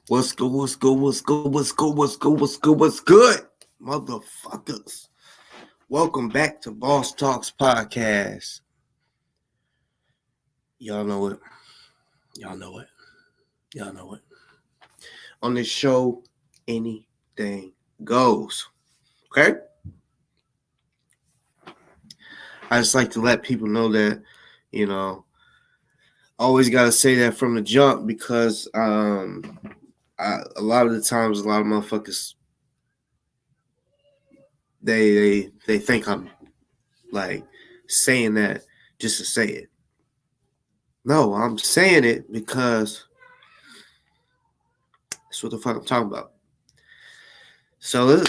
What's good, what's good, what's good, what's good, what's good, what's good, what's good, motherfuckers. Welcome back to Boss Talks Podcast. Y'all know it. Y'all know it. Y'all know it. On this show, anything goes. Okay? I just like to let people know that, always got to say that from the jump because a lot of the times, a lot of motherfuckers, they think I'm like saying that just to say it. No, I'm saying it because that's what the fuck I'm talking about. So,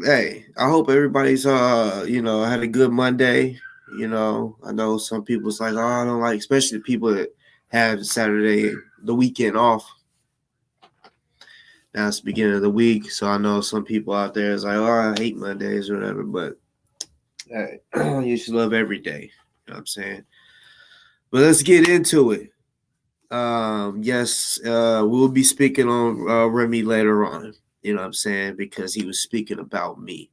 hey, I hope everybody's, had a good Monday. I know some people's like, oh, I don't like, especially the people that have Saturday, the weekend off. Now it's the beginning of the week, so I know some people out there is like, oh, I hate Mondays or whatever, but hey, you should love every day. You know what I'm saying? But let's get into it. Yes, we'll be speaking on Remy later on. You know what I'm saying? Because he was speaking about me.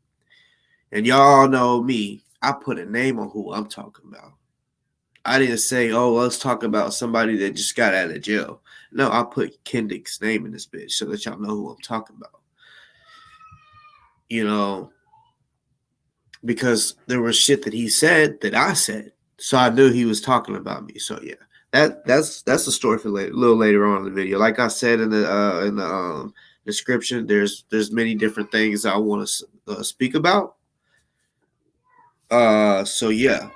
And y'all know me. I put a name on who I'm talking about. I didn't say, oh, let's talk about somebody that just got out of jail. No, I put Kendick's name in this bitch so that y'all know who I'm talking about. Because there was shit that he said that I said. So I knew he was talking about me. So yeah. That's the story for later, a little later on in the video. Like I said in the description, there's many different things I want to speak about. So yeah,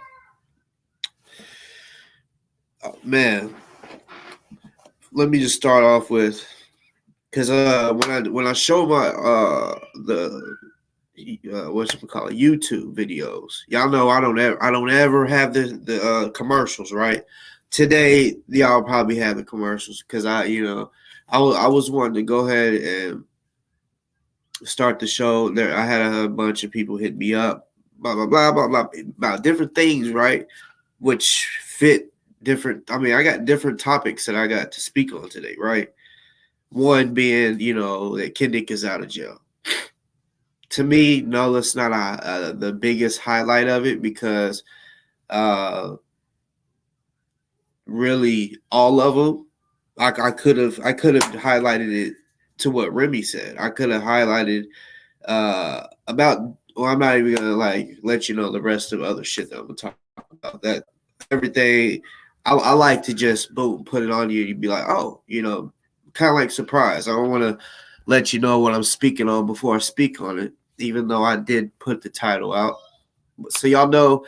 man. Let me just start off with because when I show my whatchamacallit YouTube videos, y'all know I don't ever have the commercials, right? Today y'all probably have the commercials because I was wanting to go ahead and start the show. There I had a bunch of people hit me up, blah blah blah blah blah about different things, right? Which fit different. I mean, I got different topics that I got to speak on today, right? One being, that Kendick is out of jail. To me, no, that's not the biggest highlight of it because really all of them, I could have highlighted it to what Remy said. I could have highlighted about. Well, I'm not even gonna let you know the rest of other shit that I'm gonna talk about. That everything, I like to just boom put it on you. You'd be like, oh, kind of like surprise. I don't want to let you know what I'm speaking on before I speak on it, even though I did put the title out. So y'all know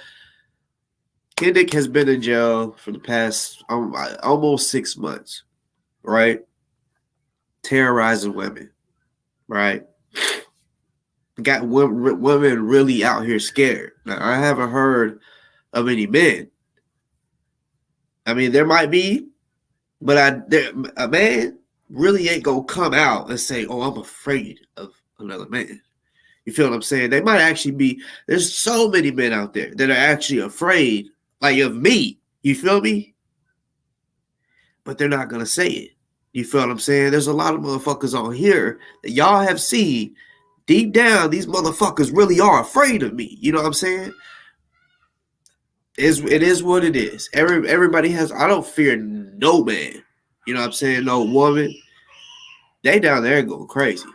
Kendick has been in jail for the past almost 6 months, right? Terrorizing women, right? Got women really out here scared. Now, I haven't heard of any men. I mean, there might be, but a man really ain't gonna come out and say, oh, I'm afraid of another man. You feel what I'm saying? They might actually be, there's so many men out there that are actually afraid, like of me. You feel me? But they're not gonna say it. You feel what I'm saying? There's a lot of motherfuckers on here that y'all have seen. Deep down, these motherfuckers really are afraid of me. You know what I'm saying? It is what it is. Everybody has. I don't fear no man. You know what I'm saying? No woman. They down there going crazy.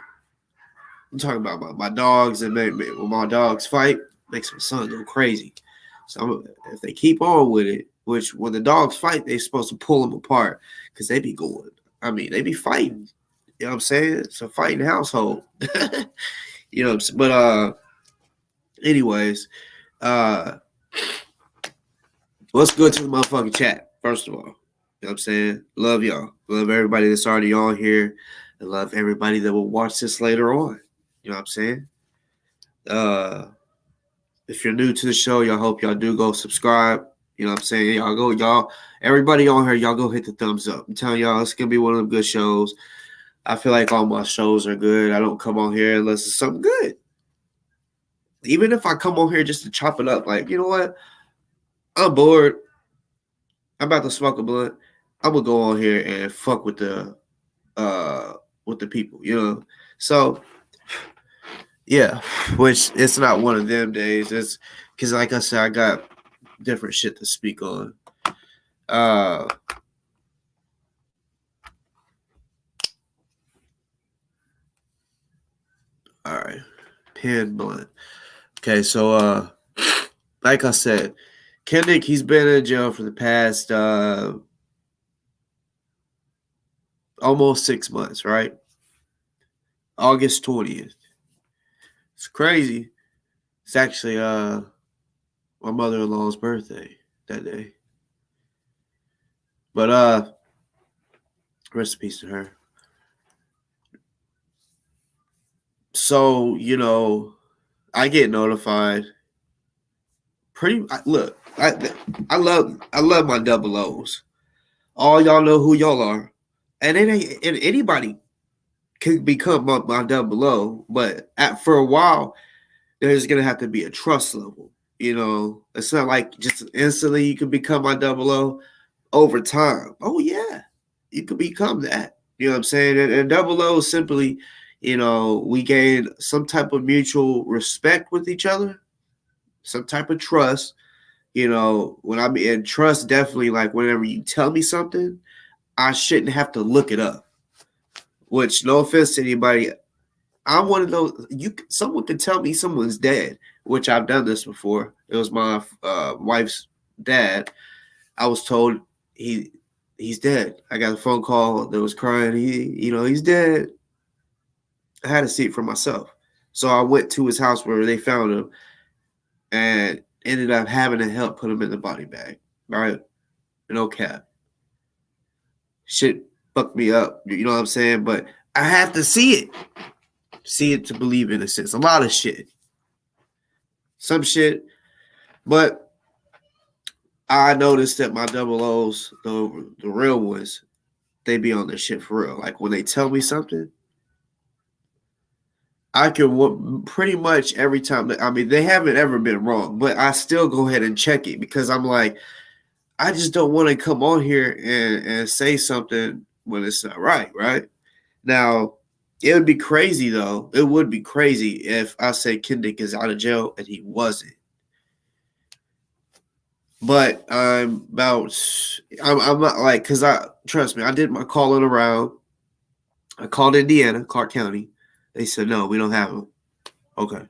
I'm talking about my dogs, and when my dogs fight, makes my son go crazy. So if they keep on with it, which when the dogs fight, they're supposed to pull them apart because they be going. I mean, they be fighting. You know what I'm saying? It's a fighting household. You know, but anyways, let's go to the motherfucking chat, first of all. You know what I'm saying? Love y'all. Love everybody that's already on here. And love everybody that will watch this later on. You know what I'm saying? If you're new to the show, y'all hope y'all do go subscribe. You know what I'm saying? Y'all, everybody on here, y'all go hit the thumbs up. I'm telling y'all, it's going to be one of them good shows. I feel like all my shows are good. I don't come on here unless it's something good. Even if I come on here just to chop it up, like, you know what? I'm bored. I'm about to smoke a blunt. I'm going to go on here and fuck with the with the people, you know. So yeah, which it's not one of them days. It's because, like I said, I got different shit to speak on. All right, pen blunt. Okay, so like I said, Kendick, he's been in jail for the past almost 6 months, right? August 20th. It's crazy. It's actually my mother-in-law's birthday that day. But rest in peace to her. So, you know, I get notified. Look, I love my double O's. All y'all know who y'all are, and anybody could become my double O. But for a while, there's gonna have to be a trust level. You know, it's not like just instantly you can become my double O. Over time, oh yeah, you could become that. You know what I'm saying? And double O is simply, you know, we gain some type of mutual respect with each other, some type of trust. You know, when I'm in trust, definitely like whenever you tell me something, I shouldn't have to look it up. Which, no offense to anybody, I'm one of those. Someone can tell me someone's dead, which I've done this before. It was my wife's dad. I was told he's dead. I got a phone call that was crying. He's dead. I had to see it for myself. So I went to his house where they found him and ended up having to help put him in the body bag. Right? No cap. Shit fucked me up. You know what I'm saying? But I have to see it. See it to believe in a sense. A lot of shit. Some shit. But I noticed that my double O's, the real ones, they be on this shit for real. Like when they tell me something, I can pretty much every time. I mean, they haven't ever been wrong, but I still go ahead and check it because I'm like, I just don't want to come on here and say something when it's not right, right? Now, it would be crazy though. It would be crazy if I say Kendick is out of jail and he wasn't. But I'm not like, because trust me, I did my calling around. I called Indiana, Clark County. They said, no, we don't have them. Okay.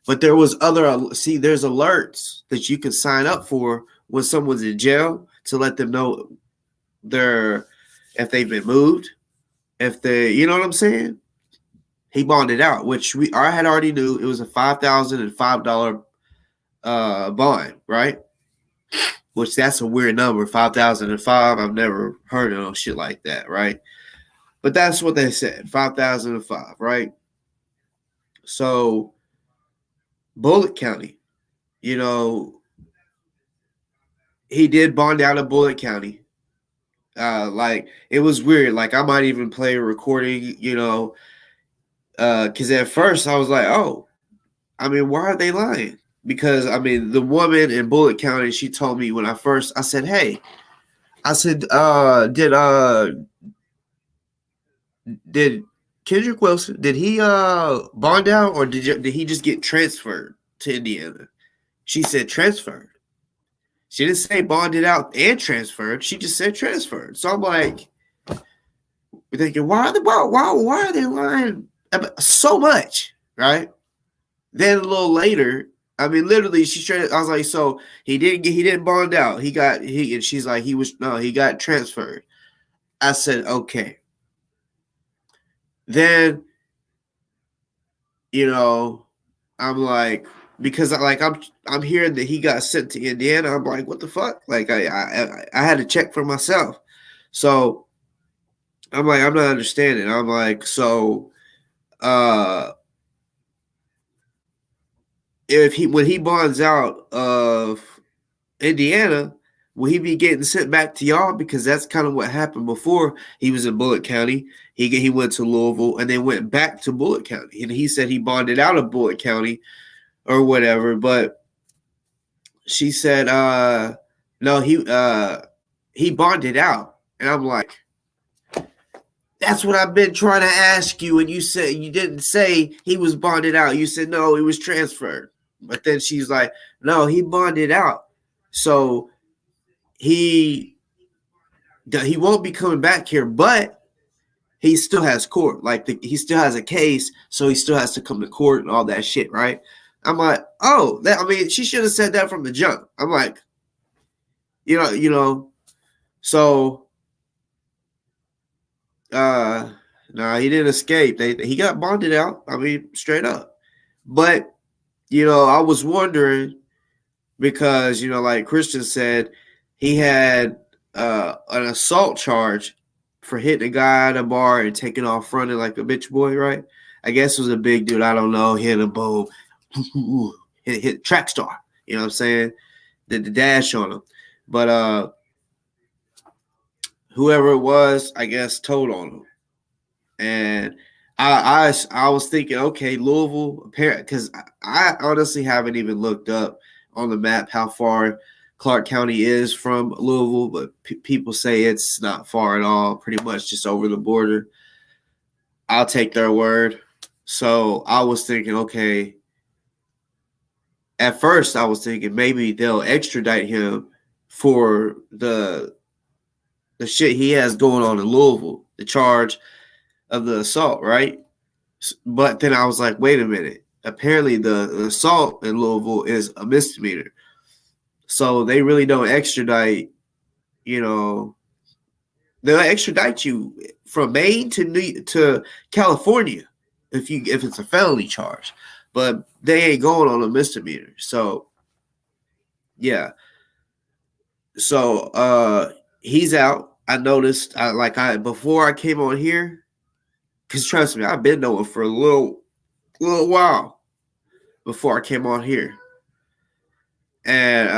But there was there's alerts that you can sign up for when someone's in jail to let them know if they've been moved, you know what I'm saying? He bonded out, which I had already knew it was a $5,005 bond, right? Which that's a weird number, 5,005. I've never heard of shit like that, right? But that's what they said, 5,005, right? So Bullitt County, you know, he did bond out of Bullitt County. Like it was weird. Like I might even play a recording, you know, because at first I was like, oh, I mean, why are they lying? Because I mean, the woman in Bullitt County, she told me when I said, hey, I said, did Kendrick Wilson, did he bond out or did he just get transferred to Indiana? She said transferred. She didn't say bonded out and transferred. She just said transferred. So I'm like, we're thinking, why are they lying about so much, right? Then a little later, I mean, literally, I was like, so he didn't bond out. And she's like, he got transferred. I said, okay. Then, you know, I'm like, because I'm hearing that he got sent to Indiana. I'm like, what the fuck? Like I had to check for myself. So I'm like, I'm not understanding. I'm like, so when he bonds out of Indiana, will he be getting sent back to y'all? Because that's kind of what happened before. He was in Bullitt County. He went to Louisville and then went back to Bullitt County. And he said he bonded out of Bullitt County or whatever. But she said, no, he bonded out. And I'm like, That's what I've been trying to ask you. And you said you didn't say he was bonded out. You said no, he was transferred. But then she's like, no, he bonded out. So he won't be coming back here, but he still has court. Like he still has a case, so he still has to come to court and all that shit, right? I'm like, oh, she should have said that from the jump. I'm like, so no, he didn't escape. He got bonded out. I mean, straight up. But I was wondering because like Christian said, he had an assault charge for hitting a guy at a bar and taking off running like a bitch boy, right? I guess it was a big dude. I don't know. Hit a boom, hit track star. You know what I'm saying? Did the dash on him, but whoever it was, I guess, told on him. And I was thinking, okay, Louisville, because I honestly haven't even looked up on the map how far Clark County is from Louisville, but people say it's not far at all, pretty much just over the border. I'll take their word. So I was thinking, okay, at first I was thinking maybe they'll extradite him for the shit he has going on in Louisville, the charge of the assault, right? But then I was like, wait a minute. Apparently the assault in Louisville is a misdemeanor. So they really don't extradite, they'll extradite you from Maine to California if it's a felony charge. But they ain't going on a misdemeanor. So yeah. So he's out. I noticed before I came on here, because trust me, I've been knowing for a little while before I came on here. And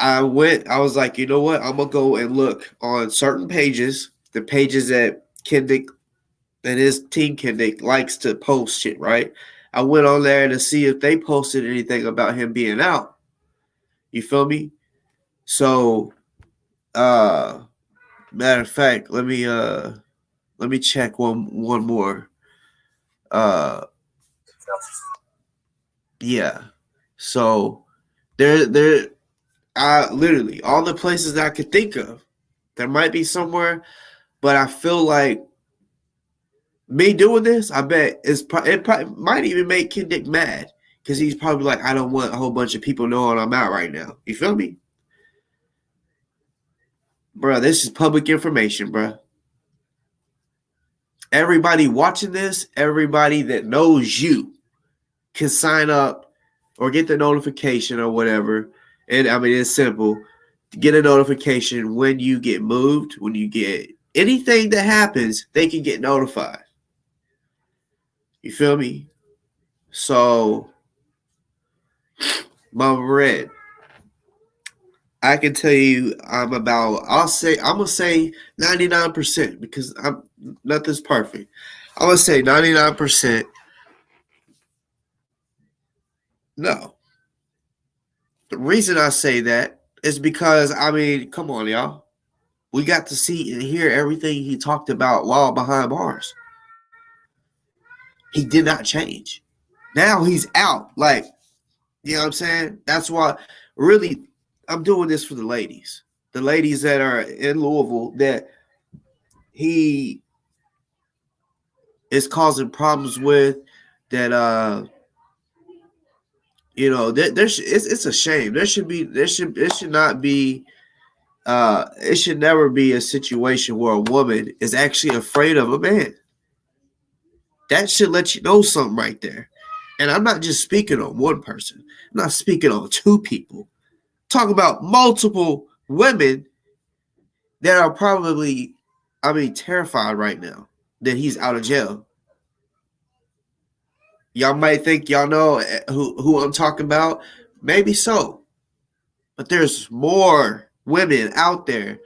I was like, you know what? I'm going to go and look on certain pages, the pages that Kendick and his team Kendick likes to post shit, right? I went on there to see if they posted anything about him being out. You feel me? So, matter of fact, let me check one more. Yeah. So there literally all the places that I could think of. There might be somewhere, but I feel like me doing this, I bet it probably might even make Kendick mad because he's probably like, I don't want a whole bunch of people knowing I'm out right now. You feel me? Bro, this is public information, bro. Everybody watching this, everybody that knows you can sign up or get the notification or whatever. And I mean, it's simple. Get a notification when you get moved, when you get anything that happens, they can get notified. You feel me? So, Mama Red, I can tell you I'm gonna say 99% because nothing's perfect. I'm gonna say 99%. No. The reason I say that is because, I mean, come on, y'all. We got to see and hear everything he talked about while behind bars. He did not change. Now he's out. Like, you know what I'm saying? That's why, really, I'm doing this for the ladies. The ladies that are in Louisville that he is causing problems with, that it's a shame. It should never be a situation where a woman is actually afraid of a man. That should let you know something right there. And I'm not just speaking on one person. I'm not speaking on two people. I'm talking about multiple women that are probably, terrified right now that he's out of jail. Y'all might think y'all know who I'm talking about. Maybe so. But there's more women out there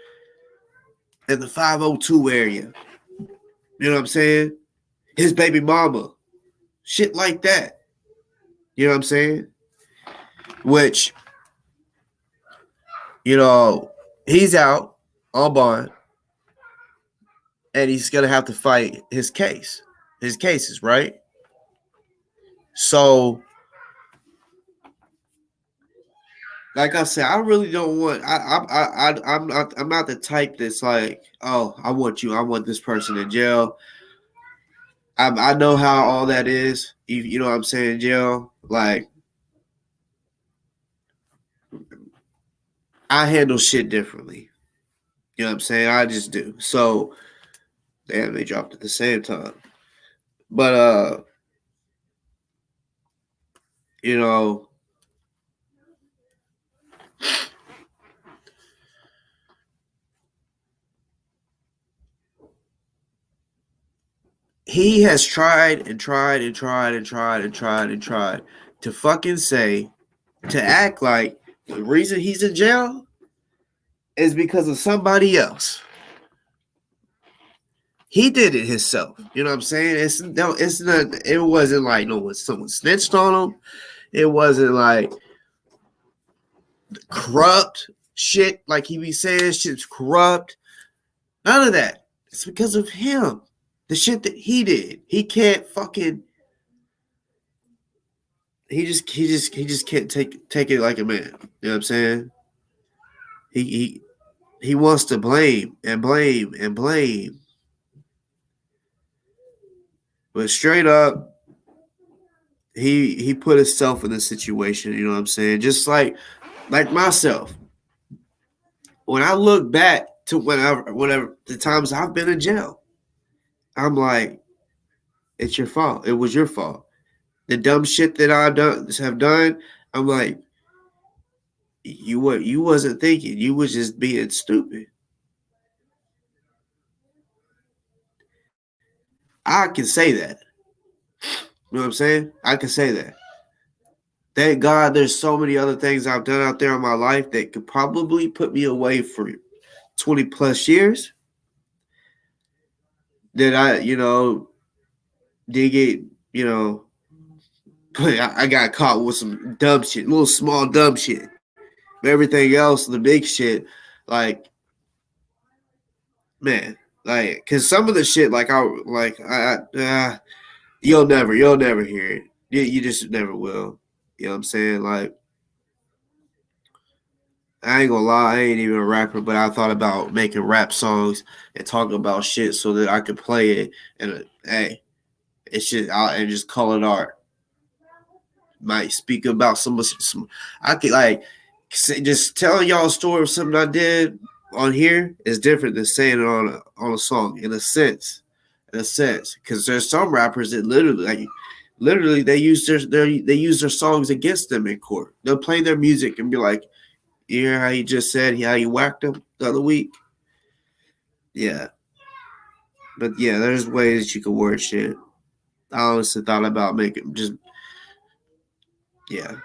in the 502 area. You know what I'm saying? His baby mama. Shit like that. You know what I'm saying? Which, he's out on bond. and he's gonna have to fight his cases, right? So, like I said, I really don't want. I'm not the type that's like, oh, I want this person in jail. I know how all that is. You know what I'm saying? Jail, like I handle shit differently. You know what I'm saying? I just do. So, damn, they dropped at the same time. But you know, he has tried and tried and tried and tried and tried and tried to fucking say, to act like the reason he's in jail is because of somebody else. He did it himself. You know what I'm saying? It's not. It wasn't like someone snitched on him. It wasn't like corrupt shit like he be saying shit's corrupt. None of that. It's because of him. The shit that he did. He can't fucking. He just can't take it like a man. You know what I'm saying? He wants to blame and blame and blame. But straight up, he put himself in this situation, you know what I'm saying? Just like myself. When I look back to whenever the times I've been in jail, I'm like, it's your fault. It was your fault. The dumb shit that I have done, I'm like, you wasn't thinking. You was just being stupid. I can say that. You know what I'm saying? I can say that. Thank God there's so many other things I've done out there in my life that could probably put me away for 20 plus years. That I, did get, I got caught with some dumb shit, little small dumb shit. But everything else, the big shit, like, man, like, cause some of the shit, you'll never hear it. You just never will. You know what I'm saying? Like, I ain't gonna lie, I ain't even a rapper, but I thought about making rap songs and talking about shit so that I could play it and hey, it's shit out and just call it art. Might speak about some I could like just telling y'all a story of something I did on here is different than saying it on a song in a sense. Because there's some rappers that literally they use they use their songs against them in court. They'll play their music and be like, you hear how he just said how he whacked him the other week? Yeah. But yeah, there's ways that you can word shit. I honestly thought about making just yeah.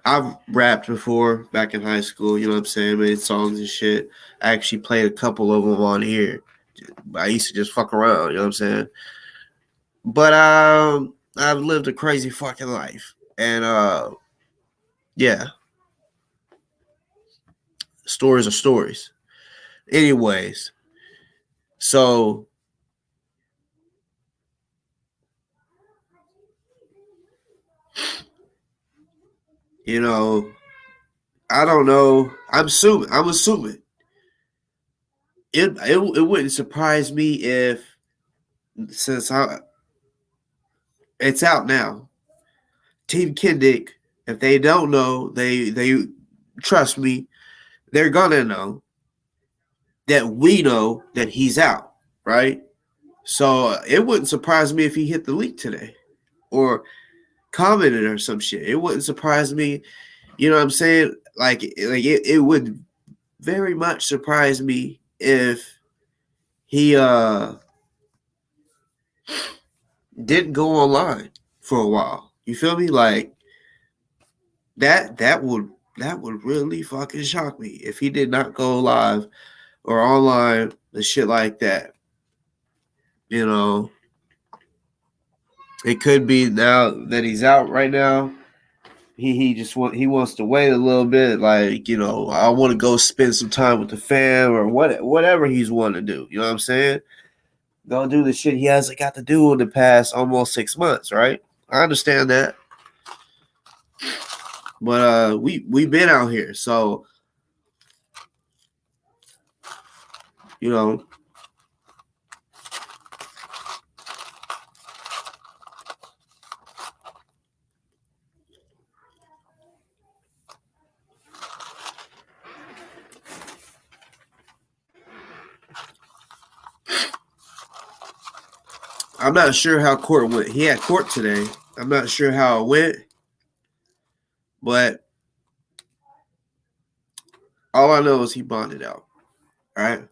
I've rapped before back in high school, you know what I'm saying? Made songs and shit. I actually played a couple of them on here. I used to just fuck around, you know what I'm saying? But I've lived a crazy fucking life. And yeah. Stories are stories. Anyways, so I don't know. I'm assuming. It wouldn't surprise me if since it's out now. Team Kendick, if they don't know, they trust me, they're gonna know that we know that he's out, right? So it wouldn't surprise me if he hit the leak today or commented or some shit. It wouldn't surprise me, you know what I'm saying? It would very much surprise me if he didn't go online for a while. You feel me? Like that would really fucking shock me if he did not go live or online and shit like that. You know, it could be now that he's out right now. He wants to wait a little bit, like I want to go spend some time with the fam or whatever he's want to do. You know what I'm saying? go do the shit he hasn't got to do in the past almost 6 months, right? I understand that. But we've been out here, so you know. I'm not sure how court went. He had court today. I'm not sure how it went, but all I know is he bonded out. All right.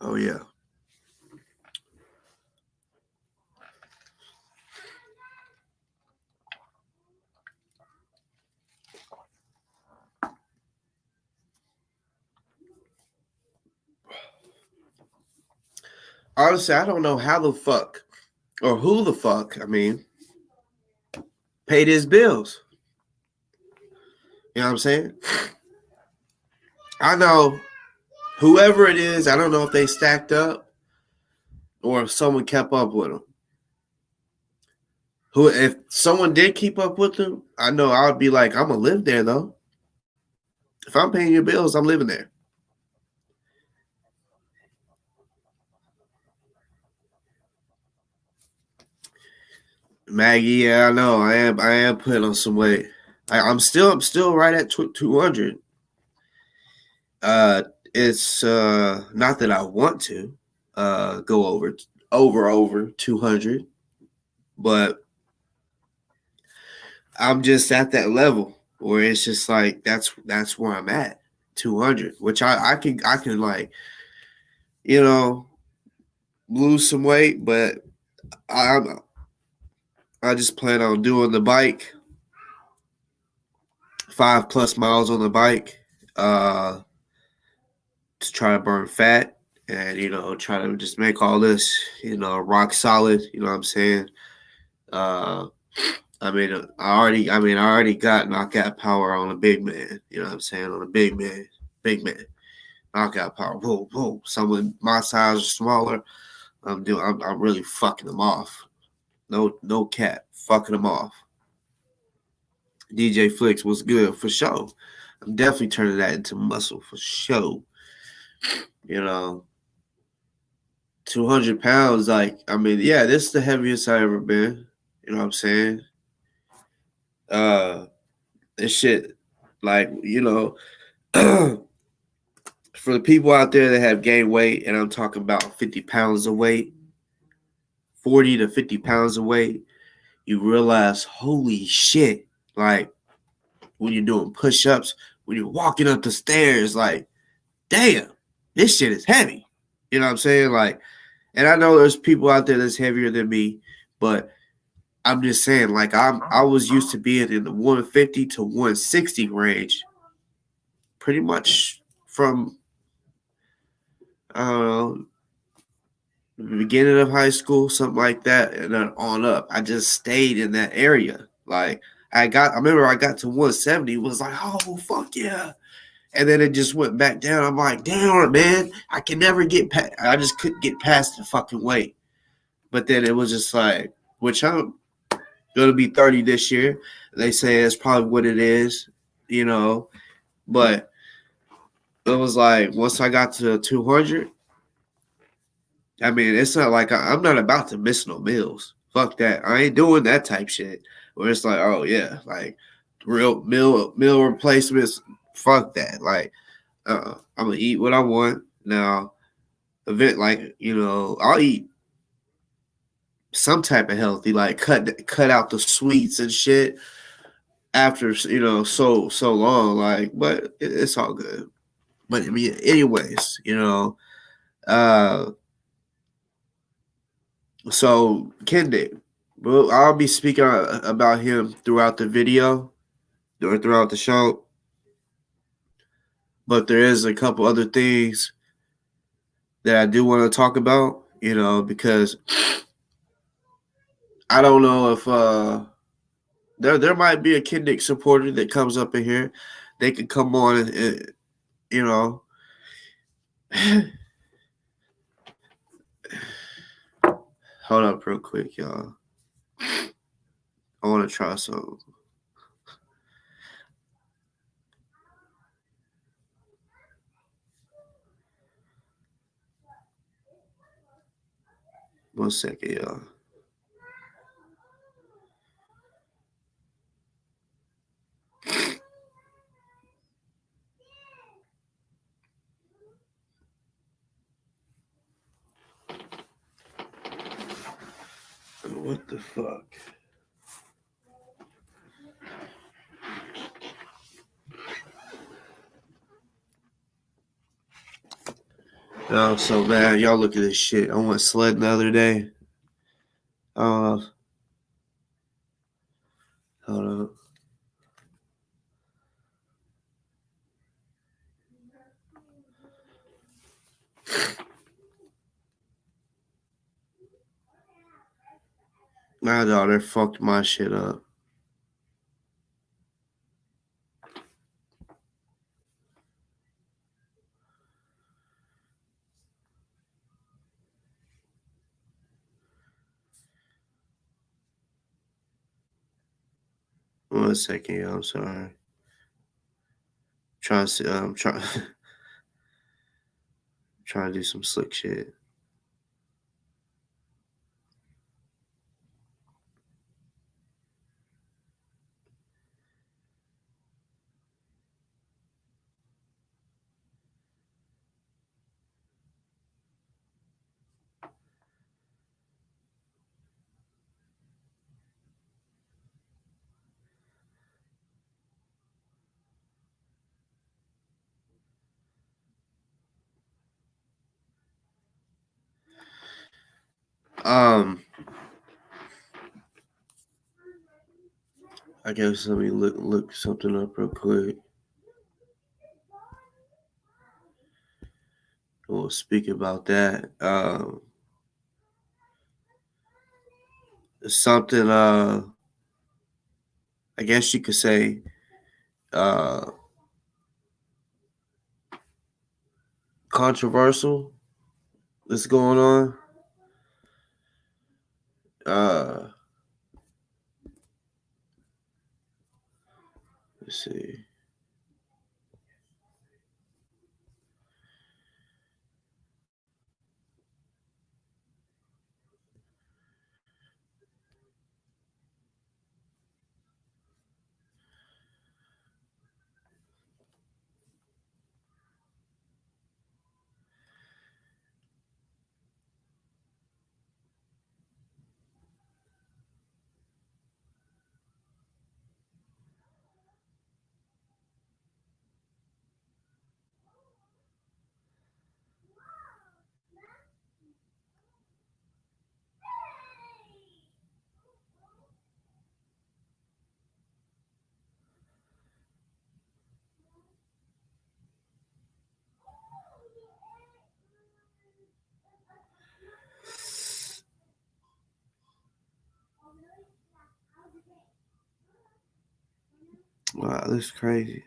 Oh yeah. Honestly, I don't know how the fuck or who the fuck, paid his bills. You know what I'm saying? I know whoever it is, I don't know if they stacked up or if someone kept up with them. If someone did keep up with them, I know I would be like, I'm gonna live there though. If I'm paying your bills, I'm living there. Maggie, yeah, I know. I am putting on some weight. I'm still right at 200. It's not that I want to go over 200, but I'm just at that level where it's just like that's where I'm at, 200, which I can like, you know, lose some weight, but I just plan on doing the bike, 5+ miles on the bike, to try to burn fat and try to just make all this rock solid. You know what I'm saying? Uh, I already got knockout power on a big man. You know what I'm saying? On a big man, knockout power. Whoa, whoa. Someone my size or smaller, I'm really fucking them off. No cap, fucking them off. DJ Flicks was good for sure. I'm definitely turning that into muscle for sure. 200 pounds, yeah, this is the heaviest I ever been. You know what I'm saying? This shit, for the people out there that have gained weight, and I'm talking about 50 pounds of weight, 40 to 50 pounds of weight, you realize, holy shit, like, when you're doing push-ups, when you're walking up the stairs, like, damn, this shit is heavy. You know what I'm saying? Like, and I know there's people out there that's heavier than me, but I'm just saying, like, I was used to being in the 150 to 160 range, pretty much from, I don't know, the beginning of high school, something like that, and then on up. I just stayed in that area. Like, I remember I got to 170, was like, oh, fuck yeah. And then it just went back down. I'm like, damn, man, I can never get past, I just couldn't get past the fucking weight. But then it was just like, which I'm going to be 30 this year. They say that's probably what it is, But it was like, once I got to 200, it's not like I'm not about to miss no meals. Fuck that. I ain't doing that type shit. Where it's like, oh, yeah, like real meal replacements. Fuck that. Like, I'm going to eat what I want. Now, I'll eat some type of healthy, like cut out the sweets and shit. after so long. Like, but it's all good. But I mean, anyways, so Kendick, well, I'll be speaking about him throughout the video or throughout the show. But there is a couple other things that I do want to talk about, because I don't know if there might be a Kendick supporter that comes up in here. They could come on and you know. Hold up real quick, y'all. I want to try something. One second, y'all. What the fuck? Oh, so man, y'all look at this shit. I went sledding the other day. Hold up. My daughter fucked my shit up. One second, y'all. I'm sorry. Trying to trying to do some slick shit. I guess let me look something up real quick. We'll speak about that. Something I guess you could say controversial that's going on. Let's see. Wow, that's crazy.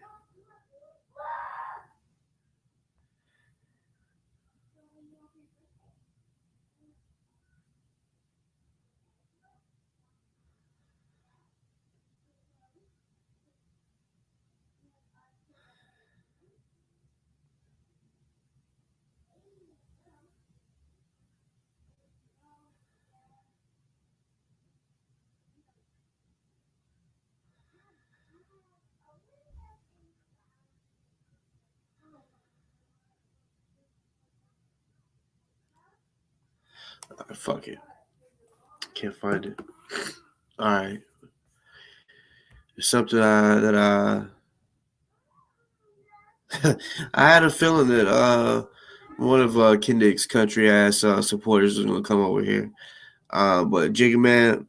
Fuck it. Can't find it. All right. something that I had a feeling that one of Kendick's country ass supporters was gonna come over here. But Jigga Man,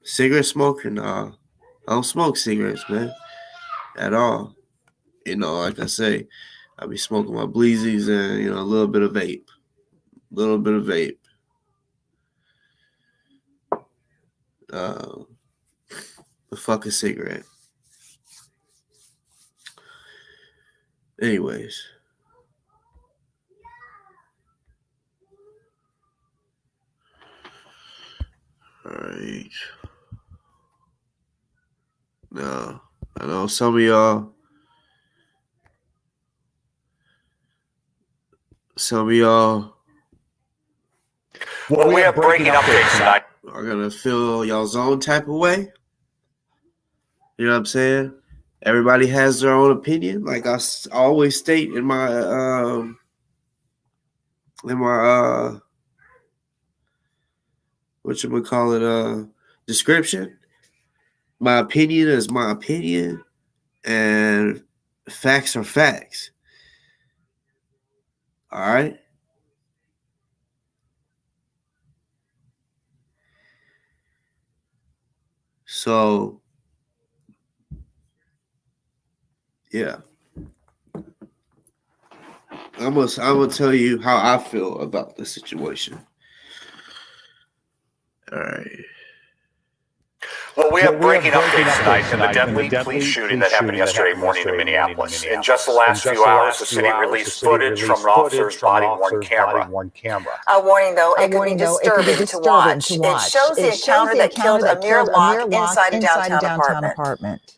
cigarette smoker? Nah, I don't smoke cigarettes, man, at all. You know, like I say, I be smoking my bleezies and a little bit of vape, a fucking cigarette. Anyways. All right. Now, I know some of y'all Well, we have breaking updates tonight. Are gonna feel y'all's own type of way. You know what I'm saying? Everybody has their own opinion. Like I always state in my description. My opinion is my opinion, and facts are facts. All right. So, yeah. I'm gonna tell you how I feel about the situation. All right. Well, we have breaking updates tonight in the deadly police shooting that happened yesterday morning in Minneapolis. In just the last few hours, the city released footage from an officer's body-worn camera. A warning, though, it could be disturbing to watch. It shows the encounter that killed Amir Locke inside a downtown apartment.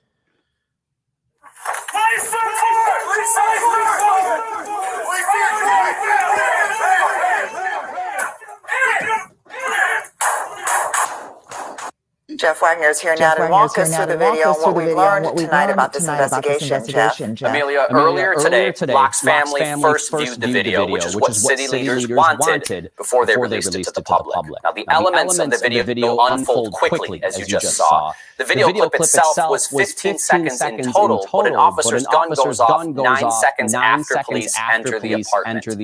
Jeff Wagner is here now to walk us through the video and what we've learned tonight about this investigation, Jeff. Amelia, earlier today, Locke's family first viewed the video, which is what city leaders wanted before they released it to the public. Now, the elements of the video unfold quickly, as you just saw. The video clip itself was 15 seconds in total, but an officer's gun goes off 9 seconds after police enter the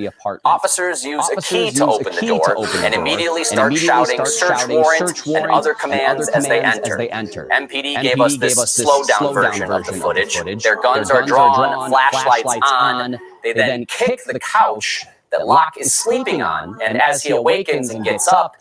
apartment. Officers use a key to open the door and immediately start shouting search warrant and other commands as they enter. MPD gave us this slowed-down version of the footage. Their guns are drawn, flashlights on. They then kick the couch that Locke is sleeping on, and as he awakens and gets up,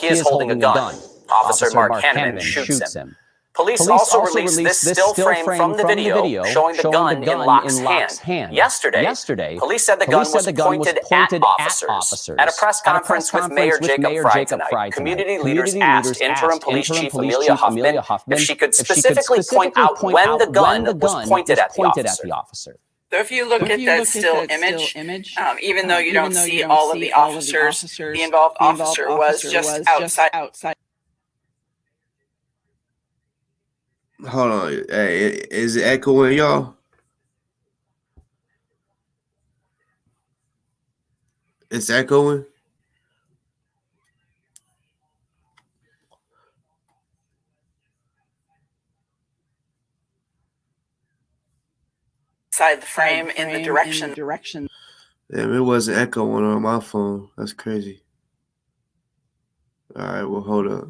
he is holding a gun. Officer Mark Hanneman shoots him. Police also released this still frame from the video showing the gun in Locke's hand. Yesterday, police said the gun was pointed at officers. At a press conference with Mayor Jacob Frey tonight, community leaders asked Interim Police Chief Amelia Huffman if she could specifically point out when the gun was pointed at the officer. So if you look at that still image, even though you don't see all of the officers, the involved officer was just outside. Hold on. Hey, is it echoing, y'all? It's echoing? Inside the frame in the direction. Damn, it wasn't echoing on my phone. That's crazy. All right, well, hold up.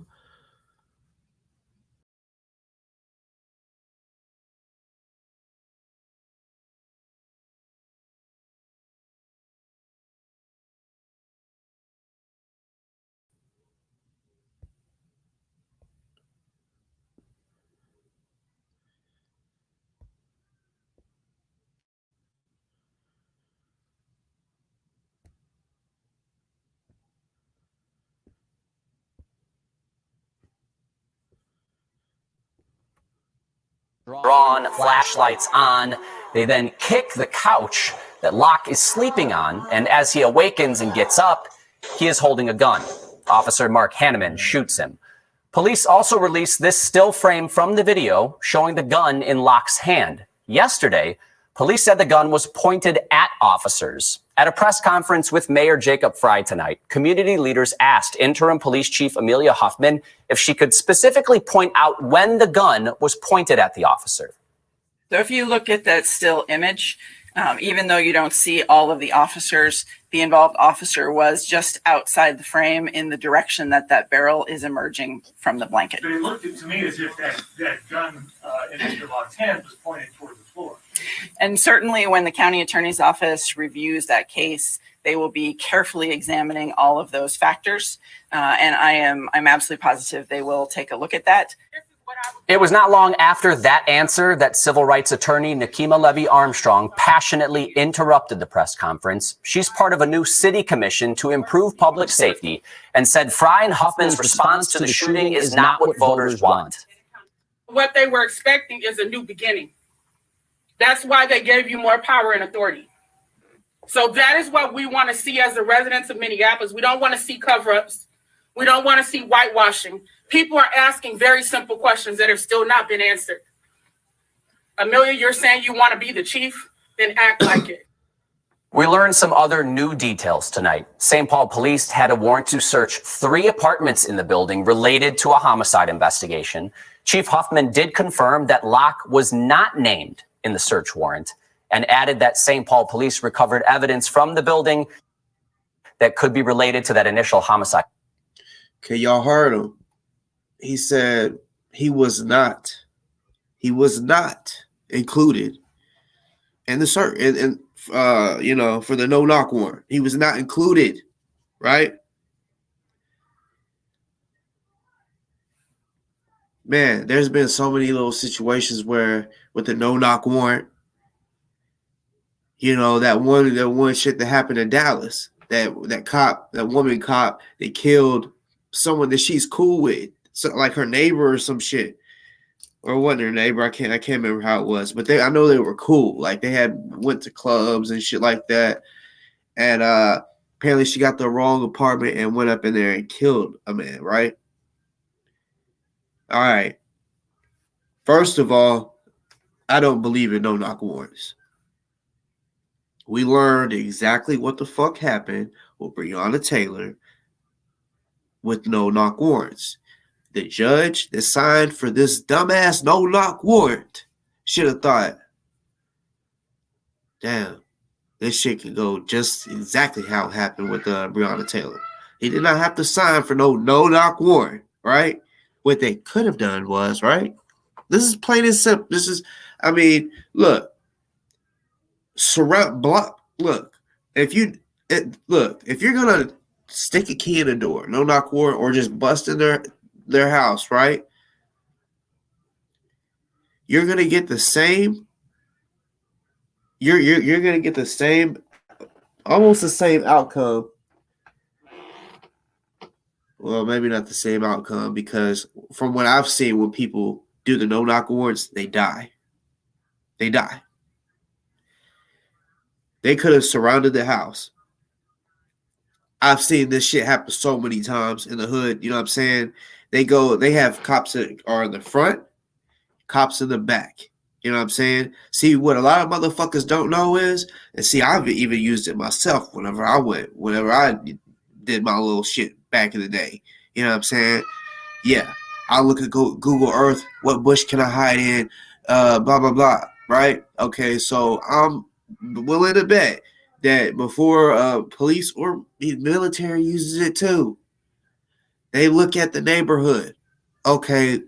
Drawn, flashlights on. They then kick the couch that Locke is sleeping on, and as he awakens and gets up, he is holding a gun. Officer Mark Hanneman shoots him. Police also released this still frame from the video showing the gun in Locke's hand. Yesterday, police said the gun was pointed at officers. At a press conference with Mayor Jacob Frey tonight, community leaders asked Interim Police Chief Amelia Huffman if she could specifically point out when the gun was pointed at the officer. So if you look at that still image, even though you don't see all of the officers, the involved officer was just outside the frame in the direction that that barrel is emerging from the blanket. But it looked to me as if that gun in Mr. Lott's hand was pointed toward the floor. And certainly when the county attorney's office reviews that case, they will be carefully examining all of those factors. And I'm absolutely positive they will take a look at that. It was not long after that answer that civil rights attorney Nakima Levy-Armstrong passionately interrupted the press conference. She's part of a new city commission to improve public safety and said Frey and Huffman's response to the shooting is not what voters want. What they were expecting is a new beginning. That's why they gave you more power and authority. So that is what we want to see as the residents of Minneapolis. We don't want to see cover-ups. We don't want to see whitewashing. People are asking very simple questions that have still not been answered. Amelia, you're saying you want to be the chief? Then act like it. We learned some other new details tonight. St. Paul police had a warrant to search 3 apartments in the building related to a homicide investigation. Chief Huffman did confirm that Locke was not named in the search warrant and added that St. Paul police recovered evidence from the building that could be related to that initial homicide. Okay, y'all heard him. He said he was not included in the search, and for the no-knock warrant. He was not included, right? Man, there's been so many little situations where with the no-knock warrant, that one shit that happened in Dallas, that woman cop, they killed someone that she's cool with, so like her neighbor or some shit, or wasn't her neighbor. I can't remember how it was, but I know they were cool. Like they went to clubs and shit like that, and apparently she got the wrong apartment and went up in there and killed a man. Right? All right. First of all, I don't believe in no-knock warrants. We learned exactly what the fuck happened with Breonna Taylor with no-knock warrants. The judge that signed for this dumbass no-knock warrant should have thought, damn, this shit could go just exactly how it happened with Breonna Taylor. He did not have to sign for no-knock warrant, right? What they could have done was, right? This is plain and simple. Look, if you're gonna stick a key in the door, no-knock warrant, or just bust in their house, right? You're gonna get the same. You're gonna get the same, almost the same outcome. Well, maybe not the same outcome, because from what I've seen, when people do the no-knock warrants, they die. They die. They could have surrounded the house. I've seen this shit happen so many times in the hood. You know what I'm saying? They have cops that are in the front, cops in the back. You know what I'm saying? See, what a lot of motherfuckers don't know is, and see, I've even used it myself whenever I did my little shit back in the day. You know what I'm saying? Yeah. I look at Google Earth, what bush can I hide in? Blah, blah, blah. Right? Okay, so I'm willing to bet that before police or military uses it too, they look at the neighborhood. Okay,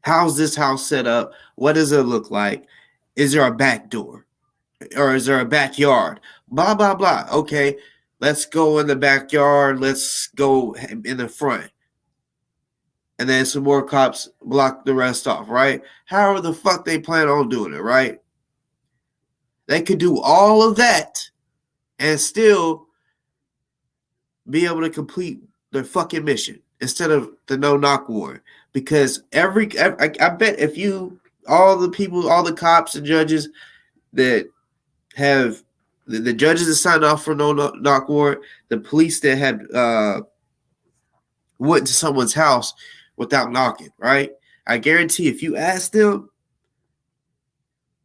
how's this house set up? What does it look like? Is there a back door? Or is there a backyard? Blah, blah, blah. Okay, let's go in the backyard. Let's go in the front. And then some more cops block the rest off, right? However the fuck they plan on doing it, right? They could do all of that and still be able to complete their fucking mission instead of the no-knock warrant. Because I bet if all the cops and judges that have, the judges that signed off for no-knock warrant, the police that had went to someone's house without knocking, right? I guarantee if you ask them,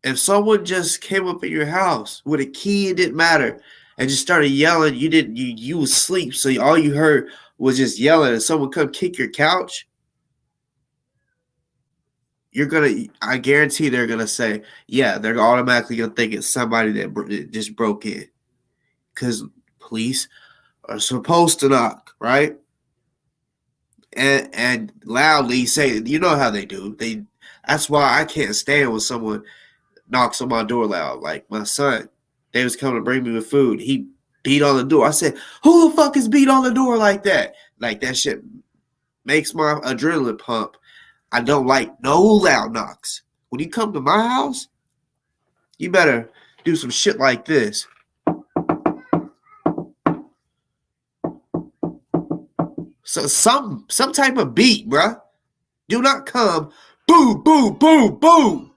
If someone just came up in your house with a key, it didn't matter, and just started yelling, you was asleep, so all you heard was just yelling, and someone come kick your couch, I guarantee they're gonna say, yeah, they're automatically gonna think it's somebody that just broke in, because police are supposed to knock, right? And loudly say, you know how they do. That's why I can't stand when someone knocks on my door loud. Like my son, they was coming to bring me the food. He beat on the door. I said, who the fuck is beat on the door like that? Like that shit makes my adrenaline pump. I don't like no loud knocks. When you come to my house, you better do some shit like this. So some type of beat, bruh. Do not come boom, boom, boom, boom.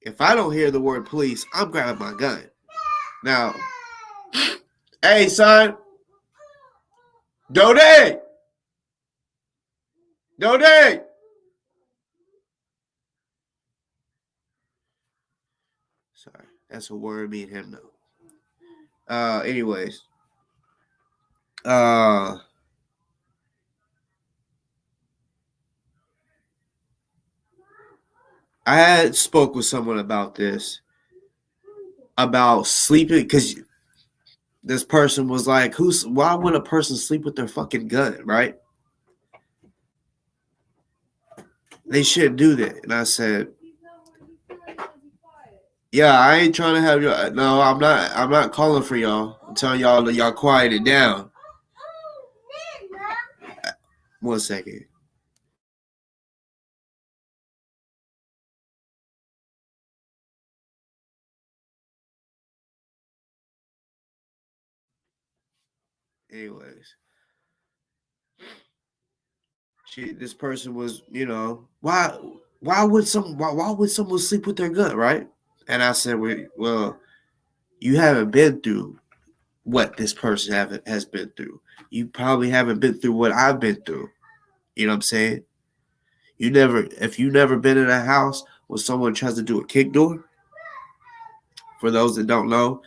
If I don't hear the word police, I'm grabbing my gun. Now, hey, son. Donate. Donate. Sorry, that's a word me and him know. Anyways. I had spoke with someone about this, about sleeping, because this person was like, why would a person sleep with their fucking gun, right? They shouldn't do that. And I said, yeah, I ain't trying to have y'all. No, I'm not calling for y'all. I'm telling y'all that y'all quiet it down. 1 second. Anyways, this person was, why would someone sleep with their gun, right? And I said, well, you haven't been through what this person has been through. You probably haven't been through what I've been through. You know what I'm saying? If you never been in a house where someone tries to do a kick door, for those that don't know,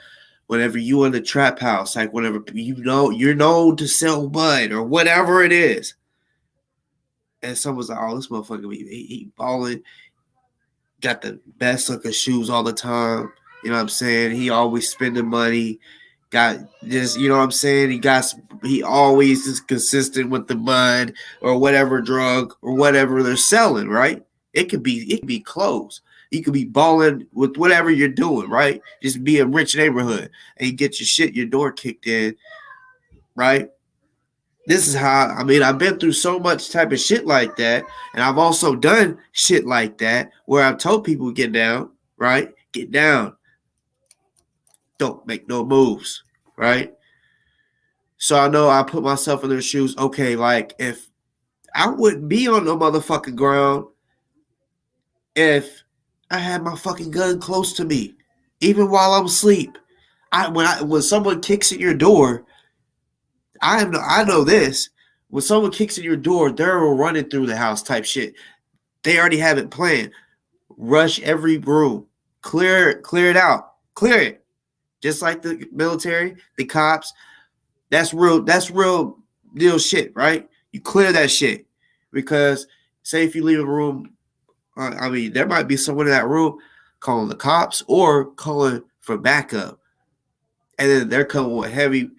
whenever you in the trap house, like whenever you're known to sell bud or whatever it is, and someone's like, oh, this motherfucker, he balling, got the best looking shoes all the time. You know what I'm saying? He always spending money. Got just, you know what I'm saying? He always is consistent with the bud or whatever drug or whatever they're selling, right? It could be clothes. You could be balling with whatever you're doing, right? Just be a rich neighborhood and you get your door kicked in, right? This is how, I've been through so much type of shit like that. And I've also done shit like that where I've told people get down, right? Get down. Don't make no moves, right? So I know I put myself in their shoes. Okay, like if I wouldn't be on the motherfucking ground if I had my fucking gun close to me, even while I'm asleep. When someone kicks in your door, I know this. When someone kicks in your door, they're running through the house type shit. They already have it planned. Rush every room, clear it out, clear it. Just like the military, the cops. That's real deal shit, right? You clear that shit. Because say if you leave a room, there might be someone in that room calling the cops or calling for backup. And then they're coming with heavy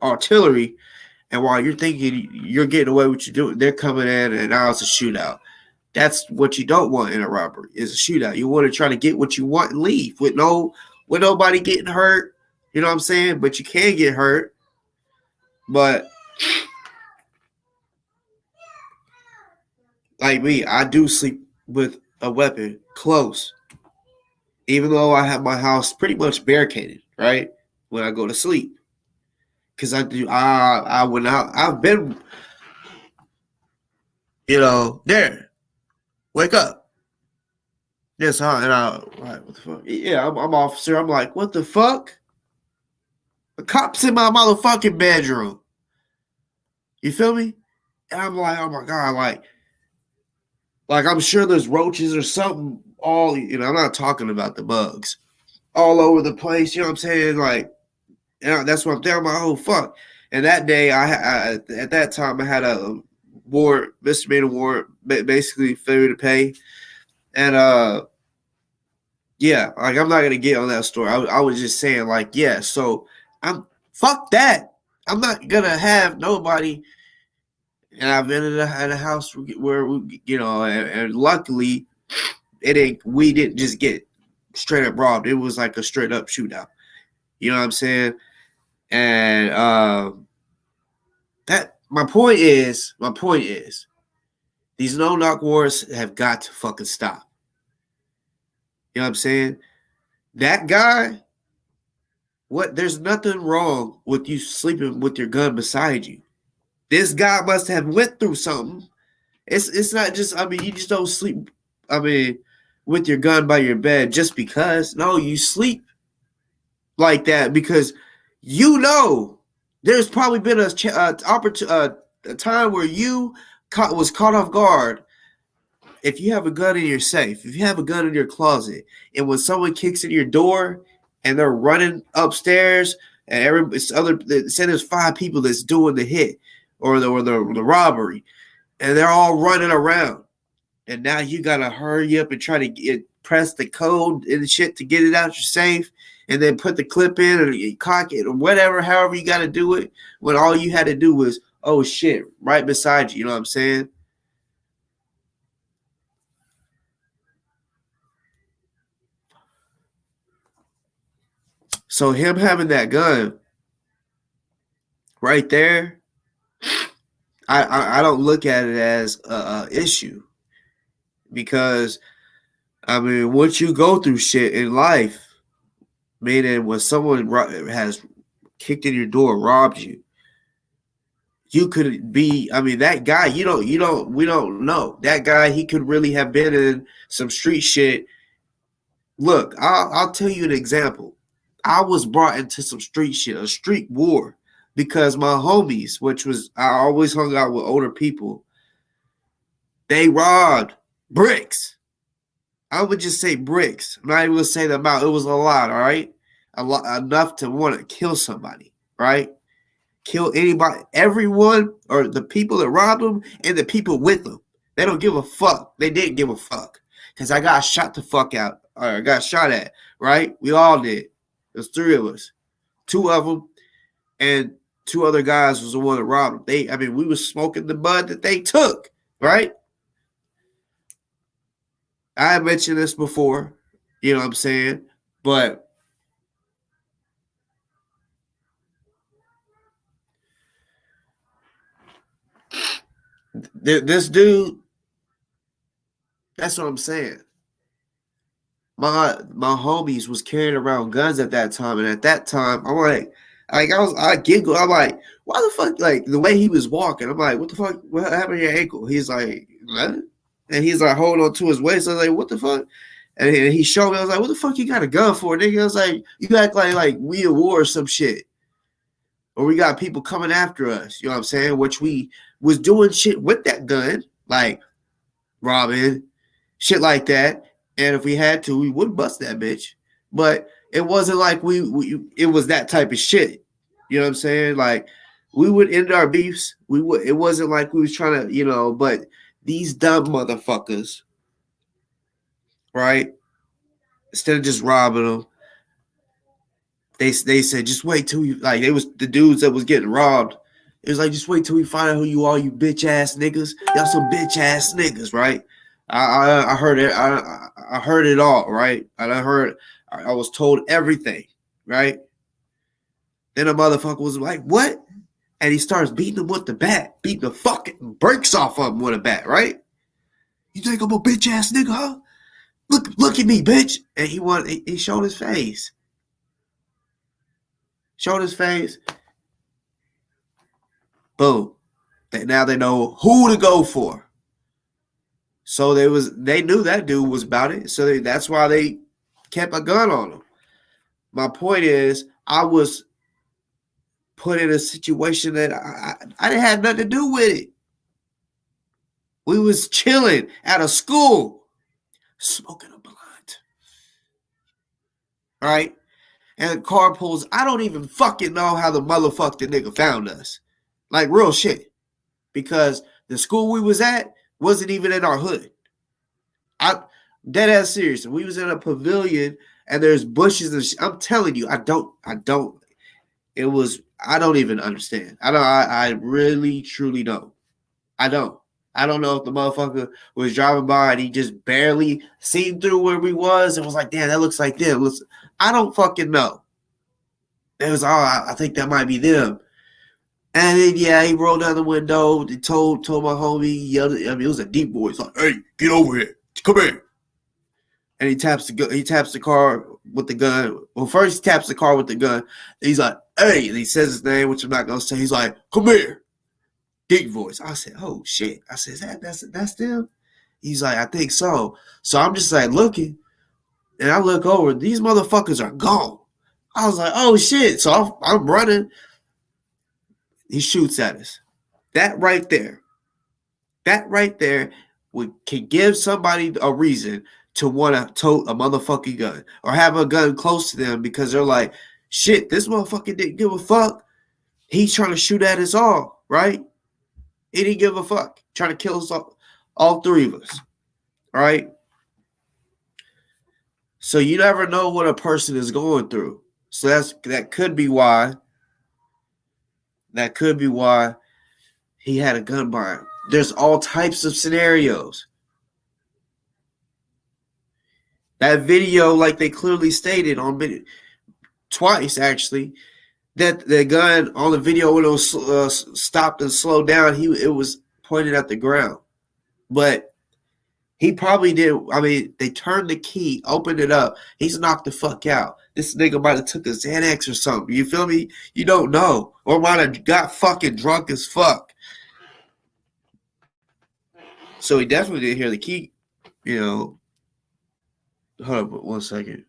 artillery. And while you're thinking you're getting away with what you're doing, they're coming in and now it's a shootout. That's what you don't want in a robbery, is a shootout. You want to try to get what you want and leave with nobody getting hurt. You know what I'm saying? But you can get hurt. But like me, I do sleep with a weapon close. Even though I have my house pretty much barricaded, right? When I go to sleep. Because I've been, there. Wake up. Yes, huh? And right, what the fuck? Yeah, I'm officer. I'm like, what the fuck? The cop's in my motherfucking bedroom. You feel me? And I'm like, oh my God, Like, I'm sure there's roaches or something all, I'm not talking about the bugs all over the place. You know what I'm saying? Like, that's what I'm thinking about. Oh, fuck. And that day, I at that time, I had a warrant, misdemeanor warrant, basically failure to pay. And, yeah, like, I'm not going to get on that story. I was just saying, like, yeah, so fuck that. I'm not going to have nobody. And I've been in a house where, and luckily, we didn't just get straight up robbed. It was like a straight up shootout. You know what I'm saying? And my point is, these knock warrants have got to fucking stop. You know what I'm saying? That guy, there's nothing wrong with you sleeping with your gun beside you. This guy must have went through something. It's not just, you just don't sleep, with your gun by your bed just because. No, you sleep like that because there's probably been a time where you was caught off guard. If you have a gun in your safe, if you have a gun in your closet, and when someone kicks in your door and they're running upstairs and say there's 5 people that's doing the hit or the robbery, and they're all running around, and now you gotta hurry up and try to press the code and shit to get it out your safe, and then put the clip in or you cock it or whatever, however you gotta do it, when all you had to do was, oh shit, right beside you. You know what I'm saying? So him having that gun right there, I don't look at it as a issue, because once you go through shit in life, meaning when someone has kicked in your door, robbed you, you could be, that guy, we don't know. That guy, he could really have been in some street shit. Look, I'll tell you an example. I was brought into some street shit, a street war, because my homies, I always hung out with older people, they robbed bricks. I would just say bricks. I'm not even going to say the amount. It was a lot, all right? Enough to want to kill somebody, right? Kill anybody, everyone, or the people that robbed them and the people with them. They don't give a fuck. They didn't give a fuck. Because I got shot the fuck out. Or I got shot at, right? We all did. There's 3 of us. 2 of them and 2 other guys was the one that robbed them. We was smoking the bud that they took, right? I mentioned this before, you know what I'm saying? But this dude, that's what I'm saying. My homies was carrying around guns at that time, and at that time, I giggled. I'm like, why the fuck? Like, the way he was walking, I'm like, what the fuck? What happened to your ankle? He's like, what? And he's like holding on to his waist. I was like, what the fuck? And he showed me. I was like, what the fuck you got a gun for, nigga? I was like, you act like we at war or some shit, or we got people coming after us. You know what I'm saying? Which we was doing shit with that gun, like robbing, shit like that. And if we had to, we would bust that bitch. But it wasn't like it was that type of shit. You know what I'm saying? Like, we would end our beefs. It wasn't like we was trying to, but these dumb motherfuckers, right? Instead of just robbing them, they said, just wait till you, like, it was the dudes that was getting robbed. It was like, just wait till we find out who you are, you bitch ass niggas. Y'all some bitch ass niggas, right? I heard it. I heard it all, right? And I was told everything, right? Then a motherfucker was like, what? And he starts beating him with the bat, beating the fucking brakes off of him with a bat, right? You think I'm a bitch ass nigga, huh? Look at me, bitch. And he showed his face. Showed his face. Boom. Now they know who to go for. So they knew that dude was about it. So that's why they kept a gun on him. My point is, I was put in a situation that I didn't have nothing to do with it. We was chilling at a school, smoking a blunt. Right? And the car pulls. I don't even fucking know how the motherfucking nigga found us. Like, real shit. Because the school we was at wasn't even in our hood. Dead ass serious. We was in a pavilion and there's bushes and I'm telling you, I don't even understand. I really, truly don't. I don't know if the motherfucker was driving by and he just barely seen through where we was and was like, damn, that looks like them. I don't fucking know. It was I think that might be them. And then he rolled down the window, he told my homie, yelled, I mean, it was a deep voice, like, hey, get over here. Come here. And he taps the car with the gun. Well, first he taps the car with the gun. He's like, hey, and he says his name, which I'm not gonna say. He's like, come here. Deep voice. I said, oh shit. I said, that's them? He's like, I think so. So I'm just like looking, and I look over, these motherfuckers are gone. I was like, oh shit. So I'm running. He shoots at us. That right there can give somebody a reason to want to tote a motherfucking gun or have a gun close to them because they're like, shit, this motherfucker didn't give a fuck. He's trying to shoot at us all, right? He didn't give a fuck. Trying to kill us all three of us, right? So you never know what a person is going through. So that could be why. That could be why he had a gun by him. There's all types of scenarios. That video, like they clearly stated on video, twice actually, that the gun on the video when it was stopped and slowed down, it was pointed at the ground. But he probably did. I mean, they turned the key, opened it up. He's knocked the fuck out. This nigga might have took a Xanax or something. You feel me? You don't know. Or might have got fucking drunk as fuck. So he definitely didn't hear the key, you know. Hold up 1 second.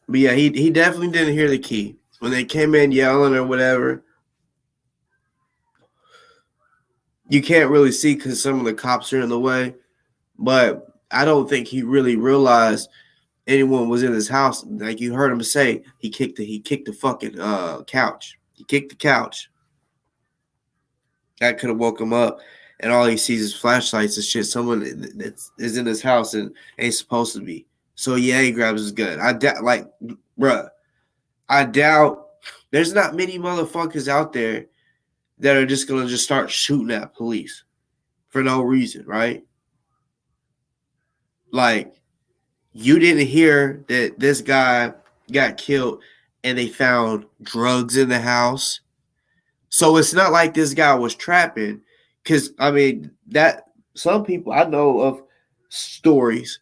But yeah, he definitely didn't hear the key. When they came in yelling or whatever, you can't really see because some of the cops are in the way. But I don't think he really realized anyone was in his house. Like you heard him say, he kicked the fucking couch. He kicked the couch. That could have woke him up, and all he sees is flashlights and shit. Someone that is in his house and ain't supposed to be. So yeah, he grabs his gun. I doubt there's not many motherfuckers out there that are just gonna just start shooting at police for no reason, right? Like, you didn't hear that this guy got killed and they found drugs in the house. So it's not like this guy was trapping. Because, I mean, that some people, I know of stories,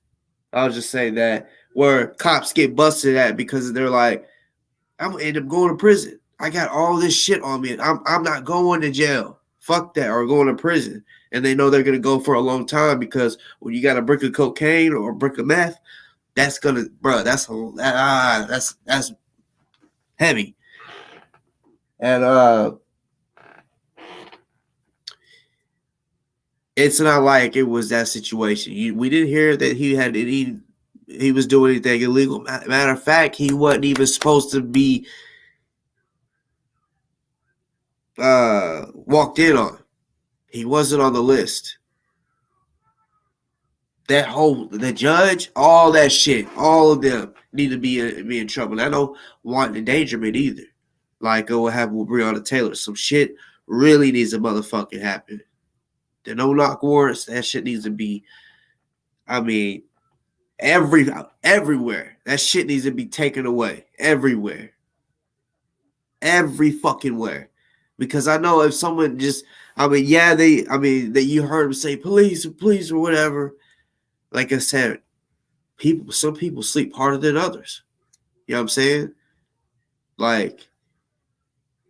I'll just say that, where cops get busted at because they're like, I'm going to end up going to prison. I got all this shit on me. I'm not going to jail. Fuck that. Or going to prison. And they know they're going to go for a long time because when you got a brick of cocaine or a brick of meth, that's gonna, bro. That's heavy, and it's not like it was that situation. We didn't hear that he was doing anything illegal. Matter of fact, he wasn't even supposed to be walked in on. He wasn't on the list. The judge, all that shit, all of them need to be in trouble. And I don't want endangerment either. Like what happened with Breonna Taylor. Some shit really needs to motherfucking happen. The no knock warrants, that shit needs to be, I mean, everywhere. That shit needs to be taken away. Everywhere. Every fucking where. Because I know if someone just, that you heard them say police or whatever. Like I said, some people sleep harder than others. You know what I'm saying? Like,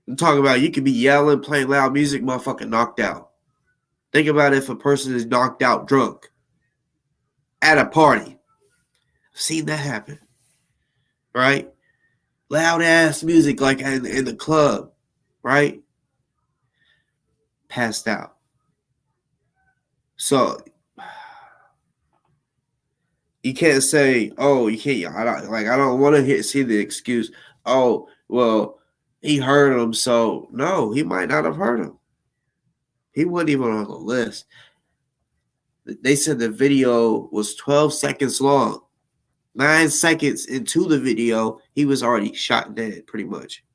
I'm talking about you could be yelling, playing loud music, motherfucking knocked out. Think about if a person is knocked out drunk at a party. I've seen that happen, right? Loud ass music like in the club, right? Passed out. So you can't say, "Oh, you can't." I don't want to see the excuse. Oh, well, he heard him, so no, he might not have heard him. He wasn't even on the list. They said the video was 12 seconds long. 9 seconds into the video, he was already shot dead, pretty much.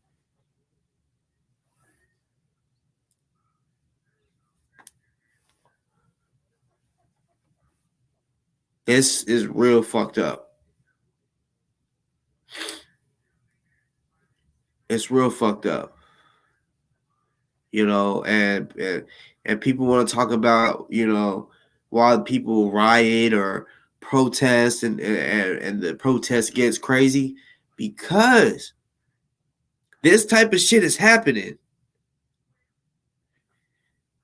This is real fucked up. It's real fucked up. And people want to talk about, why people riot or protest and the protest gets crazy, because this type of shit is happening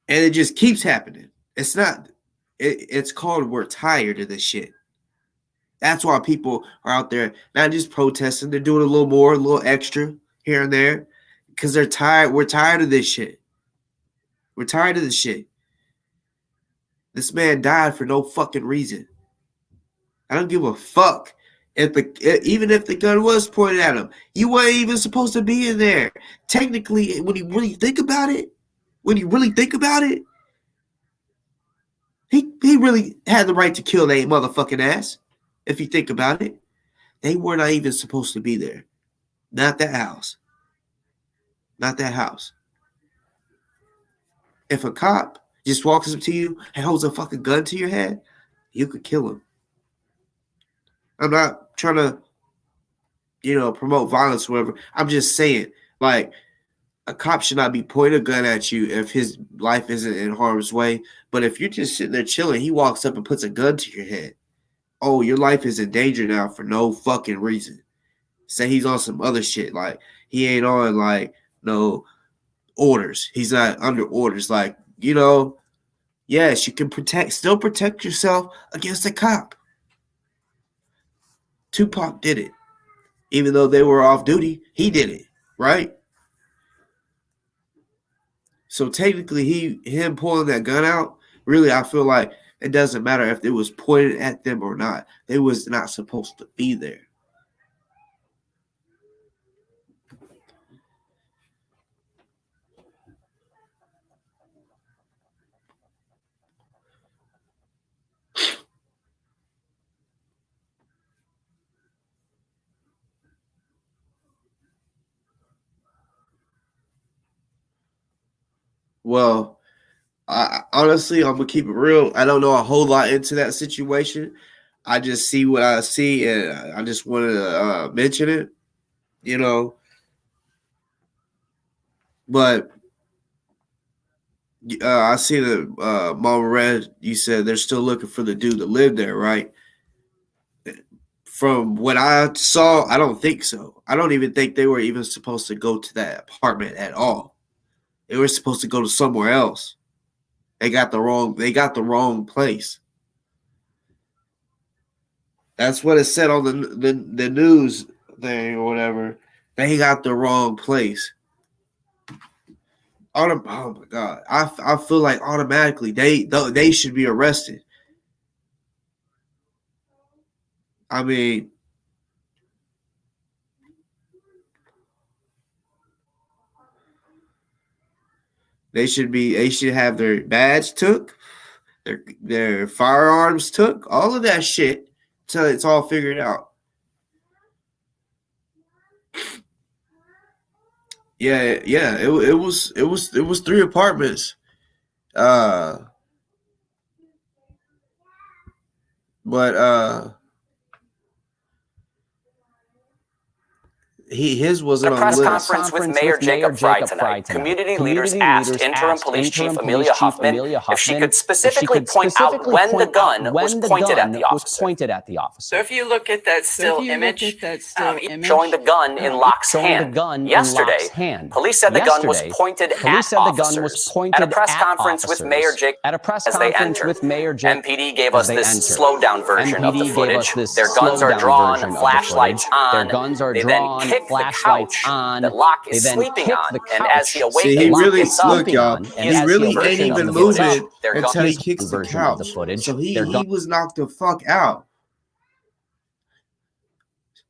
and it just keeps happening. It's called we're tired of this shit. That's why people are out there not just protesting, they're doing a little more, a little extra here and there, because they're tired. We're tired of this shit. We're tired of this shit. This man died for no fucking reason. I don't give a fuck even if the gun was pointed at him. You weren't even supposed to be in there. Technically, when you really think about it, he really had the right to kill that motherfucking ass. If you think about it, they were not even supposed to be there. Not that house. Not that house. If a cop just walks up to you and holds a fucking gun to your head, you could kill him. I'm not trying to, promote violence or whatever. I'm just saying, like, a cop should not be pointing a gun at you if his life isn't in harm's way. But if you're just sitting there chilling, he walks up and puts a gun to your head. Oh, your life is in danger now for no fucking reason. Say he's on some other shit. Like, he ain't on, like, no orders. He's not under orders. Like, yes, you can still protect yourself against a cop. Tupac did it. Even though they were off duty, he did it, right? So technically, him pulling that gun out, really, I feel like it doesn't matter if it was pointed at them or not. They was not supposed to be there. Well, honestly, I'm gonna keep it real. I don't know a whole lot into that situation. I just see what I see, and I just wanted to mention it, But I see that Mama Red, you said they're still looking for the dude that lived there, right? From what I saw, I don't think so. I don't even think they were even supposed to go to that apartment at all. They were supposed to go to somewhere else. They got the wrong place. That's what it said on the news thing or whatever. They got the wrong place. Oh my God. I feel like automatically they should be arrested. I mean, they should have their badge took, their firearms took, all of that shit till it's all figured out. Yeah, it was 3 apartments. But his wasn't At a on press the list. conference with Mayor Jacob Fry tonight, community leaders asked interim police chief Amelia Huffman if she could specifically point out when the gun was pointed at the officer. So if you look at that still image, showing the gun in Locke's hand. Yesterday, police said the gun was pointed at officers. At a press conference with Mayor Jacob as they entered, MPD gave us this slowed down version of the footage. Their guns are drawn, flashlights on. They then kick the couch that Locke is sleeping on, and as he awakens, See, he really look, y'all. and He as really he ain't version even of the footage, moving their until gun he is kicks the version of the couch. footage. So he was knocked the fuck out.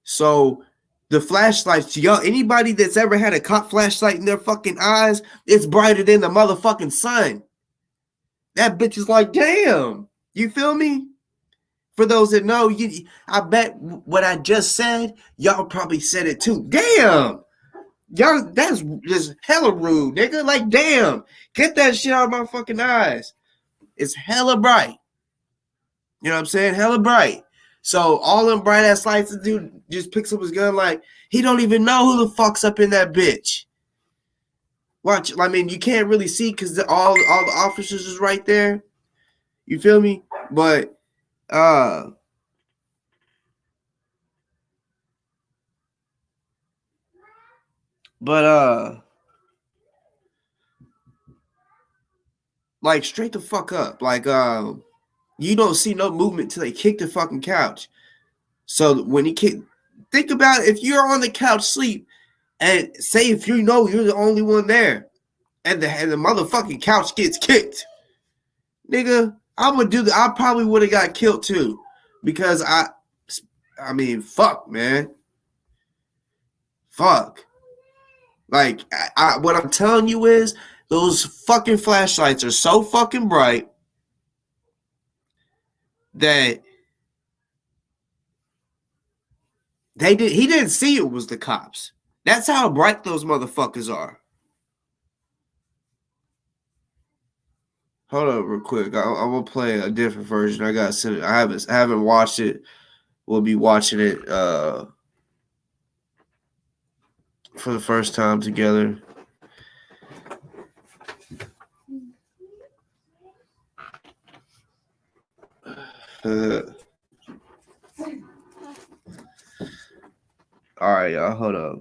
So the flashlights, y'all, anybody that's ever had a cop flashlight in their fucking eyes, it's brighter than the motherfucking sun. That bitch is like, damn. You feel me? For those that know, I bet what I just said, y'all probably said it too. Damn. Y'all, that's just hella rude, nigga. Like, damn. Get that shit out of my fucking eyes. It's hella bright. You know what I'm saying? Hella bright. So all them bright ass lights, the dude just picks up his gun like he don't even know who the fuck's up in that bitch. Watch, I mean, you can't really see because all the officers is right there. You feel me? But like straight the fuck up. Like you don't see no movement till they kick the fucking couch. So when he kick, think about it, if you're on the couch sleep and say if you know you're the only one there and the motherfucking couch gets kicked, nigga, I probably would have got killed too. Because I mean, fuck, man. Fuck. Like, what I'm telling you is those fucking flashlights are so fucking bright that he didn't see it was the cops. That's how bright those motherfuckers are. Hold up real quick. I'm gonna play a different version. I gotta send it. I haven't watched it. We'll be watching it for the first time together. All right, y'all. Hold up.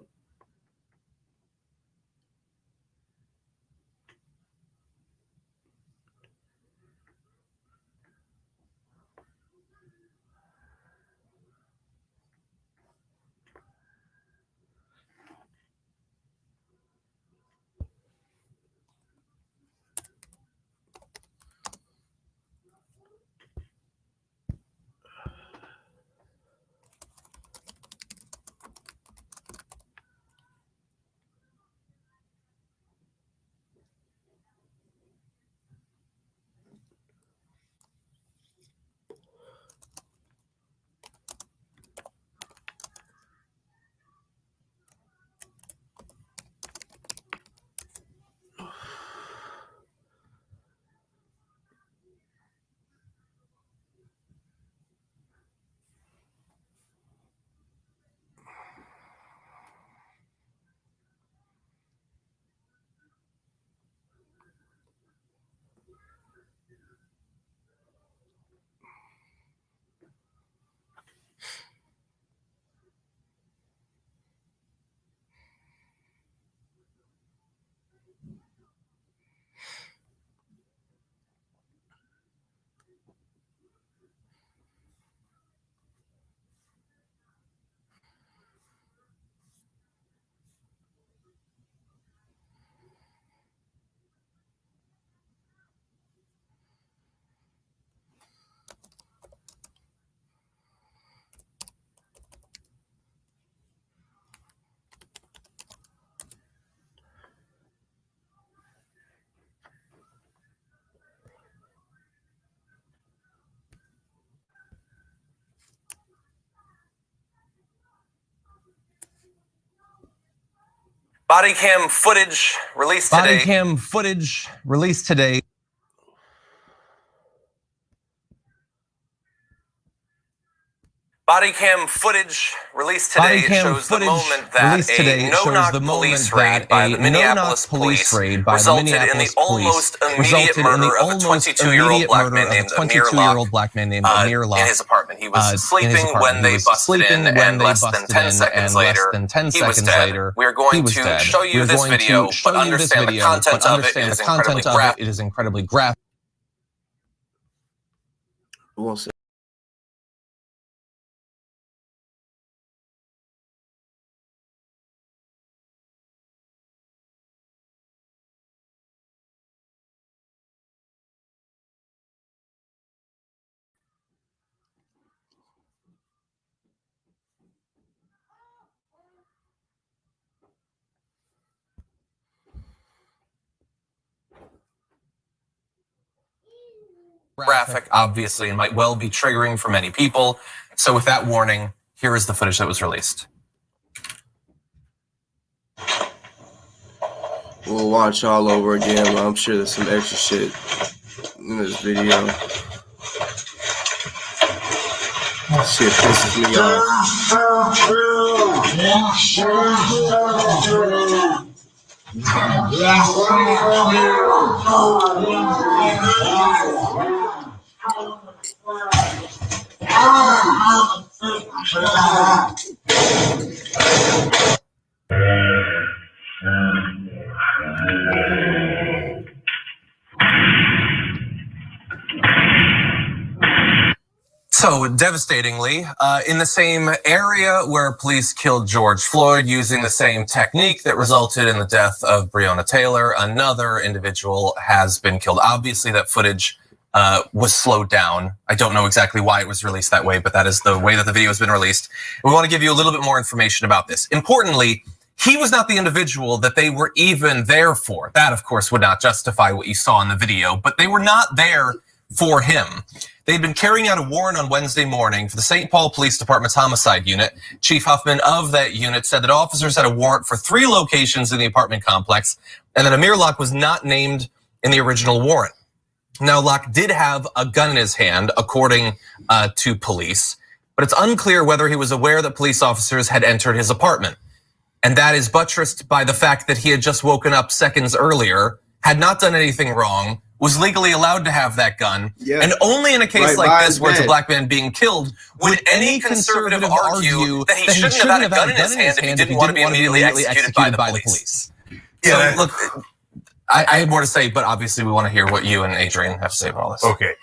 Body cam footage released today. Body cam footage released today shows the moment that a no-knock police raid by the Minneapolis police resulted in the almost immediate murder of a 22-year-old black man named Amir Locke in his apartment. He was sleeping when they busted in, and less than 10 seconds later, he was dead. We are going to show you this video, but understand the content of it. It is incredibly graphic. We'll see. Graphic, obviously, and might well be triggering for many people. So with that warning, here is the footage that was released. We'll watch all over again, but I'm sure there's some extra shit in this video. Shit pisses me off. So devastatingly, in the same area where police killed George Floyd using the same technique that resulted in the death of Breonna Taylor, another individual has been killed. Obviously, that footage was slowed down. I don't know exactly why it was released that way, but that is the way that the video has been released. We want to give you a little bit more information about this. Importantly, he was not the individual that they were even there for. That, of course, would not justify what you saw in the video, but they were not there for him. They'd been carrying out a warrant on Wednesday morning for the St. Paul Police Department's homicide unit. Chief Huffman of that unit said that officers had a warrant for 3 locations in the apartment complex, and that Amir Locke was not named in the original warrant. Now, Locke did have a gun in his hand, according to police, but it's unclear whether he was aware that police officers had entered his apartment. And that is buttressed by the fact that he had just woken up seconds earlier, had not done anything wrong, was legally allowed to have that gun, and only in a case like this where it's a black man being killed would any conservative argue that he shouldn't have had a gun in his hand if he didn't want to be immediately executed by the police. Yeah, so, look, I had more to say, but obviously we want to hear what you and Adrian have to say about all this. Okay.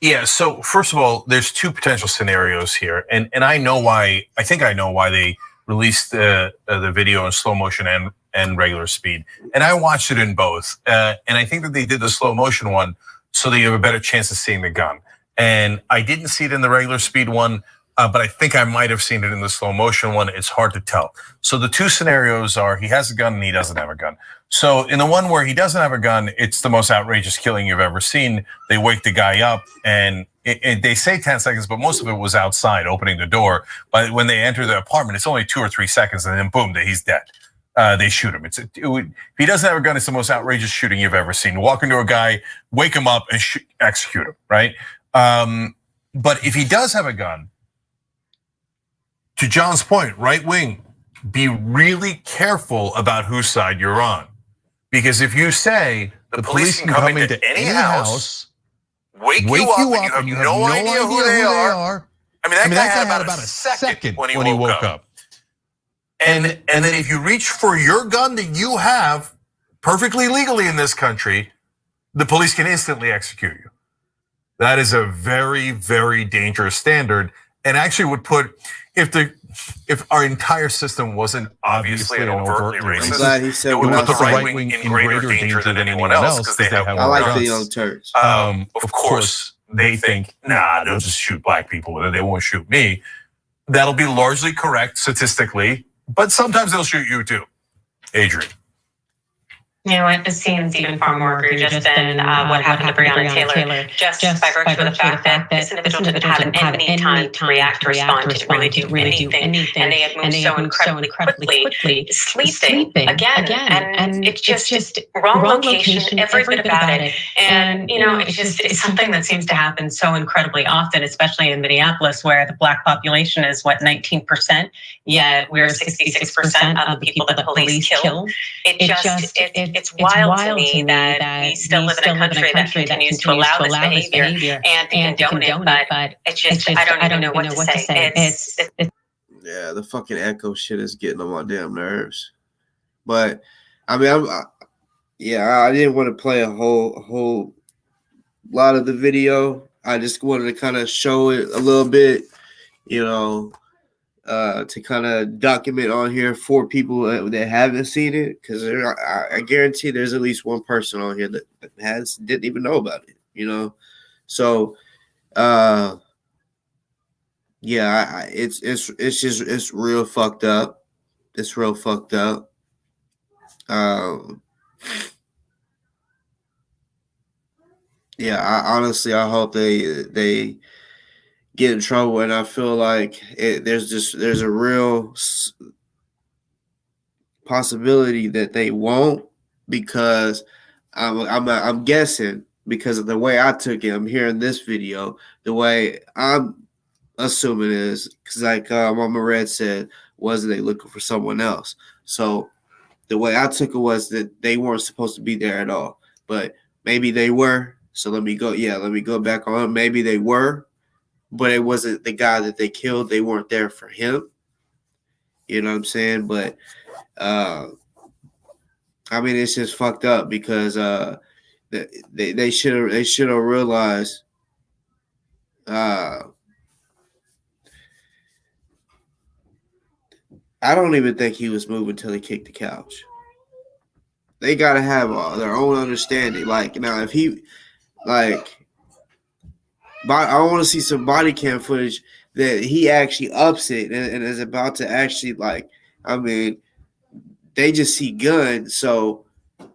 Yeah, so first of all, there's 2 potential scenarios here, and I know why. I think I know why they released the video in slow motion and regular speed. And I watched it in both. And I think that they did the slow motion one so that you have a better chance of seeing the gun. And I didn't see it in the regular speed one, but I think I might have seen it in the slow motion one. It's hard to tell. So the 2 scenarios are he has a gun and he doesn't have a gun. So in the one where he doesn't have a gun, it's the most outrageous killing you've ever seen. They wake the guy up and they say 10 seconds, but most of it was outside opening the door. But when they enter the apartment, it's only 2 or 3 seconds and then boom, he's dead. They shoot him. If he doesn't have a gun, it's the most outrageous shooting you've ever seen. Walk into a guy, wake him up, and execute him, right? But if he does have a gun, to John's point, right wing, be really careful about whose side you're on. Because if you say the police can come into any house, wake you up, and you have no idea who they are. I mean, that guy had about a second when he woke up. And then if you reach for your gun that you have perfectly legally in this country, the police can instantly execute you. That is a very, very dangerous standard, and actually would put if our entire system wasn't obviously and overtly racist, I'm glad he said it would put the right wing in greater danger than anyone else because they have more I like guns. the Young Turks. Of course, they think, nah, they'll just shoot black people, they won't shoot me. That'll be largely correct statistically, but sometimes they'll shoot you too. Adrian. You know what? This seems even far more egregious than what happened to Breonna Taylor, just by virtue of the fact that this individual didn't have any time to react, respond, to really do anything, and they had moved so incredibly quickly, sleeping again, and it's just wrong location, every bit about it. And, you know, it's something that seems to happen so incredibly often, especially in Minneapolis, where the Black population is, 19%, yet we're 66% of the people that the police kill. It's wild to me that we still live in a country that continues to allow this behavior and condone it, but it's just, I don't even know what to say. It's yeah, the fucking echo shit is getting on my damn nerves. But I mean, I didn't want to play a whole lot of the video. I just wanted to kind of show it a little bit, you know, to kind of document on here for people that haven't seen it, because I guarantee there's at least one person on here that didn't even know about it, you know. So yeah, it's real fucked up. It's real fucked up. Yeah, I hope they get in trouble, and I feel like there's a real possibility that they won't, because I'm guessing, because of the way I took it. I'm hearing this video, the way I'm assuming is because, like Mama Red said, wasn't they looking for someone else? So the way I took it was that they weren't supposed to be there at all, but maybe they were. So let me go back on. Maybe they were, but it wasn't the guy that they killed. They weren't there for him. You know what I'm saying? But I mean, it's just fucked up, because they should have realized. I don't even think he was moving till he kicked the couch. They gotta have their own understanding. Like, now, if he, like, I want to see some body cam footage that he actually ups it and is about to actually, like, I mean, they just see gun, so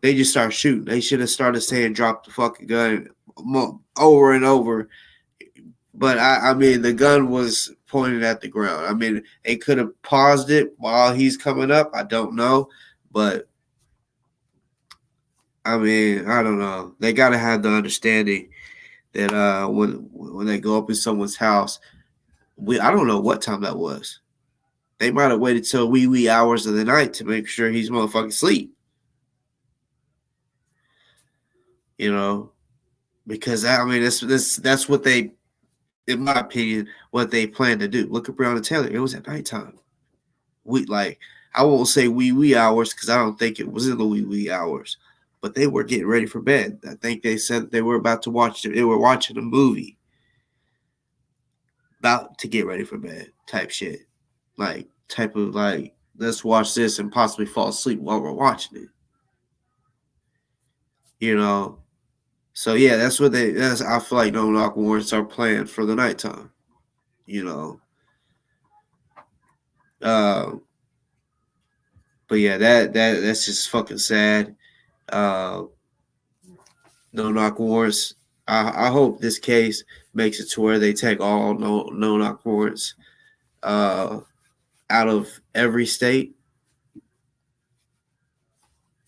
they just start shooting. They should have started saying drop the fucking gun over and over. But I mean, the gun was pointed at the ground. I mean, they could have paused it while he's coming up. I don't know, but I mean, I don't know. They gotta have the understanding that when they go up in someone's house, I don't know what time that was. They might have waited till wee hours of the night to make sure he's motherfucking asleep. You know, because I mean, that's what they, in my opinion, what they plan to do. Look at Breonna Taylor. It was at nighttime. I won't say wee hours, because I don't think it was in the wee hours, but they were getting ready for bed. I think they said they were about to watch it. They were watching a movie, about to get ready for bed type shit. Like, let's watch this and possibly fall asleep while we're watching it. You know? So yeah, that's what I feel like no knock warrants are planned for the nighttime. You know. But yeah, that's just fucking sad. No knock warrants. I hope this case makes it to where they take all no knock warrants out of every state.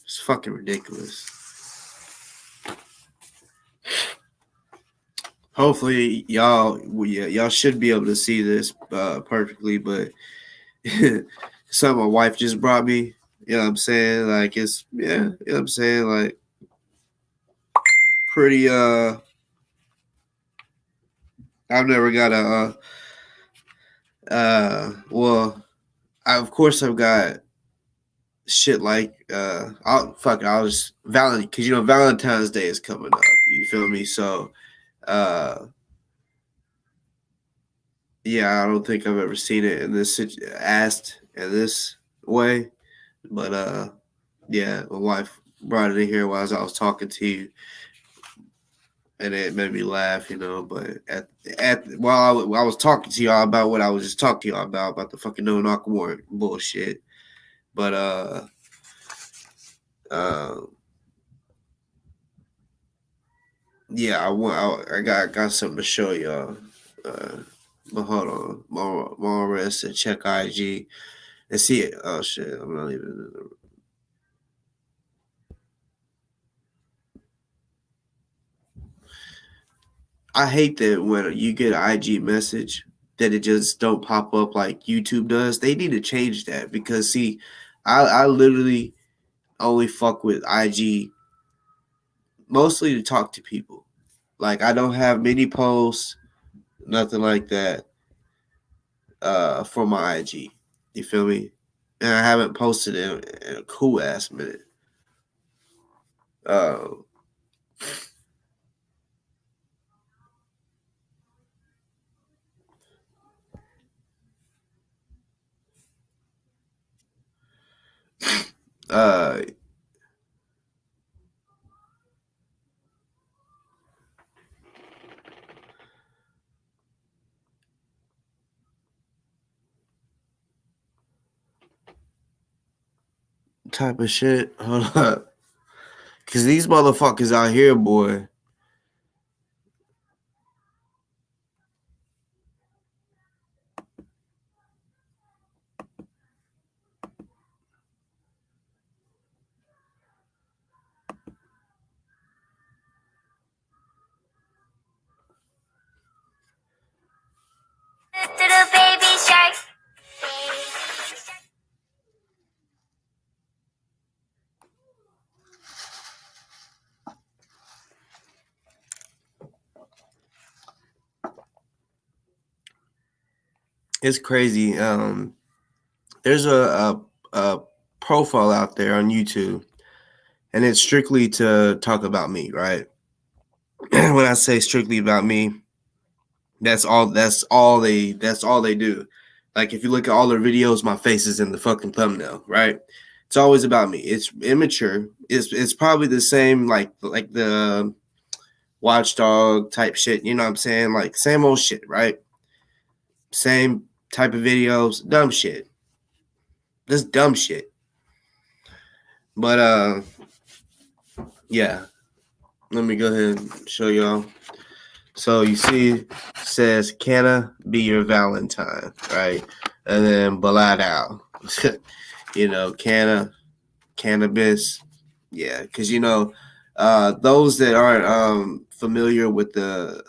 It's fucking ridiculous. Hopefully y'all should be able to see this perfectly, but something my wife just brought me. You know what I'm saying? Like, it's, yeah, you know what I'm saying? Like, pretty I've never got of course I've got shit like I'll just because you know Valentine's Day is coming up. You feel me? So yeah, I don't think I've ever seen it in this asked in this way, but yeah, my wife brought it in here while I was talking to you, and it made me laugh, you know. But while I was talking to y'all about what I was just talking to y'all about the fucking no knock warrant bullshit, but Yeah, I got something to show y'all. But hold on, more rest and check IG and see it. Oh shit, I'm not even. I hate that when you get an IG message that it just don't pop up like YouTube does. They need to change that because see, I literally only fuck with IG mostly to talk to people. Like I don't have many posts, nothing like that. For my IG, you feel me? And I haven't posted in a cool ass minute. Uh, uh, type of shit. Hold up, cause these motherfuckers out here, boy. Little baby shark. It's crazy. There's a profile out there on YouTube, and it's strictly to talk about me, right? When I say strictly about me, that's all they do. Like if you look at all their videos, my face is in the fucking thumbnail, right? It's always about me. It's immature. It's probably the same like the watchdog type shit, you know what I'm saying? Like same old shit, right? Same type of videos, dumb shit. Just dumb shit. But yeah. Let me go ahead and show y'all. So you see, it says, "Can I be your Valentine?" Right, and then blot out. Cannabis. Yeah, because those that aren't familiar with the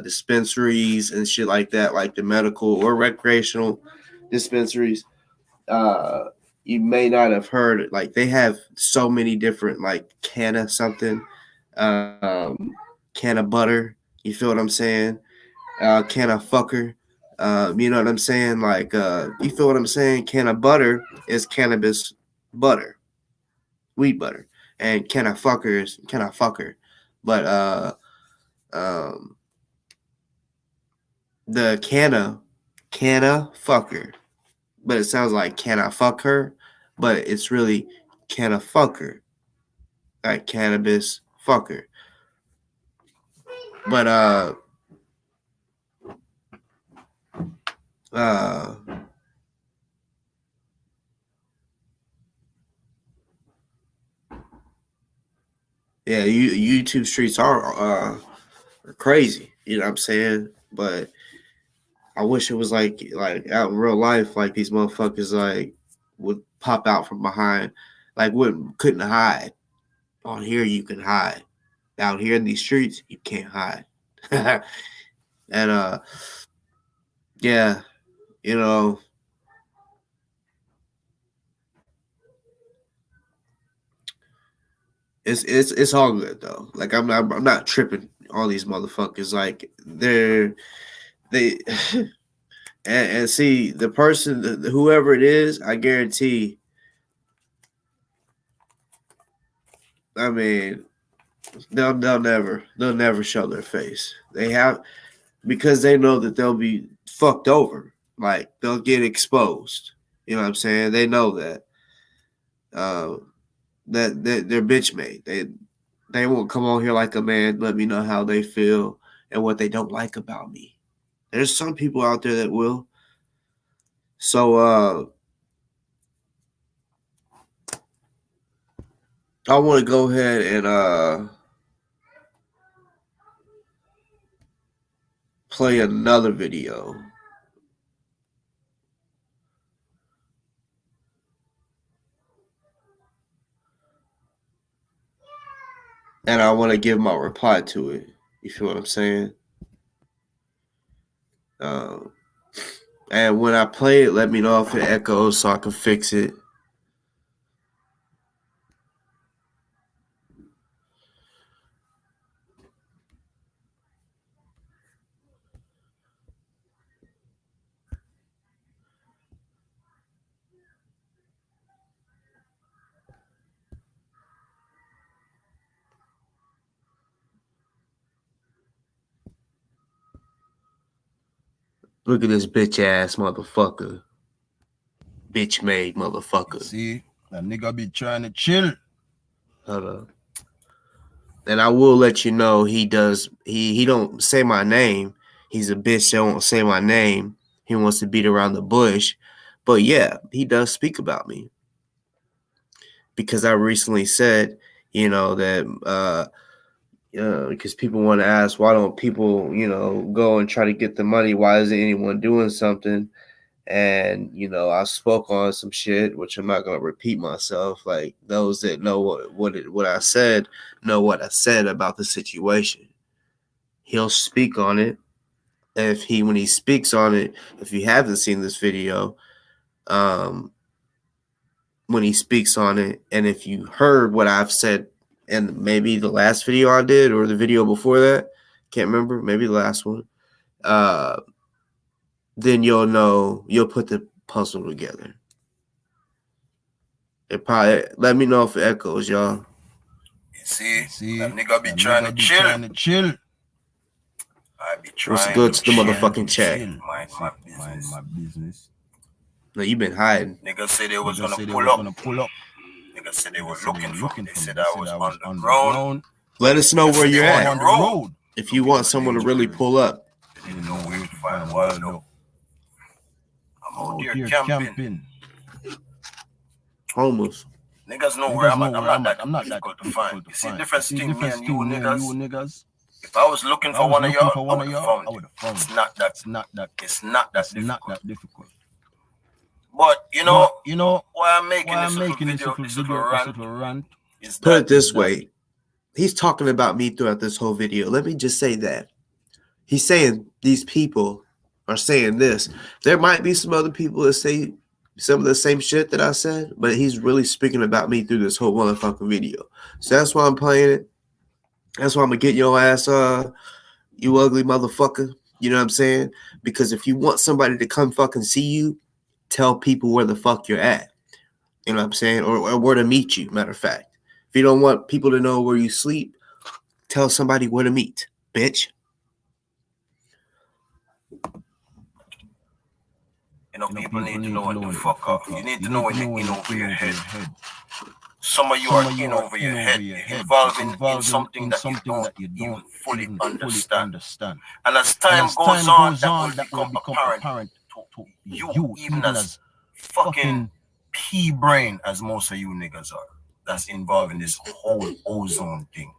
dispensaries and shit like that, like the medical or recreational dispensaries. You may not have heard it. Like they have so many different like canna something, canna butter. You feel what I'm saying? Canna fucker. You know what I'm saying? Like you feel what I'm saying? Canna butter is cannabis butter, weed butter, and canna fucker is canna fucker. But the canna fucker, but it sounds like can I fuck her, but it's really can I fuck her, like cannabis fucker. But yeah, YouTube streets are crazy. You know what I'm saying? But I wish it was like out in real life, like these motherfuckers like would pop out from behind, like couldn't hide. On here you can hide. Out here in these streets you can't hide. And yeah, you know. It's all good though. Like I'm not tripping on these motherfuckers. Like they and see the person, whoever it is, I guarantee. I mean, they'll never show their face. They have because they know that they'll be fucked over. Like they'll get exposed. You know what I'm saying? They know that. That they're bitch made. They won't come on here like a man. Let me know how they feel and what they don't like about me. There's some people out there that will. So I want to go ahead and play another video. And I want to give my reply to it. You feel what I'm saying? And when I play it, let me know if it echoes so I can fix it. Look at this bitch ass motherfucker. Bitch made motherfucker. See, that nigga be trying to chill. Hold up. And I will let you know he don't say my name. He's a bitch that won't say my name. He wants to beat around the bush. But yeah, he does speak about me. Because I recently said, that because people want to ask, why don't people, go and try to get the money? Why isn't anyone doing something? And, I spoke on some shit, which I'm not going to repeat myself. Like, those that know what I said know what I said about the situation. He'll speak on it. When he speaks on it, if you haven't seen this video, when he speaks on it, and if you heard what I've said in maybe the last video I did or the video before that, can't remember, maybe the last one, then you'll put the puzzle together. It probably, let me know if it echoes, y'all. See, that nigga be trying to chill. I be trying What's good to the motherfucking chat? Mind my business. No, you've been hiding. Niggas said they was gonna pull up. Niggas said they were looking for me. They said I was on the ground. Let us know where you're at. On the road. If you want someone to really pull up. They didn't know where to find Waldo. I'm out here camping. Homeless. Niggas know where I'm at. I'm not that difficult to find. You see the difference between me and you niggas? If I was looking for one of y'all, I would have found it. It's not that difficult. But you know why I'm making this little rant is put it this way. He's talking about me throughout this whole video. Let me just say that. He's saying these people are saying this. There might be some other people that say some of the same shit that I said, but he's really speaking about me through this whole motherfucking video. So that's why I'm playing it. That's why I'm gonna get your ass, you ugly motherfucker. You know what I'm saying? Because if you want somebody to come fucking see you, tell people where the fuck you're at. You know what I'm saying? Or where to meet you, matter of fact. If you don't want people to know where you sleep, tell somebody where to meet, bitch. People need to know what the fuck up. You need to know when you're in over your head. Some of you are in over your head. You're involved in something that you don't even fully understand. And as time goes on, that will become apparent to you, even as fucking pea brain as most of you niggas are. That's involved in this whole ozone thing.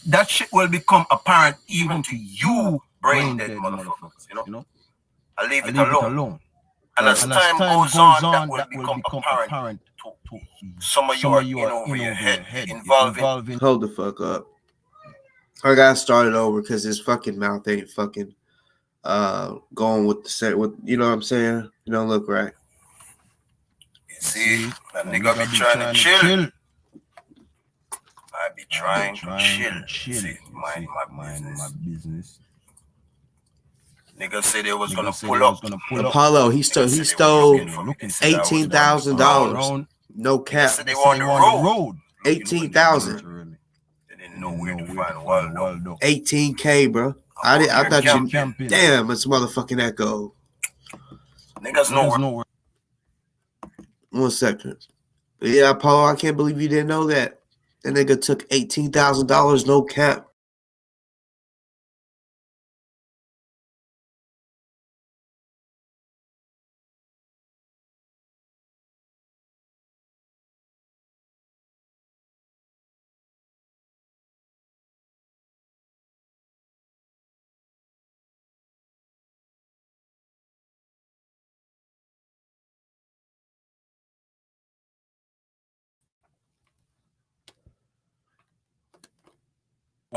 That shit will become apparent even to you, brain dead motherfuckers. I leave it alone. And as time goes on, that will become apparent to some of you are in over your head, involving. Hold the fuck up. I got started over because his fucking mouth ain't fucking going with the set. With you know what I'm saying? You don't look right. You see, that nigga be trying to chill. I be trying to chill. See, mind my business. Niggas said they was gonna pull up. Apollo, he stole $18,000. No cap. They were on the road. 18,000. They didn't know where to find Waldo. 18K, bro. I thought you. Damn, it's motherfucking echo. Niggas know where. 1 second. But yeah, Apollo, I can't believe you didn't know that. That nigga took $18,000, no cap.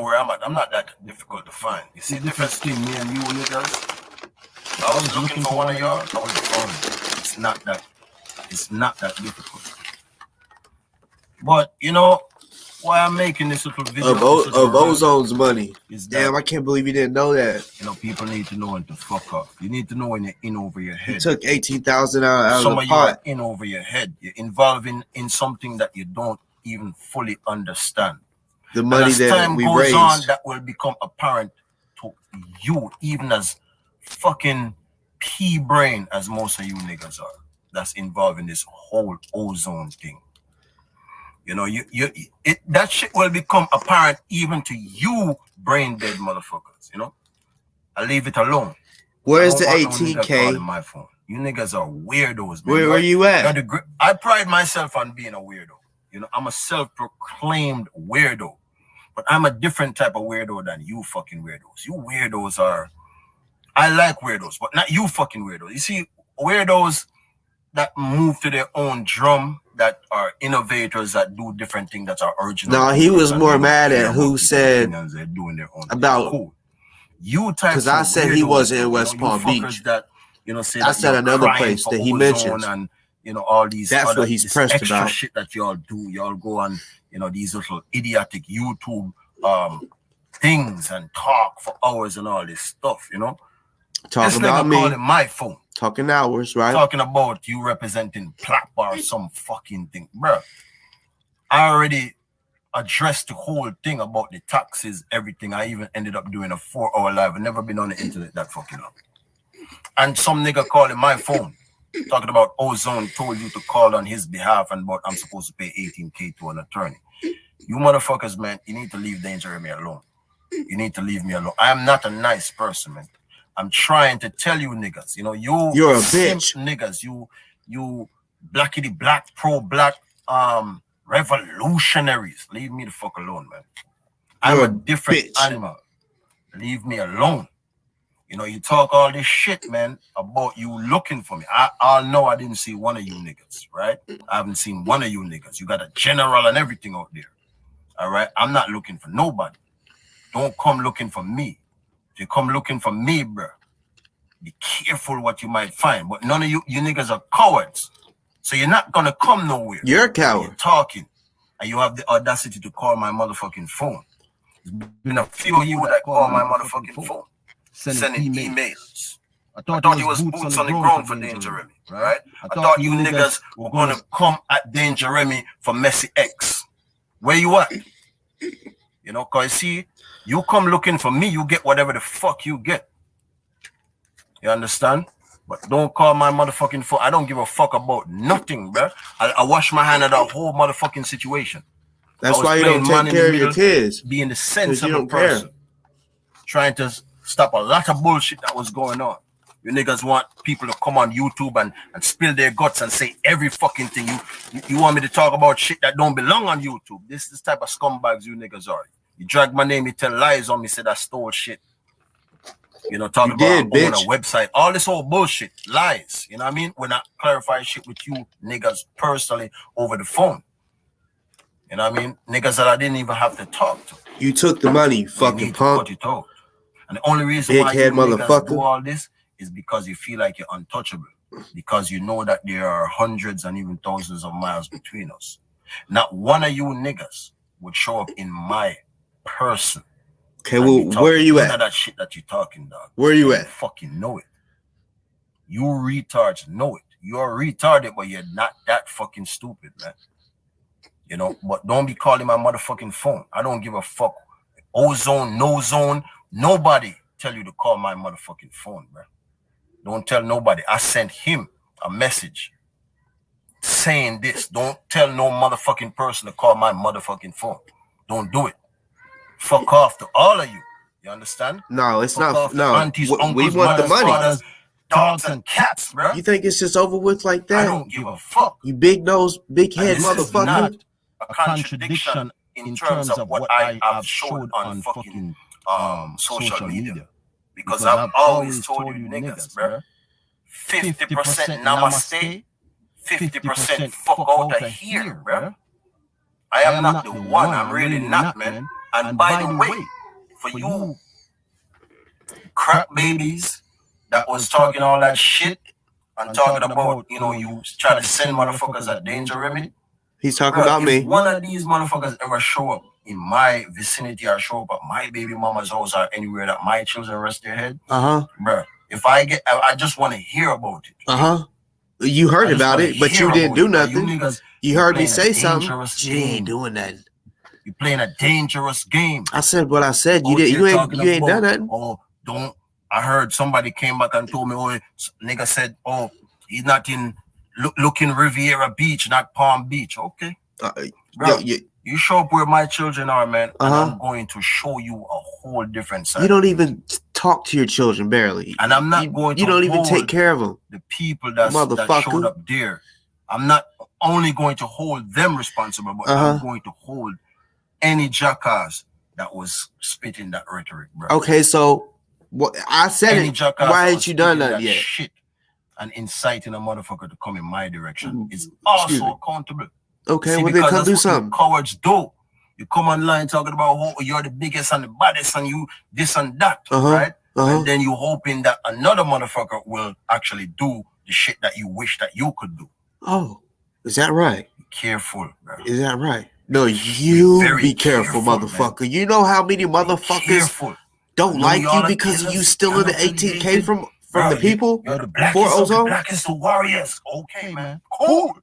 where I'm at. I'm not that difficult to find. You see the difference between me and you niggas? I was looking for one of y'all. I was found. It's not that difficult. But you know why I'm making this little video of Ozone's money. Damn, I can't believe you didn't know that. You know, people need to know when to fuck off. You need to know when you're in over your head. You took 18,000 out Some of the of pot. you are in over your head. You're involved in something that you don't even fully understand. The money that time we goes raised, on, that will become apparent to you, even as fucking pea brain as most of you niggas are. That's involved in this whole ozone thing. You know, that shit will become apparent even to you, brain dead motherfuckers. You know, I leave it alone. Where's the 18K? On my phone. You niggas are weirdos, man. Where are you at? I pride myself on being a weirdo. You know, I'm a self-proclaimed weirdo, but I'm a different type of weirdo than you fucking weirdos. You weirdos are. I like weirdos, but not you fucking weirdos. You see, weirdos that move to their own drum, that are innovators, that do different things, that are original. No, he was more mad at who said they're doing their own about cool. You type, because I said he wasn't in West Palm Beach. That, you know, say I said another place that he mentioned, and you know all these. That's what he's pressed extra about. Shit that y'all do. Y'all go on, you know, these little idiotic YouTube things and talk for hours and all this stuff. You know, talking about me. Calling my phone. Talking hours, right? Talking about you representing Plap or some fucking thing, bro. I already addressed the whole thing about the taxes, everything. I even ended up doing a 4-hour live. I've never been on the internet that fucking long. And some nigga calling my phone, talking about Ozone told you to call on his behalf and about I'm supposed to pay 18K to an attorney. You motherfuckers, man, you need to leave Danger me alone. You need to leave me alone. I am not a nice person, man. I'm trying to tell you niggas, you know, you're a bitch. Niggas, you blackity black, pro-black, revolutionaries. Leave me the fuck alone, man. I'm a different animal. Leave me alone. You know, you talk all this shit, man, about you looking for me. I know I didn't see one of you niggas, right? I haven't seen one of you niggas. You got a general and everything out there. All right? I'm not looking for nobody. Don't come looking for me. If you come looking for me, bro, be careful what you might find. But none of you niggas are cowards. So you're not going to come nowhere. You're a coward. You're talking. And you have the audacity to call my motherfucking phone. There's been a few of you that call my motherfucking phone. Sending emails. I thought you was boots on the ground for Danger Remy, right? I thought you niggas were going to come at Danger Remy for Messy X. Where you at? You know, because see, you come looking for me, you get whatever the fuck you get. You understand? But don't call my motherfucking phone. I don't give a fuck about nothing, bro. I wash my hand of that whole motherfucking situation. That's why you don't take care of your kids. Being the sense of a person. Trying to stop a lot of bullshit that was going on. You niggas want people to come on YouTube and spill their guts and say every fucking thing. You want me to talk about shit that don't belong on YouTube. This type of scumbags you niggas are. You drag my name, you tell lies on me, said I stole shit. You know, talking about on a website, all this whole bullshit, lies. You know what I mean? When I clarify shit with you niggas personally over the phone. You know what I mean? Niggas that I didn't even have to talk to. You took the money, fucking punk. And the only reason why you niggas do all this is because you feel like you're untouchable. Because you know that there are hundreds and even thousands of miles between us. Not one of you niggas would show up in my person. Okay, well, where are you at? None of that shit that you're talking, dog. Where are you at? Fucking know it. You retards know it. You're retarded, but you're not that fucking stupid, man. You know, but don't be calling my motherfucking phone. I don't give a fuck. Ozone, no zone. Nobody tell you to call my motherfucking phone, bro. Don't tell nobody. I sent him a message saying this. Don't tell no motherfucking person to call my motherfucking phone. Don't do it. Fuck off to all of you. You understand? No, it's not. No, aunties, uncles, we want the money. Fathers, dogs and cats, bro. You think it's just over with like that? I don't give a fuck. You big nose, big head motherfucker. Not a contradiction in terms of what I have showed on fucking social media. Because I've always told you niggas, bro. 50% namaste, 50% fuck out of here, bro. I am not the one. I'm really not, man. And by the way, for you crack babies that was talking all that shit and talking about, you trying to send motherfuckers a danger remedy. He's talking about me. If one of these motherfuckers ever show up in my vicinity or show up at my baby mama's house or anywhere that my children rest their head, bro, if I just want to hear about it. You heard about it, but you didn't do nothing. You heard me say something. You ain't doing nothing. You playing a dangerous game. I said what I said. You ain't done nothing. Oh, don't. I heard somebody came back and told me, nigga said, he's not in looking Riviera Beach, not Palm Beach. Okay. Bro, you show up where my children are, man, and I'm going to show you a whole different side. You don't even talk to your children, barely. And I'm not going to. You don't even take care of them. The people that showed up there. I'm not only going to hold them responsible, but I'm going to hold any jackass that was spitting that rhetoric, bro. Okay, so I said it. Why ain't you done that yet? Shit and inciting a motherfucker to come in my direction is also accountable. Okay, well then come do something. Cowards do. You come online talking about you're the biggest and the baddest and you this and that, right? And then you hoping that another motherfucker will actually do the shit that you wish that you could do. Oh, is that right? Be careful, bro. Is that right? No, you be careful, motherfucker. Man. You know how many motherfuckers don't like you because you stealing the 18K from the people? You're the blackest of warriors. Okay, man. Cool.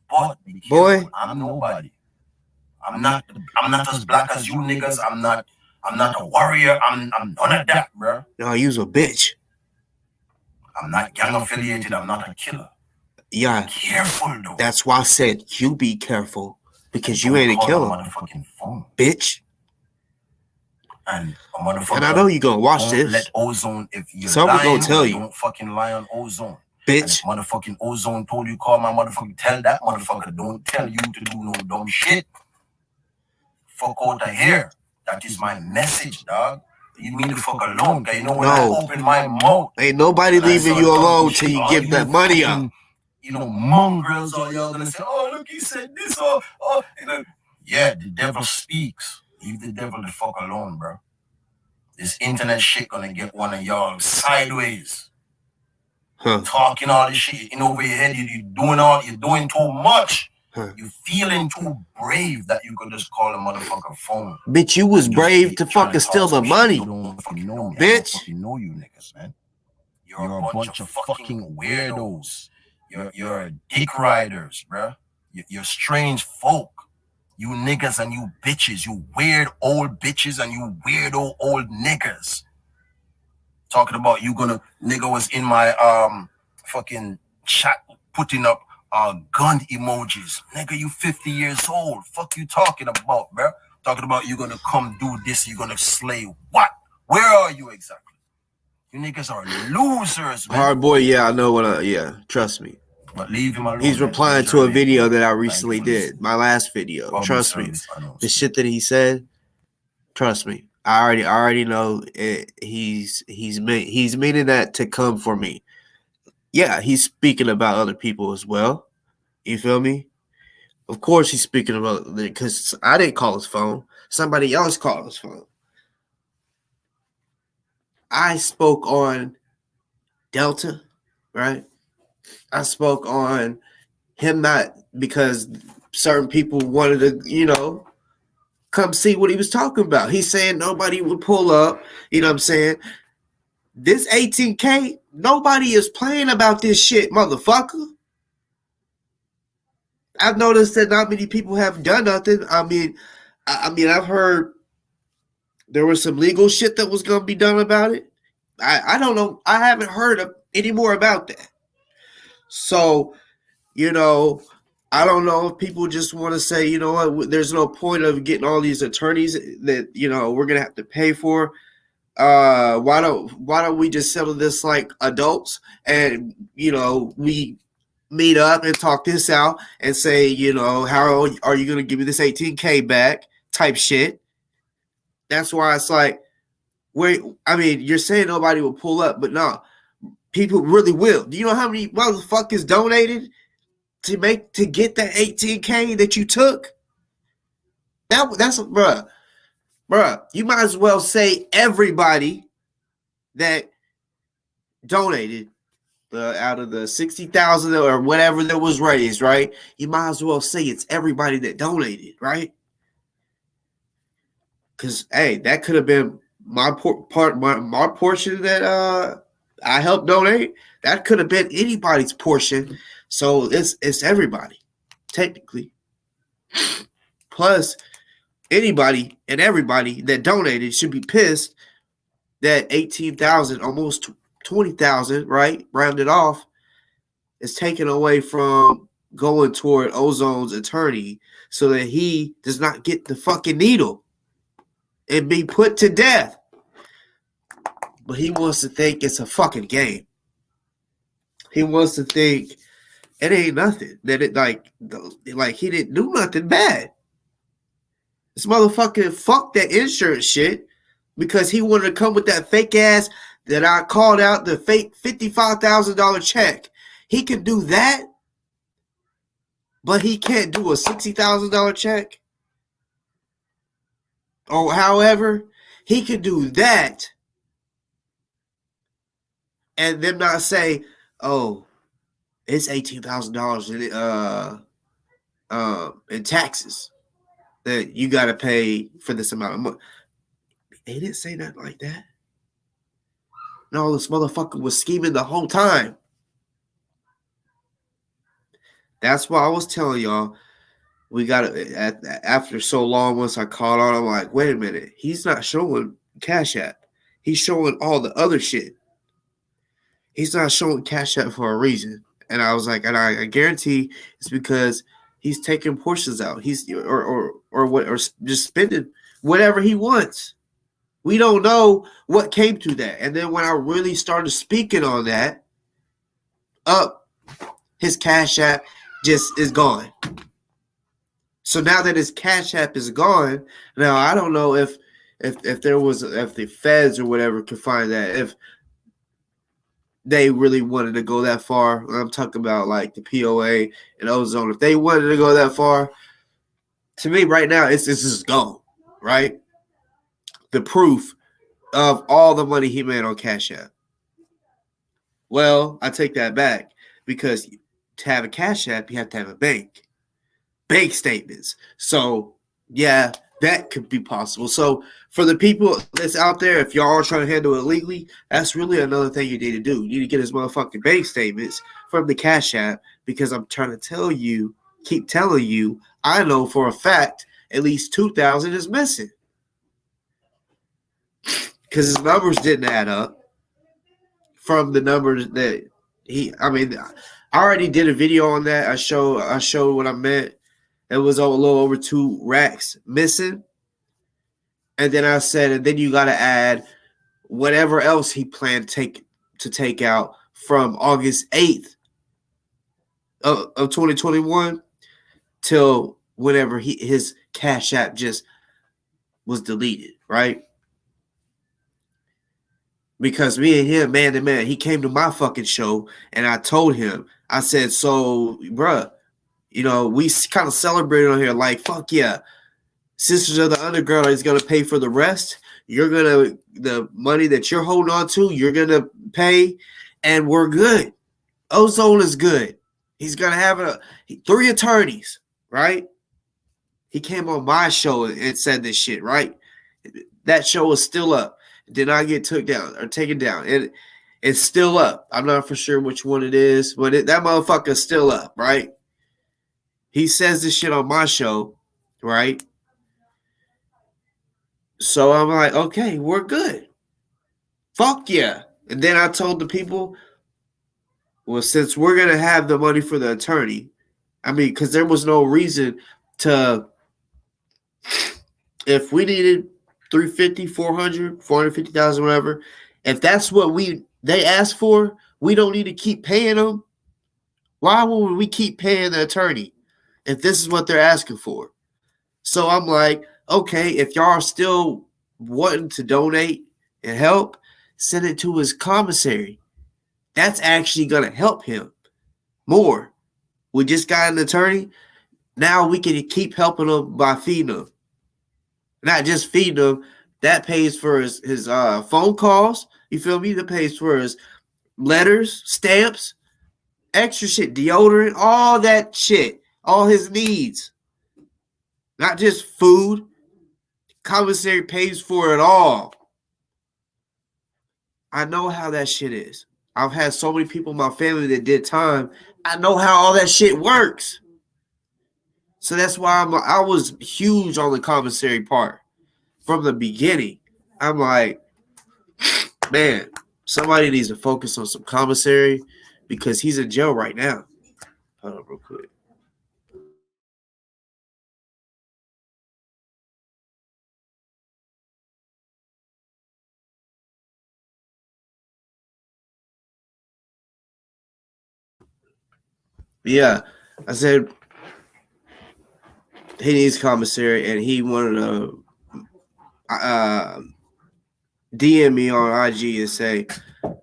But boy, I'm nobody. I'm not as black as you niggas. I'm not a warrior. I'm none of that, bro. No, you's a bitch. I'm not gang affiliated. I'm not a killer. Yeah. Be careful though. That's why I said you be careful because you ain't a killer. Motherfucking phone. Bitch. And a motherfucker. And I know you gonna watch this. Let Ozone, if you're someone gonna tell you. Don't fucking lie on Ozone. Bitch. And if motherfucking Ozone told you call my motherfucker, tell that motherfucker don't tell you to do no dumb shit. Fuck out of here. That is my message, dog. You need to fuck alone, cause you know when I open my mouth. Ain't nobody leaving you alone till you give that money up. Mongrels or y'all gonna say, look, he said this Yeah, the devil speaks. Leave the devil the fuck alone, bro. This internet shit gonna get one of y'all sideways. Talking all this shit in over your head. You're doing too much. You feeling too brave that you could just call a motherfucker phone. Bitch, you was brave to fucking steal the money. You don't fucking know me. Bitch. I don't fucking know you niggas, man. You're a bunch of fucking weirdos. You're dick riders, bro. You're strange folk. You niggas and you bitches. You weird old bitches and you weirdo old niggas. Talking about nigga was in my fucking chat putting up gun emojis. Nigga, you 50 years old. Fuck you talking about, bro? Talking about you gonna come do this, you gonna slay what? Where are you exactly? You niggas are losers, man. Hard boy, yeah, I know trust me. But leave him alone. He's replying to a video that I recently did, my last video. Trust me. The shit that he said, trust me. I already know it, he's meaning that to come for me. Yeah, he's speaking about other people as well. You feel me? Of course he's speaking about, because I didn't call his phone. Somebody else called his phone. I spoke on Delta, right? I spoke on him not because certain people wanted to, come see what he was talking about. He's saying nobody would pull up. You know what I'm saying? This 18K, nobody is playing about this shit, motherfucker. I've noticed that not many people have done nothing. I mean, I've heard there was some legal shit that was going to be done about it. I don't know. I haven't heard any more about that. So, I don't know if people just want to say, you know what, there's no point of getting all these attorneys that, we're going to have to pay for. Why don't we just settle this like adults and, we meet up and talk this out and say, how are you going to give me this 18K back type shit. That's why it's like, you're saying nobody will pull up, but no, people really will. Do you know how many motherfuckers donated to get that 18K that you took? That's bruh. Bruh, you might as well say everybody that donated out of the 60,000 or whatever that was raised, right? You might as well say it's everybody that donated, right? Because hey, that could have been my portion that I helped donate. That could have been anybody's portion. So it's everybody, technically. Plus, anybody and everybody that donated should be pissed that 18,000, almost 20,000, right, rounded off, is taken away from going toward Ozone's attorney so that he does not get the fucking needle and be put to death. But he wants to think it's a fucking game. He wants to think it ain't nothing. That it like he didn't do nothing bad. This motherfucker fucked that insurance shit because he wanted to come with that fake ass that I called out, the fake $55,000 check. He can do that, but he can't do a $60,000 check. Or however, he can do that and then not say, oh, it's $18,000 in taxes that you got to pay for this amount of money. He didn't say nothing like that. No, this motherfucker was scheming the whole time. That's why I was telling y'all, we got to, after so long, once I caught on, I'm like, wait a minute. He's not showing Cashapp. He's showing all the other shit. He's not showing Cashapp for a reason. And I was like, and I guarantee it's because he's taking portions out. He's or just spending whatever he wants. We don't know what came to that. And then when I really started speaking on that, his Cashapp just is gone. So now that his Cashapp is gone, now I don't know if the feds or whatever could find that, if they really wanted to go that far. I'm talking about like the POA and Ozone. If they wanted to go that far, to me right now, it's just gone, right? The proof of all the money he made on Cashapp. Well, I take that back because to have a Cashapp, you have to have a bank statements. So yeah, that could be possible. So for the people that's out there, if y'all are trying to handle it legally, that's really another thing you need to do. You need to get his motherfucking bank statements from the Cashapp, because I'm trying to tell you, keep telling you, I know for a fact at least 2,000 is missing. Because his numbers didn't add up from the numbers that I already did a video on that. I showed what I meant. It was a little over 2 racks missing. And then I said, and then you got to add whatever else he planned to take out from August 8th of 2021 till whenever his Cashapp just was deleted, right? Because me and him, man to man, he came to my fucking show and I told him, I said, so, bruh, you know, we kind of celebrated on here like, fuck yeah. Sisters of the Underground is going to pay for the rest. The money that you're holding on to, you're going to pay, and we're good. Ozone is good. He's going to have 3 attorneys, right? He came on my show and said this shit, right? That show is still up. It did not get taken down. It's still up. I'm not for sure which one it is, but that motherfucker's still up, right? He says this shit on my show, right? So I'm like, okay, we're good. Fuck yeah. And then I told the people, well, since we're going to have the money for the attorney, because there was no reason to, if we needed 350, 400, 450,000, whatever, if that's what they asked for, we don't need to keep paying them. Why would we keep paying the attorney if this is what they're asking for? So I'm like, okay, if y'all are still wanting to donate and help, send it to his commissary. That's actually going to help him more. We just got an attorney. Now we can keep helping him by feeding him. Not just feeding him. That pays for his phone calls. You feel me? That pays for his letters, stamps, extra shit, deodorant, all that shit, all his needs. Not just food. Commissary pays for it all. I know how that shit is. I've had so many people in my family that did time. I know how all that shit works. So that's why I was huge on the commissary part from the beginning. I'm like, man, somebody needs to focus on some commissary because he's in jail right now. Hold on real quick. Yeah, I said he needs commissary, and he wanted to DM me on IG and say,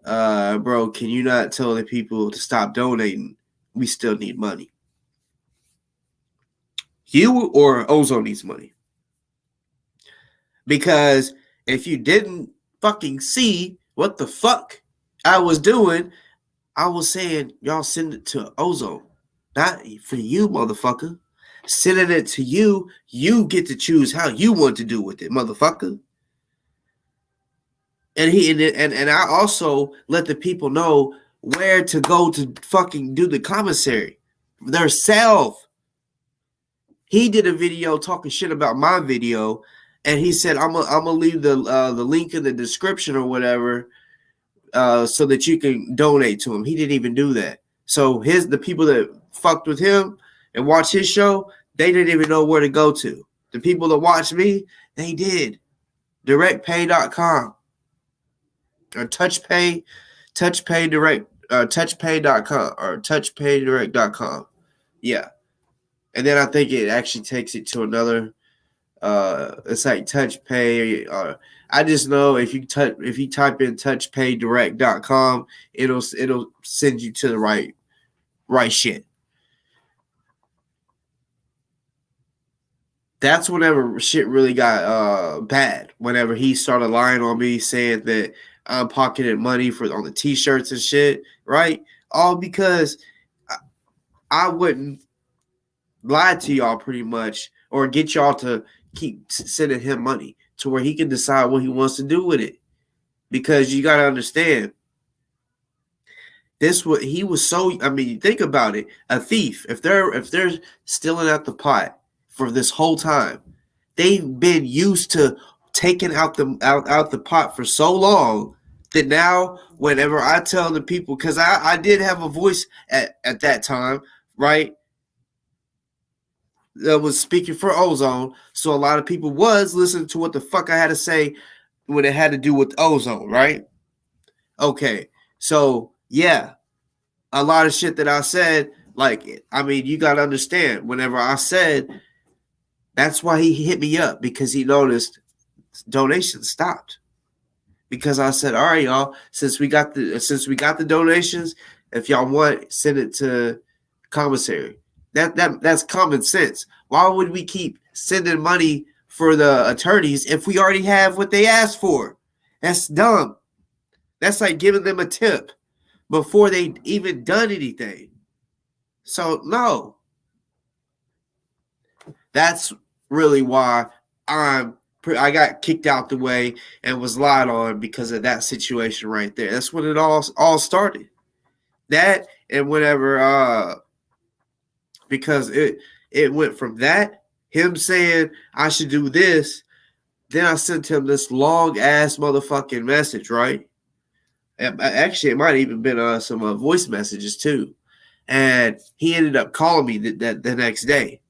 bro, can you not tell the people to stop donating? We still need money. You or Ozone needs money. Because if you didn't fucking see what the fuck I was doing, I was saying, y'all send it to Ozone. Not for you, motherfucker. Sending it to you, you get to choose how you want to do with it, motherfucker. And I also let the people know where to go to fucking do the commissary theirself. He did a video talking shit about my video, and he said, I'm gonna leave the link in the description or whatever, so that you can donate to him. He didn't even do that. So the people that fucked with him and watched his show, they didn't even know where to go to. The people that watched me, they did. DirectPay.com or TouchPay Direct, TouchPay.com or TouchPayDirect.com. Yeah. And then I think it actually takes it to another. It's like TouchPay. Or I just know if you type in TouchPayDirect.com, it'll send you to the right shit. That's whenever shit really got bad. Whenever he started lying on me, saying that I'm pocketing money on the t-shirts and shit, right? All because I wouldn't lie to y'all pretty much, or get y'all to keep sending him money to where he can decide what he wants to do with it. Because you got to understand, he was so, I mean, think about it. A thief, if they're stealing out the pot for this whole time, they've been used to taking out the pot for so long that now whenever I tell the people, because I did have a voice at that time, right? That was speaking for Ozone, so a lot of people was listening to what the fuck I had to say when it had to do with Ozone, right? Okay, so yeah, a lot of shit that I said, like, I mean, you gotta understand, whenever I said, that's why he hit me up, because he noticed donations stopped. Because I said, all right, y'all, since we got the donations, if y'all want, send it to commissary. That's common sense. Why would we keep sending money for the attorneys if we already have what they asked for? That's dumb. That's like giving them a tip before they even done anything. So no. That's really why I got kicked out the way and was lied on, because of that situation right there. That's when it all started. That, and whenever because it went from that, him saying I should do this, then I sent him this long ass motherfucking message, right? Actually, it might have even been some voice messages too. And he ended up calling me the next day.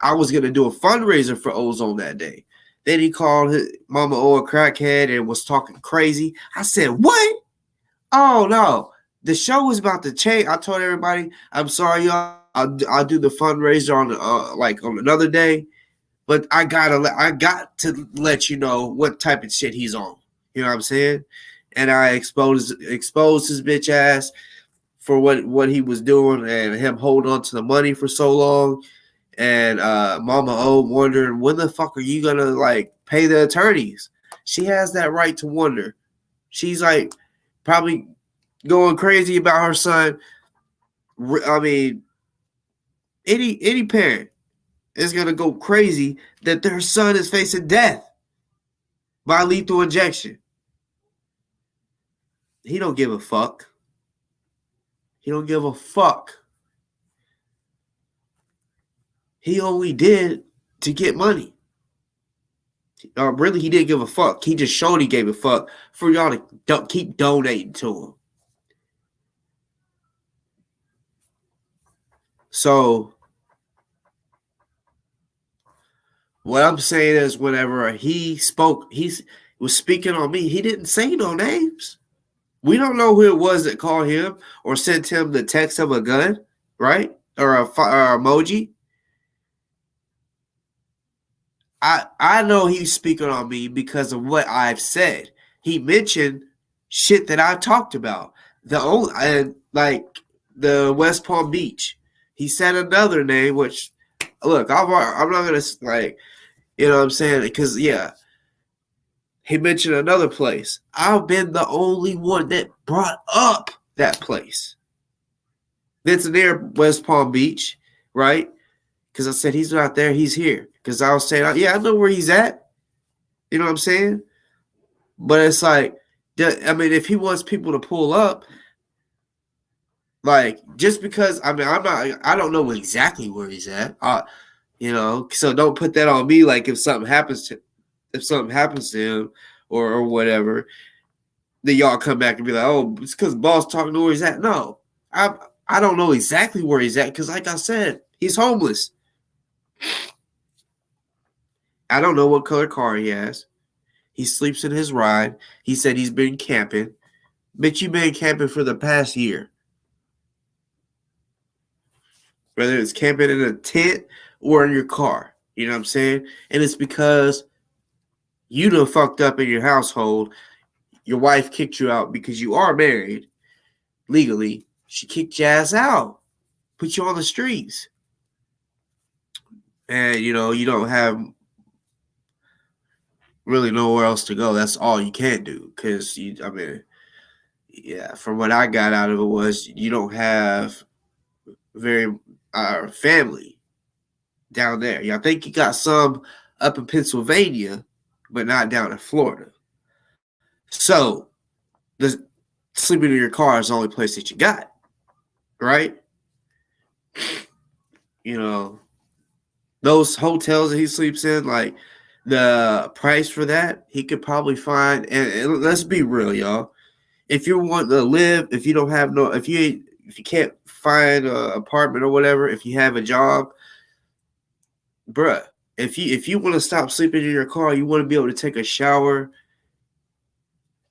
I was going to do a fundraiser for Ozone that day. Then he called his Mama O a crackhead and was talking crazy. I said, what? Oh, no. The show was about to change. I told everybody, I'm sorry, y'all. I'll do the fundraiser on another day. But I got to let you know what type of shit he's on. You know what I'm saying? And I exposed his bitch ass for what he was doing and him holding on to the money for so long. And Mama O wondering, when the fuck are you gonna like pay the attorneys? She has that right to wonder. She's like probably going crazy about her son. I mean, any parent is gonna go crazy that their son is facing death by lethal injection. He don't give a fuck. He don't give a fuck. He only did to get money. Really, he didn't give a fuck. He just showed he gave a fuck for y'all to keep donating to him. So, what I'm saying is, whenever he spoke, he was speaking on me. He didn't say no names. We don't know who it was that called him or sent him the text of a gun, right? Or a emoji. I know he's speaking on me because of what I've said. He mentioned shit that I talked about. Like the West Palm Beach. He said another name, which, look, I'm not gonna like, you know what I'm saying? Because yeah, he mentioned another place. I've been the only one that brought up that place. It's near West Palm Beach, right? Because I said he's not there, he's here. Because I was saying, yeah, I know where he's at. You know what I'm saying? But it's like, I mean, if he wants people to pull up, like, just because, I mean, I don't know exactly where he's at. You know, so don't put that on me. Like, if something happens to him or whatever, then y'all come back and be like, oh, it's because Boss talking to where he's at. No, I don't know exactly where he's at because, like I said, he's homeless. I don't know what color car he has. He sleeps in his ride. He said he's been camping. Bitch, you've been camping for the past year. Whether it's camping in a tent or in your car. You know what I'm saying? And it's because you done fucked up in your household. Your wife kicked you out because you are married legally. She kicked your ass out. Put you on the streets. And, you know, you don't have really nowhere else to go. That's all you can do. Because, I mean, yeah, from what I got out of it was you don't have very family down there. I think you got some up in Pennsylvania, but not down in Florida. So, the sleeping in your car is the only place that you got, right? You know, those hotels that he sleeps in, like, the price for that, he could probably find, and let's be real, y'all. If you want to live, if you don't have if you can't find an apartment or whatever, if you have a job, bruh, if you want to stop sleeping in your car, you want to be able to take a shower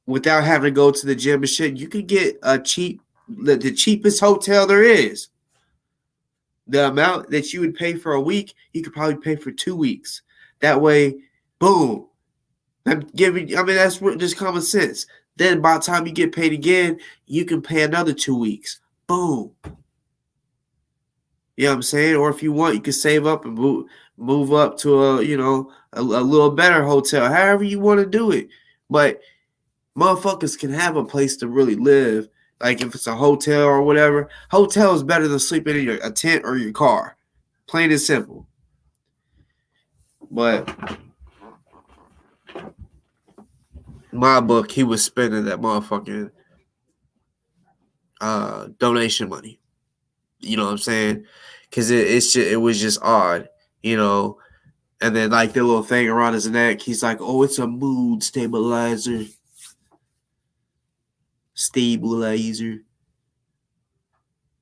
without having to go to the gym and shit, you could get the cheapest hotel there is. The amount that you would pay for a week, you could probably pay for 2 weeks. That way, boom. That's just common sense. Then by the time you get paid again, you can pay another 2 weeks. Boom. You know what I'm saying? Or if you want, you can save up and move up to a little better hotel. However you want to do it. But motherfuckers can have a place to really live. Like if it's a hotel or whatever. Hotel is better than sleeping in a tent or your car. Plain and simple. But in my book, he was spending that motherfucking donation money. You know what I'm saying? Because it was just odd, you know. And then like the little thing around his neck, he's like, "Oh, it's a mood stabilizer."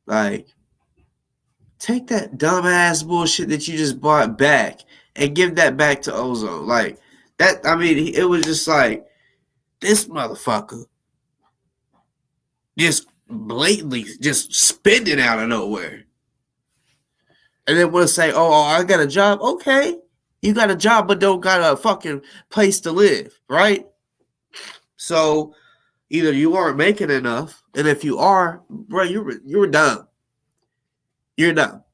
Like, take that dumbass bullshit that you just bought back and give that back to Ozone. Like that. I mean, it was just like this motherfucker just blatantly just spending out of nowhere. And then want to say, oh, I got a job. Okay, you got a job, but don't got a fucking place to live, right? So either you aren't making enough, and if you are, bro, you're dumb. You're dumb.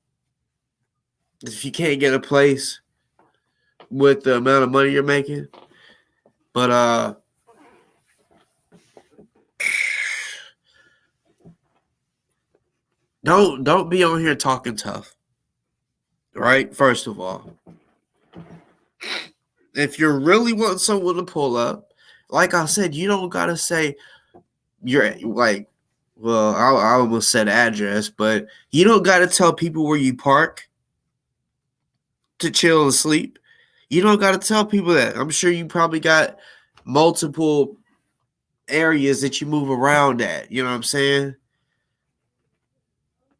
if you can't get a place with the amount of money you're making. But don't be on here talking tough. Right? First of all. If you're really wanting someone to pull up, like I said, you don't gotta say you're like, well, I almost said address, but you don't gotta tell people where you park to chill and sleep. You don't gotta tell people that. I'm sure you probably got multiple areas that you move around at. You know what I'm saying?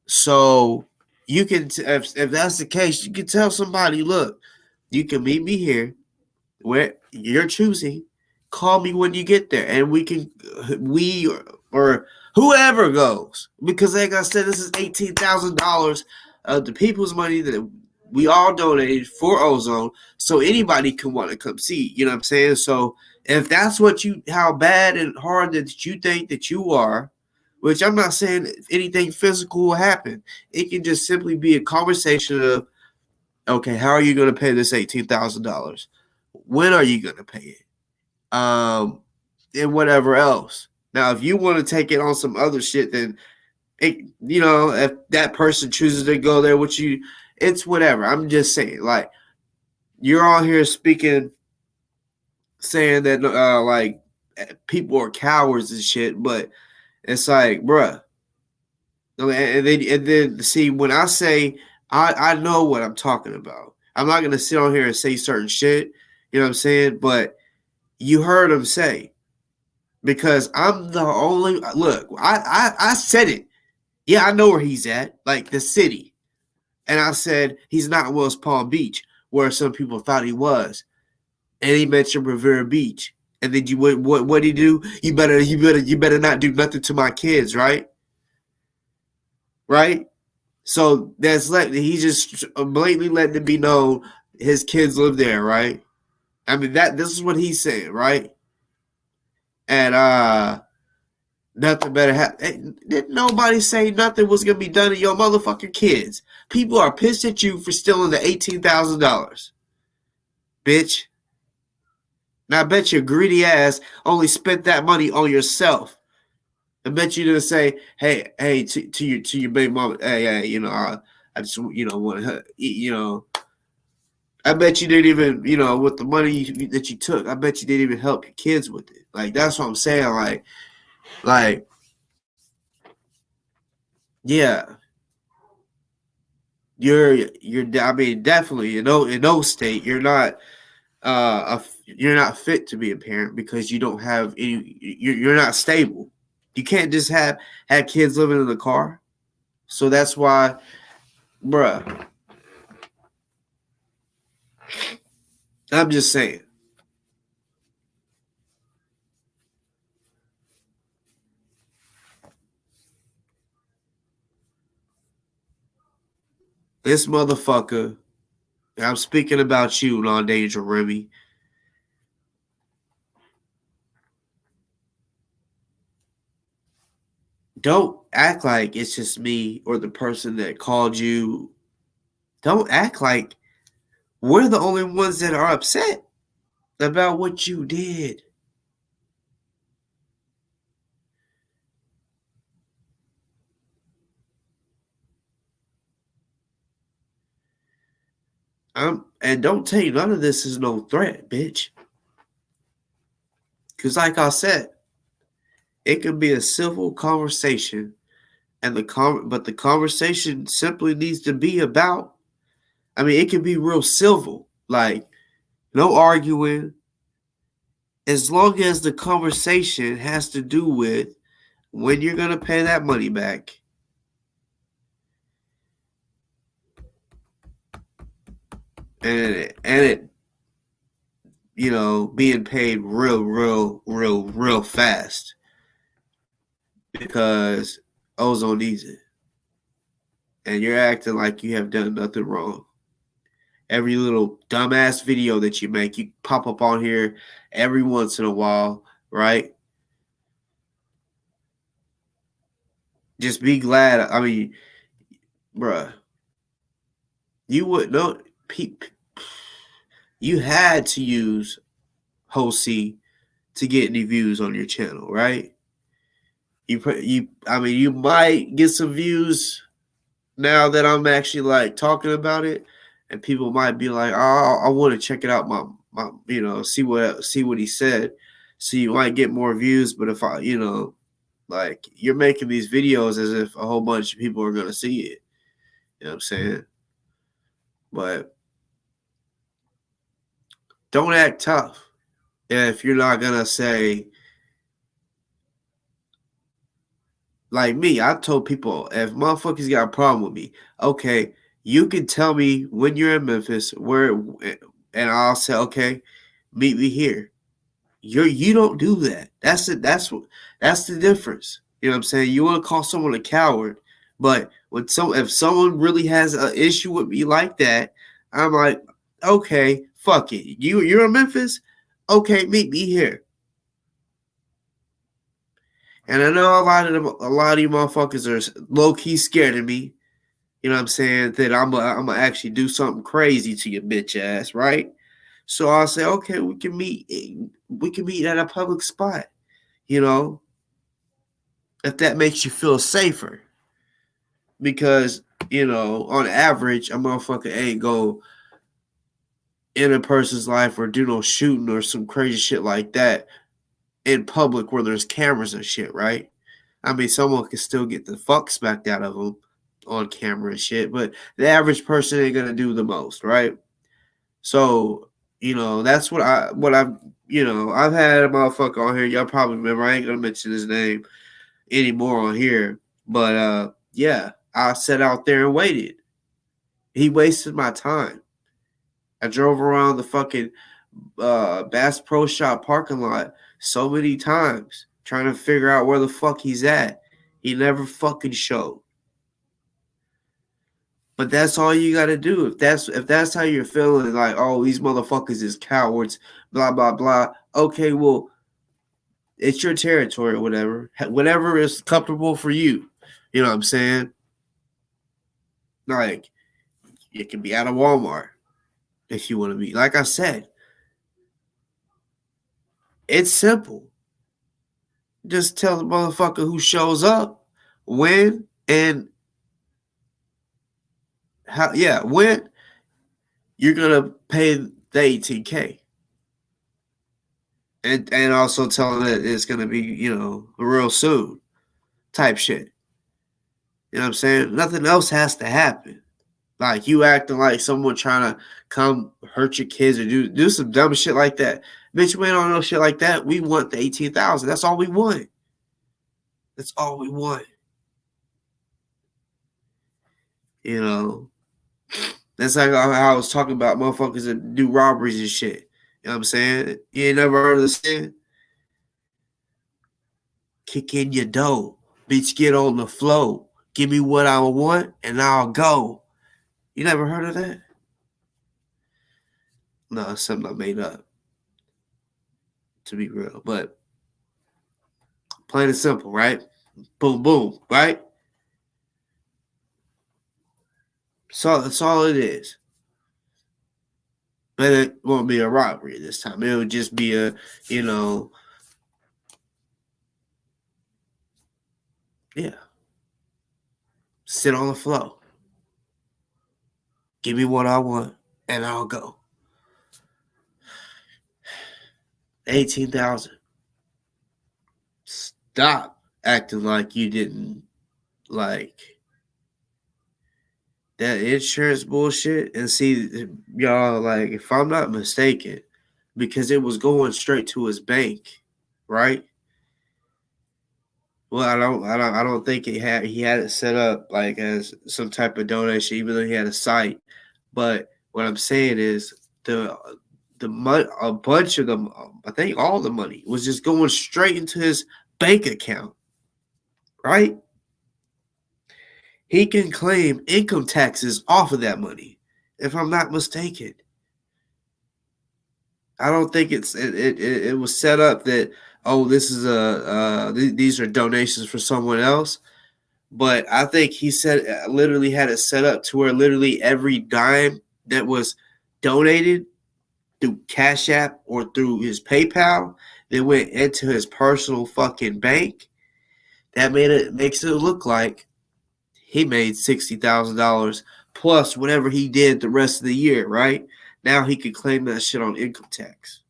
So you can, if that's the case, you can tell somebody, look, you can meet me here where you're choosing. Call me when you get there, and we or whoever goes, because like I said, this is $18,000 of the people's money that we all donated for Ozone, so anybody can want to come see. You know what I'm saying? So if that's how bad and hard that you think that you are, which I'm not saying anything physical will happen, it can just simply be a conversation of, okay, how are you going to pay this $18,000? When are you going to pay it? And whatever else. Now, if you want to take it on some other shit, then if that person chooses to go there with you, it's whatever. I'm just saying, like, you're on here saying that like people are cowards and shit, but it's like, bruh. And then see, when I say I know what I'm talking about. I'm not gonna sit on here and say certain shit. You know what I'm saying? But you heard him say, because I'm the only look. I said it. Yeah, I know where he's at, like the city, and I said he's not in West Palm Beach, where some people thought he was, and he mentioned Rivera Beach. And then what did he do? You better not do nothing to my kids, right? Right? So he's just blatantly letting it be known his kids live there, right? I mean this is what he's saying, right? And nothing better happen. Didn't nobody say nothing was gonna be done to your motherfucking kids? People are pissed at you for stealing the $18,000, bitch. Now I bet your greedy ass only spent that money on yourself. I bet you didn't say, hey, to your baby mama, hey, I just want her, I bet you didn't even, with the money that you took, I bet you didn't even help your kids with it. Like, that's what I'm saying. Like, yeah, you're. I mean, definitely, in no state, you're not fit to be a parent because you don't have any. You're not stable. You can't just have kids living in the car. So that's why, bruh. I'm just saying. This motherfucker, I'm speaking about you, Non-Danger Remy. Don't act like it's just me or the person that called you. Don't act like we're the only ones that are upset about what you did. And don't take none of this as no threat, bitch. Because like I said, it can be a civil conversation, and but the conversation simply needs to be about, I mean, it can be real civil, like no arguing, as long as the conversation has to do with when you're going to pay that money back. And it being paid real fast, because Ozone needs it. And you're acting like you have done nothing wrong. Every little dumbass video that you make, you pop up on here every once in a while, right? Just be glad. I mean, bruh, You would know. You had to use Hosey to get any views on your channel, right? I mean, you might get some views now that I'm actually like talking about it, and people might be like, "Oh, I want to check it out." My see what he said. So you might get more views, but if I, like you're making these videos as if a whole bunch of people are gonna see it. You know what I'm saying? But don't act tough if you're not gonna say. Like me, I told people, if motherfuckers got a problem with me, okay, you can tell me when you're in Memphis, and I'll say, okay, meet me here. You don't do that. That's the difference. You know what I'm saying? You want to call someone a coward, but if someone really has an issue with me like that, I'm like, okay, fuck it. You're in Memphis, okay, meet me here. And I know a lot of you motherfuckers are low key scared of me. You know what I'm saying? That I'm gonna actually do something crazy to your bitch ass, right? So I'll say, okay, we can meet at a public spot, if that makes you feel safer. Because, on average, a motherfucker ain't go in a person's life or do no shooting or some crazy shit like that in public where there's cameras and shit, right? I mean, someone can still get the fuck smacked out of them on camera and shit, but the average person ain't gonna do the most, right? So, that's what I've had a motherfucker on here. Y'all probably remember. I ain't gonna mention his name anymore on here, but yeah, I sat out there and waited. He wasted my time. I drove around the fucking Bass Pro Shop parking lot so many times trying to figure out where the fuck he's at. He never fucking showed. But that's all you got to do. If that's how you're feeling, like, oh, these motherfuckers is cowards, blah blah blah. Okay, well, it's your territory or whatever. Whatever is comfortable for you. You know what I'm saying? Like, it can be out of Walmart if you want to be. Like I said, it's simple. Just tell the motherfucker who shows up when and how. Yeah, when you're gonna pay the $18K, and also tell them that it's gonna be real soon, type shit. You know what I'm saying? Nothing else has to happen. Like you acting like someone trying to come hurt your kids or do some dumb shit like that. Bitch, we ain't on no shit like that. We want the 18,000. That's all we want. That's all we want. That's like how I was talking about motherfuckers that do robberies and shit. You know what I'm saying? You ain't never heard of this thing? Kick in your dough. Bitch, get on the flow. Give me what I want and I'll go. You never heard of that? No, it's something I made up. To be real. But plain and simple, right? Boom, boom, right? So that's all it is. But it won't be a robbery this time. It would just be a, yeah. Sit on the floor. Give me what I want, and I'll go. 18,000. Stop acting like you didn't like that insurance bullshit. And see, y'all, like, if I'm not mistaken, because it was going straight to his bank, right? Well, I don't think he had it set up like as some type of donation, even though he had a site. But what I'm saying is the money, a bunch of them, I think all the money was just going straight into his bank account, right? He can claim income taxes off of that money, if I'm not mistaken. I don't think it was set up that, oh, this is these are donations for someone else. But I think he said literally had it set up to where literally every dime that was donated through Cashapp or through his PayPal that went into his personal fucking bank. That makes it look like he made $60,000 plus whatever he did the rest of the year, right? Now he could claim that shit on income tax.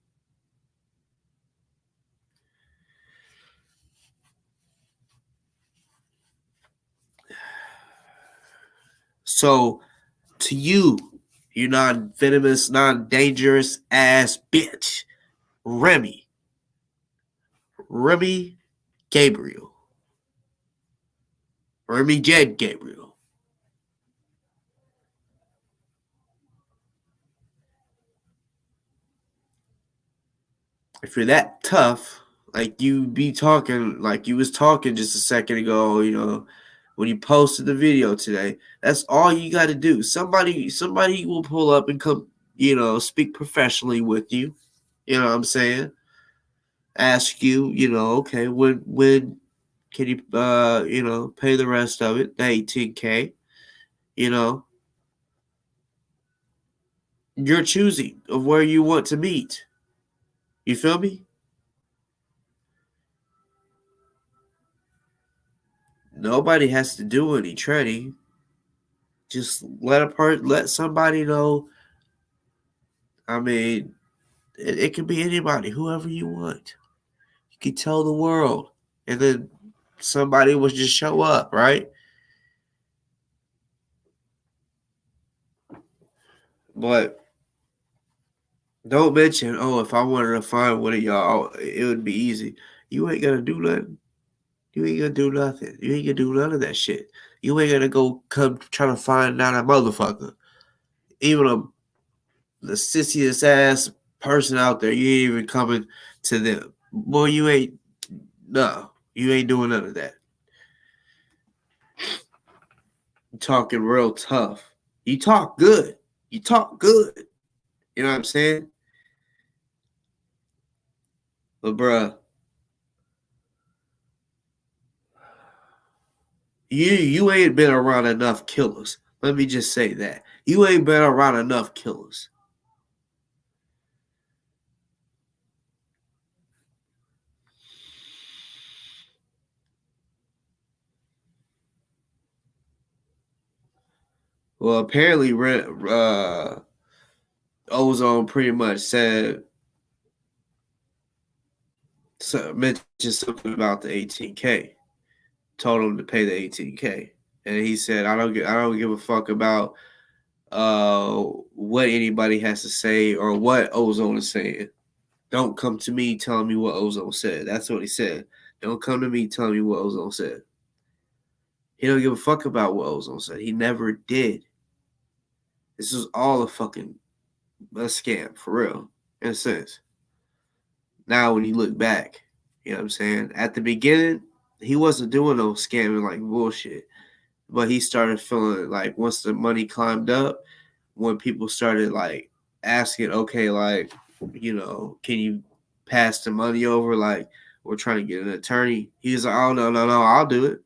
So, to you, you non-venomous, non-dangerous ass bitch, Remy Gabriel. Remy Jed Gabriel. If you're that tough, like you be talking, like you was talking just a second ago, you know, when you posted the video today, that's all you got to do. Somebody will pull up and come, you know, speak professionally with you. You know what I'm saying? Ask you, you know, okay, when can you, you know, pay the rest of it, the 18K, you know, you're choosing of where you want to meet. You feel me? Nobody has to do any trading. Just let somebody know. I mean, it can be anybody, whoever you want. You can tell the world, and then somebody will just show up, right? But don't mention, oh, if I wanted to find one of y'all, it would be easy. You ain't gonna do nothing. You ain't gonna do nothing. You ain't gonna do none of that shit. You ain't gonna go come try to find out a motherfucker. Even the sissiest ass person out there, you ain't even coming to them. Boy, you ain't doing none of that. You talking real tough. You talk good. You talk good. You know what I'm saying? But bruh, you ain't been around enough killers. Let me just say that. You ain't been around enough killers. Well, apparently, Ozone pretty much mentioned something about the 18K. Told him to pay the 18K, and he said, "I don't give a fuck about what anybody has to say or what Ozone is saying. Don't come to me telling me what Ozone said." That's what he said. Don't come to me telling me what Ozone said. He don't give a fuck about what Ozone said. He never did. This was all a fucking scam, for real, in a sense. Now, when you look back, you know what I'm saying? At the beginning, he wasn't doing no scamming like bullshit. But he started feeling like once the money climbed up, when people started like asking, okay, like, you know, can you pass the money over? Like, we're trying to get an attorney. He was like, oh, no, I'll do it.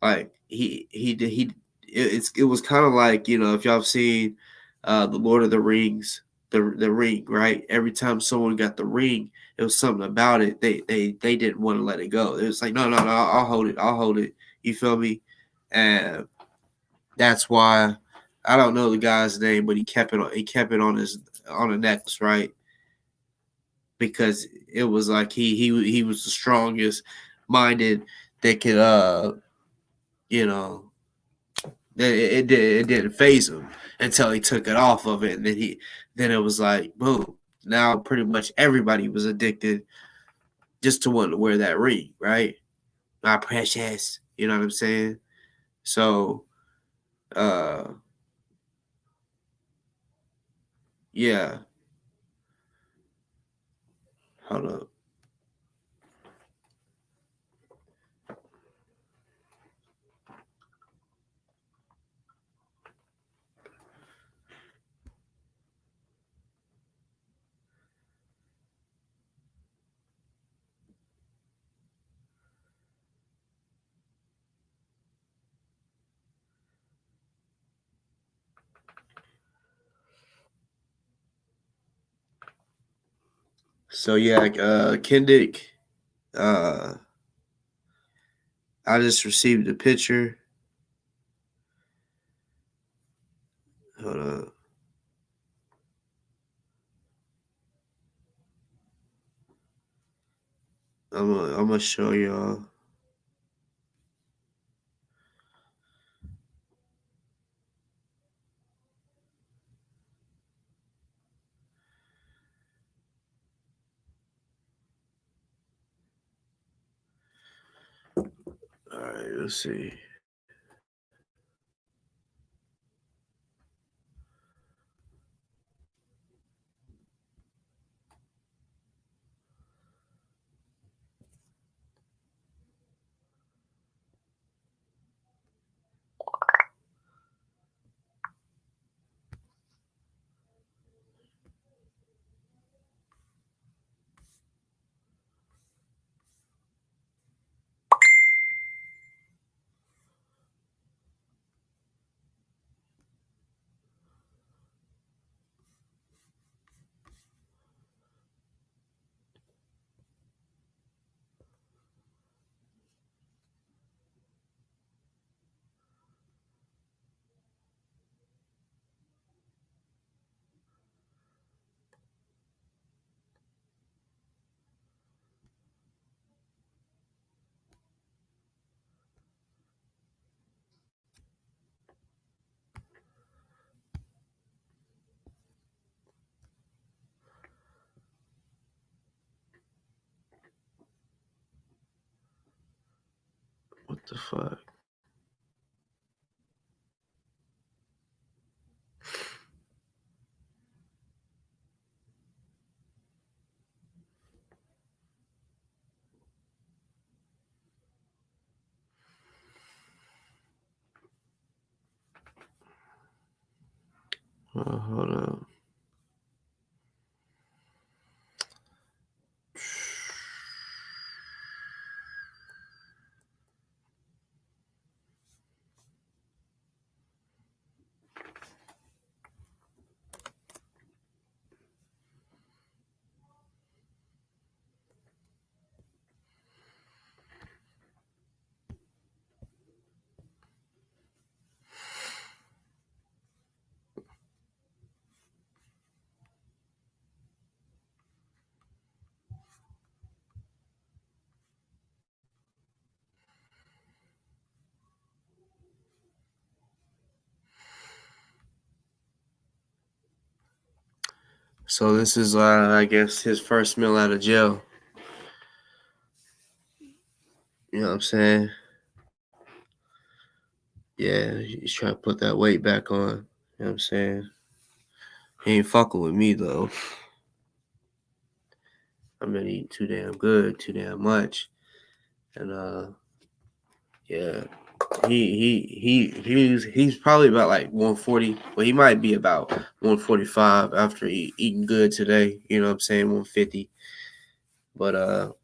Like, it was kind of like, you know, if y'all have seen the Lord of the Rings, the ring, right? Every time someone got the ring, it was something about it. They didn't want to let it go. It was like, no, I'll hold it. You feel me? And that's why I don't know the guy's name, but he kept it on a necklace, right? Because it was like he was the strongest minded that could you know, it didn't phase him until he took it off of it, and then it was like boom. Now pretty much everybody was addicted just to want to wear that ring, right? My precious, you know what I'm saying? So yeah. Hold up. So yeah, Kendick. I just received a picture. Hold on. I'm gonna show y'all. All right, let's see. What the fuck? Hold on. So this is, I guess, his first meal out of jail. You know what I'm saying? Yeah, he's trying to put that weight back on. You know what I'm saying? He ain't fucking with me, though. I've been eating too damn good, too damn much. And, yeah. He's probably about like 140. Well, he might be about 145 after eating good today. You know what I'm saying? 150. But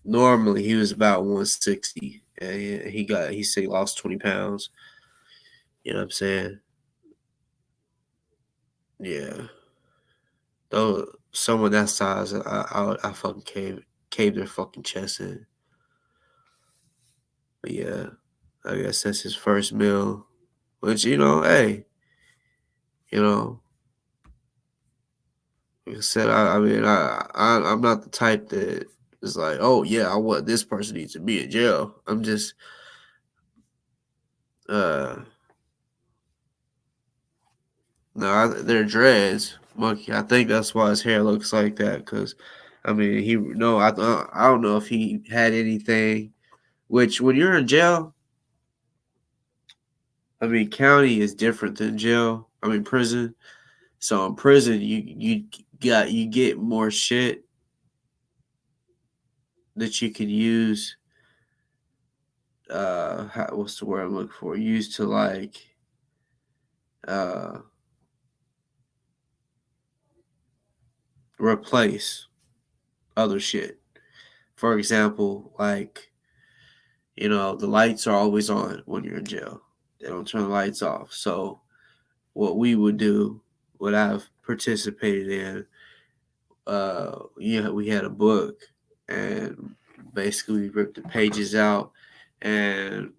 normally he was about 160. And he said he lost 20 pounds. You know what I'm saying? Yeah. Though someone that size, I fucking caved their fucking chest in. But yeah, I guess that's his first meal. Which, hey, like I said, I'm not the type that is like, oh yeah, I want this person needs to be in jail. I'm just no, they're dreads, monkey. I think that's why his hair looks like that. Cause I don't know if he had anything. Which when you're in jail, I mean, county is different than jail. I mean, prison. So in prison, you get more shit that you can use. What's the word I'm looking for? Used to like replace other shit. For example, like the lights are always on when you're in jail. They don't turn the lights off. So what we would do, what I've participated in, we had a book, and basically we ripped the pages out, and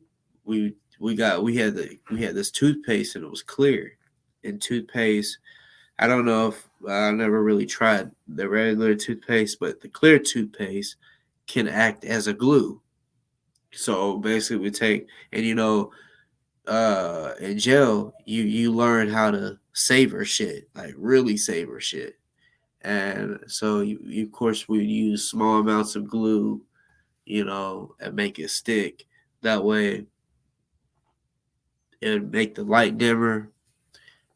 we had this toothpaste, and it was clear. And toothpaste, I don't know if I never really tried the regular toothpaste, but the clear toothpaste can act as a glue. So basically, we take, and in jail, you learn how to savor shit, like really savor shit. And so you of course would use small amounts of glue, and make it stick. That way it would make the light dimmer.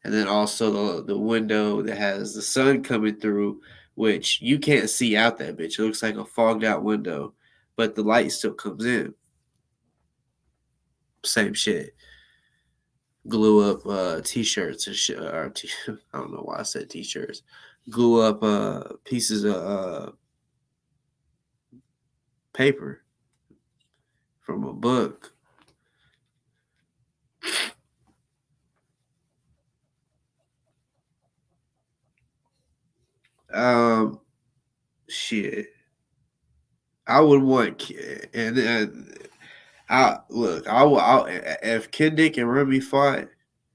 And then also the window that has the sun coming through, which you can't see out that bitch. It looks like a fogged out window, but the light still comes in. Same shit. Glue up t-shirts and shit. I don't know why I said t-shirts. Glue up pieces of paper from a book. Shit. I would want, and I look. If Kendick and Remy fought,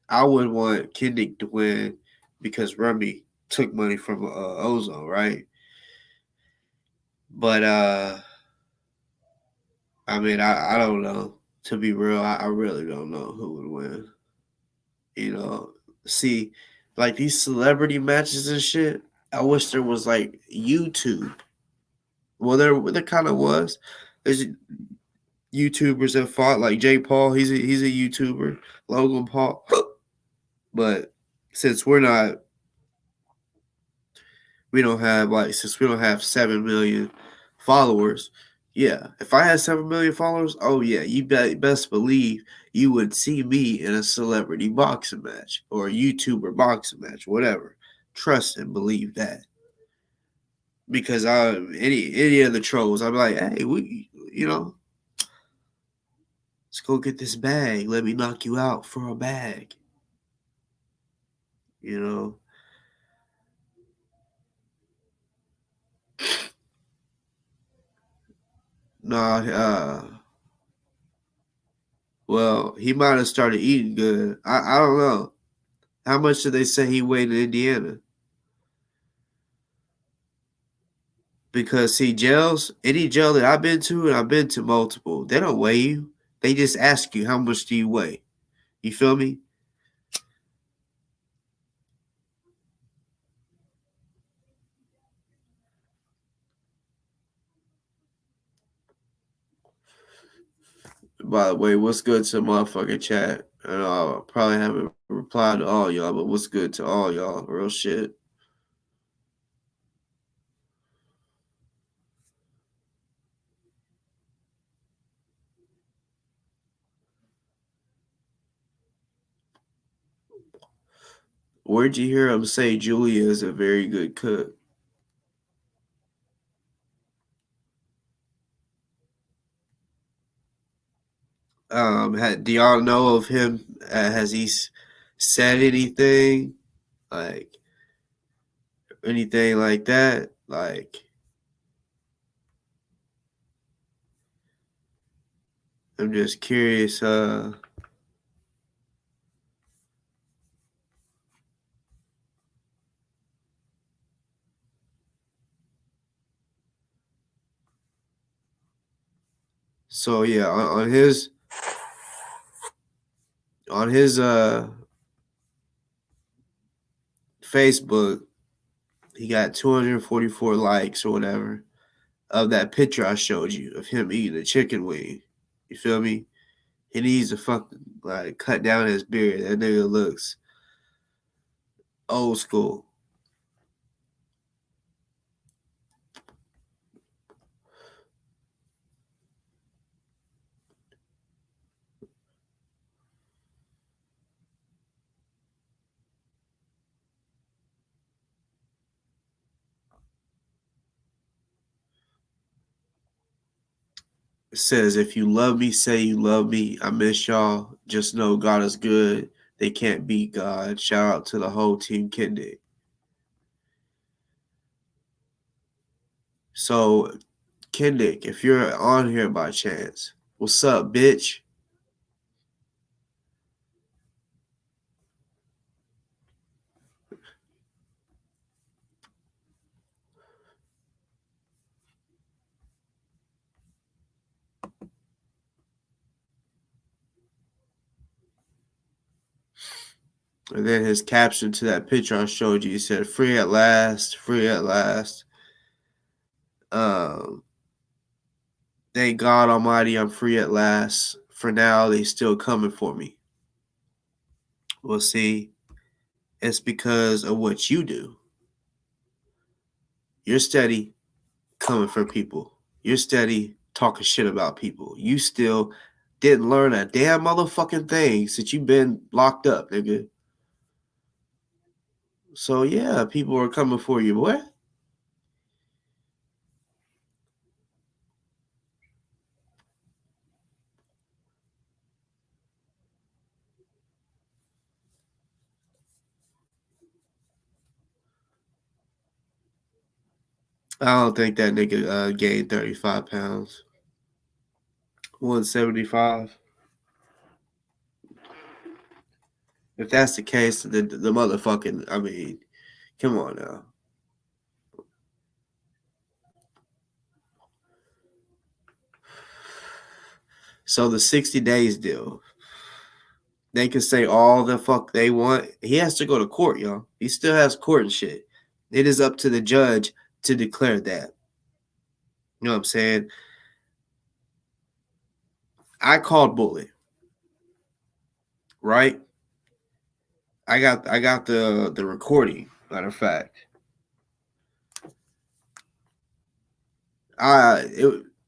I would want Kendick to win because Remy took money from Ozone, right? But I mean, I don't know. To be real, I really don't know who would win. See, like these celebrity matches and shit. I wish there was like YouTube. Well, there kind of was. There's YouTubers that fought, like Jake Paul. He's a YouTuber. Logan Paul. But since we don't have 7 million followers. Yeah, if I had 7 million followers, oh yeah, you best believe you would see me in a celebrity boxing match or a YouTuber boxing match, whatever. Trust and believe that. Because any of the trolls, I'm like, hey, let's go get this bag. Let me knock you out for a bag. Well, he might have started eating good. I don't know. How much did they say he weighed in Indiana? Because see, any jail that I've been to, and I've been to multiple, they don't weigh you. They just ask you, how much do you weigh? You feel me? By the way, what's good to motherfucking chat? And I probably haven't replied to all y'all, but what's good to all y'all? Real shit. Where'd you hear him say Julia is a very good cook? Do y'all know of him? Has he said anything like that? Like, I'm just curious. So yeah, on his Facebook, he got 244 likes or whatever of that picture I showed you of him eating a chicken wing. You feel me? He needs to fucking cut down his beard. That nigga looks old school. It says, if you love me, say you love me. I miss y'all. Just know God is good. They can't beat God. Shout out to the whole team Kendick. So, Kendick, if you're on here by chance, what's up, bitch? And then his caption to that picture I showed you, he said, "Free at last, free at last. Thank God Almighty, I'm free at last. For now, they still coming for me." Well, see, it's because of what you do. You're steady coming for people. You're steady talking shit about people. You still didn't learn a damn motherfucking thing since you've been locked up, nigga. So, yeah, people are coming for you, boy. I don't think that nigga gained 35 pounds. 175. If that's the case, the motherfucking, I mean, come on now. So the 60 days deal, they can say all the fuck they want. He has to go to court, y'all. He still has court and shit. It is up to the judge to declare that. You know what I'm saying? I called Bullet, right? I got the recording, matter of fact.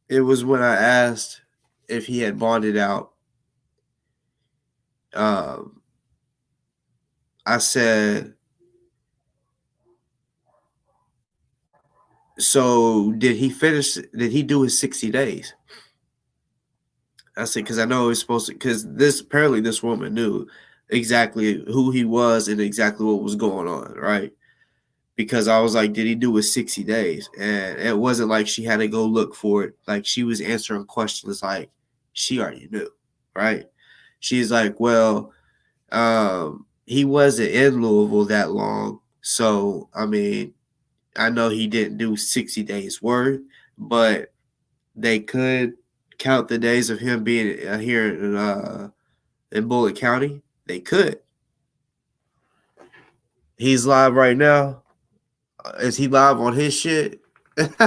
It was when I asked if he had bonded out. I said, so did he do his 60 days? I said, because I know he's supposed to, because apparently this woman knew exactly who he was and exactly what was going on, right? Because I was like, did he do his 60 days? And it wasn't like she had to go look for it. Like, she was answering questions like she already knew, right? She's like, well, he wasn't in Louisville that long. So, I mean, I know he didn't do 60 days worth, but they could count the days of him being here in Bullitt County. They could. He's live right now. Is he live on his shit? Let's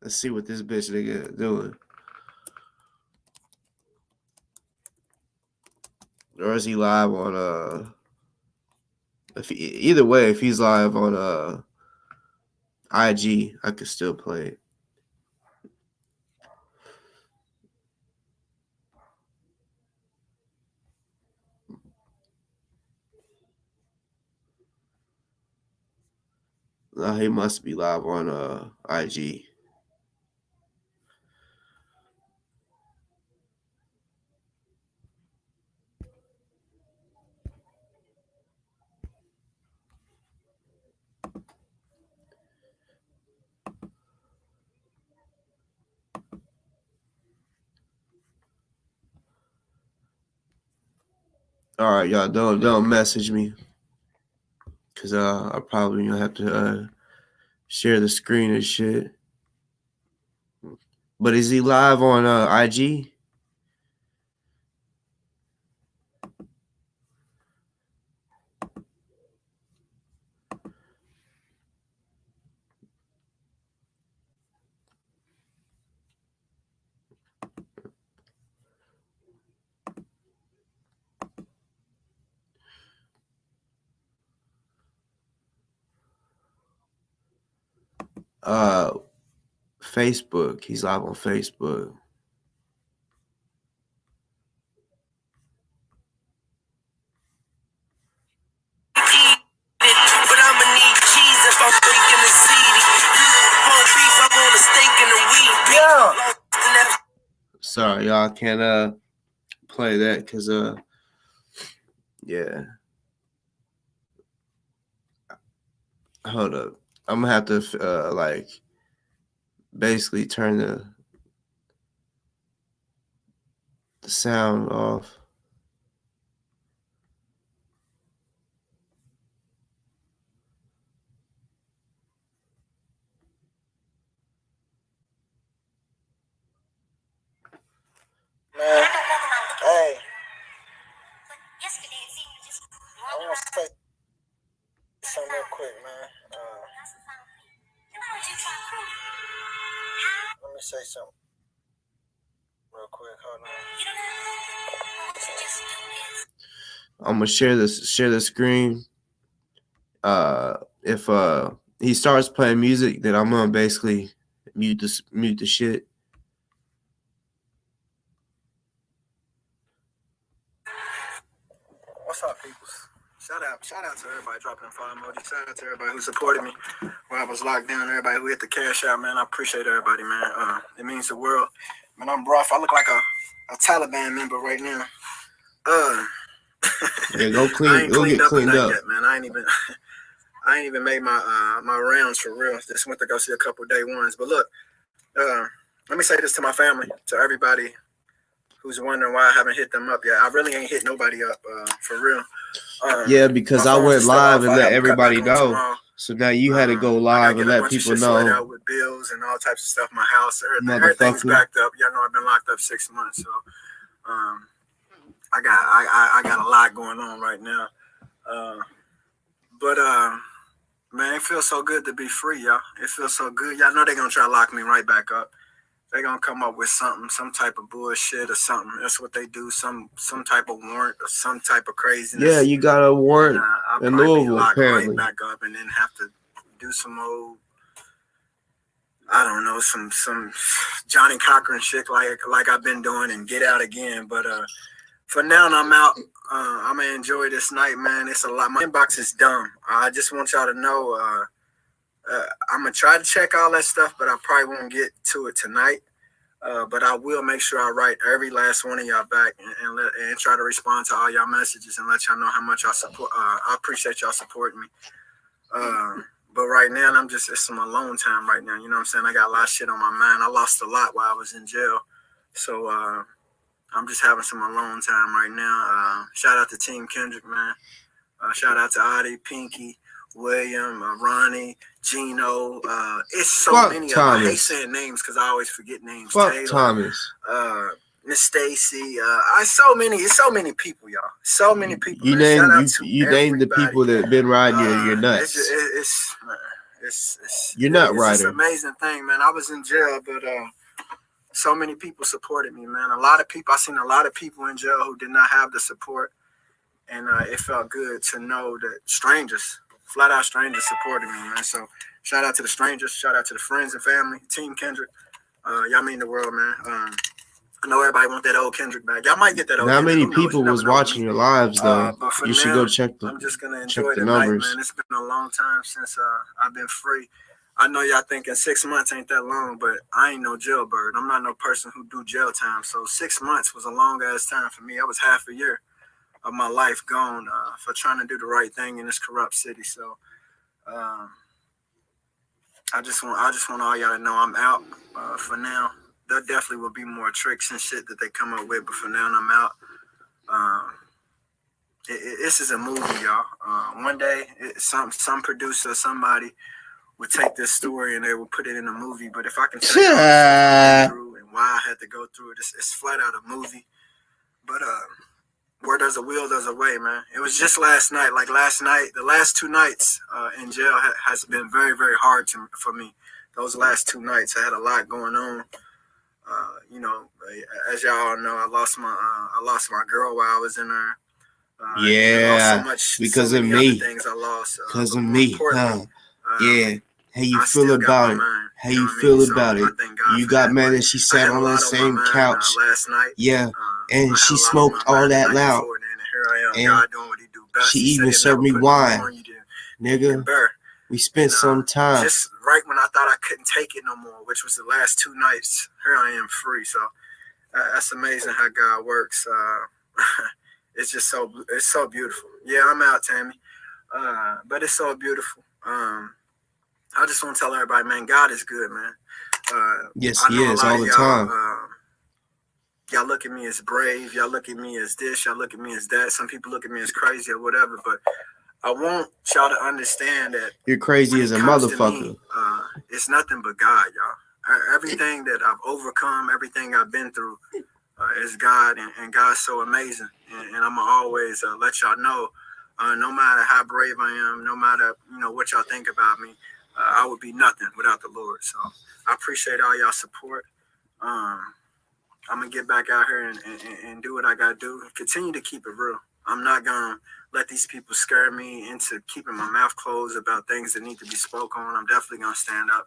see what this bitch nigga doing. Or is he live on either way, if he's live on IG, I could still play it. He must be live on IG. All right, y'all, don't message me, cause I probably gonna have to share the screen and shit. But is he live on IG? Facebook. He's live on Facebook. Sorry, y'all, I can't play that because yeah. Hold up. I'm gonna have to like basically turn the sound off. Man, hey. I want to say something real quick, man. Let me say something real quick. Hold on. I'm gonna share the screen. If he starts playing music, then I'm gonna basically mute the shit. What's up, peoples? Shout out to everybody dropping fire emojis. Shout out to everybody who supported me while I was locked down. Everybody who hit the Cashapp, man. I appreciate everybody, man. It means the world. Man, I'm rough. I look like a Taliban member right now. Yeah, go get cleaned up yet, man. I ain't even made my rounds for real. Just went to go see a couple day ones. But look, let me say this to my family, to everybody who's wondering why I haven't hit them up yet. I really ain't hit nobody up for real. Yeah, because I went live and let everybody know. Tomorrow. So now you had to go live and let people know. Out with bills and all types of stuff. My house, everything's backed up. Y'all know I've been locked up 6 months, so I got a lot going on right now. But man, it feels so good to be free, y'all. It feels so good. Y'all know they're gonna try to lock me right back up. They're gonna come up with something, some type of bullshit or something. That's what they do, some type of warrant or some type of craziness. Yeah, you got a warrant in Louisville, apparently. Right back up and then have to do some old, I don't know, some Johnny Cochran shit like I've been doing and get out again. But for now, I'm out. I'm gonna enjoy this night, man. It's a lot. My inbox is dumb. I just want y'all to know. I'm gonna try to check all that stuff, but I probably won't get to it tonight. But I will make sure I write every last one of y'all back and try to respond to all y'all messages and let y'all know how much y'all support. I appreciate y'all supporting me. But right now, it's some alone time right now. You know what I'm saying? I got a lot of shit on my mind. I lost a lot while I was in jail, so I'm just having some alone time right now. Shout out to Team Kendick, man. Shout out to Adi, Pinky, William, Ronnie, Gino. It's so many of them. I hate saying names because I always forget names. Fuck Taylor, Thomas. Miss Stacy. It's so many people, y'all. So many people. You named the people that been riding your nuts. You're not rider. It's an amazing thing, man. I was in jail, but so many people supported me, man. I seen a lot of people in jail who did not have the support, and it felt good to know that flat out strangers supported me, man. So shout out to the strangers, shout out to the friends and family, Team Kendick. Y'all mean the world, man. I know everybody want that old Kendick back. Y'all might get that old. How many people was watching your lives though? You should go check I'm just gonna enjoy the numbers. Night, man. It's been a long time since I've been free. I know y'all thinking 6 months ain't that long, but I ain't no jailbird. I'm not no person who do jail time. So 6 months was a long ass time for me. I was half a year of my life gone for trying to do the right thing in this corrupt city. So I just want all y'all to know I'm out for now. There definitely will be more tricks and shit that they come up with, but for now I'm out. This is a movie, y'all. One day, some producer, somebody would take this story and they would put it in a movie. But if I can tell you and why I had to go through it, it's flat out a movie. But where there's a will, there's a way, man. It was just last night. Like last night, the last 2 nights in jail has been very, very hard for me. Those last 2 nights, I had a lot going on. You know, as y'all know, I lost my girl while I was in there. Yeah, because of me. Things I lost. Because of me. Yeah. How you feel about it? How you feel about it? You got mad that she sat on the same couch last night. Yeah, and she smoked all that loud. And she even served me wine, nigga. We spent some time. Just right when I thought I couldn't take it no more, which was the last 2 nights, here I am free. So that's amazing how God works. It's so beautiful. Yeah, I'm out, Tammy. But it's so beautiful. I just want to tell everybody, man, God is good, man. Yes, He is all the time. Y'all look at me as brave. Y'all look at me as this. Y'all look at me as that. Some people look at me as crazy or whatever. But I want y'all to understand that you're crazy as a motherfucker. It's nothing but God, y'all. Everything that I've overcome, everything I've been through, is God, and God's so amazing. And I'm gonna always let y'all know, no matter how brave I am, no matter what y'all think about me, I would be nothing without the Lord. So I appreciate all y'all support. I'm gonna get back out here and do what I gotta do. Continue to keep it real. I'm not gonna let these people scare me into keeping my mouth closed about things that need to be spoken on. I'm definitely gonna stand up.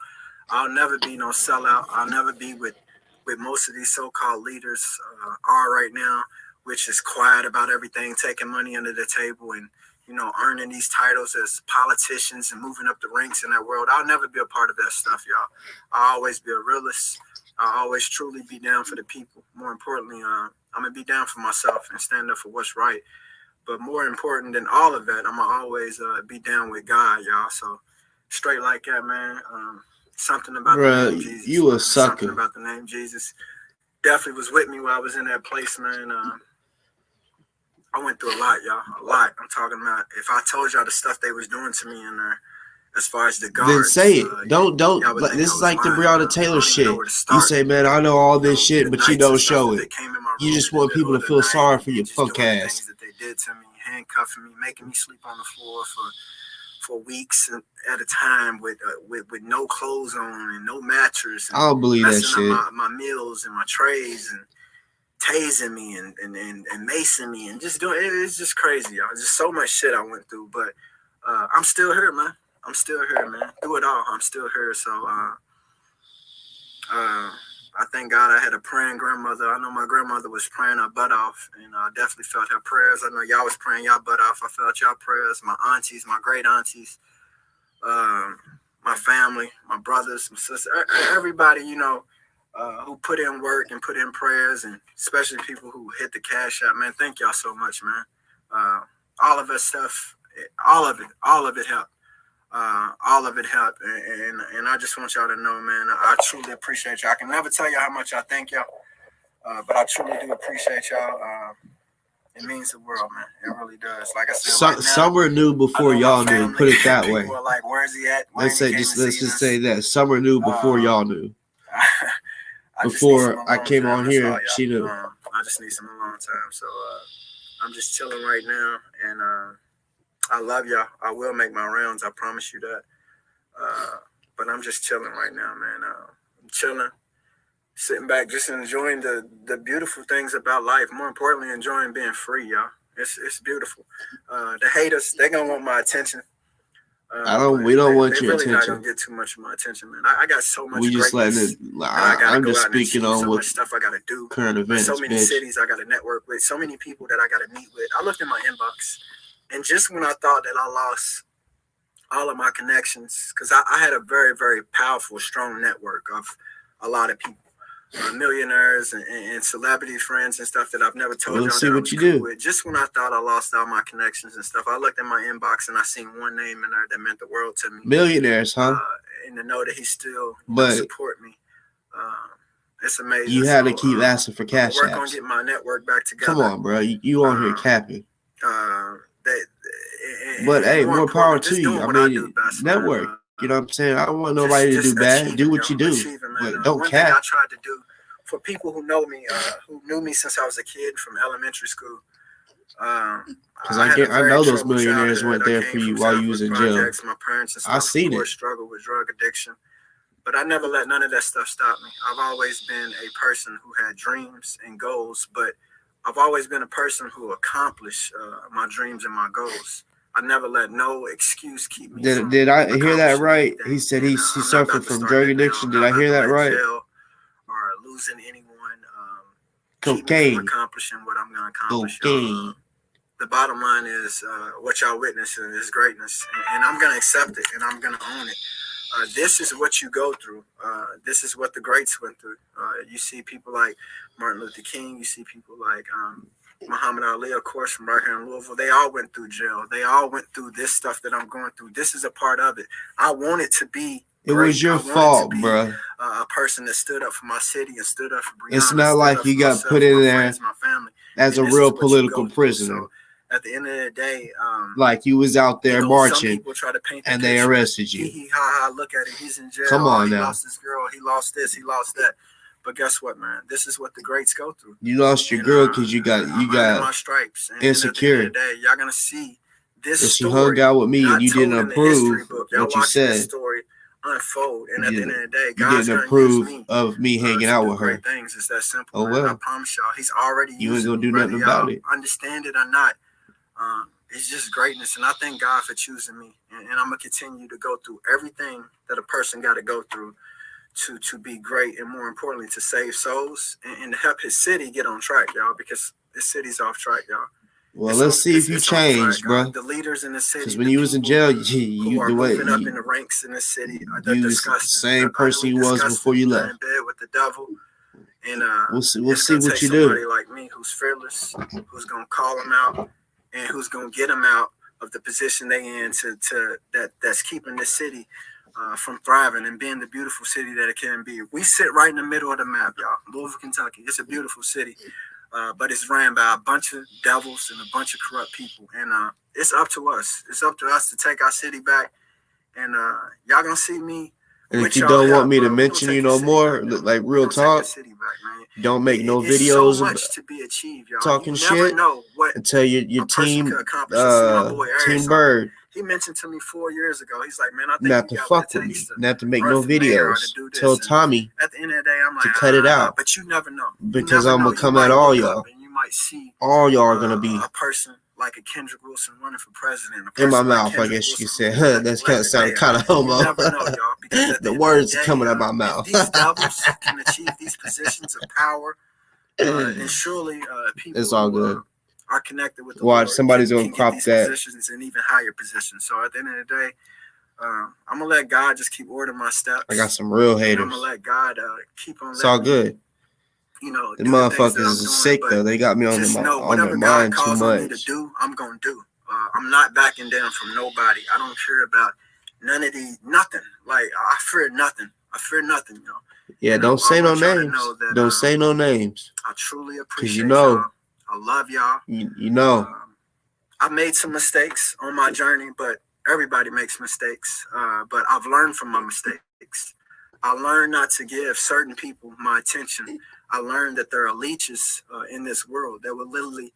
I'll never be no sellout. I'll never be with most of these so-called leaders are right now, which is quiet about everything, taking money under the table and earning these titles as politicians and moving up the ranks in that world. I'll never be a part of that stuff, y'all. I'll always be a realist. I'll always truly be down for the people. More importantly, I'm gonna be down for myself and stand up for what's right. But more important than all of that, I'm gonna always be down with God, y'all. So straight like that, man. Something about the name Jesus. You a sucker. Something about the name Jesus definitely was with me while I was in that place, man. I went through a lot, y'all. A lot. I'm talking about, if I told y'all the stuff they was doing to me in there, as far as the guards. Then say it. Don't. This is like the Breonna Taylor shit. You say, man, I know all this shit, but you don't show it. You just want people to feel sorry for your punk ass. Things that they did to me, handcuffing me, making me sleep on the floor for weeks at a time with no clothes on and no mattress. I don't believe that shit. My meals and my trays and tasing me and macing me and just doing it's just crazy, y'all. Just so much shit I went through, but I'm still here, man. I'm still here, man. Through it all, I'm still here. So I thank God I had a praying grandmother. I know my grandmother was praying her butt off, and I definitely felt her prayers. I know y'all was praying y'all butt off. I felt y'all prayers. My aunties, my great aunties, my family, my brothers, my sisters, everybody, who put in work and put in prayers, and especially people who hit the Cashapp, man. Thank y'all so much, man. All of that stuff, all of it helped. All of it helped, and I just want y'all to know, man, I truly appreciate y'all. I can never tell y'all how much I thank y'all, but I truly do appreciate y'all. It means the world, man. It really does. Like I said, right now, Summer knew before y'all knew. Put it that way. Are like, where's he at? Let's just say that Summer knew before y'all knew. Before I came on here, she knew. I just need some alone time, so I'm just chilling right now, and I love y'all. I will make my rounds. I promise you that. But I'm just chilling right now, man. I'm chilling, sitting back, just enjoying the beautiful things about life. More importantly, enjoying being free, y'all. It's beautiful. The haters, they're gonna want my attention. We don't want your really attention. Not gonna get too much of my attention, man. I got so much. We just letting it. I'm just speaking on what stuff I gotta do. Current events. So many cities I gotta network with. So many people that I gotta meet with. I looked in my inbox. And just when I thought that I lost all of my connections, because I had a very, very powerful, strong network of a lot of people, millionaires and celebrity friends and stuff that I've never told y'all see that what you do. With. Just when I thought I lost all my connections and stuff, I looked in my inbox and I seen one name in there that meant the world to me. Millionaires, huh? And to know that he still support me. It's amazing. You had to keep asking for cash apps. Work on getting my network back together. Come on, bro. You on here capping. But hey, more power to you. I mean, network. You know what I'm saying? I don't want nobody to do bad. Do what you do, but don't cap. One thing I tried to do for people who know me, who knew me since I was a kid from elementary school. Because I know those millionaires went there for you while you was in jail. My parents and stuff, I seen it. Struggle with drug addiction, but I never let none of that stuff stop me. I've always been a person who had dreams and goals, but I've always been a person who accomplished my dreams and my goals. I never let no excuse keep me. Did I hear that right? He said he suffered from drug addiction. Did I hear that right? Or losing anyone. Cocaine. Accomplishing what I'm going to accomplish. Cocaine. The bottom line is what y'all witnessing is greatness, and I'm going to accept it, and I'm going to own it. This is what you go through. This is what the greats went through. You see people like Martin Luther King. You see people like Muhammad Ali, of course, from right here in Louisville. They all went through jail. They all went through this stuff that I'm going through. This is a part of it. I wanted to be It great. was your fault, bro. A person that stood up for my city and stood up for Brianna. It's not like you got put in there as a real political prisoner. At the end of the day, like you was out there marching, people try to paint and they arrested you. Look at it. He's in jail. Come on he now. Lost his girl. He lost this. He lost that. But guess what, man? This is what the greats go through. You lost your girl because you got my stripes. And insecure. At the end of the day, y'all gonna see this she story. Hung out with me and you didn't approve what you said. This story unfold, and at the end of the day, you didn't approve of me hanging out with her. Things is that simple. Oh well. I promise y'all, he's already. You ain't gonna do nothing about it. Understand it or not. It's just greatness, and I thank God for choosing me. And I'm gonna continue to go through everything that a person got to go through to be great, and more importantly, to save souls and to help his city get on track, y'all. Because this city's off track, y'all. Well, let's see if you change, bro. The leaders in the city. Because when you was in jail, you are the way moving up in the ranks in the city. You was the same person you was before you left. In bed with the devil. And we'll see what you do. Somebody like me who's fearless, who's gonna call them out, and who's gonna get them out of the position they in that's keeping this city from thriving and being the beautiful city that it can be. We sit right in the middle of the map, y'all. Louisville, Kentucky. It's a beautiful city, but it's ran by a bunch of devils and a bunch of corrupt people. And it's up to us. It's up to us to take our city back. And y'all gonna see me. And if you don't want me to mention you no more, like real talk, don't make no videos so much to be achieved, y'all. Talking shit until your team, Team Bird. He mentioned to me 4 years ago. He's like, man, I think not to fuck with me, not to make no videos. Tell Tommy at the end of the day, I'm like, to cut it out. But you never know. Because I'm gonna come at all y'all. And you might see all y'all are gonna be a person like a Kendrick Wilson running for president. In my mouth, I guess you could say. That's kind of sound kind of homo. You never know, y'all. The words coming out my mouth. These devils can achieve these positions of power, and surely people. It's all good. Are connected with the Watch, Lord, somebody's gonna crop that. Positions and even higher positions. So at the end of the day, I'm gonna let God just keep ordering my steps. I got some real haters. I'm gonna let God keep on. It's all good. You know, the motherfuckers is sick though. They got me on their mind too much. Me to do, I'm gonna do. I'm not backing down from nobody. I don't care about none of these, nothing. Like I fear nothing. I fear nothing, you know. Yeah, don't say no names. Don't say no names. I truly appreciate you know. Y'all. I love y'all. You know. I made some mistakes on my journey, but everybody makes mistakes. But I've learned from my mistakes. I learned not to give certain people my attention. I learned that there are leeches in this world that will literally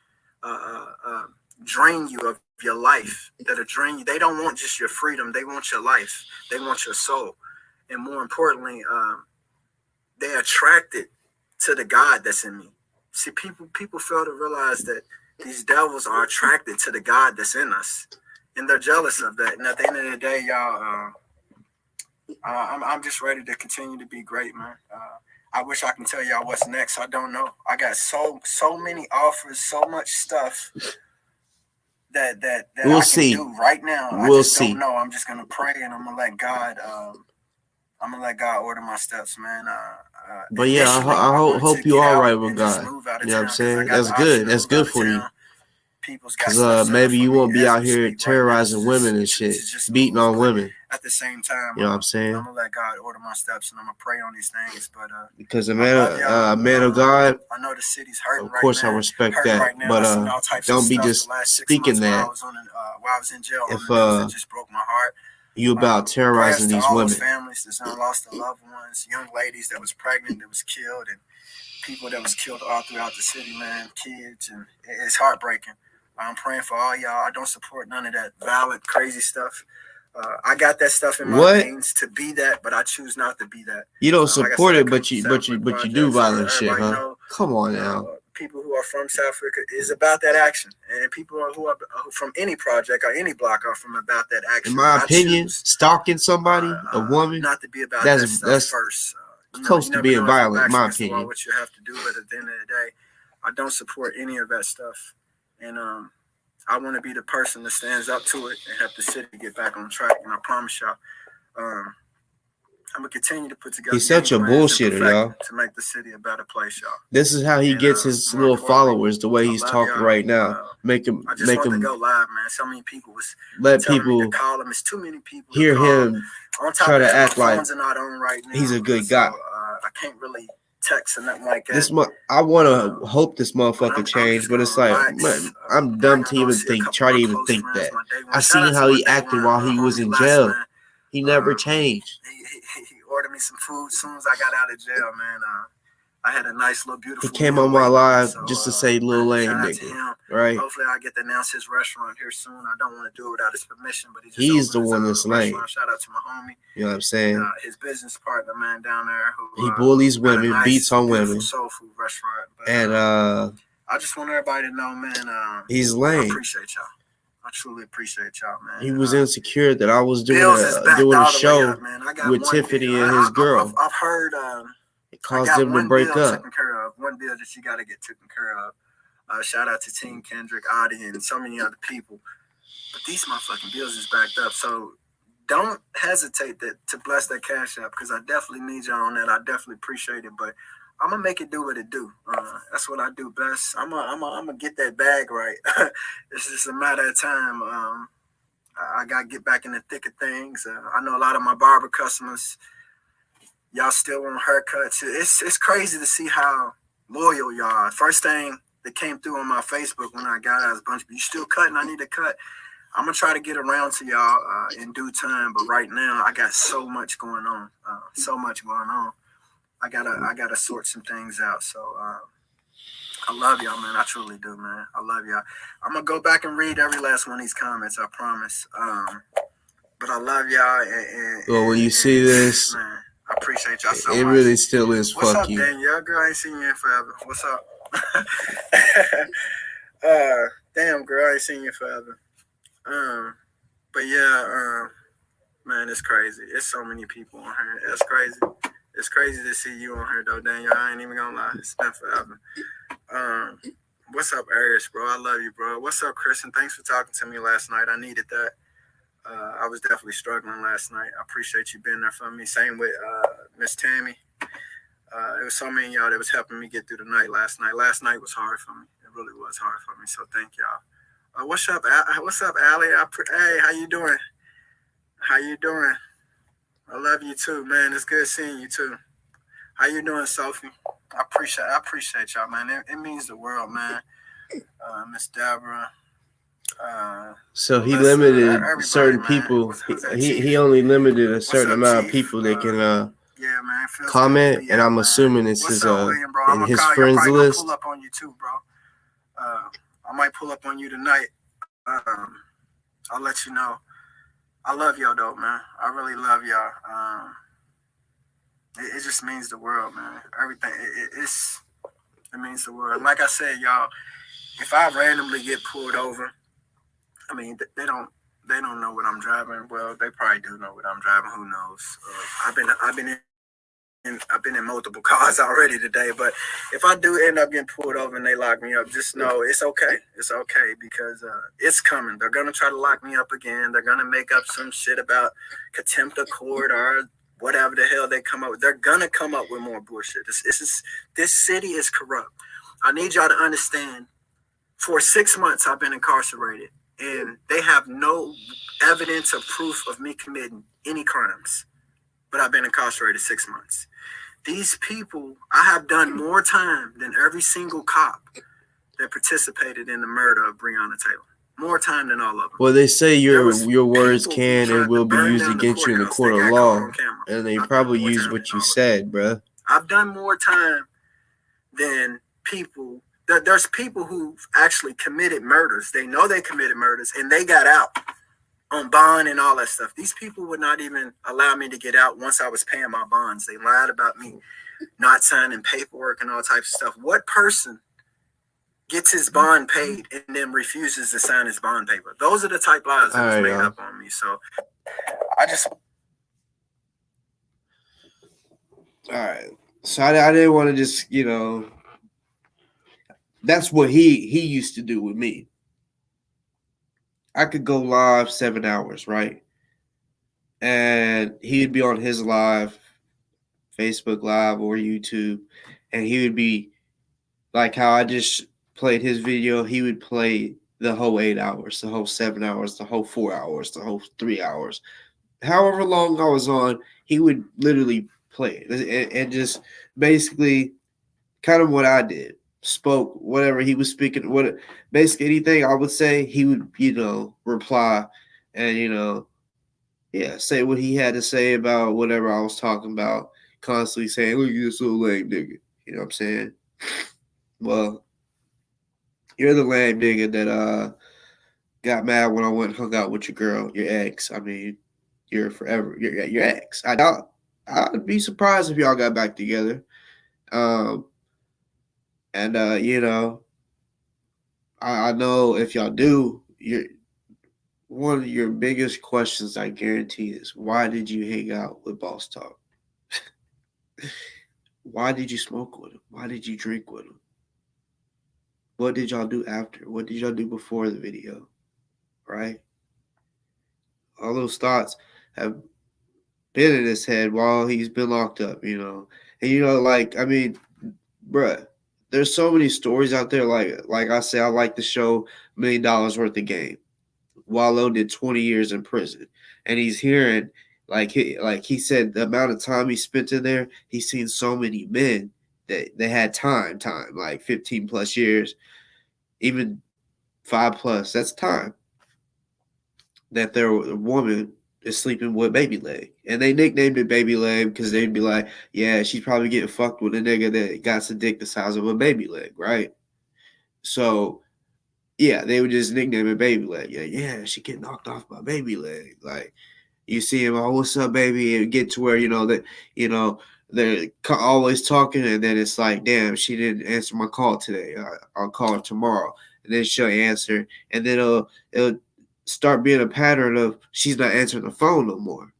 drain you of your life, that'll drain you. They don't want just your freedom. They want your life. They want your soul. And more importantly, they're attracted to the God that's in me. See, people fail to realize that these devils are attracted to the God that's in us, and they're jealous of that. And at the end of the day, y'all, I'm just ready to continue to be great, man. I wish I can tell y'all what's next. I don't know. I got so many offers, so much stuff that we'll I can see. do right now. We'll see. Don't know. I'm just gonna pray and I'm gonna let God. I'm gonna let God order my steps, man. But yeah, I hope you all right with God. You know what I'm saying? That's good. That's good for you. Because maybe you won't be out here terrorizing women and shit, beating on women. At the same time, you know what I'm saying? I'm gonna let God order my steps and I'm gonna pray on these things. But because a man of God, I know the city's hurting. Of course, I respect that. Right now. But don't be just speaking that. While I was in jail, if it just broke my heart. You about terrorizing these women. Families that lost their loved ones, young ladies that was pregnant, that was killed, and people that was killed all throughout the city, man, kids, and it's heartbreaking. I'm praying for all y'all. I don't support none of that violent, crazy stuff. I got that stuff in my veins to be that, but I choose not to be that. You don't support it, but you do violent shit, huh? Know, come on now. People who are from South Africa is about that action, and people who are from any project or any block are from about that action. In my opinion, stalking somebody, a woman, not to be about that's first. Close to being violent, in my opinion. What you have to do, but at the end of the day, I don't support any of that stuff, and I want to be the person that stands up to it and help the city get back on track. And I promise y'all, I'm gonna continue to put together. He's such a bullshitter, y'all. To make the city a better place, y'all. This is how he gets his little followers. The way he's talking right now, make him I just want to go live, man. So many people was let telling people me to call him. It's too many people. Hear him try to act like right now, he's a good guy. I can't really text or nothing like that. This I want to hope this motherfucker change, but it's like, man, I'm dumb to even try to even think that. I seen how he acted while he was in jail. He never changed. He ordered me some food as soon as I got out of jail, man. I had a nice little beautiful. He came on my live just to say Lil Lane nigga, right? Hopefully I get to announce his restaurant here soon. I don't want to do it without his permission, but he's the one that's lame. Shout out to my homie. You know what I'm saying? His business partner, man, down there. Who, he bullies women, beats on women. Soul food restaurant. But, and I just want everybody to know, man. He's lame. I appreciate y'all. I truly appreciate y'all, man. He was insecure that I was doing a show up, with Tiffany and his girl. I've heard. It caused them to break up. One bill that you got to get taken care of. Shout out to Team Kendick, Adi, and so many other people. But these motherfucking bills is backed up. So don't hesitate to bless that Cashapp, because I definitely need y'all on that. I definitely appreciate it. But I'm gonna make it do what it do. That's what I do best. I'm gonna get that bag right. It's just a matter of time. I gotta get back in the thick of things. I know a lot of my barber customers, y'all still want haircuts. It's crazy to see how loyal y'all are. First thing that came through on my Facebook when I got out was a bunch of, you still cutting? I need to cut. I'm gonna try to get around to y'all in due time. But right now I got so much going on. I gotta sort some things out. So I love y'all, man. I truly do, man. I love y'all. I'm gonna go back and read every last one of these comments, I promise. But I love y'all. Well, when you see this, man, I appreciate y'all so much. It really still is. What's fuck up, you. Danielle? Girl, I ain't seen you in forever. What's up? Damn, girl, I ain't seen you forever. But yeah, man, it's crazy. It's so many people on here. It's crazy. It's crazy to see you on here, though, Daniel. I ain't even gonna lie. It's been forever. What's up, Arius, bro? I love you, bro. What's up, Kristen? Thanks for talking to me last night. I needed that. I was definitely struggling last night. I appreciate you being there for me. Same with Miss Tammy. It was so many of y'all that was helping me get through the night last night. Last night was hard for me. It really was hard for me. So thank y'all. What's up, Allie? Hey, how you doing? How you doing? I love you too, man. It's good seeing you too. How you doing, Sophie? I appreciate y'all, man. It means the world, man. Miss Deborah. So he limited certain people. He only limited a certain amount of people that can comment, and I'm assuming it's his in his friends list. Pull up on you too, bro. I might pull up on you tonight. I'll let you know. I love y'all though, man. I really love y'all. It just means the world, man. Everything. It means the world. Like I said, y'all, if I randomly get pulled over, I mean, they don't know what I'm driving. Well, they probably do know what I'm driving. Who knows? I've been in multiple cars already today. But if I do end up getting pulled over and they lock me up, just know it's okay. It's okay, because it's coming. They're gonna try to lock me up again. They're gonna make up some shit about contempt of court or whatever the hell they come up with. They're gonna come up with more bullshit. This city is corrupt. I need y'all to understand. For 6 months, I've been incarcerated, and they have no evidence or proof of me committing any crimes. But I've been incarcerated 6 months. These people, I have done more time than every single cop that participated in the murder of Breonna Taylor. More time than all of them. Well, they say your words can and will be used against you in the court of law, and they probably use what you said, bro. I've done more time than people. There's people who've actually committed murders. They know they committed murders, and they got out on bond and all that stuff. These people would not even allow me to get out once I was paying my bonds. They lied about me not signing paperwork and all types of stuff. What person gets his bond paid and then refuses to sign his bond paper? Those are the type lies that was made up on me. So I just... All right. So I didn't want to just, that's what he used to do with me. I could go live 7 hours, right? And he'd be on his live Facebook Live or YouTube, and he would be like how I just played his video. He would play the whole 8 hours, the whole 7 hours, the whole 4 hours, the whole 3 hours. However long I was on, he would literally play it and just basically kind of what I did. Spoke whatever he was speaking, what basically anything I would say, he would, reply and say what he had to say about whatever I was talking about, constantly saying, look at this little lame nigga. You know what I'm saying? Well, you're the lame nigga that got mad when I went and hung out with your girl, your ex. I mean, you're forever your ex. I'd be surprised if y'all got back together. I know if y'all do, one of your biggest questions, I guarantee, is why did you hang out with Boss Talk? Why did you smoke with him? Why did you drink with him? What did y'all do after? What did y'all do before the video? Right? All those thoughts have been in his head while he's been locked up, And bruh, there's so many stories out there. Like I say, I like the show $1 Million Worth of Game. Wallow did 20 years in prison, and he's hearing he said the amount of time he spent in there. He's seen so many men that they had time like 15 plus years, even 5 plus. That's time that their woman is sleeping with Baby Leg, and they nicknamed it Baby Leg because they'd be like, yeah, she's probably getting fucked with a nigga that got some dick the size of a baby leg, right? So yeah, they would just nickname it Baby Leg. Yeah, she get knocked off by Baby Leg. Like, you see him, oh, what's up, baby? And get to where, they're always talking, and then it's like, damn, she didn't answer my call today. I'll call her tomorrow. And then she'll answer, and then it'll start being a pattern of she's not answering the phone no more.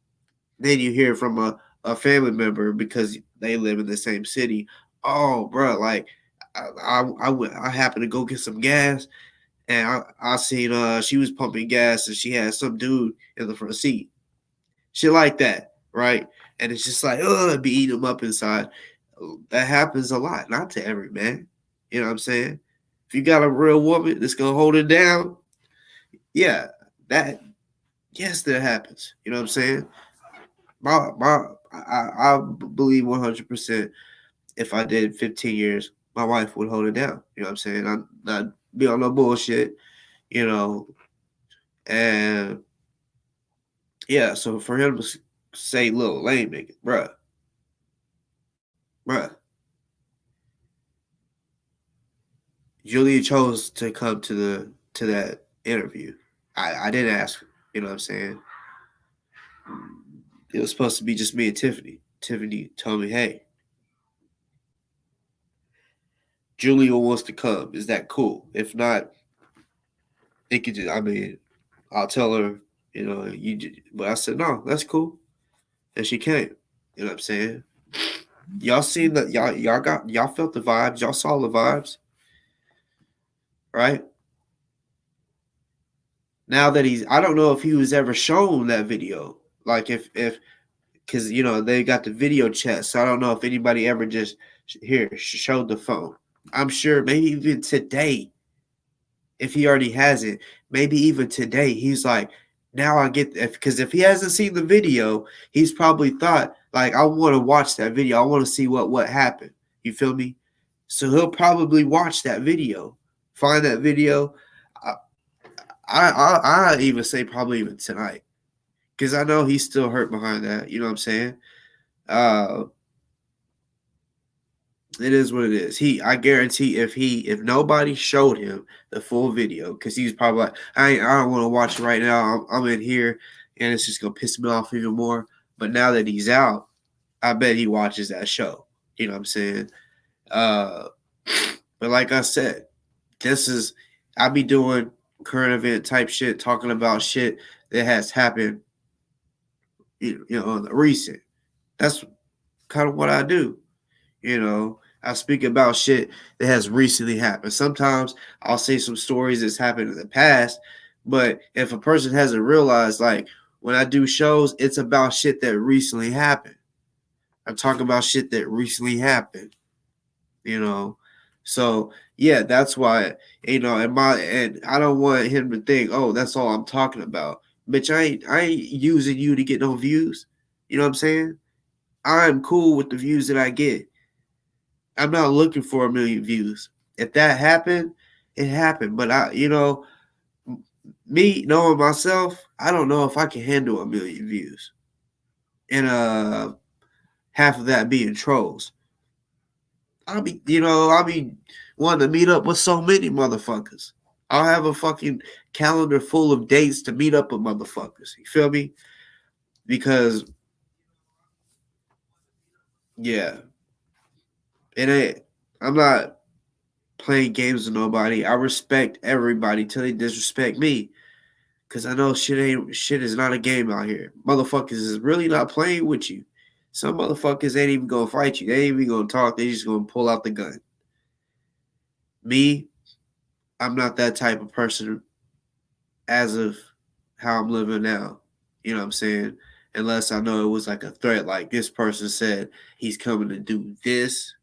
Then you hear from a family member because they live in the same city. Oh, bro, like, I happened to go get some gas, and I seen she was pumping gas, and she had some dude in the front seat. Shit like that, right? And it's just like, it'd be eating them up inside. That happens a lot, not to every man. You know what I'm saying? If you got a real woman that's gonna hold it down, yeah, that happens. You know what I'm saying? I believe 100%. If I did 15 years, my wife would hold it down. You know what I'm saying? I'm not be on no bullshit. And yeah, so for him to say little lame nigga, bruh. Julia chose to come to that interview. I didn't ask, you know what I'm saying? It was supposed to be just me and Tiffany. Tiffany told me, hey, Julia wants to come. Is that cool? If not, it could just, I'll tell her, but I said, no, that's cool. And she came. You know what I'm saying? Y'all seen that? Y'all felt the vibes. Y'all saw the vibes. Right? Now that I don't know if he was ever shown that video. Like because they got the video chat, so I don't know if anybody ever just showed the phone. I'm sure maybe even today, if he already has it, maybe even today, he's like, now I get, because if he hasn't seen the video, he's probably thought, like, I want to watch that video. I want to see what happened. You feel me? So he'll probably watch that video, find that video. I even say probably even tonight, because I know he's still hurt behind that. You know what I'm saying? It is what it is. I guarantee if nobody showed him the full video, because he's probably like, I don't want to watch it right now. I'm in here, and it's just gonna piss me off even more. But now that he's out, I bet he watches that show. You know what I'm saying? But like I said, I be doing current event type shit, talking about shit that has happened, on the recent. That's kind of what I do. I speak about shit that has recently happened. Sometimes I'll say some stories that's happened in the past, but if a person hasn't realized, like, when I do shows, it's about shit that recently happened. I'm talking about shit that recently happened. You know, so yeah, that's why, you know, and I don't want him to think, oh, that's all I'm talking about. Bitch, I ain't using you to get no views. You know what I'm saying? I'm cool with the views that I get. I'm not looking for 1 million views. If that happened, it happened. But me knowing myself, I don't know if I can handle 1 million views. And half of that being trolls. I'll be wanting to meet up with so many motherfuckers. I'll have a fucking calendar full of dates to meet up with motherfuckers. You feel me? Because yeah, I'm not playing games with nobody. I respect everybody till they disrespect me. Cause I know shit is not a game out here. Motherfuckers is really not playing with you. Some motherfuckers ain't even gonna fight you. They ain't even gonna talk. They just gonna pull out the gun. Me, I'm not that type of person as of how I'm living now. You know what I'm saying? Unless I know it was like a threat, like this person said he's coming to do this,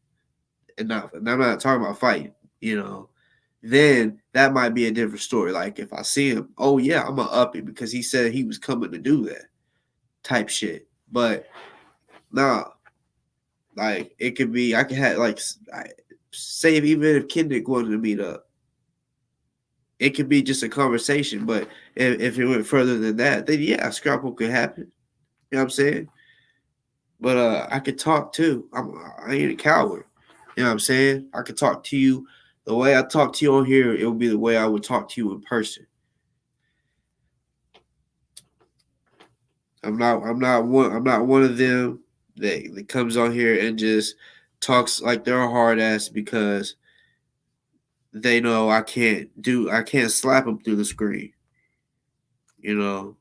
and I'm not talking about fighting, you know. Then that might be a different story. Like if I see him, oh yeah, I'm gonna up him because he said he was coming to do that type shit. But nah, like it could be, I could have like say even if Kendick wanted to meet up, it could be just a conversation. But if it went further than that, then yeah, scrapple could happen. You know what I'm saying? But I could talk too. I ain't a coward. You know what I'm saying? I could talk to you the way I talk to you on here. It would be the way I would talk to you in person. I'm not one of them that comes on here and just talks like they're a hard ass because they know I can't slap them through the screen. You know.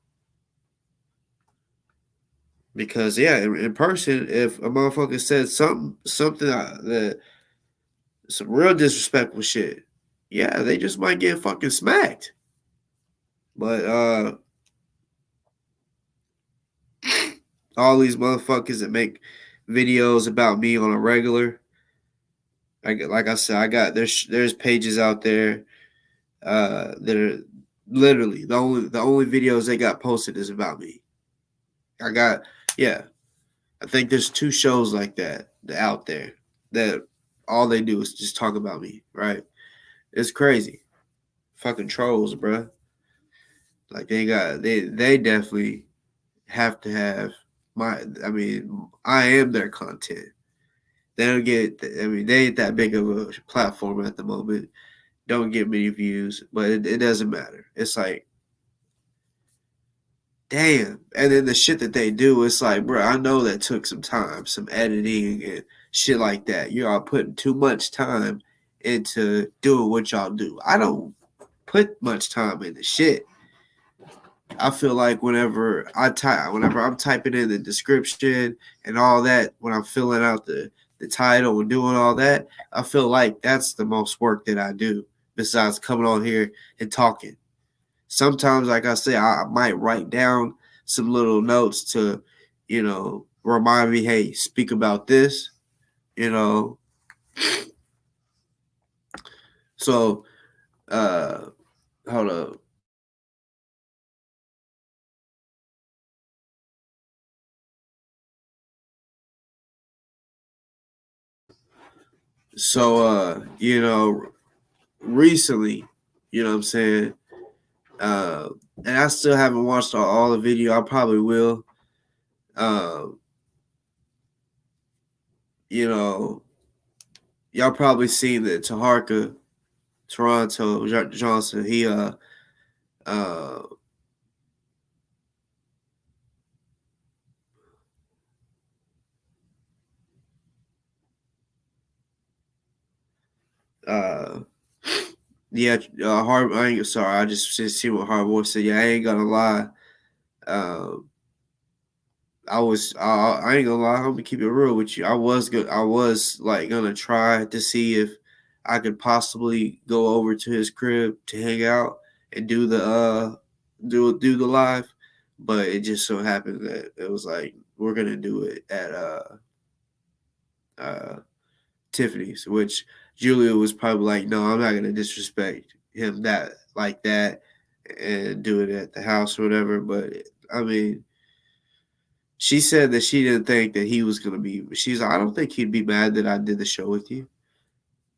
Because yeah, in person, if a motherfucker said something that some real disrespectful shit, yeah, they just might get fucking smacked. But all these motherfuckers that make videos about me on a regular, like I said, I got there's pages out there that are literally the only videos they got posted is about me. I think there's 2 shows like that out there that all they do is just talk about me, right? It's crazy. Fucking trolls, bruh. Like they definitely have to have I am their content. They don't get, they ain't that big of a platform at the moment. Don't get many views, but it doesn't matter. It's like, damn. And then the shit that they do, it's like, bro, I know that took some time, some editing and shit like that. You are putting too much time into doing what y'all do. I don't put much time into shit. I feel like whenever I'm typing in the description and all that, when I'm filling out the title and doing all that, I feel like that's the most work that I do besides coming on here and talking. Sometimes, like I say, I might write down some little notes to, remind me, hey, speak about this, So, hold up. So, recently, you know what I'm saying? And I still haven't watched all the video. I probably will. Y'all probably seen that Toronto Johnson, he yeah, I ain't sorry. I just see what Hard Boy said. Yeah, I ain't gonna lie. I ain't gonna lie. I'm gonna keep it real with you. I was like gonna try to see if I could possibly go over to his crib to hang out and do the live, but it just so happened that it was like we're gonna do it at Tiffany's, which Julia was probably like, no, I'm not going to disrespect him that and do it at the house or whatever. But I mean, she said that she didn't think that he was going to be, she's like, I don't think he'd be mad that I did the show with you.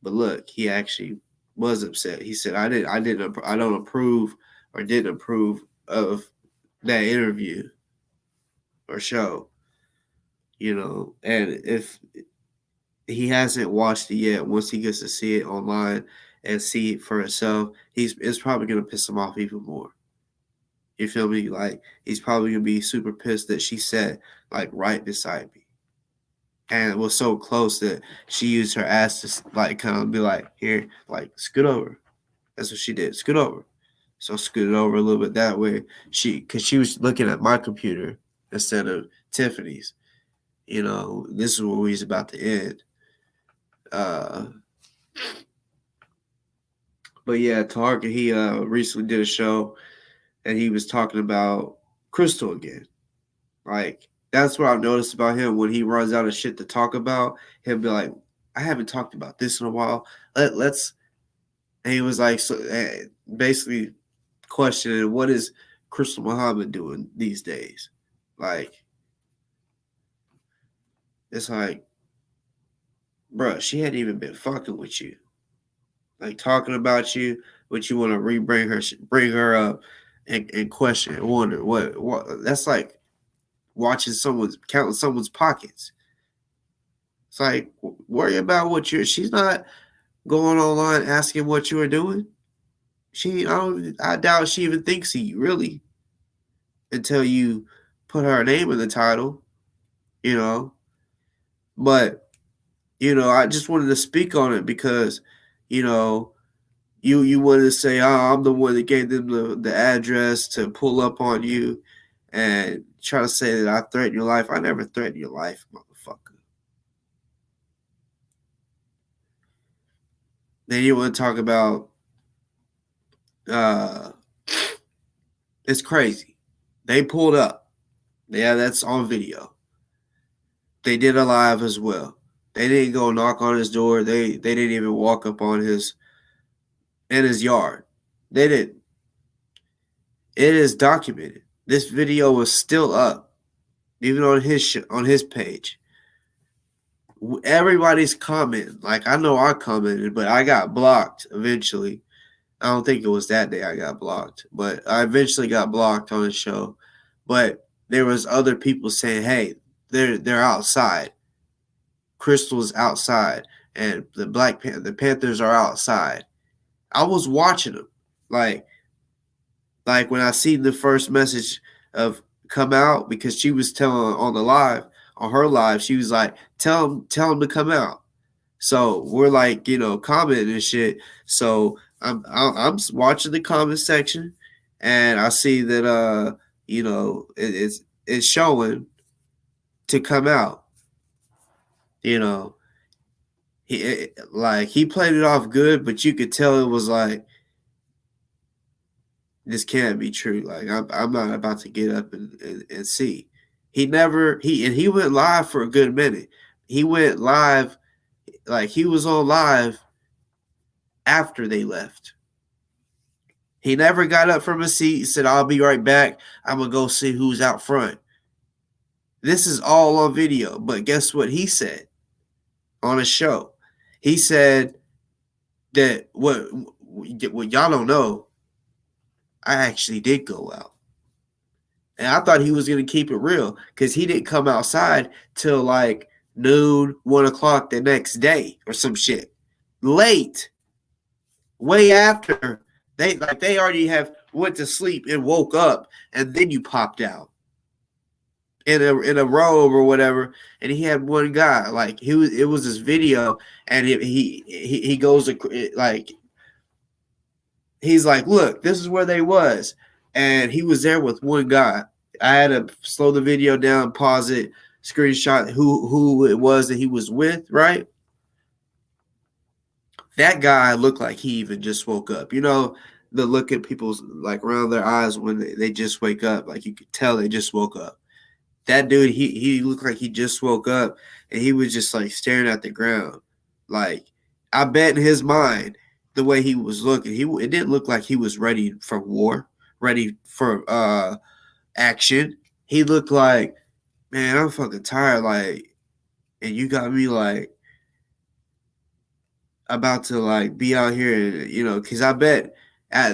But look, he actually was upset. He said, I don't approve or didn't approve of that interview or show, and if he hasn't watched it yet, once he gets to see it online and see it for himself, it's probably going to piss him off even more. You feel me? Like, he's probably going to be super pissed that she sat, like, right beside me. And it was so close that she used her ass to, like, kind of be like, here, like, scoot over. That's what she did. Scoot over. So scooted over a little bit that way. Because she was looking at my computer instead of Tiffany's. This is where we was about to end. But yeah, Target, he recently did a show and he was talking about Crystal again. Like, that's what I've noticed about him. When he runs out of shit to talk about, he'll be like, I haven't talked about this in a while. Let's. And he was like, so basically questioning, what is Crystal Muhammad doing these days? Like, it's like, bruh, she hadn't even been fucking with you. Like, talking about you, but you want to bring her up and question and wonder what that's like counting someone's pockets. It's like, worry about she's not going online asking what you are doing. I doubt she even thinks of you, really, until you put her name in the title, But, I just wanted to speak on it because, you wanted to say, oh, I'm the one that gave them the address to pull up on you and try to say that I threatened your life. I never threatened your life, motherfucker. Then you want to talk about it's crazy. They pulled up. Yeah, that's on video. They did a live as well. They didn't go knock on his door. They didn't even walk up on in his yard. They didn't. It is documented. This video was still up, even on his page. Everybody's commenting. Like, I know I commented, but I got blocked eventually. I don't think it was that day I got blocked, but I eventually got blocked on the show. But there was other people saying, hey, they're outside. Crystal's outside, and the Panthers are outside. I was watching them. Like when I seen the first message of come out, because she was telling on her live, she was like, tell them to come out. So we're like, commenting and shit. So I'm watching the comment section, and I see that it's showing to come out. He played it off good, but you could tell it was like, this can't be true. Like, I'm not about to get up and see. He went live for a good minute. He went live, like he was on live after they left. He never got up from his seat and said, I'll be right back. I'm going to go see who's out front. This is all on video. But guess what he said on a show? He said that what y'all don't know, I actually did go out. And I thought he was going to keep it real because he didn't come outside till like noon, 1 o'clock the next day or some shit. Late. Way after they already have went to sleep and woke up, and then you popped out in a robe or whatever. And he had one guy, like it was this video, and he goes to, like, he's like, look, this is where they was. And he was there with one guy. I had to slow the video down, pause it, screenshot who it was that he was with, right? That guy looked like he even just woke up. The look at people's, like, around their eyes when they just wake up. Like, you could tell they just woke up. That dude, he looked like he just woke up, and he was just like staring at the ground. Like, I bet in his mind, the way he was looking, it didn't look like he was ready for war, ready for action. He looked like, man, I'm fucking tired, like, and you got me like about to like be out here, and because I bet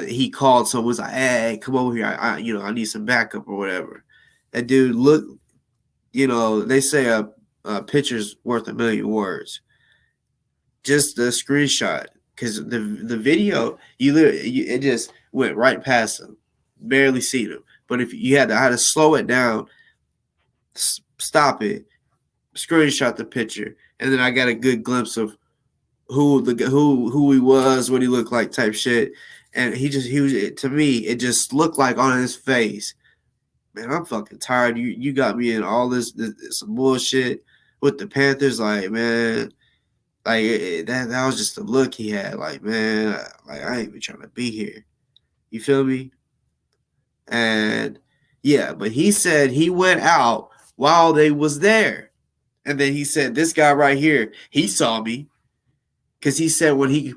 he called someone, was like, hey, come over here, I need some backup or whatever. That dude looked, they say a picture's worth a million words. Just the screenshot, because the video, it just went right past him, barely seen him. But if I had to slow it down, stop it, screenshot the picture, and then I got a good glimpse of who he was, what he looked like, type shit. And he was, to me, it just looked like on his face, man, I'm fucking tired. You got me in all this some bullshit with the Panthers, like, man. Like, that was just the look he had. Like, man, like, I ain't even trying to be here. You feel me? And yeah, but he said he went out while they was there. And then he said, this guy right here, he saw me. Because he said when he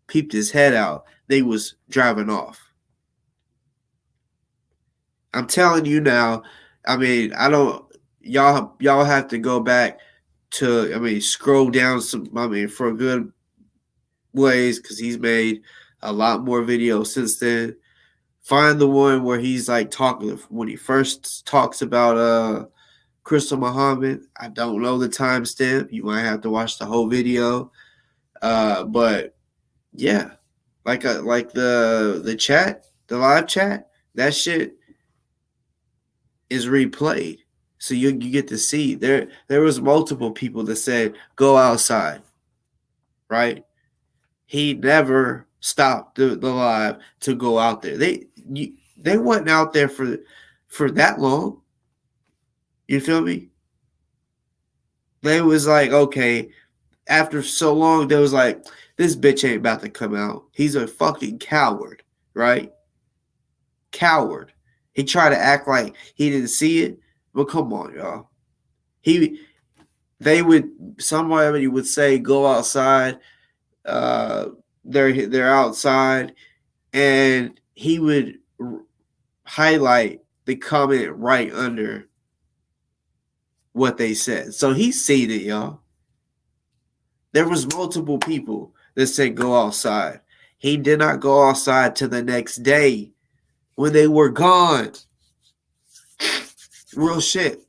peeped his head out, they was driving off. I'm telling you now, I mean, y'all have to go back to, scroll down for a good ways, because he's made a lot more videos since then. Find the one where he's like talking, when he first talks about Crystal Muhammad. I don't know the timestamp. You might have to watch the whole video. But yeah, like the chat, the live chat, that shit is replayed. So you get to see there was multiple people that said go outside, right? He never stopped the live to go out there. They wasn't out there for that long. You feel me? They was like, okay, after so long, they was like, this bitch ain't about to come out. He's a fucking coward, right? Coward. He tried to act like he didn't see it. But come on, y'all. Somebody would say, go outside. They're outside, and he would highlight the comment right under what they said. So he's seen it, y'all. There was multiple people that said go outside. He did not go outside till the next day when they were gone. Real shit.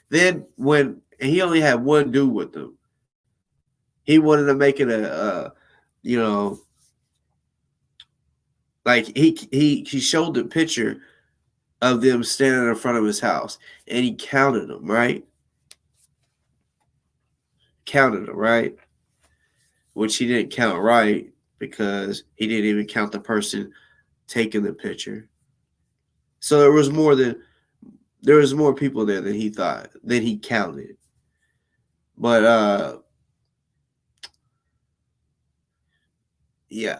Then when he only had one dude with him, he wanted to make it like he showed the picture of them standing in front of his house, and he counted them, right? Counted them, right? Which he didn't count right, because he didn't even count the person taking the picture. So there was more people there than he thought, than he counted. But yeah,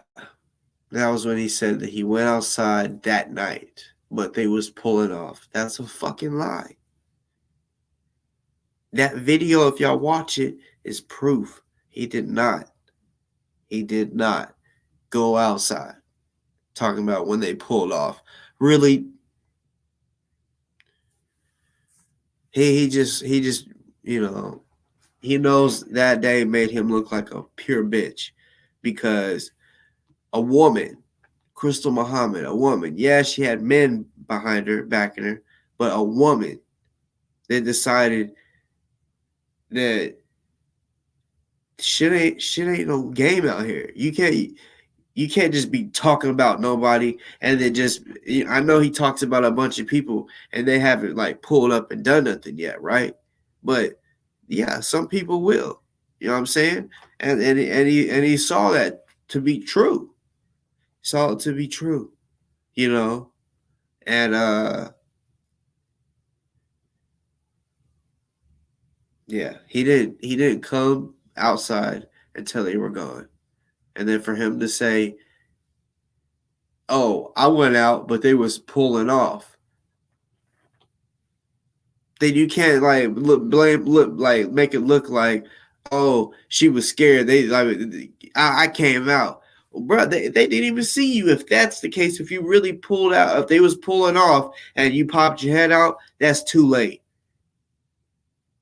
that was when he said that he went outside that night, but they was pulling off. That's a fucking lie. That video, if y'all watch it, is proof. He did not go outside. Talking about when they pulled off. Really, he just he knows that day made him look like a pure bitch, because a woman, Crystal Muhammad, a woman, yeah, she had men behind her, backing her, but a woman that decided that shit ain't no game out here. You can't just be talking about nobody and then just, I know he talks about a bunch of people and they haven't like pulled up and done nothing yet, right? But yeah, some people will. You know what I'm saying? And he saw that to be true. Saw it to be true, and yeah, he didn't come outside until they were gone. And then for him to say, oh, I went out, but they was pulling off. then you can't like make it look like, oh, she was scared. They like I came out. Well, bro, they didn't even see you. If that's the case, if you really pulled out, if they was pulling off and you popped your head out, that's too late.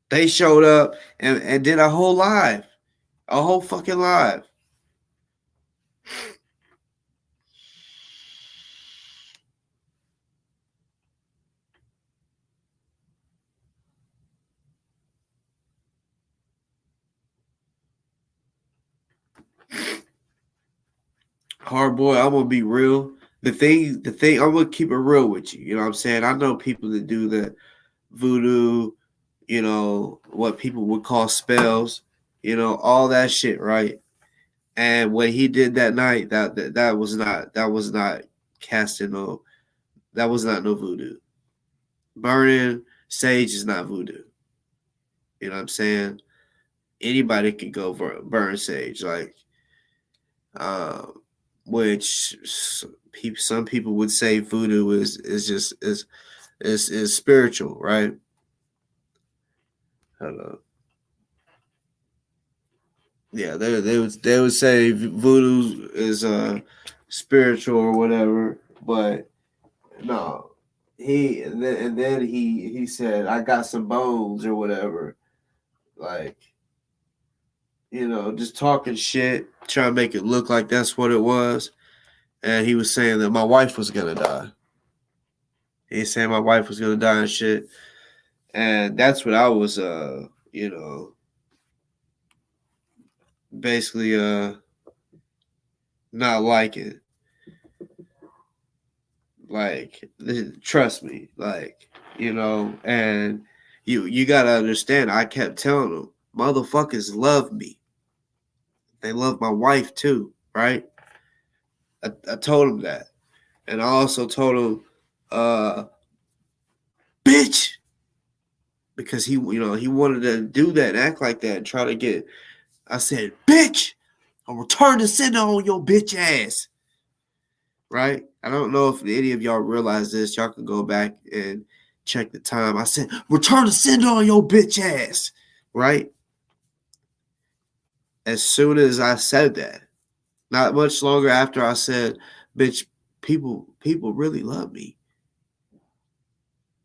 They showed up and did a whole fucking live. Hard boy, I'm gonna be real. The thing, I'm gonna keep it real with you. You know what I'm saying? I know people that do the voodoo, you know, what people would call spells, you know, all that shit, right? And what he did that night, that was not casting no, that was not no voodoo. Burning sage is not voodoo. You know what I'm saying? Anybody can go burn sage, like, which some people would say voodoo is spiritual, right? Hold on. Yeah, they would say voodoo is spiritual or whatever, but no, and then he said, I got some bones or whatever, like, you know, just talking shit, trying to make it look like that's what it was, and he was saying that my wife was gonna die. He's saying my wife was gonna die and shit, and that's what I was, you know, basically not liking. Like, trust me, like, you know, and you gotta understand. I kept telling them, motherfuckers love me. They love my wife too, right? I told him that, and I also told him, bitch, because he wanted to do that and act like that and try to get. I said, bitch, I'll return the sender on your bitch ass. Right? I don't know if any of y'all realize this. Y'all can go back and check the time. I said, return the sender on your bitch ass. Right? As soon as I said that, not much longer after I said, bitch, people really love me.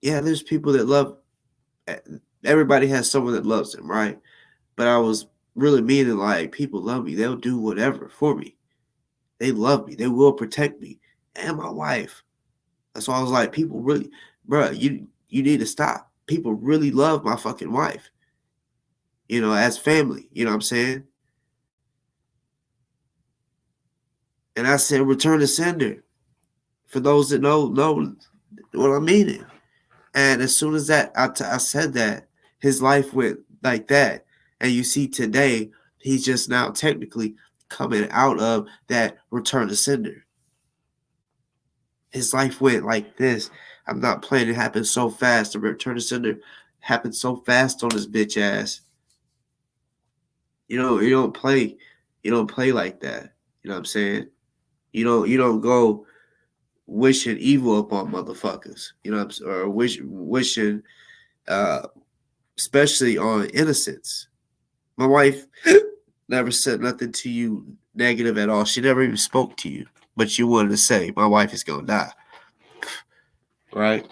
Yeah, there's people that love. Everybody has someone that loves them, right? But I was really meaning like, people love me. They'll do whatever for me. They love me. They will protect me and my wife. That's why I was like, people really, bro, you need to stop. People really love my fucking wife. You know, as family. You know what I'm saying? And I said, return the sender. For those that know what I'm meaning. And as soon as that I said that, his life went like that. And you see today, he's just now technically coming out of that return to sender. His life went like this. I'm not playing. It happened so fast. The return to sender happened so fast on his bitch ass. You don't play. You don't play like that. You know what I'm saying? You don't go wishing evil upon motherfuckers. You know what I'm saying? Or wishing, especially on innocence. My wife never said nothing to you negative at all. She never even spoke to you. But you wanted to say, my wife is going to die. Right?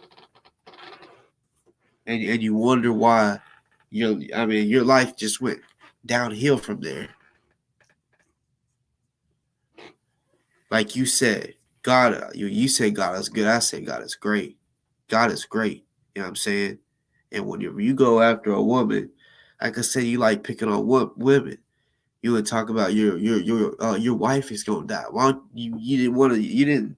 And you wonder why your life just went downhill from there. Like you said, God, you say God is good. I say God is great. God is great. You know what I'm saying? And whenever you go after a woman, like I said, you like picking on women. You would talk about your wife is gonna die. Why don't you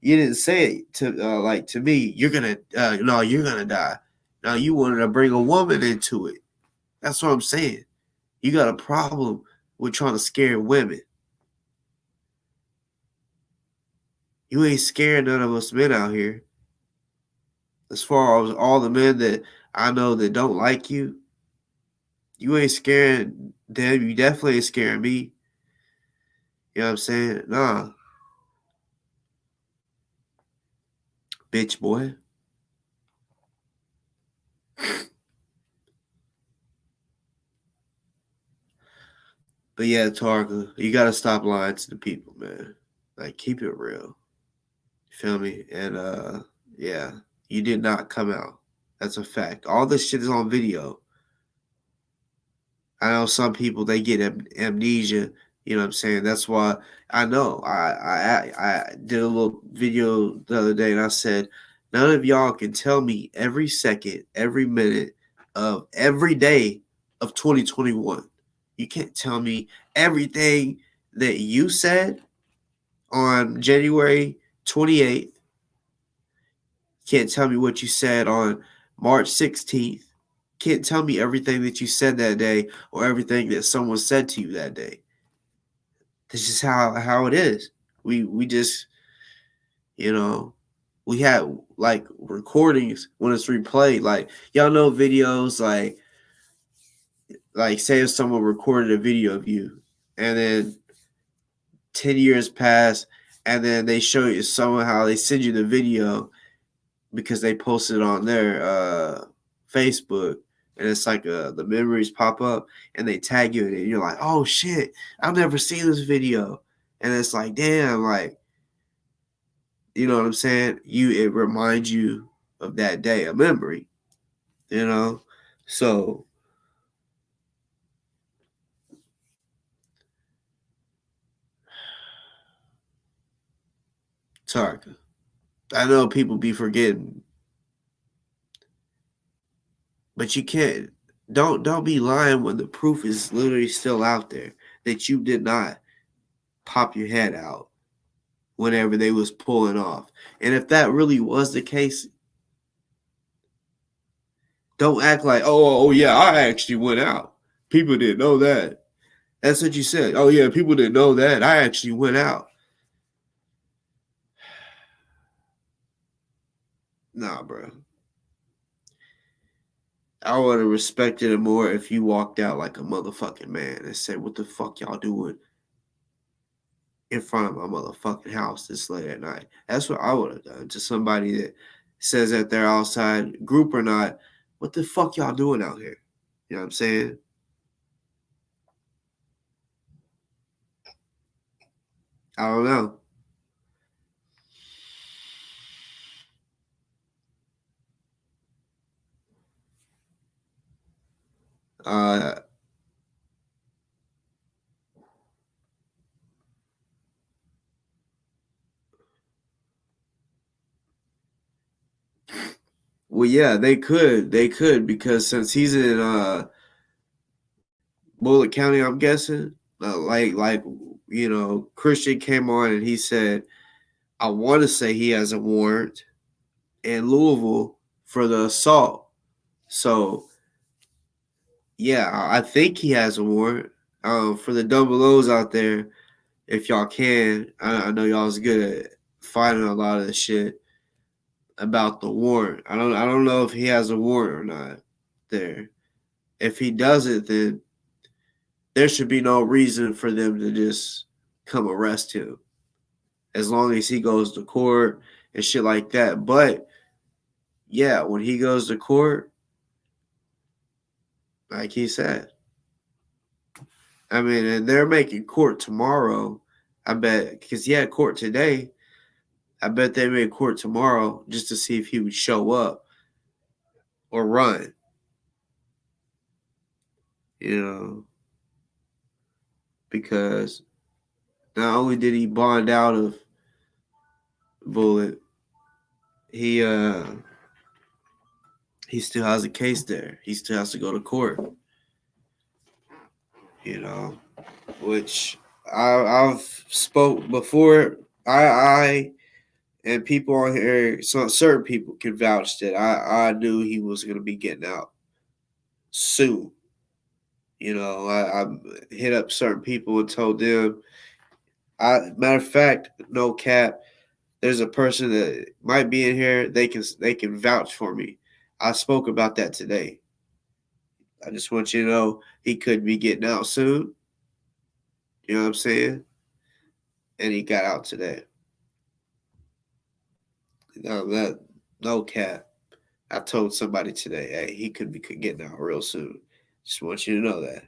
didn't say it to like to me. You're gonna die. Now you wanted to bring a woman into it. That's what I'm saying. You got a problem with trying to scare women. You ain't scaring none of us men out here. As far as all the men that I know that don't like you, you ain't scaring them. You definitely ain't scaring me. You know what I'm saying? Nah. Bitch boy. But yeah, Tarka, you gotta stop lying to the people, man. Like, keep it real. You feel me? And yeah, you did not come out. That's a fact. All this shit is on video. I know some people, they get amnesia. You know what I'm saying? That's why I know. I did a little video the other day, and I said, none of y'all can tell me every second, every minute of every day of 2021. You can't tell me everything that you said on January 28th. Can't tell me what you said on March 16th. Can't tell me everything that you said that day or everything that someone said to you that day. This is how it is. We just, you know, we have like recordings when it's replayed. Like, y'all know videos like say if someone recorded a video of you and then 10 years pass and then they show you somehow they send you the video because they posted it on their Facebook, and it's like the memories pop up and they tag you in it. And you're like, oh shit, I've never seen this video. And it's like, damn, like, you know what I'm saying? It reminds you of that day, a memory, you know? So Tarka, I know people be forgetting, but you can't. Don't be lying when the proof is literally still out there that you did not pop your head out whenever they was pulling off. And if that really was the case, don't act like, oh yeah, I actually went out. People didn't know that. That's what you said. Oh yeah, people didn't know that. I actually went out. Nah, bro. I would have respected it more if you walked out like a motherfucking man and said, what the fuck y'all doing in front of my motherfucking house this late at night? That's what I would have done to somebody that says that they're outside, group or not. What the fuck y'all doing out here? You know what I'm saying? I don't know. Well, yeah, they could because since he's in Bullitt County, I'm guessing, like you know, Christian came on and he said, I want to say he has a warrant in Louisville for the assault. So yeah, I think he has a warrant. For the double O's out there, if y'all can, I know y'all's good at finding a lot of the shit about the warrant. I don't know if he has a warrant or not there. If he doesn't, then there should be no reason for them to just come arrest him as long as he goes to court and shit like that. But yeah, when he goes to court, like he said, I mean, and they're making court tomorrow, I bet, because he had court today. I bet they made court tomorrow just to see if he would show up or run. You know, because not only did he bond out of Bullitt, he still has a case there. He still has to go to court. You know, which I've spoke before. I and people on here, certain people can vouch that I knew he was going to be getting out soon. You know, I hit up certain people and told them. Matter of fact, no cap. There's a person that might be in here. They can vouch for me. I spoke about that today. I just want you to know he could be getting out soon. You know what I'm saying? And he got out today. No cap. I told somebody today, hey, he could be getting out real soon. Just want you to know that.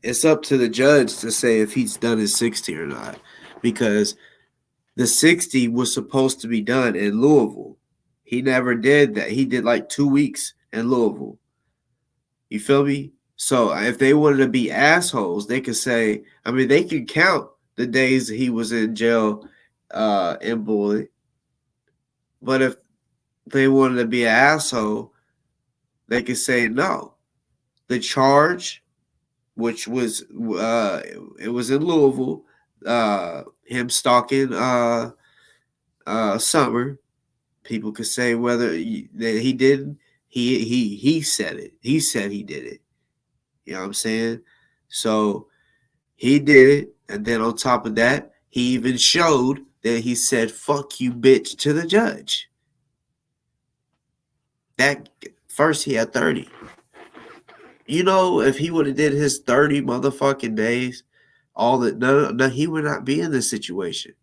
it's up to the judge to say if he's done his 60 or not, because the 60 was supposed to be done in Louisville. He never did that. He did like 2 weeks in Louisville. You feel me? So if they wanted to be assholes, they could say, I mean, they could count the days that he was in jail in Bullet. But if they wanted to be an asshole, they could say no. The charge, which was it was in Louisville, him stalking Summer. People could say whether that he didn't. He said it. He said he did it. You know what I'm saying? So he did it, and then on top of that, he even showed that he said "fuck you, bitch" to the judge. That first he had 30. You know, if he would have did his 30 motherfucking days, no, he would not be in this situation.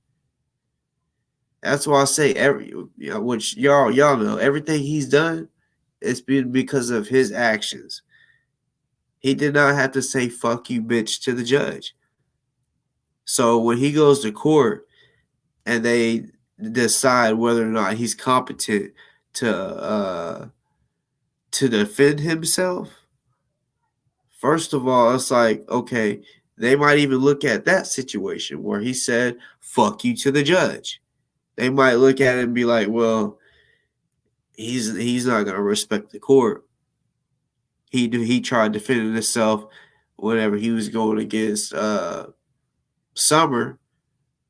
That's why I say which y'all know, everything he's done, it's been because of his actions. He did not have to say "fuck you, bitch" to the judge. So when he goes to court and they decide whether or not he's competent to defend himself, first of all, it's like, okay, they might even look at that situation where he said "fuck you" to the judge. They might look at it and be like, well, he's not gonna respect the court. He tried defending himself whenever he was going against Summer,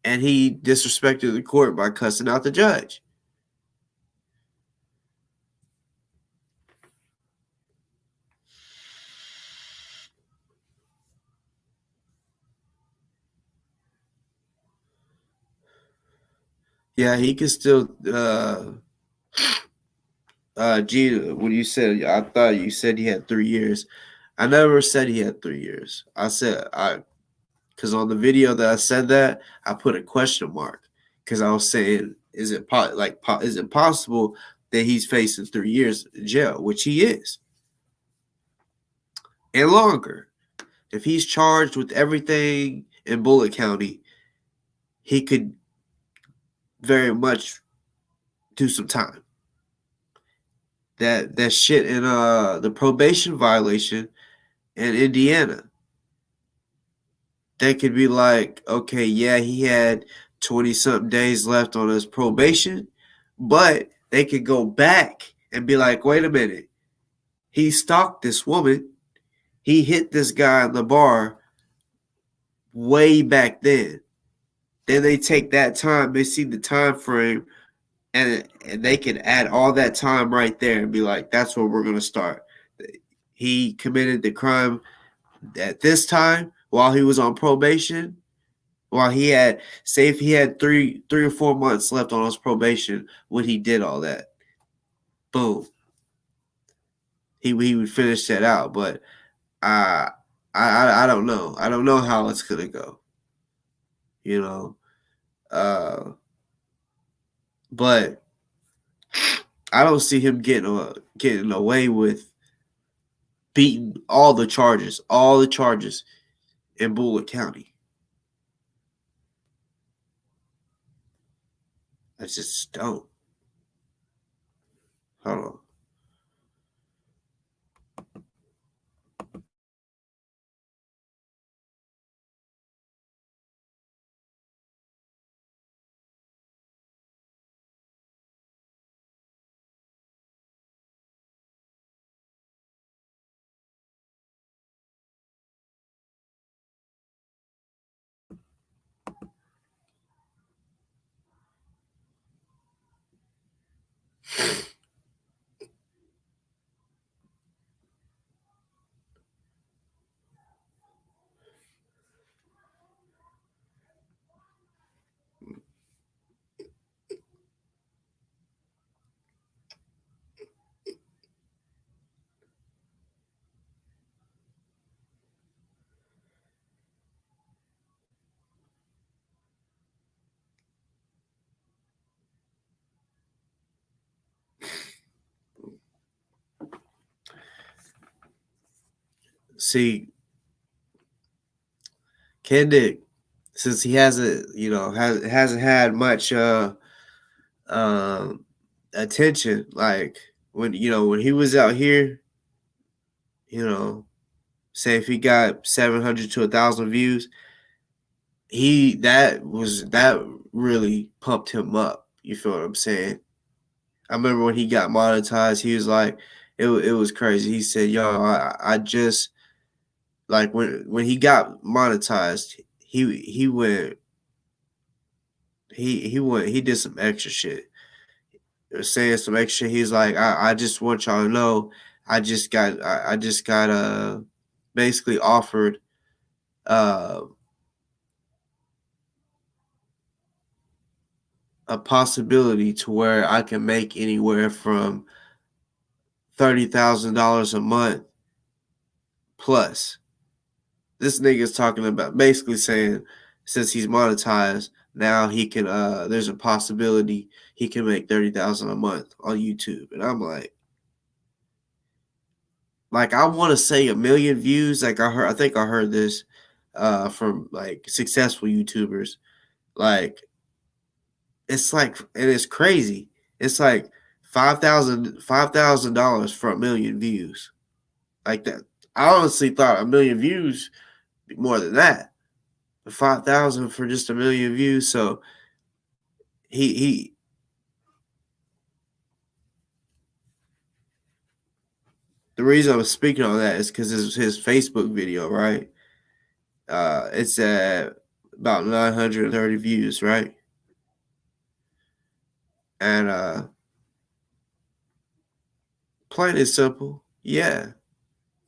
and he disrespected the court by cussing out the judge. Yeah, he can still Gina, when you said, I thought you said he had 3 years. I never said he had 3 years. I said because on the video that I said that, I put a question mark because I was saying, is it possible that he's facing 3 years in jail, which he is, and longer. If he's charged with everything in Bullitt County, he could very much do some time. That shit in the probation violation in Indiana, they could be like, okay, yeah, he had 20-something days left on his probation, but they could go back and be like, wait a minute, he stalked this woman, he hit this guy in the bar way back then. Then they take that time, they see the time frame, and they can add all that time right there and be like, that's where we're going to start. He committed the crime at this time while he was on probation, while he had, say if he had three or 4 months left on his probation when he did all that, boom, he would finish that out. But I don't know. I don't know how it's gonna go. You know, but I don't see him getting away with beating all the charges in Bullitt County. I just don't. Hold on. See, Kendick, since he hasn't had much attention, like when he was out here, say if he got 700 to 1,000 views, that really pumped him up. You feel what I'm saying? I remember when he got monetized, he was like, it was crazy. He said, "Yo, I just like when he got monetized, he went he did some extra shit, saying some extra. He's like, I just want y'all to know, I just got basically offered a possibility to where I can make anywhere from $30,000 a month plus." This nigga's talking about basically saying, since he's monetized, now he can there's a possibility he can make 30,000 a month on YouTube. And I'm like I want to say 1 million views. Like I think I heard this from like successful YouTubers. Like it's like, and it's crazy. It's like $5,000 for 1 million views. Like that. I honestly thought 1 million views more than that. 5,000 for just 1 million views. So he the reason I was speaking on that is because his Facebook video, right? It's at about 930 views, right? And plain and simple, yeah,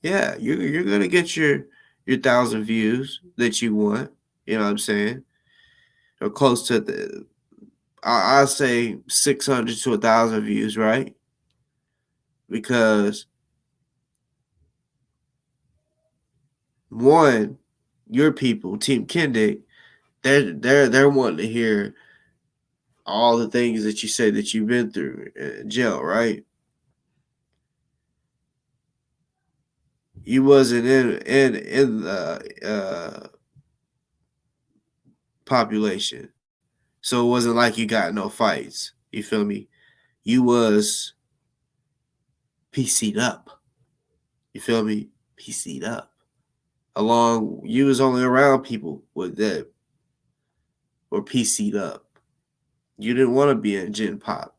you're gonna get your 1,000 views that you want. You know what I'm saying? Or close to I say 600 to 1,000 views, right? Because one, your people, Team Kendick, they're wanting to hear all the things that you say that you've been through in jail, right? You wasn't in the population, so it wasn't like you got no fights. You feel me? You was PC'd up. You feel me? PC'd up. You was only around people with that were PC'd up. You didn't want to be in Gen Pop.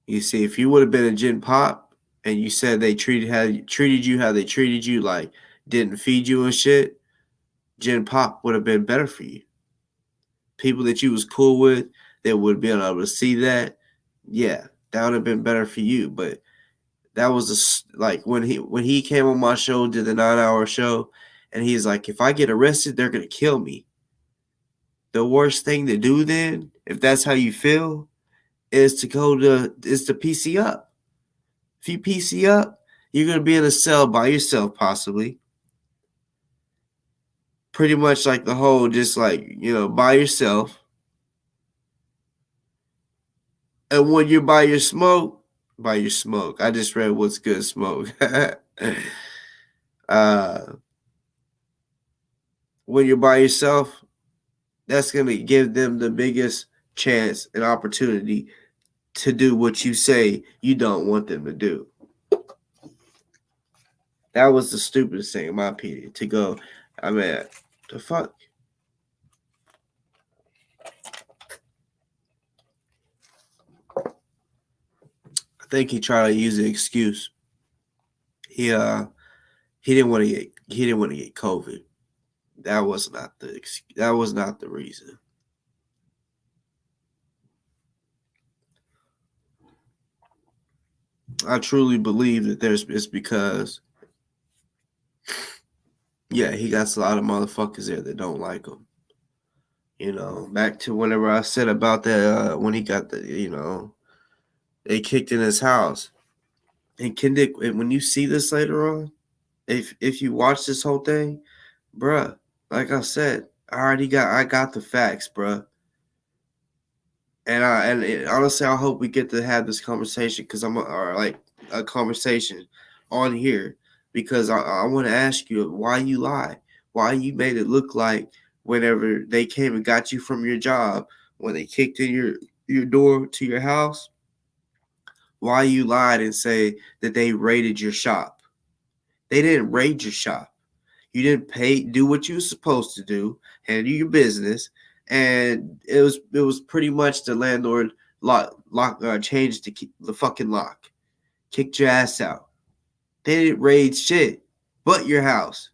You see, if you would have been in Gen Pop and you said they treated you how they treated you, like didn't feed you and shit, Gen Pop would have been better for you. People that you was cool with, that would have been able to see that, yeah, that would have been better for you. But that was like when he came on my show, did the 9-hour show, and he's like, if I get arrested, they're gonna kill me. The worst thing to do then, if that's how you feel, is to PC up. If you PC up, you're gonna be in a cell by yourself, possibly. Pretty much like the whole, just like, by yourself. And when you're by your smoke, I just read What's Good Smoke. When you're by yourself, that's going to give them the biggest chance and opportunity to do what you say you don't want them to do. That was the stupidest thing, in my opinion, to go, I mean, the fuck? I think he tried to use an excuse. He didn't want to get COVID. That was not the reason. I truly believe that it's because, yeah, he got a lot of motherfuckers there that don't like him. Back to whenever I said about that, when he got they kicked in his house. And Kendick, when you see this later on, if you watch this whole thing, bruh, like I said, I got the facts, bruh. And honestly, I hope we get to have this conversation, because a conversation on here because I want to ask you why you lie, why you made it look like whenever they came and got you from your job, when they kicked in your door to your house, why you lied and say that they raided your shop. They didn't raid your shop. You didn't do what you were supposed to do, handle your business, and it was pretty much the landlord changed the fucking lock, kicked your ass out. They didn't raid shit but your house.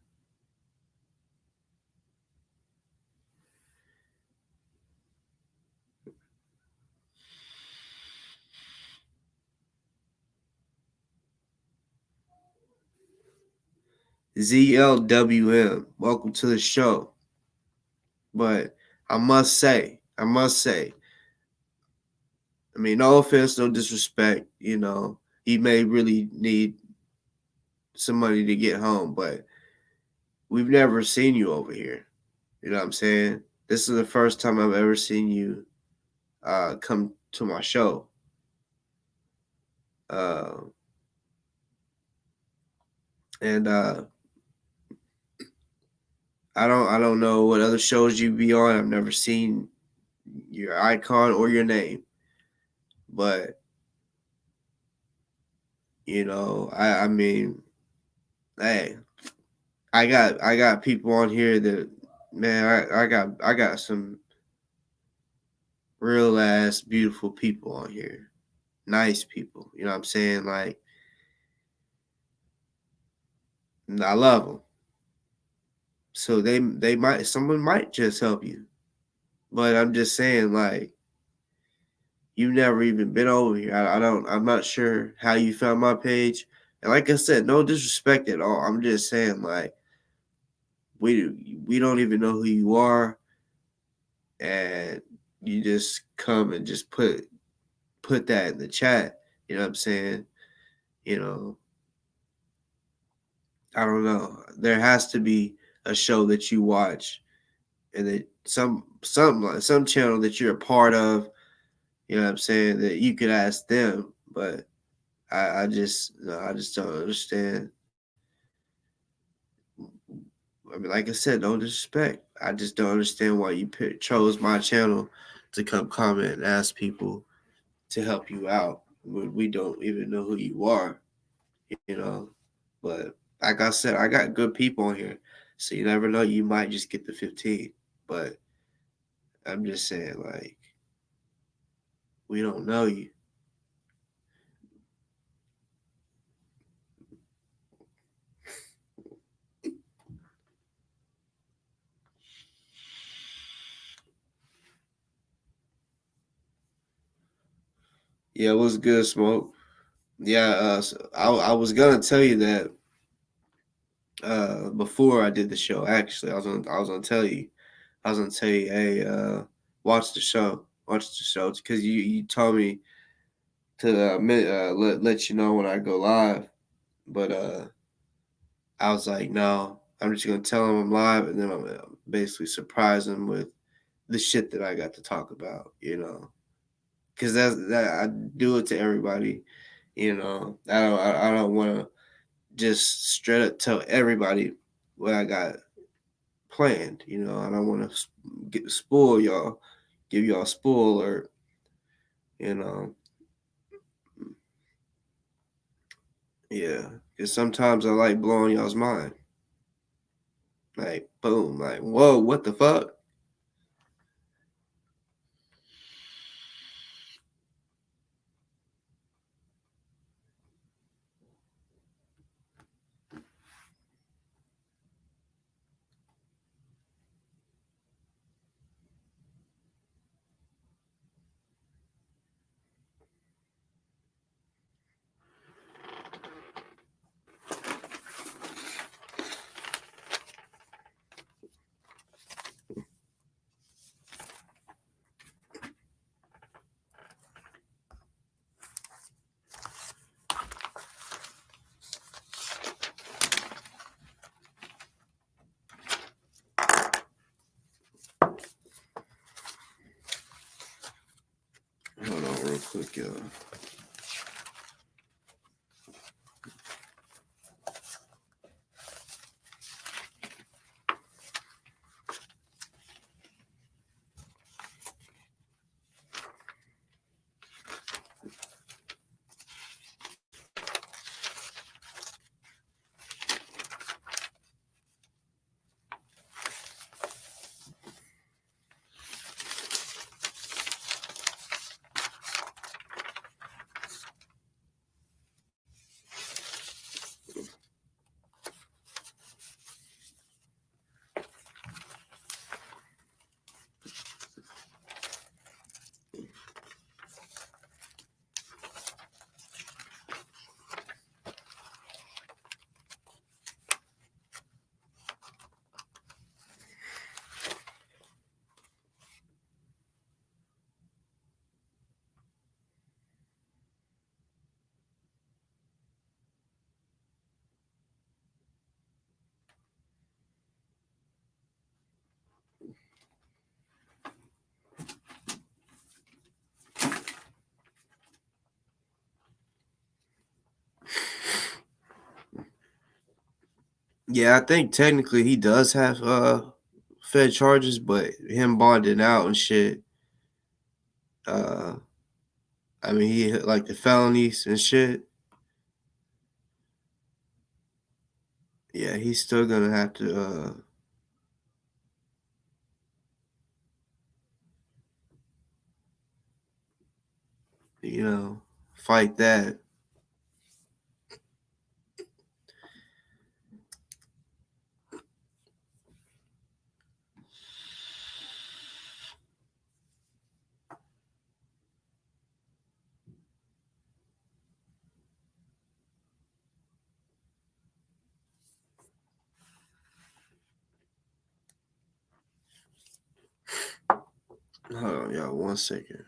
ZLWM, welcome to the show. But I must say, I mean, no offense, no disrespect, you know, he may really need some money to get home, but we've never seen you over here. You know what I'm saying? This is the first time I've ever seen you come to my show. And I don't know what other shows you be on. I've never seen your icon or your name. But you know, I mean, hey, I got people on here that, man, I got some real ass beautiful people on here. Nice people, you know what I'm saying? Like, I love them. So someone might just help you. But I'm just saying, like, you've never even been over here. I'm not sure how you found my page. And like I said, no disrespect at all. I'm just saying, like, we don't even know who you are, and you just come and just put that in the chat. You know what I'm saying? You know, I don't know. There has to be a show that you watch, and that some channel that you're a part of. You know what I'm saying? That you could ask them, but I just don't understand. I mean, like I said, no disrespect. I just don't understand why you chose my channel to come comment and ask people to help you out when we don't even know who you are, you know. But like I said, I got good people on here, so you never know. You might just get the 15. But I'm just saying, like, we don't know you. Yeah, it was good, Smoke. Yeah, so I was gonna tell you that before I did the show. Actually, I was gonna tell you, hey, watch the show, because you told me to let you know when I go live, but I was like, no, I'm just gonna tell him I'm live, and then I'm basically surprise him with the shit that I got to talk about, you know, because that I do it to everybody, you know. I don't want to just straight up tell everybody what I got planned, you know. I don't want to spoil y'all, give y'all a spoiler, you know. Yeah, because sometimes I like blowing y'all's mind. Like, boom, like, whoa, what the fuck? Hold on real quick, y'all. Yeah, I think technically he does have Fed charges, but him bonding out and shit. I mean, he like the felonies and shit. Yeah, he's still gonna have to, fight that. Hold on, y'all, 1 second.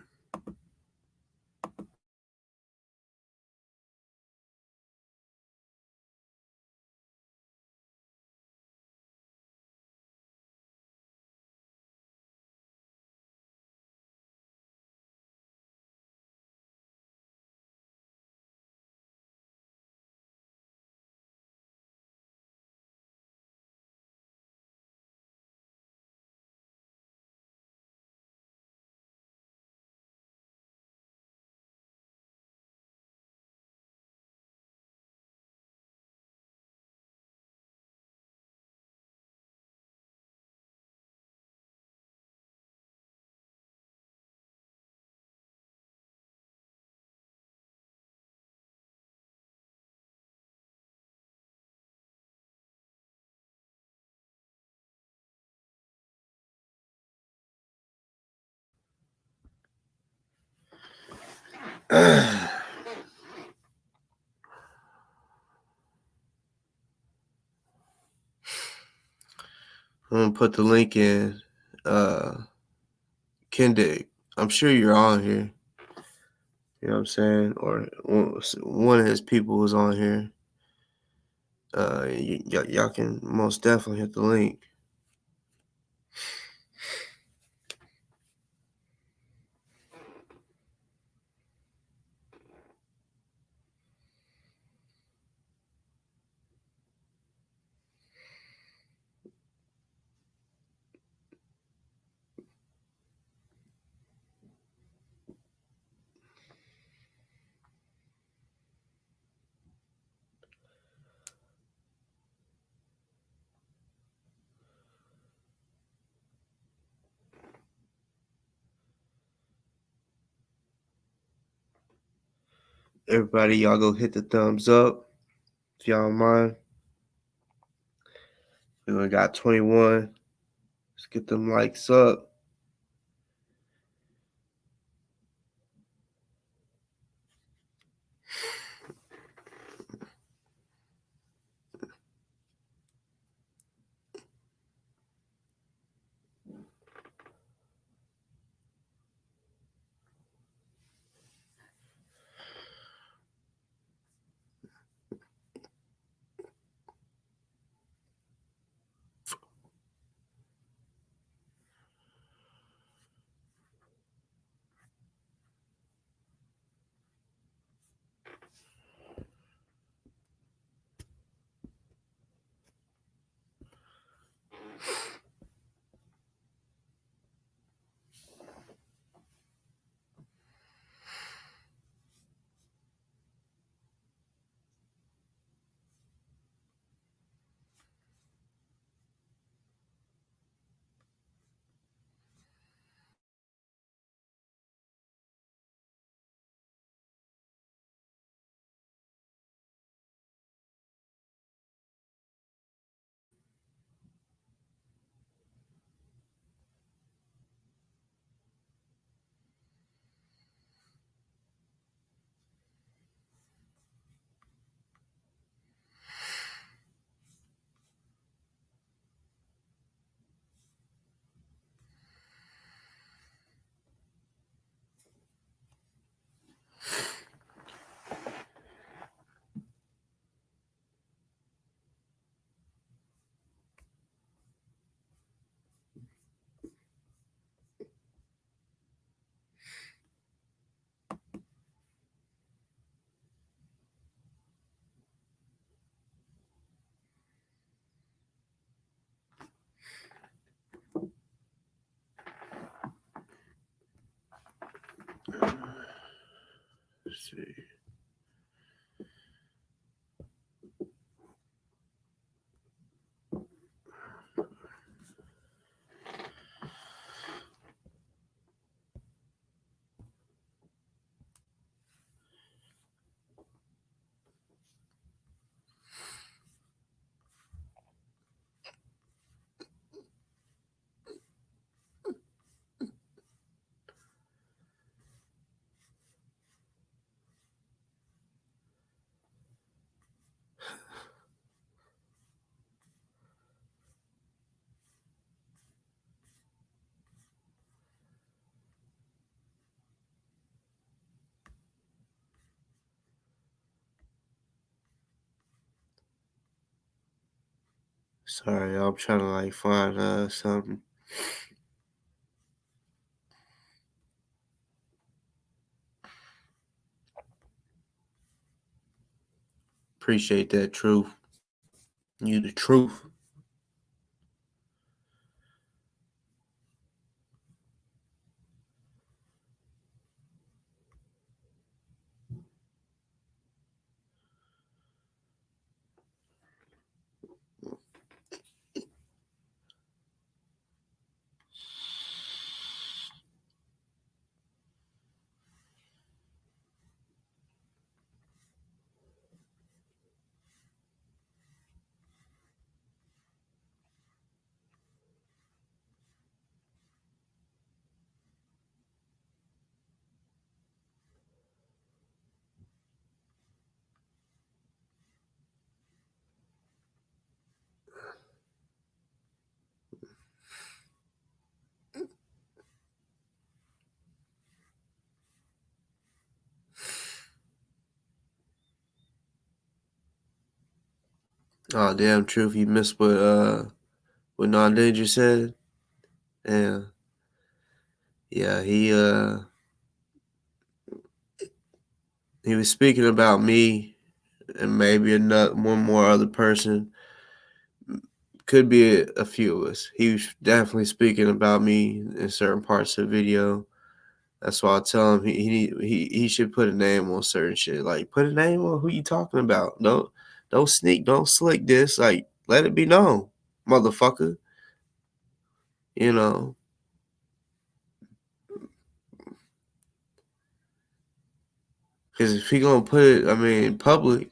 I'm gonna put the link in. Kendick, I'm sure you're on here. You know what I'm saying? Or one of his people was on here. Y'all can most definitely hit the link. Everybody, y'all go hit the thumbs up if y'all don't mind. We only got 21. Let's get them likes up. Let's see. Sorry, I'm trying to like find something. Appreciate that, Truth. You the truth. Oh damn, Truth, you missed what Non-Danger said? Yeah. Yeah, he was speaking about me and maybe one more other person. Could be a few of us. He was definitely speaking about me in certain parts of the video. That's why I tell him he should put a name on certain shit. Like, put a name on who you talking about. Don't sneak, don't slick this. Like, let it be known, motherfucker. You know. Because if he gonna put it, public,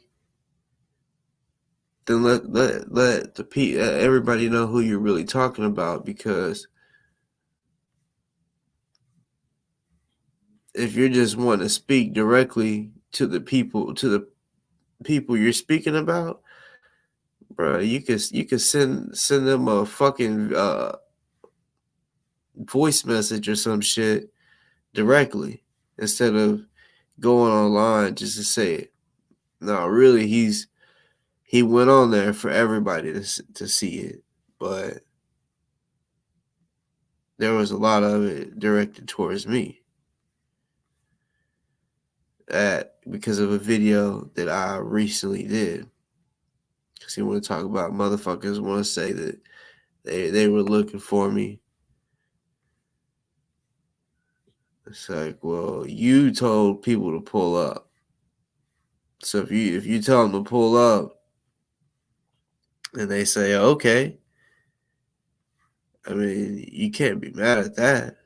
then let the everybody know who you're really talking about. Because if you're just wanting to speak directly to the people you're speaking about, bro, you could send them a fucking voice message or some shit directly instead of going online just to say it. No, really, he went on there for everybody to see it, but there was a lot of it directed towards me because of a video that I recently did. Because he want to talk about motherfuckers want to say that they were looking for me. It's like, well, you told people to pull up. So if you tell them to pull up and they say, okay, you can't be mad at that.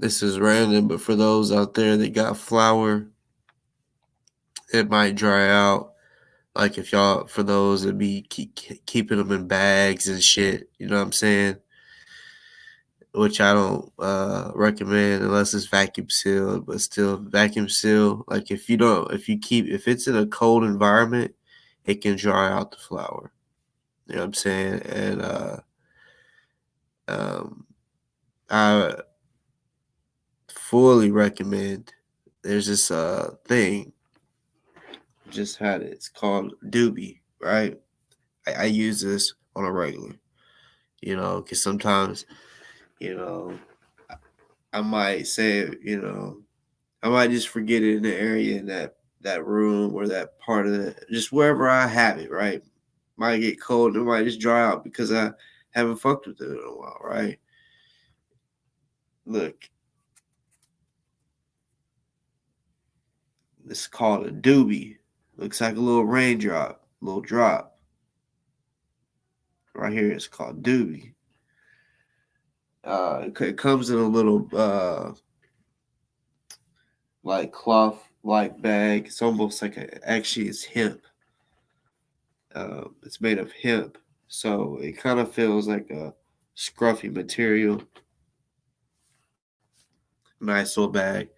This is random, but for those out there that got flour, it might dry out. Like for those that be keeping them in bags and shit, you know what I'm saying? Which I don't recommend unless it's vacuum sealed, but still vacuum sealed. Like if it's in a cold environment, it can dry out the flour. You know what I'm saying? And I fully recommend. There's this thing. Just had it. It's called Doobie, right? I use this on a regular, because sometimes, you know, I might say, I might just forget it in the area in that room or that part of it, just wherever I have it, right? Might get cold, it might just dry out because I haven't fucked with it in a while, right? Look, this is called a doobie. Looks like a little raindrop, little drop. Right here, it's called doobie. It comes in a little like cloth like bag. It's almost like actually it's hemp. It's made of hemp, so it kind of feels like a scruffy material. Nice little bag,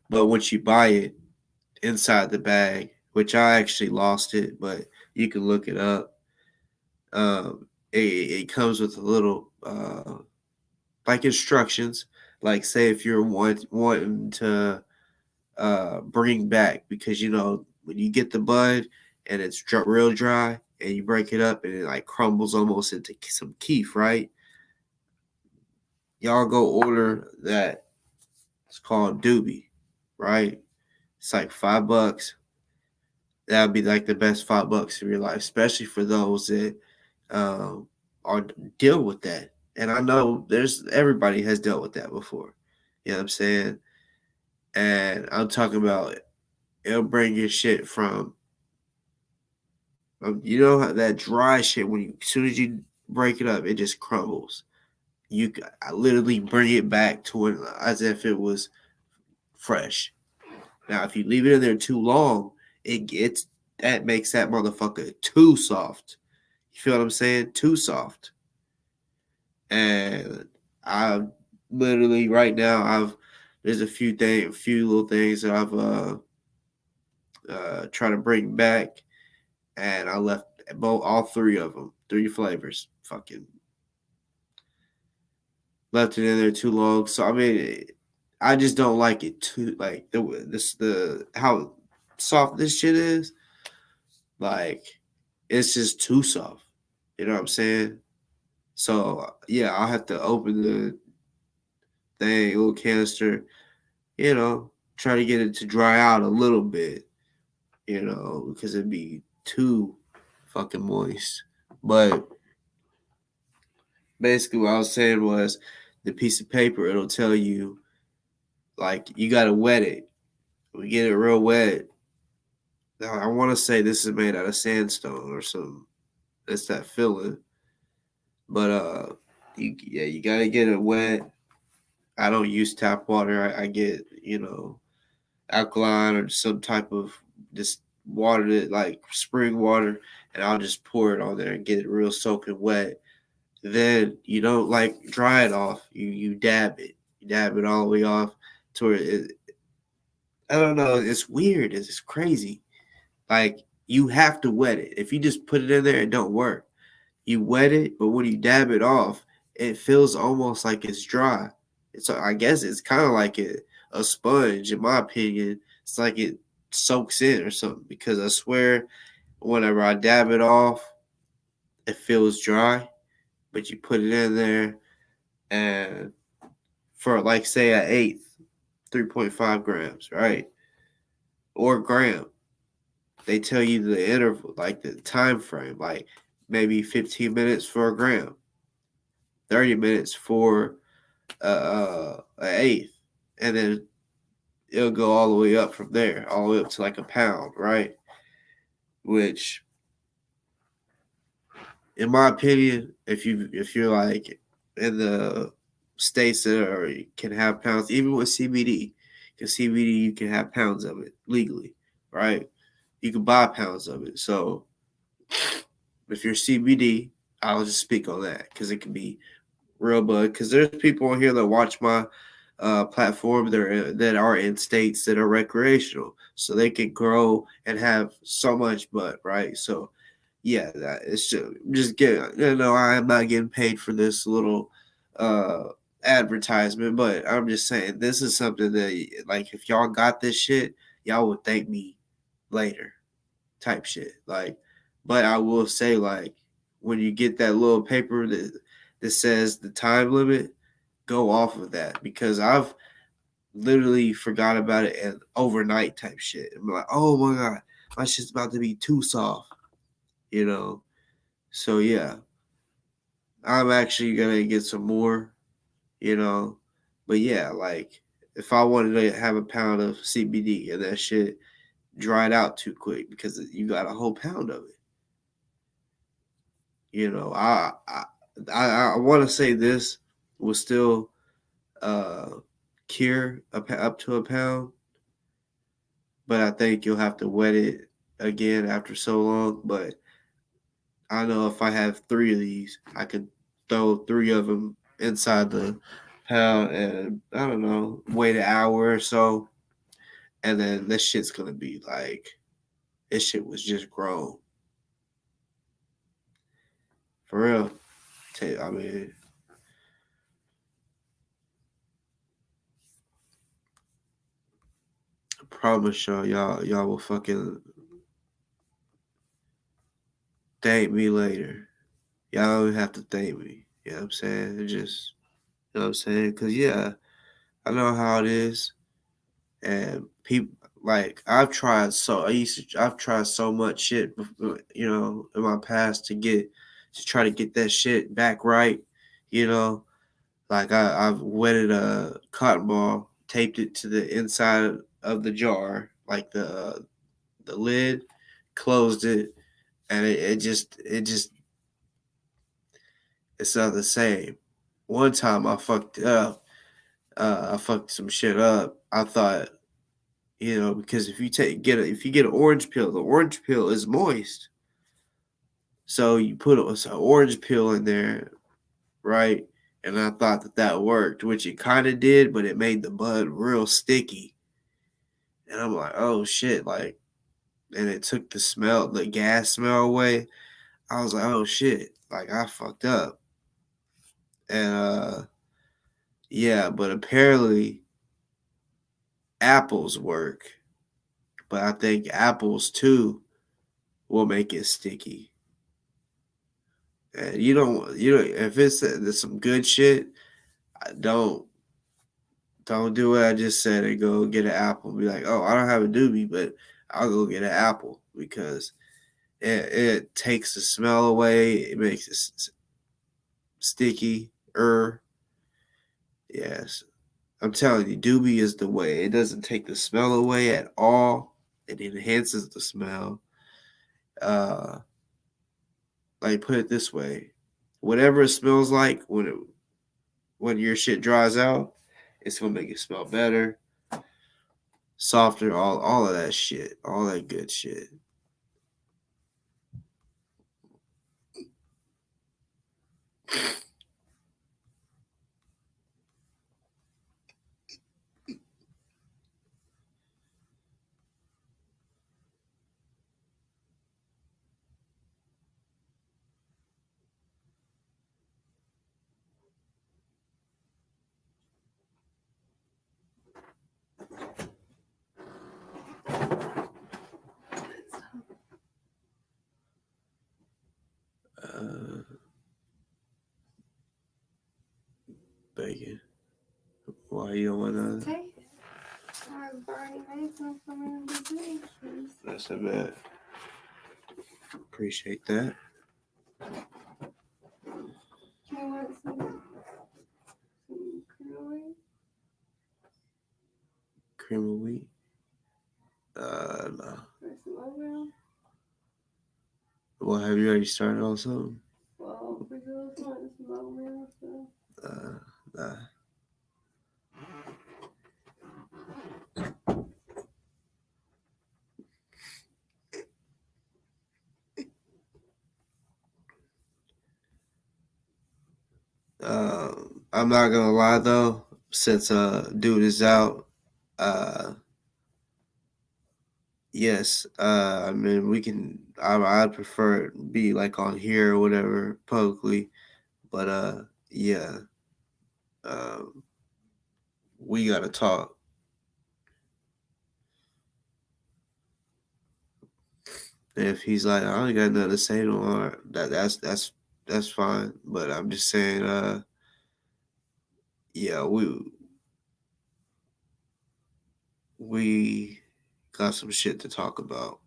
but once you buy it, inside the bag, which I actually lost it, but you can look it up. It comes with a little like instructions, like say if you're wanting to bring back, because when you get the bud and it's real dry and you break it up and it like crumbles almost into some keef, right? Y'all go order that. It's called doobie, right? It's like $5. That would be like the best $5 of your life, especially for those that are deal with that. And I know everybody has dealt with that before. You know what I'm saying? And I'm talking about it'll bring your shit from that dry shit as soon as you break it up, it just crumbles. I literally bring it back to it as if it was fresh. Now, if you leave it in there too long, that makes that motherfucker too soft. You feel what I'm saying? Too soft. And I literally right now there's a few little things that I've tried to bring back, and I left all three of them, 3 flavors. Fucking left it in there too long. So I mean, I just don't like it too. Like how soft this shit is. Like it's just too soft. You know what I'm saying? So yeah, I'll have to open the thing, little canister. Try to get it to dry out a little bit. Because it'd be too fucking moist. But basically, what I was saying was the piece of paper. It'll tell you like you gotta wet it. We get it real wet. I want to say this is made out of sandstone or something. It's that filling. But you gotta get it wet. I don't use tap water. I get alkaline or some type of just water that like spring water, and I'll just pour it on there and get it real soaking wet. Then you don't like dry it off. You dab it. You dab it all the way off to where I don't know. It's weird. It's crazy. Like you have to wet it. If you just put it in there, it don't work. You wet it, but when you dab it off, it feels almost like it's dry. I guess it's kind of like a sponge, in my opinion. It's like it soaks in or something, because I swear whenever I dab it off, it feels dry, but you put it in there and for like say an eighth, 3.5 grams, right? Or gram. They tell you the interval, like the time frame, like maybe 15 minutes for a gram, 30 minutes for an eighth, and then it'll go all the way up from there, all the way up to like a pound, right? Which, in my opinion, if you're like in the states that can have pounds, even with CBD, because CBD you can have pounds of it legally, right? You can buy pounds of it. So if you're CBD, I'll just speak on that because it can be real bud. Because there's people on here that watch my platform that are in states that are recreational, so they can grow and have so much bud, right? So yeah, that it's just getting. I'm not getting paid for this little advertisement, but I'm just saying this is something that, like, if y'all got this shit, y'all would thank me later, type shit. Like, but I will say, like, when you get that little paper that says the time limit, go off of that, because I've literally forgot about it and overnight type shit. I'm like, oh my god, my shit's about to be too soft, you know. So yeah, I'm actually gonna get some more, you know. But yeah, like, if I wanted to have a pound of CBD and that shit dried out too quick because you got a whole pound of it, you know, I want to say this will still cure up to a pound, but I think you'll have to wet it again after so long. But I know if I have 3 of these, I could throw 3 of them inside the pound and, I don't know, wait an hour or so. And then this shit's going to be like, this shit was just grown. For real. I mean, I promise y'all will fucking thank me later. Y'all don't have to thank me. You know what I'm saying? It just, you know what I'm saying? Because, yeah, I know how it is. And people, like, I've tried so much shit, you know, in my past to try to get that shit back right, you know. Like, I've wetted a cotton ball, taped it to the inside of the jar, like the lid, closed it, and it's not the same. One time I fucked up. I fucked some shit up. I thought, you know, because if you get an orange peel, the orange peel is moist. So you put an orange peel in there, right? And I thought that worked, which it kind of did, but it made the bud real sticky. And I'm like, oh shit, like, and it took the gas smell away. I was like, oh shit, like, I fucked up. And yeah, but apparently apples work. But I think apples too will make it sticky. And if there's some good shit, don't do what I just said and go get an apple. Be like, oh, I don't have a doobie, but I'll go get an apple, because it takes the smell away. It makes it sticky. Yes, I'm telling you, doobie is the way. It doesn't take the smell away at all. It enhances the smell. Like, put it this way, whatever it smells like when your shit dries out, it's gonna make it smell better, softer, all of that shit, all that good shit. Bacon. Why you don't want to? That's a bad. Appreciate that. Cream of wheat? No. Well, have you already started on something? Well, nah. I'm not gonna lie though, since dude is out, yes, I mean I'd prefer it be like on here or whatever publicly, but yeah, we gotta talk. And if he's like, I don't got nothing to say no more, that's fine. But I'm just saying, yeah, we got some shit to talk about.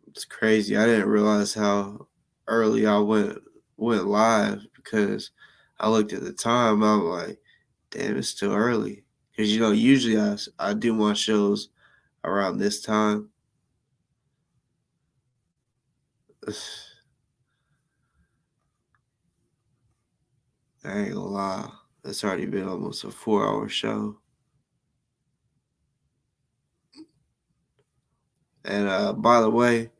It's crazy. I didn't realize how early I went live because I looked at the time. I'm like, damn, it's still early. Because usually I do my shows around this time. I ain't gonna lie. It's already been almost a 4-hour show. And by the way,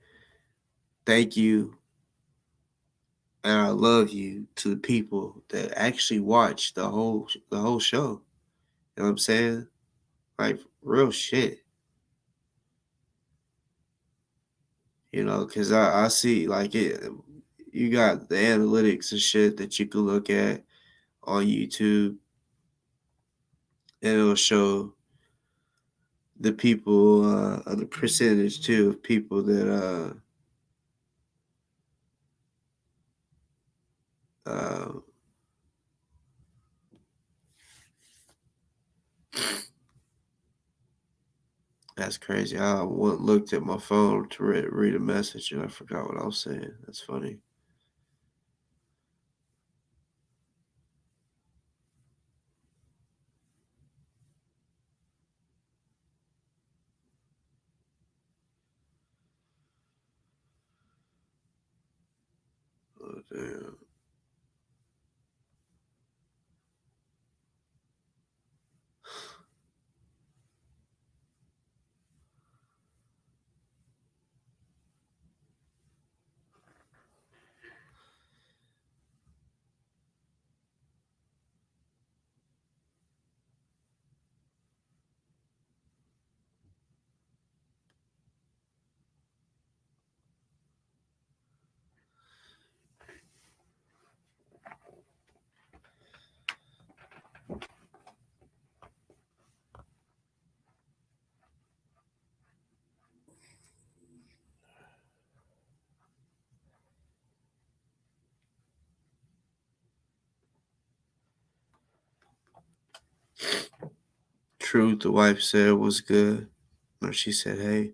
thank you and I love you to the people that actually watch the whole show. You know what I'm saying? Like real shit. Because I see like it. You got the analytics and shit that you can look at on YouTube, and it'll show the people, the percentage too of people that that's crazy. I looked at my phone to read a message and I forgot what I was saying. That's funny. Oh, damn. Truth, the wife said was good. Or she said, hey.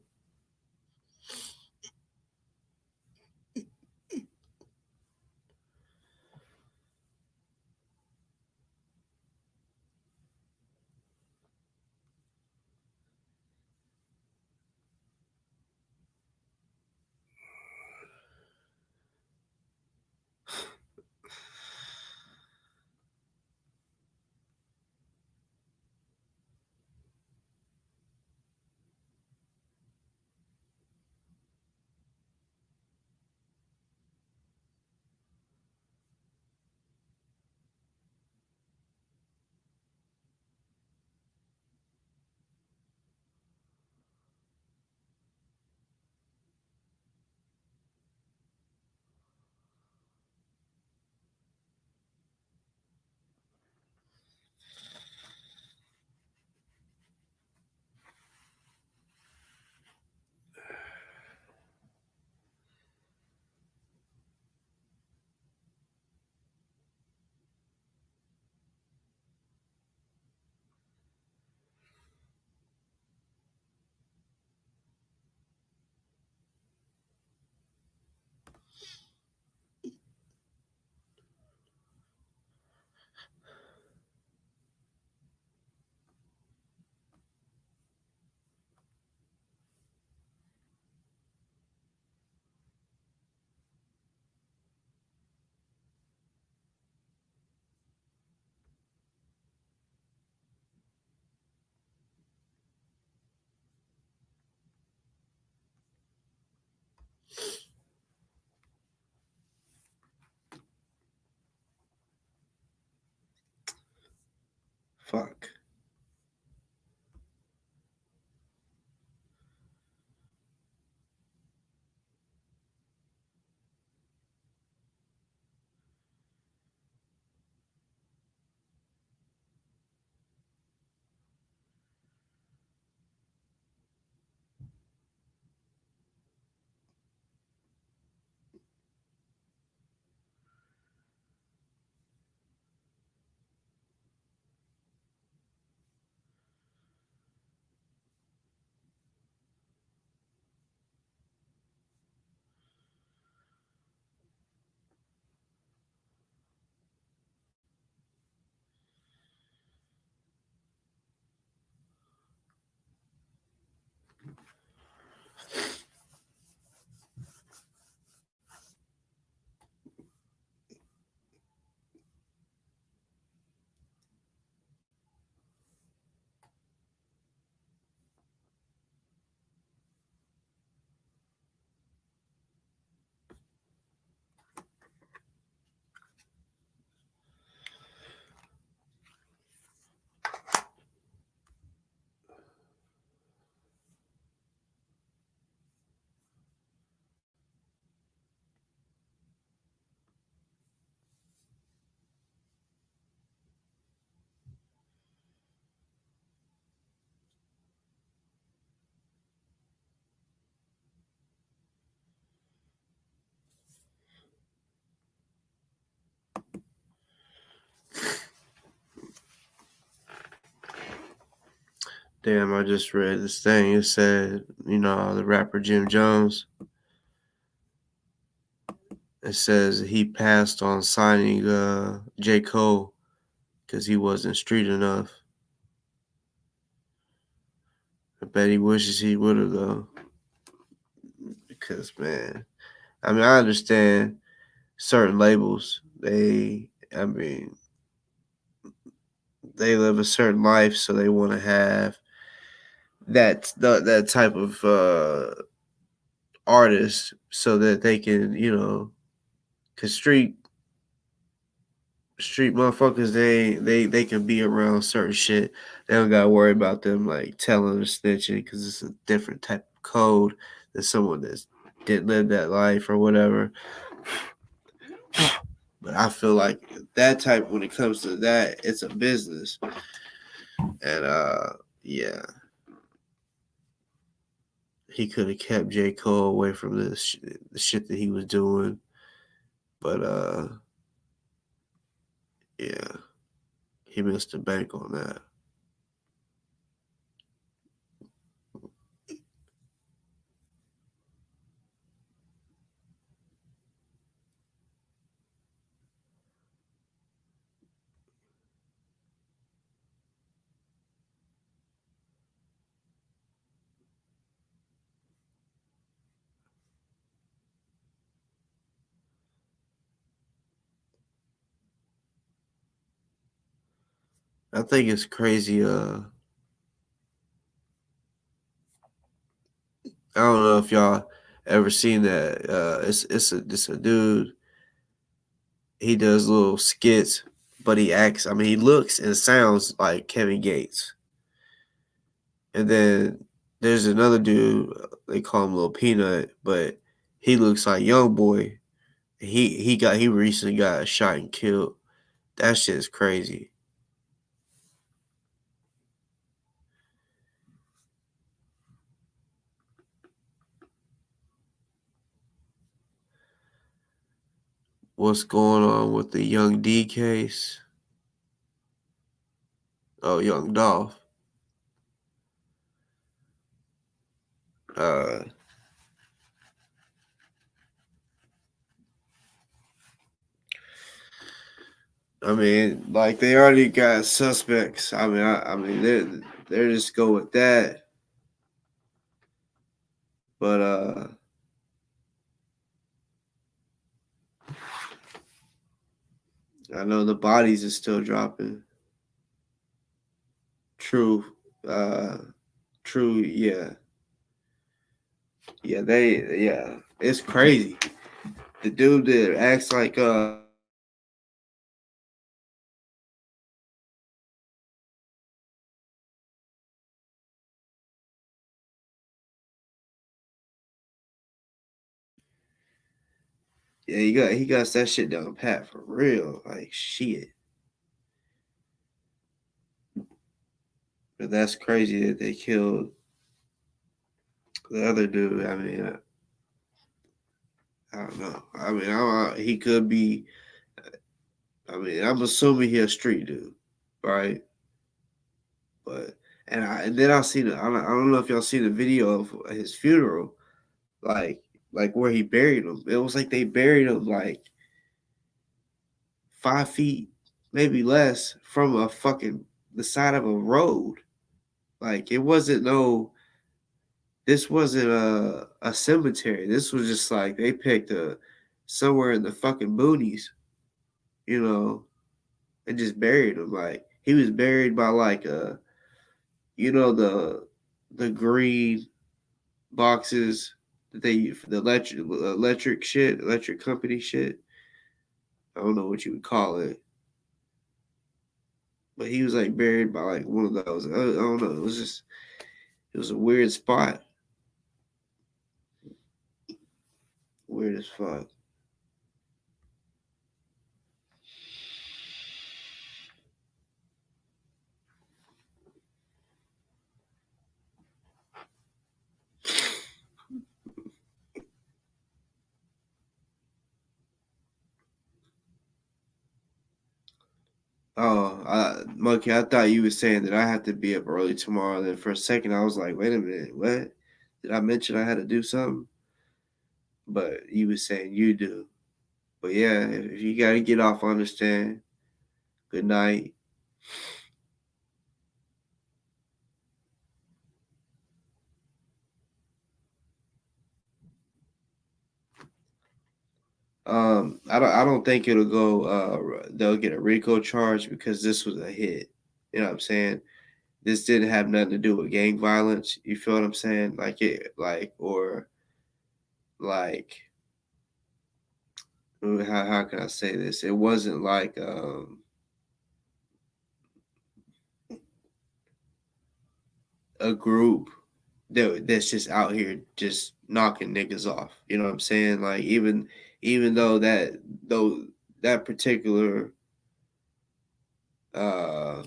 Damn, I just read this thing. It said, the rapper Jim Jones. It says he passed on signing J. Cole because he wasn't street enough. I bet he wishes he would have, though. Because, man, I understand certain labels. They live a certain life, so they want to have that type of artist so that they can, because street motherfuckers, they can be around certain shit. They don't gotta worry about them like telling or snitching because it's a different type of code than someone that didn't live that life or whatever. But I feel like that type, when it comes to that, it's a business. And yeah. He could have kept J. Cole away from the shit that he was doing. But yeah. He missed the bank on that. I think it's crazy. I don't know if y'all ever seen that. It's a dude. He does little skits, but he acts. He looks and sounds like Kevin Gates. And then there's another dude. They call him Lil Peanut, but he looks like Young Boy. He recently got shot and killed. That shit is crazy. What's going on with the Young D case? Oh, Young Dolph. Like they already got suspects. They're just go with that. But I know the bodies are still dropping. True, yeah. Yeah, it's crazy. The dude that acts like yeah, he got that shit down pat for real. Like shit. But that's crazy that they killed the other dude. I don't know. He could be. I'm assuming he a street dude, right? But and then I seen it. I don't know if y'all seen the video of his funeral, like where he buried him. It was like they buried him like 5 feet, maybe less, from the side of a road. Like it wasn't no. This wasn't a cemetery. This was just like they picked somewhere in the fucking boonies, and just buried him. Like he was buried by like the green boxes that they for the electric company shit. I don't know what you would call it, but he was like buried by like one of those. I don't know. It was a weird spot. Weird as fuck. Oh, Monkey, I thought you were saying that I had to be up early tomorrow. Then for a second, I was like, wait a minute, what? Did I mention I had to do something? But you were saying you do. But yeah, if you got to get off, I understand. Good night. I don't think it'll go. They'll get a RICO charge because this was a hit. You know what I'm saying? This didn't have nothing to do with gang violence. You feel what I'm saying? Like how can I say this? It wasn't like a group that's just out here just knocking niggas off. You know what I'm saying? Like even though that particular uh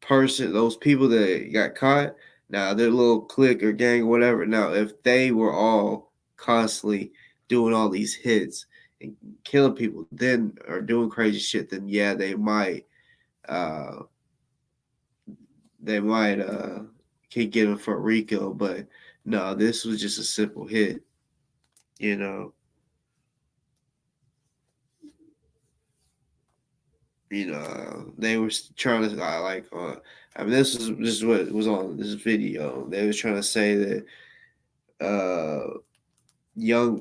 person, those people that got caught, now their little clique or gang or whatever. Now if they were all constantly doing all these hits and killing people, then or doing crazy shit, then yeah, uh they might can get them for RICO, but no, this was just a simple hit, you know. They were trying to I mean, this is what was on this video. They was trying to say that young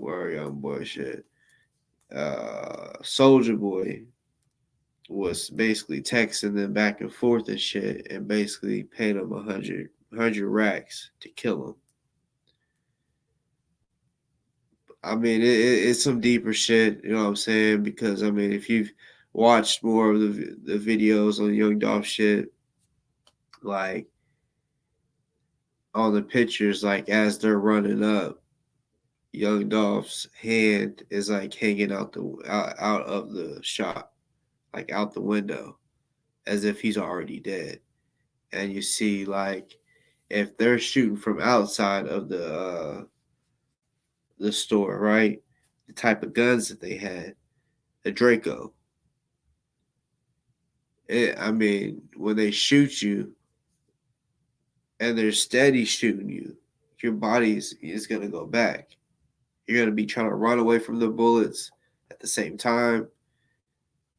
boy shit, Soldier Boy was basically texting them back and forth and shit, and basically paid them 100 racks to kill him. I mean, it's some deeper shit, you know what I'm saying? Because I mean, if you've watched more of the videos on Young Dolph shit, like on the pictures, like as they're running up, Young Dolph's hand is like hanging out of the shop, like out the window, as if he's already dead. And you see, like, if they're shooting from outside of the store, right? The type of guns that they had, the Draco. I mean, when they shoot you and they're steady shooting you, your body is gonna go back. You're gonna be trying to run away from the bullets at the same time,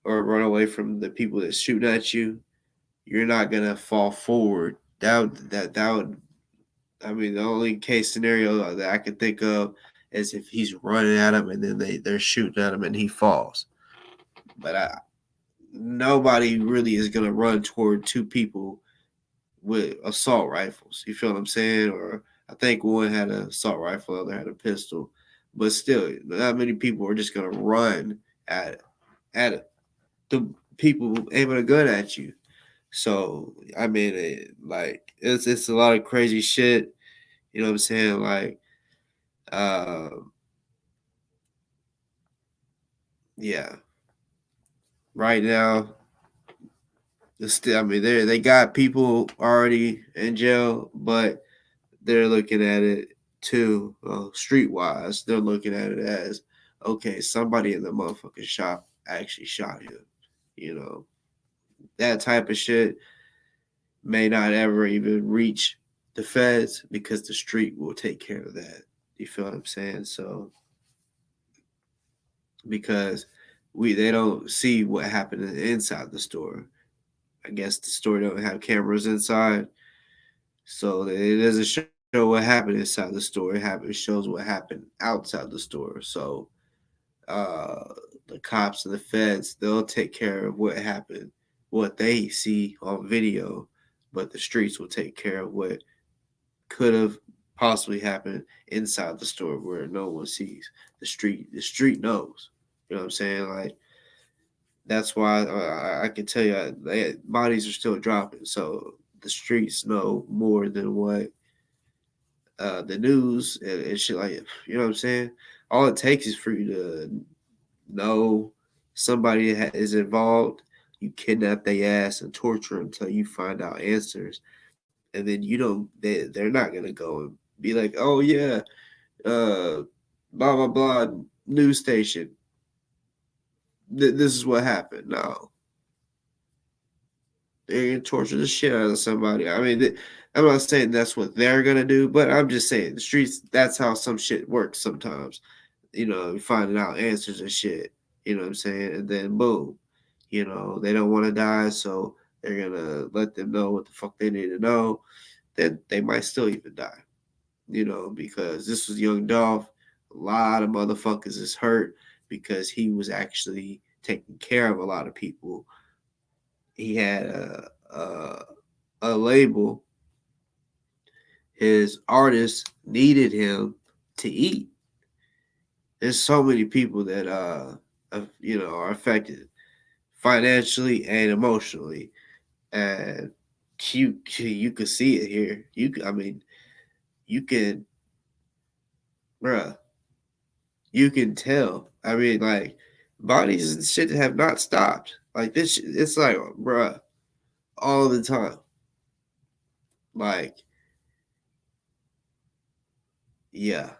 or run away from the people that shoot at you. You're not gonna fall forward. That would. I mean, the only case scenario that I can think of is if he's running at him and then they're shooting at him and he falls. But nobody really is gonna run toward two people with assault rifles. You feel what I'm saying? Or I think one had an assault rifle, the other had a pistol. But still, not many people are just gonna run at the people aiming a gun at you. So I mean, it's a lot of crazy shit. You know what I'm saying? Like, yeah. Right now, I mean, they got people already in jail, but they're looking at it too, streetwise. They're looking at it as, okay, somebody in the motherfucking shop actually shot him. You know, that type of shit may not ever even reach the feds because the street will take care of that. You feel what I'm saying? So because they don't see what happened inside the store. I guess the store don't have cameras inside, so it doesn't show what happened inside the store. It shows what happened outside the store. So the cops and the feds, they'll take care of what happened, what they see on video, but the streets will take care of what could have possibly happened inside the store where no one sees. The street knows. You know what I'm saying? Like, that's why I can tell you bodies are still dropping. So the streets know more than what the news and shit like, you know what I'm saying? All it takes is for you to know somebody is involved. You kidnap their ass and torture them until you find out answers, and then they're not gonna go and be like, oh yeah, blah blah blah news station. This is what happened. No, They're gonna torture the shit out of somebody. I mean, I'm not saying that's what they're gonna do, but I'm just saying the streets. That's how some shit works sometimes. You know, finding out answers and shit. You know what I'm saying? And then boom, you know, they don't want to die, so they're gonna let them know what the fuck they need to know. Then they might still even die. You know, because this was young Dolph. A lot of motherfuckers is hurt because he was actually taking care of a lot of people. He had a label. His artists needed him to eat. There's so many people that you know, are affected financially and emotionally, and you could see it here. I mean, you can, bruh, you can tell. I mean, like, bodies and shit have not stopped. Like this, it's like, bruh, all the time. Like, yeah,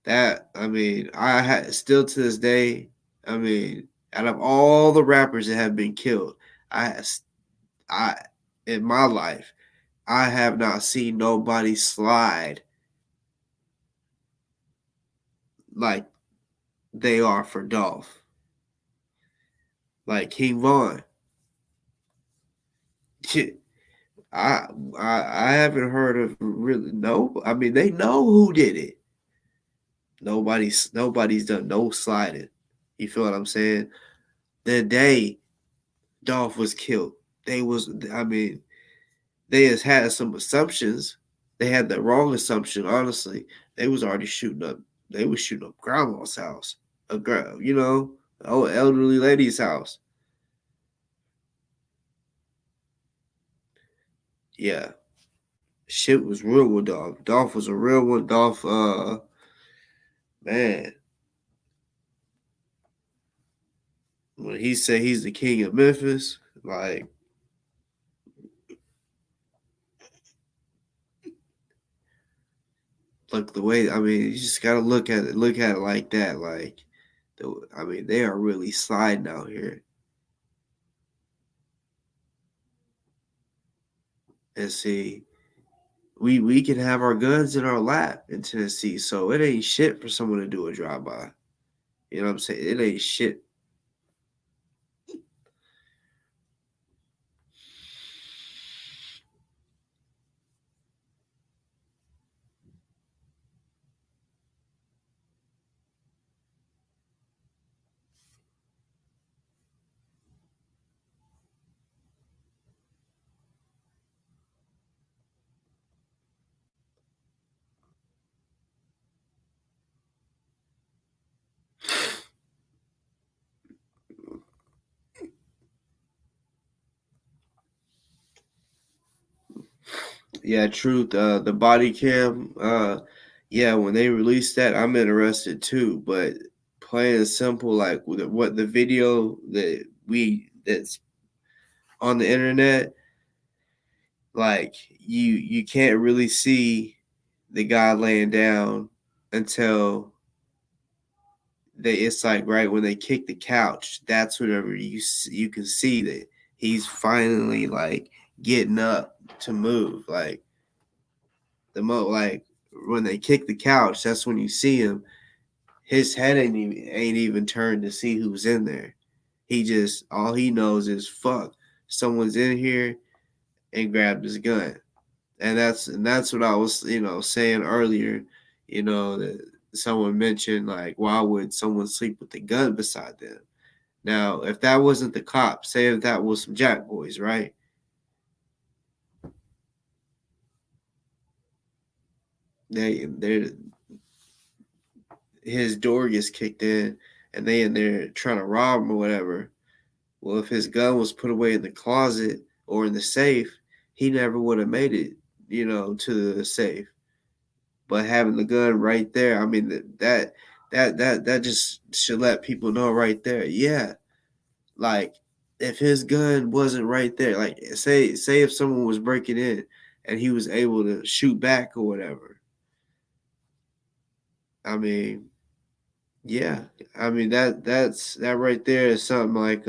that. I mean, I had still to this day. I mean, out of all the rappers that have been killed, I, I, in my life, I have not seen nobody slide like they are for Dolph. Like King Von. I haven't heard of really no. I mean, they know who did it. Nobody's done no sliding. You feel what I'm saying? The day Dolph was killed, they was. I mean, they has had some assumptions. They had the wrong assumption. Honestly, they was already shooting up. They was shooting up grandma's house, a girl, you know, old elderly lady's house. Yeah, shit was real with Dolph. Dolph was a real one. Dolph, man, when he said he's the king of Memphis, like look the way. I mean, you just gotta look at it like that. Like, I mean, they are really sliding out here. And see, we can have our guns in our lap in Tennessee, so it ain't shit for someone to do a drive by. You know what I'm saying? It ain't shit. Yeah, truth. The body cam. Yeah, when they released that, I'm interested too. But plain and simple, like what the video that's on the internet, like you can't really see the guy laying down until it's like right when they kick the couch. That's whenever you can see that he's finally like getting up to move. Like like when they kick the couch, that's when you see him. His head ain't even turned to see who's in there. He just all he knows is fuck, someone's in here, and grabbed his gun. And that's what I was, you know, saying earlier, you know, that someone mentioned like why would someone sleep with the gun beside them? Now, if that wasn't the cop, say if that was some jack boys, right? They're his door gets kicked in and they in there trying to rob him or whatever. Well, if his gun was put away in the closet or in the safe, he never would have made it, you know, to the safe. But having the gun right there, I mean that just should let people know right there. Yeah, like if his gun wasn't right there, like say if someone was breaking in and he was able to shoot back or whatever. I mean, yeah, I mean that right there is something like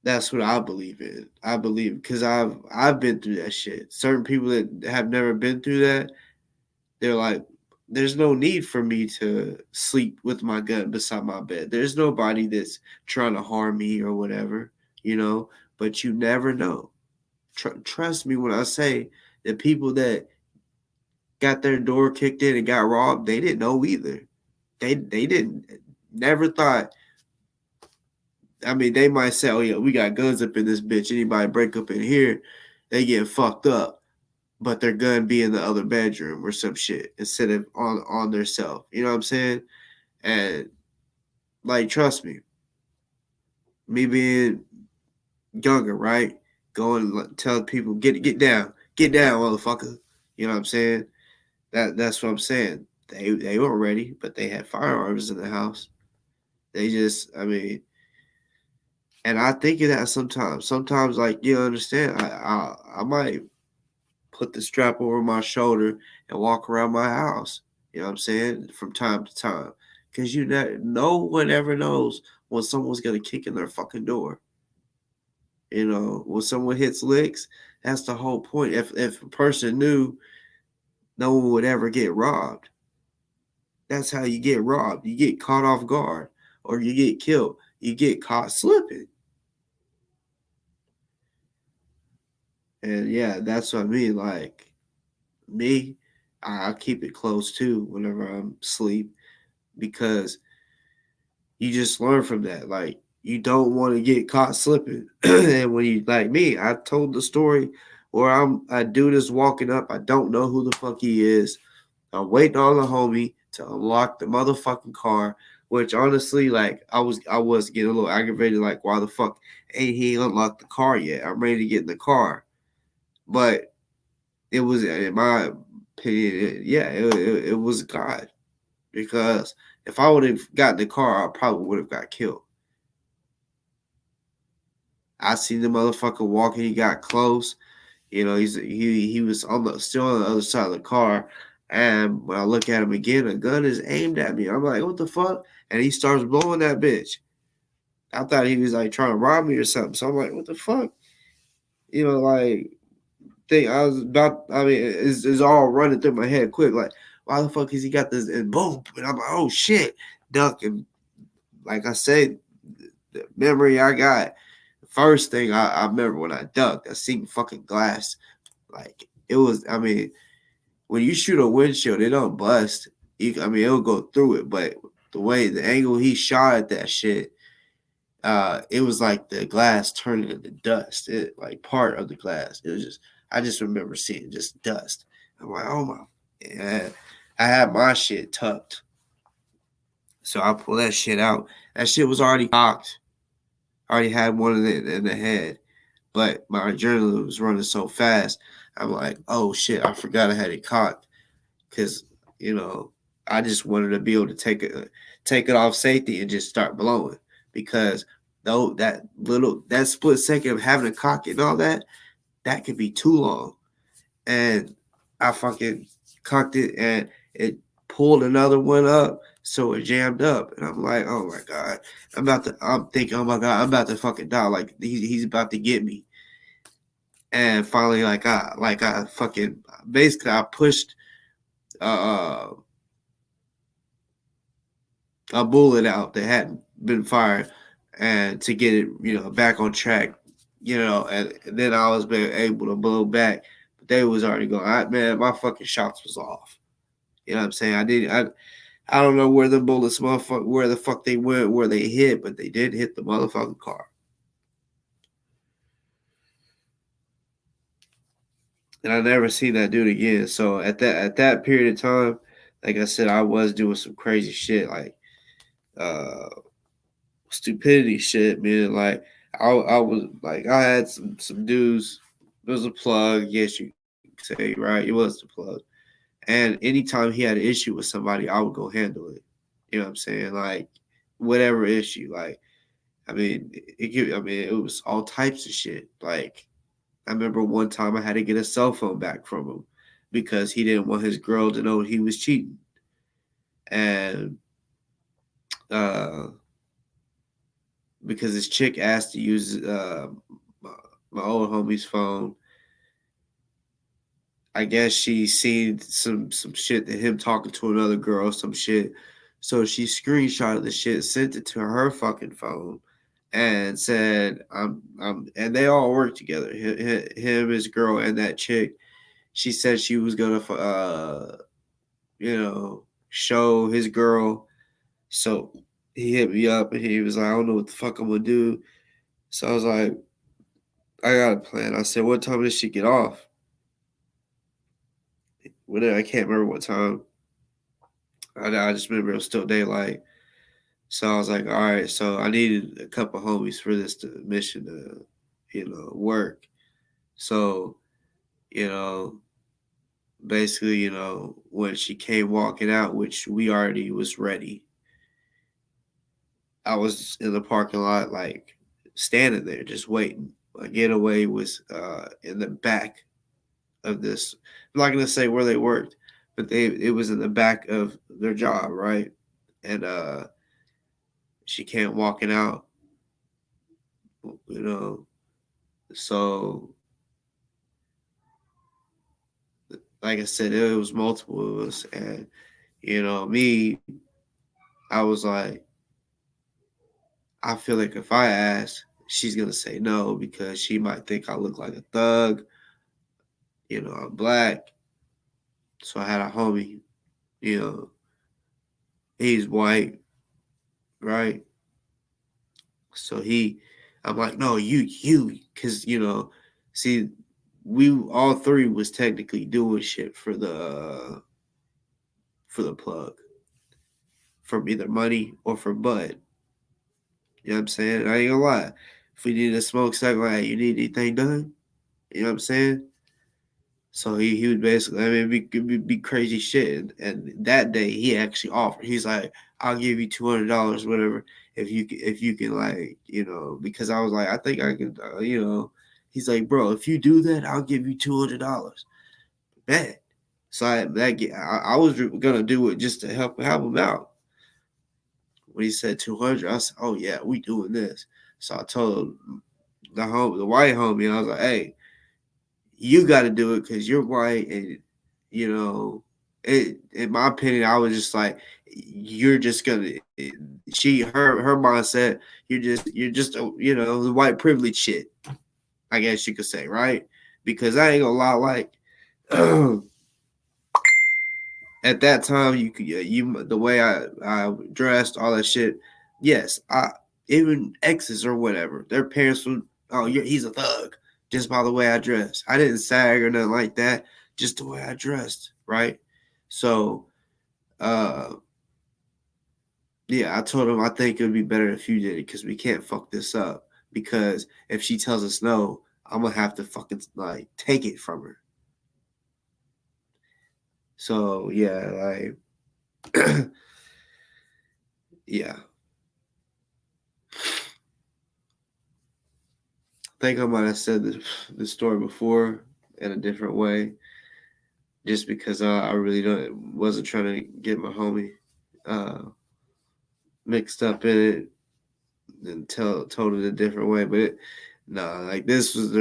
That's what I believe in. I believe because I've been through that shit. Certain people that have never been through that, they're like, there's no need for me to sleep with my gun beside my bed. There's nobody that's trying to harm me or whatever, you know. But you never know. Trust me when I say that people that got their door kicked in and got robbed, they didn't know either. They didn't never thought. I mean, they might say, "Oh yeah, we got guns up in this bitch. Anybody break up in here, they get fucked up." But their gun be in the other bedroom or some shit instead of on their self. You know what I'm saying? And like, trust me, me being younger, right? Going and tell people get down, motherfucker. You know what I'm saying? That's what I'm saying. They weren't ready, but they had firearms in the house. They just, I mean, and I think of that sometimes. Sometimes, like, you understand, I might put the strap over my shoulder and walk around my house. You know what I'm saying? From time to time, because no one ever knows when someone's gonna kick in their fucking door. You know, when someone hits licks, that's the whole point. If a person knew, no one would ever get robbed. That's how you get robbed. You get caught off guard, or you get killed. You get caught slipping. And yeah, that's what I mean. Like me, I keep it close too whenever I'm asleep because you just learn from that. Like you don't want to get caught slipping. And when you like me, I told the story where a dude is walking up. I don't know who the fuck he is. I'm waiting on the homie to unlock the motherfucking car. Which honestly, like I was getting a little aggravated. Like why the fuck ain't he unlocked the car yet? I'm ready to get in the car. But it was, in my opinion, it was God. Because if I would have got the car, I probably would have got killed. I seen the motherfucker walking. He got close. You know, he was still on the other side of the car. And when I look at him again, a gun is aimed at me. I'm like, what the fuck? And he starts blowing that bitch. I thought he was like trying to rob me or something. So I'm like, what the fuck? You know, like I mean, it's all running through my head quick. Like, why the fuck has he got this? And boom. And I'm like, oh shit. Duck. And like I said, the memory I got, the first thing I remember when I ducked, I seen fucking glass. Like, it was, I mean, when you shoot a windshield, it don't bust. I mean, it'll go through it. But the angle he shot at that shit, it was like the glass turning into dust. It like part of the glass. It was just, I just remember seeing just dust. I'm like, oh my, yeah. I had my shit tucked. So I pulled that shit out. That shit was already cocked. I already had one in the head. But my adrenaline was running so fast. I'm like, oh shit, I forgot I had it cocked. Because, you know, I just wanted to be able to take it off safety and just start blowing. Because though that split second of having to cock it and all that could be too long. And I fucking cocked it and it pulled another one up, so it jammed up. And I'm like, oh my God. I'm thinking, oh my God, I'm about to fucking die. Like he's about to get me. And finally, I fucking basically I pushed a bullet out that hadn't been fired and to get it, you know, back on track, you know, and then I was able to blow back. But they was already going. Man, my fucking shots was off. You know what I'm saying? I don't know where the bullets, where the fuck they went, where they hit, but they did hit the motherfucking car. And I never seen that dude again. So at that period of time, like I said, I was doing some crazy shit, like stupidity shit, man. Like I was like I had some dudes. It was a plug, yes, you could say, right? It was the plug. And anytime he had an issue with somebody, I would go handle it. You know what I'm saying? Like whatever issue. Like, I mean, it was all types of shit. Like, I remember one time I had to get a cell phone back from him because he didn't want his girl to know he was cheating. And because this chick asked to use my old homie's phone. I guess she seen some shit that him talking to another girl, some shit. So she screenshotted the shit, sent it to her fucking phone, and said, and they all work together. Him, his girl, and that chick. She said she was gonna, show his girl. So he hit me up and he was like, I don't know what the fuck I'm gonna do. So I was like, I got a plan. I said, what time did she get off? I can't remember what time. I just remember it was still daylight. So I was like, all right. So I needed a couple homies for this mission to, work. So, basically, when she came walking out, which we already was ready, I was in the parking lot, like standing there, just waiting. My getaway was in the back of this. I'm not gonna say where they worked, but it was in the back of their job, right? And she came walking out, So, like I said, it was multiple of us, and me, I was like, I feel like if I ask, she's gonna say no because she might think I look like a thug. I'm black. So I had a homie, he's white, right? So I'm like, no, you, because, see, we all three was technically doing shit for the plug, from either money or for bud. You know what I'm saying? I ain't gonna lie. If we needed a smoke stack, like, you need anything done? You know what I'm saying? So he would basically, I mean, it'd be crazy shit. And that day he actually offered. He's like, I'll give you $200, whatever, if you can, like, because I was like, I think I can, He's like, bro, if you do that, I'll give you $200. Bet. So I was gonna do it just to help him out. When he said 200, I said, oh yeah, we doing this. So I told the white homie, I was like, hey, you got to do it because you're white, and in my opinion, I was just like, you're just gonna. Her mindset, you're just the white privilege shit, I guess you could say, right? Because I ain't gonna lie, like at that time, the way I dressed, all that shit. Yes, even exes or whatever, their parents would, oh, he's a thug just by the way I dressed. I didn't sag or nothing like that, just the way I dressed, right? So, yeah, I told him I think it would be better if you did it because we can't fuck this up. Because if she tells us no, I'm gonna have to fucking like take it from her. So yeah, like yeah. I think I might have said the story before in a different way, just because I really wasn't trying to get my homie mixed up in it and told it a different way. But like this was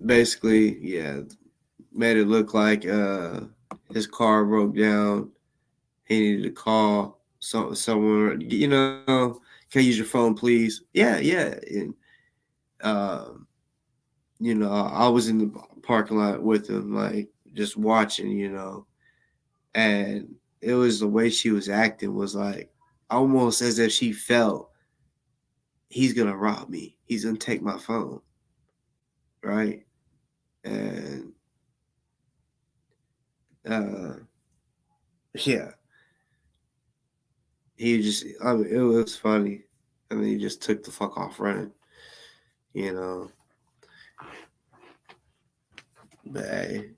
basically, yeah, made it look like his car broke down. He needed to call someone, can I use your phone, please? Yeah. And I was in the parking lot with him, like just watching, and it was the way she was acting was like almost as if she felt he's gonna rob me. He's gonna take my phone, right? And yeah, it was funny. And then he just took the fuck off running, But hey,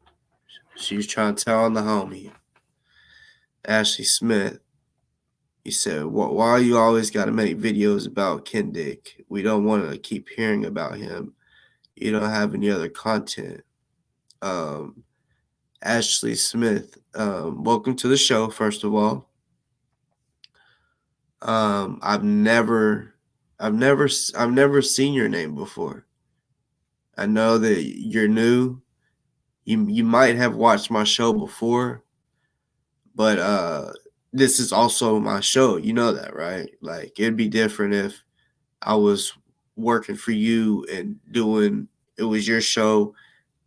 she was trying to tell on the homie, Ashley Smith. He said, why you always got to make videos about Kendick? We don't want to keep hearing about him. you don't have any other content. Ashley Smith, welcome to the show, first of all. I've never seen your name before. I know that you're new. You might have watched my show before, but this is also my show. You know that, right? Like, it'd be different if I was working for you and it was your show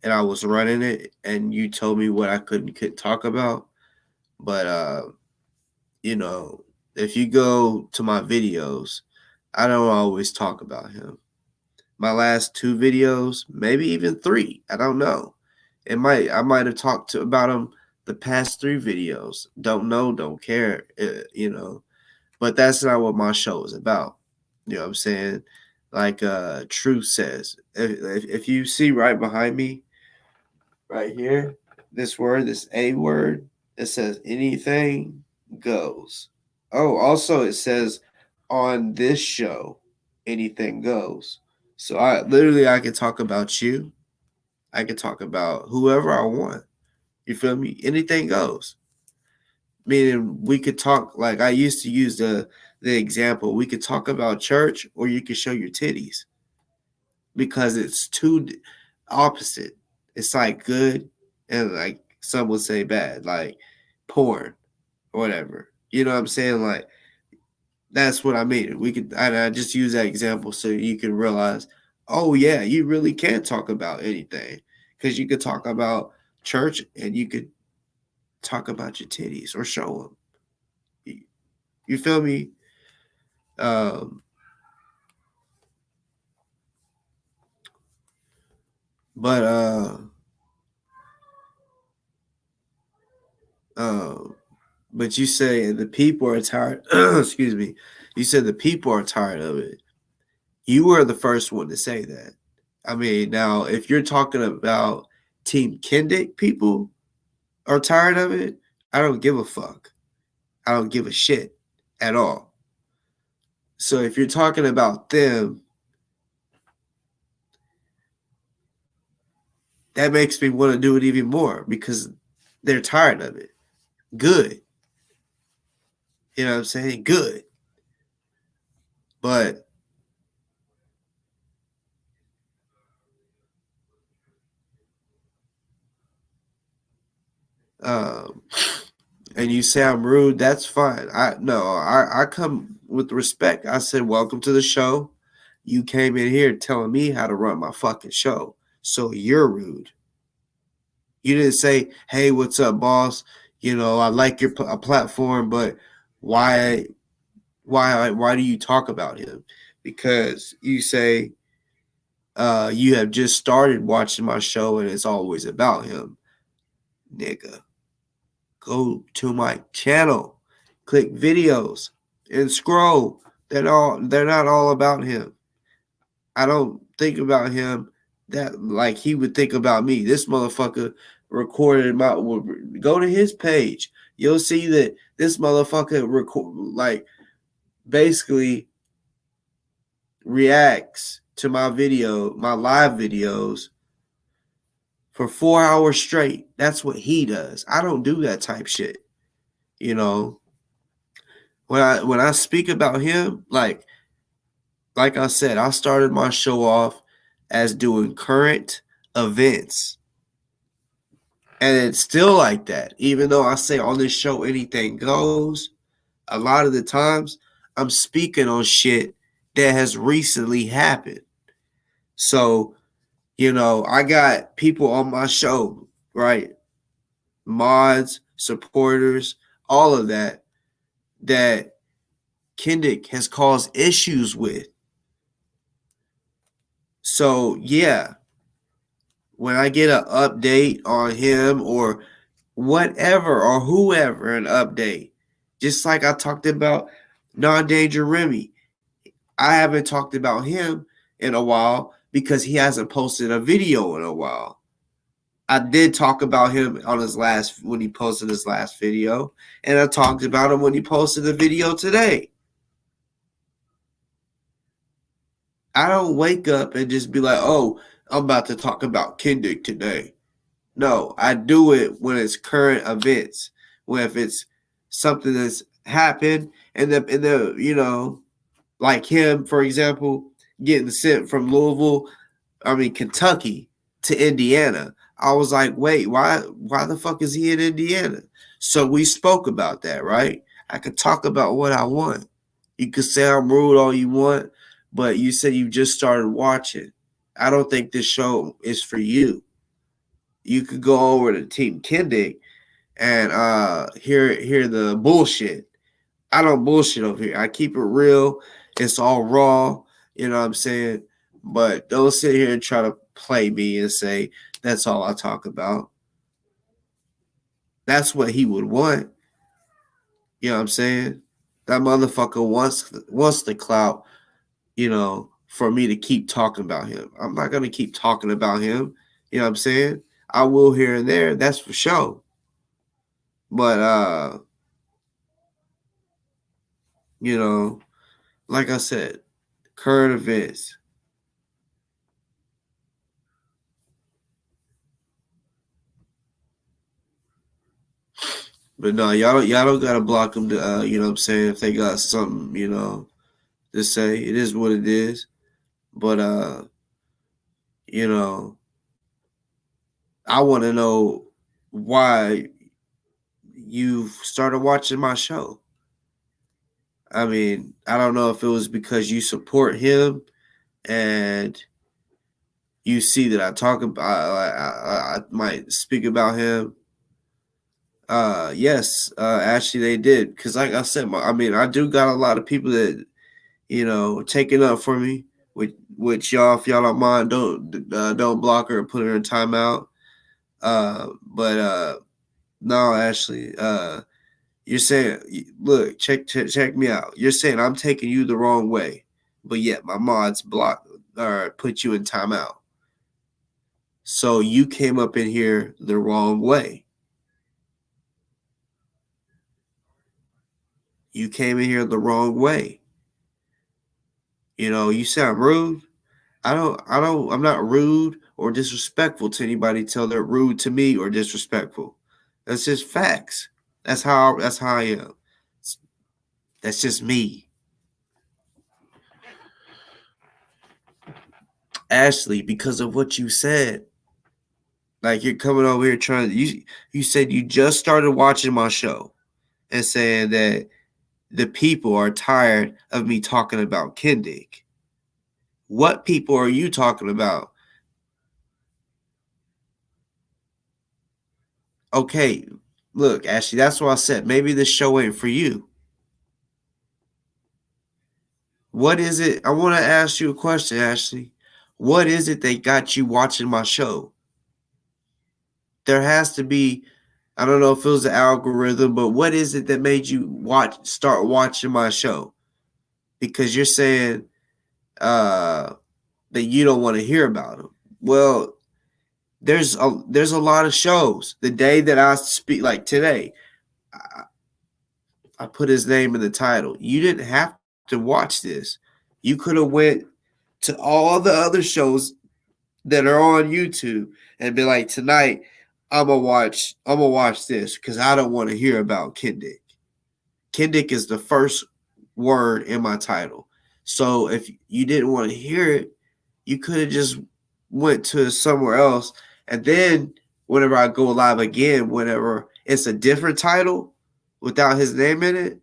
and I was running it and you told me what I couldn't talk about. But you know, if you go to my videos, I don't always talk about him. My last 2 videos, maybe even 3, I don't know. I might have talked about him the past 3 videos. Don't know, don't care, you know. But that's not what my show is about. You know what I'm saying? Like Truth says, if you see right behind me, right here, this A word, it says anything goes. Oh, also it says on this show, anything goes. So I can talk about you. I can talk about whoever I want. You feel me? Anything goes. Meaning we could talk, like I used to use the example, we could talk about church or you could show your titties. Because it's too opposite. It's like good and like some would say bad, like porn or whatever. You know what I'm saying? Like, that's what I mean. I just use that example so you can realize, oh yeah, you really can talk about anything. Because you could talk about church and you could talk about your titties or show them. You feel me? But you say the people are tired. Excuse me. You said the people are tired of it. You were the first one to say that. I mean, now if you're talking about Team Kendick people are tired of it, I don't give a fuck. I don't give a shit at all. So if you're talking about them, that makes me want to do it even more because they're tired of it. Good. You know what I'm saying? Good. But and you say I'm rude, that's fine. I come with respect. I said, welcome to the show. You came in here telling me how to run my fucking show. So you're rude. You didn't say, hey, what's up, boss? You know, I like your platform, but why do you talk about him? Because you say you have just started watching my show and it's always about him. Nigga, go to my channel, click videos, and scroll. They're not all about him. I don't think about him that like he would think about me. This motherfucker recorded go to his page. You'll see that this motherfucker basically reacts to my live videos for 4 hours straight. That's what he does. I don't do that type shit. You know, when I speak about him, like I said, I started my show off as doing current events. And it's still like that. Even though I say on this show anything goes, a lot of the times I'm speaking on shit that has recently happened. So, you know, I got people on my show, right? Mods, supporters, all of that Kendick has caused issues with. So, yeah, when I get an update on him or whatever or whoever, an update, just like I talked about Non-Danger Remy, I haven't talked about him in a while because he hasn't posted a video in a while. I did talk about him on when he posted his last video, and I talked about him when he posted the video today. I don't wake up and just be like, oh, I'm about to talk about Kendick today. No, I do it when it's current events. When if it's something that's happened and the like him, for example, getting sent from Kentucky to Indiana. I was like, wait, why the fuck is he in Indiana? So we spoke about that, right? I could talk about what I want. You could say I'm rude all you want, but you said you just started watching. I don't think this show is for you. You could go over to Team Kendick and hear the bullshit. I don't bullshit over here. I keep it real. It's all raw. You know what I'm saying? But don't sit here and try to play me and say that's all I talk about. That's what he would want. You know what I'm saying? That motherfucker wants the clout, for me to keep talking about him. I'm not going to keep talking about him. You know what I'm saying? I will here and there. That's for sure. But, like I said, current events. But no, y'all don't gotta block them. You know what I'm saying? If they got something, to say, it is what it is. But I want to know why you've started watching my show. I mean, I don't know if it was because you support him and you see that I talk about, I might speak about him. Yes, actually they did. Because like I said, I do got a lot of people that, taking up for me, which y'all, if y'all don't mind, don't block her and put her in timeout. But no, Ashley, you're saying, look, check me out. You're saying I'm taking you the wrong way, but yet my mods block or put you in timeout. So you came up in here the wrong way. You came in here the wrong way. You say I'm rude. I'm not rude or disrespectful to anybody till they're rude to me or disrespectful. That's just facts. That's how I am. That's just me. Ashley, because of what you said, like you're coming over here you said you just started watching my show and saying that the people are tired of me talking about Kendick. What people are you talking about? Okay, look, Ashley, that's what I said. Maybe this show ain't for you. What is it? I want to ask you a question, Ashley. What is it that got you watching my show? There has to be, I don't know if it was the algorithm, but what is it that made you start watching my show? Because you're saying that you don't want to hear about them. Well, there's a lot of shows. The day that I speak, like today, I put his name in the title. You didn't have to watch this. You could have went to all the other shows that are on YouTube and be like, tonight I'm gonna watch this because I don't want to hear about Kendick. Kendick is the first word in my title. So if you didn't want to hear it, you could have just went to somewhere else. And then whenever I go live again, whenever it's a different title without his name in it,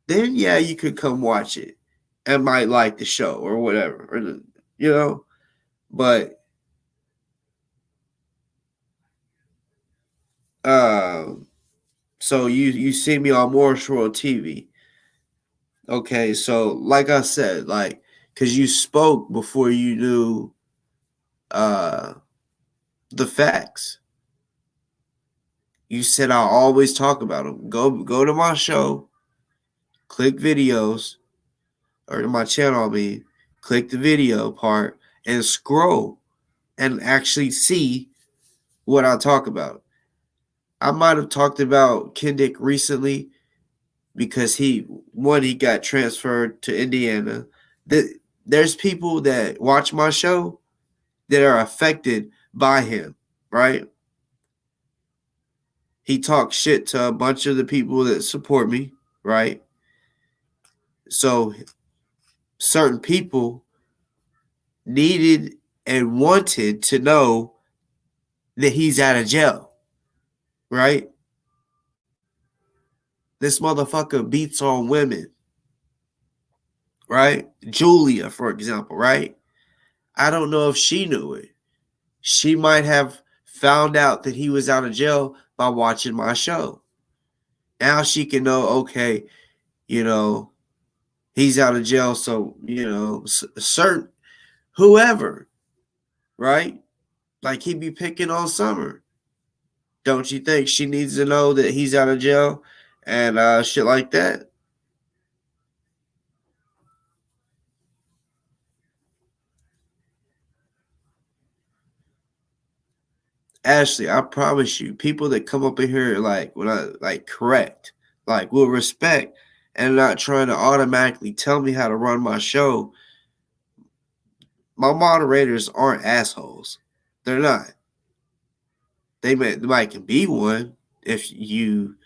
then yeah, you could come watch it and might like the show or whatever, or but so you see me on Morris World TV. Okay, so like I said, like, because you spoke before you knew the facts. You said I'll always talk about them. Go to my show, click videos, or to my channel, click the video part and scroll and actually see what I talk about. I might have talked about Kendick recently because he got transferred to Indiana. There's people that watch my show that are affected by him, right? He talks shit to a bunch of the people that support me, right? So certain people needed and wanted to know that he's out of jail, right? This motherfucker beats on women, right? Julia, for example, right? I don't know if she knew it. She might have found out that he was out of jail by watching my show. Now she can know, okay, you know, he's out of jail. So, you know, certain, whoever, right? Like he be picking on Summer. Don't you think she needs to know that he's out of jail and shit like that? Ashley, I promise you, people that come up in here like when I like correct, like with respect, and not trying to automatically tell me how to run my show. My moderators aren't assholes. They're not. They might can be one if you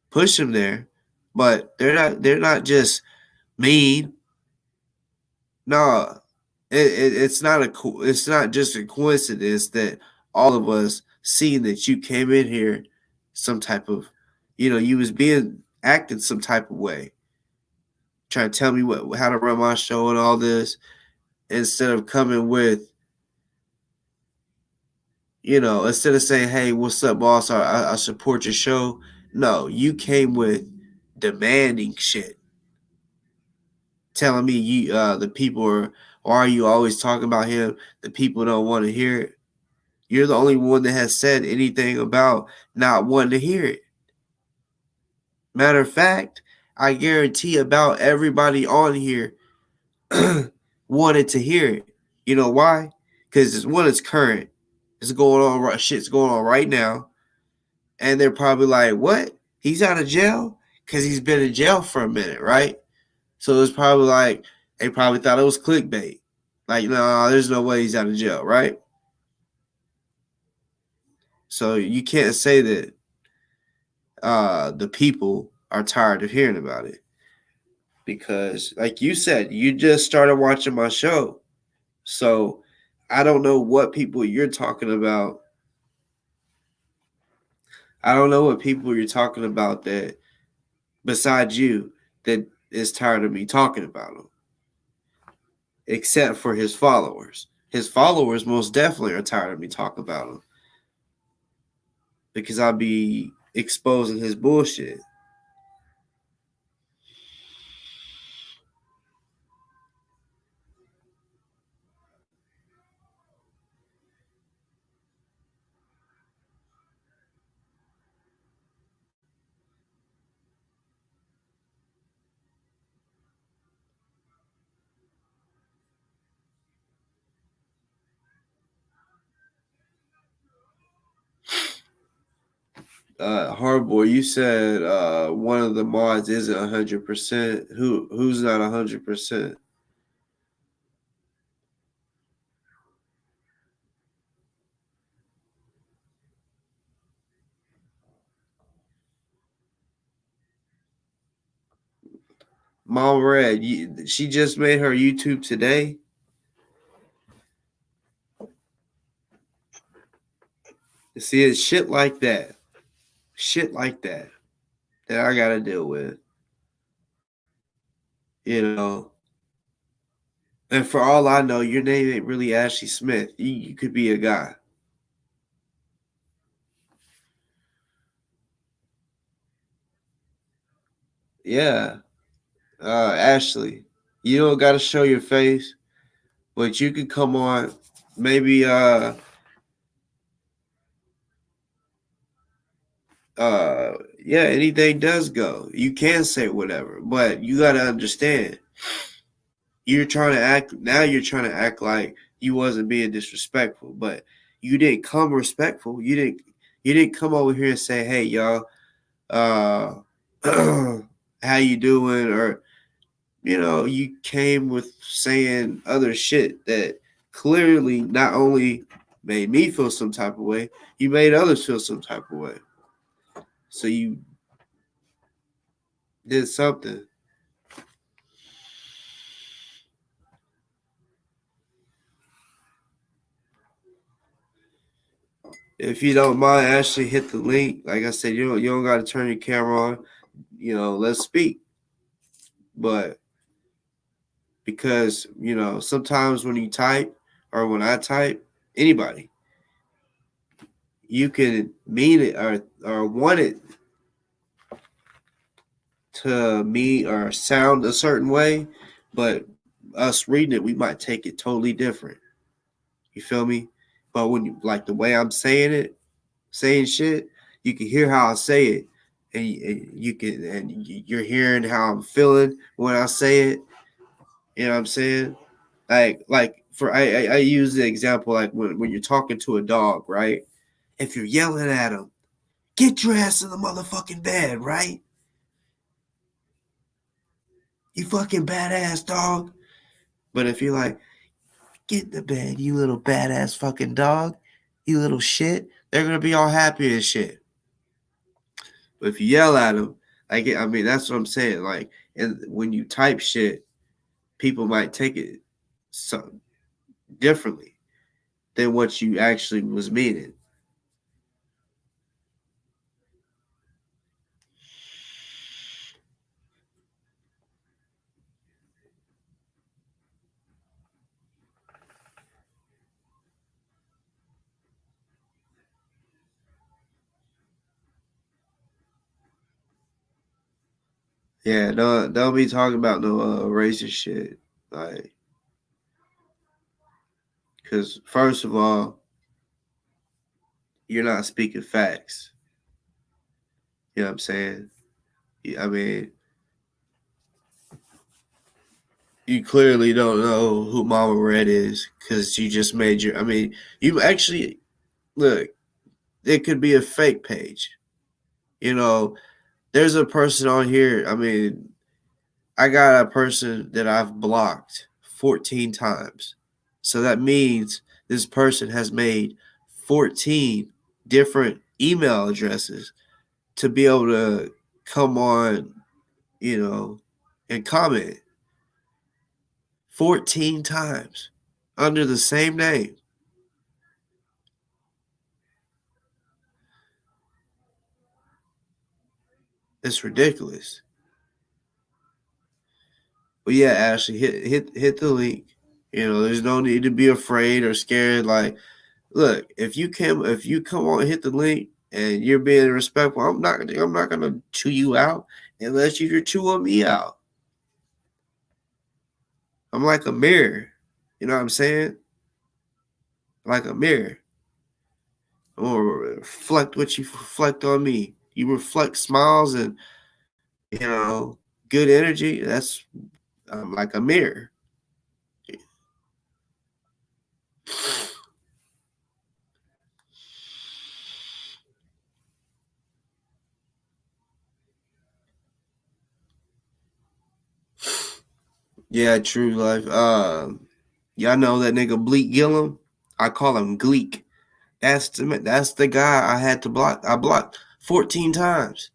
push them there, but they're not just mean. No, it's not just a coincidence that all of us seeing that you came in here some type of, you know, you was acting some type of way, trying to tell me how to run my show and all this, instead of coming with, you know, instead of saying, hey, what's up, boss? I support your show. No, you came with demanding shit. Telling me the people are, why are you always talking about him? The people don't want to hear it. You're the only one that has said anything about not wanting to hear it. Matter of fact, I guarantee about everybody on here wanted to hear it. You know why? Because one, it's current. It's going on. Shit's going on right now. And they're probably like, what? He's out of jail? Because he's been in jail for a minute, right? So it's probably like, they probably thought it was clickbait. Like, no, there's no way he's out of jail, right? So you can't say that the people are tired of hearing about it. Because, like you said, you just started watching my show. So I don't know what people you're talking about. I don't know what people you're talking about that, besides you, that is tired of me talking about him. Except for his followers. His followers most definitely are tired of me talking about him. Because I'll be exposing his bullshit. Hardboy, you said one of the mods isn't 100%. Who's not 100%? Mom Red, she just made her YouTube today. See, it's shit like that. Shit like that I gotta deal with. You know. And for all I know, your name ain't really Ashley Smith. You could be a guy. Yeah. Ashley, you don't gotta show your face, but you could come on maybe yeah, anything does go. You can say whatever, but you gotta understand. You're trying to act like you wasn't being disrespectful, but you didn't come respectful. You didn't come over here and say, hey y'all, how you doing? Or, you know, you came with saying other shit that clearly not only made me feel some type of way, you made others feel some type of way. So you did something. If you don't mind, actually hit the link. Like I said, you don't got to turn your camera on. Let's speak. But because sometimes when you type or when I type, anybody, you can mean it or want it to mean or sound a certain way, but us reading it, we might take it totally different. You feel me? But when you like the way I'm saying shit, you can hear how I say it, and you're hearing how I'm feeling when I say it. You know what I'm saying? Like for I use the example like when you're talking to a dog, right? If you're yelling at him, get your ass in the motherfucking bed, right? You fucking badass dog. But if you're like, get in the bed, you little badass fucking dog, you little shit, they're gonna be all happy and shit. But if you yell at them, that's what I'm saying. Like, and when you type shit, people might take it so differently than what you actually was meaning. Yeah, don't be talking about no racist shit, like, because first of all, you're not speaking facts. You know what I'm saying? I mean, you clearly don't know who Mama Red is because you just made your. I mean, you actually look. It could be a fake page. There's a person on here. I mean, I got a person that I've blocked 14 times. So that means this person has made 14 different email addresses to be able to come on, and comment 14 times under the same name. It's ridiculous. But yeah, Ashley, hit the link. There's no need to be afraid or scared. Like, look, if you come on and hit the link and you're being respectful, I'm not gonna chew you out unless you're chewing me out. I'm like a mirror. You know what I'm saying? Like a mirror. I'm gonna reflect what you reflect on me. You reflect smiles and good energy. That's like a mirror. Yeah, true life. Y'all know that nigga Bleak Gillum? I call him Gleek. That's the guy I had to block. I blocked 14 times.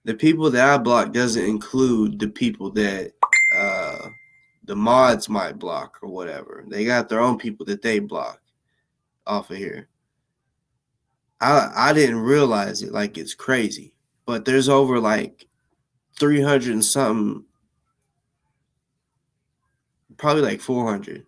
The people that I block doesn't include the people that the mods might block or whatever. They got their own people that they block off of here. I didn't realize it. Like, it's crazy. But there's over like 300 and something, probably like 400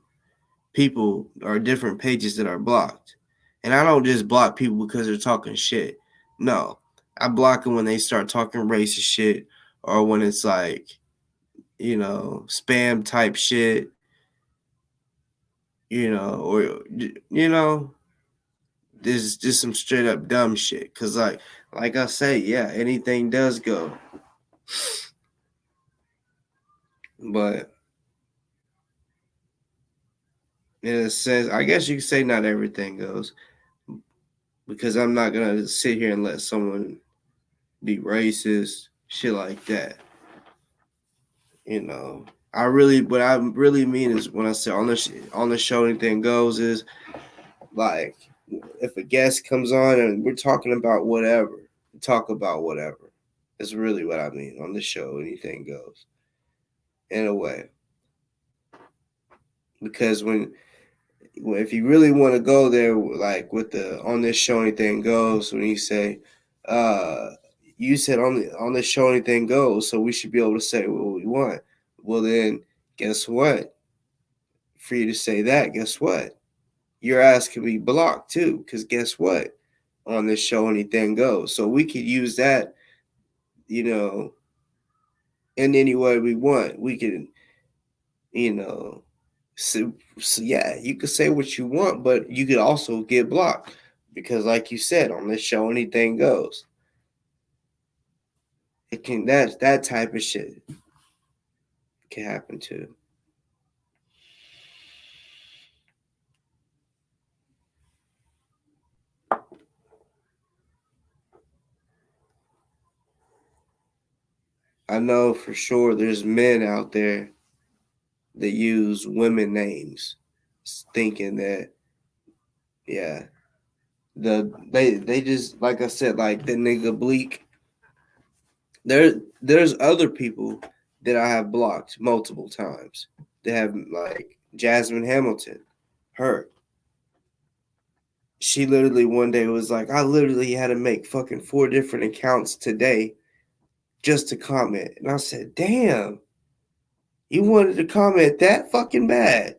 people or different pages that are blocked. And I don't just block people because they're talking shit. No, I block them when they start talking racist shit or when it's like, spam type shit, or, there's just some straight up dumb shit. Cause like I say, yeah, anything does go. But in a sense, I guess you could say not everything goes, because I'm not gonna sit here and let someone be racist, shit like that. You know, what I really mean is when I say on the show anything goes is like if a guest comes on and we're talking about whatever, talk about whatever. That's really what I mean on the show. Anything goes, in a way, because if you really want to go there, like with the on this show anything goes, when you say, you said on this show anything goes, so we should be able to say what we want. Well, then guess what? For you to say that, guess what? Your ass can be blocked too, because guess what? On this show anything goes. So we could use that, you know, in any way we want. We can, you know, so yeah, you could say what you want, but you could also get blocked because, like you said, on this show anything goes. It can that type of shit can happen too. I know for sure there's men out there that use women names, thinking that, yeah, they just, like I said, like the nigga Bleak. There's other people that I have blocked multiple times. They have, like Jasmine Hamilton, her. She literally one day was like, I literally had to make fucking 4 different accounts today just to comment. And I said, damn, you wanted to comment that fucking bad.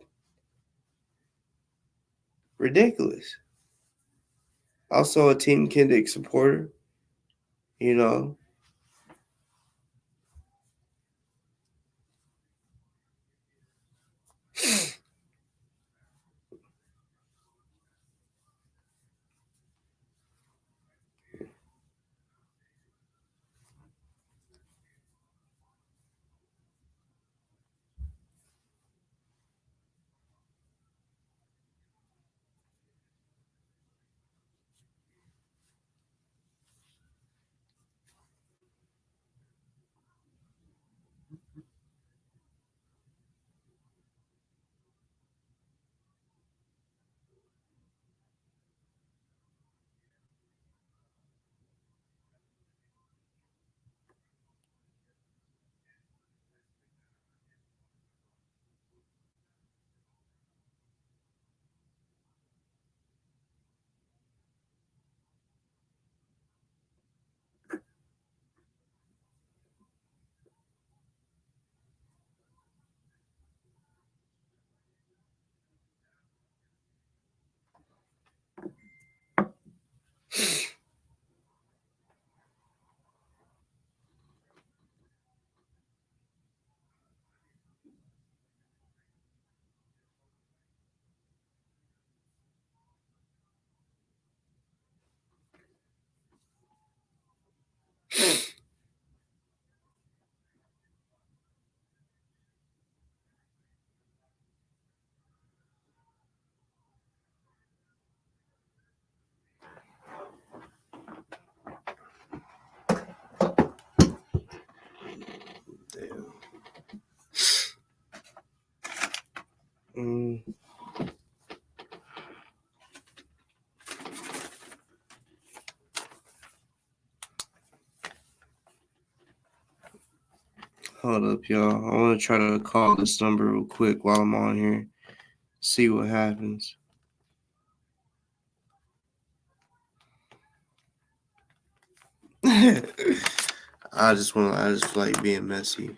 Ridiculous. Also a Team Kendick supporter, you know. Damn. Hold up, y'all. I want to try to call this number real quick while I'm on here. See what happens. I just like being messy.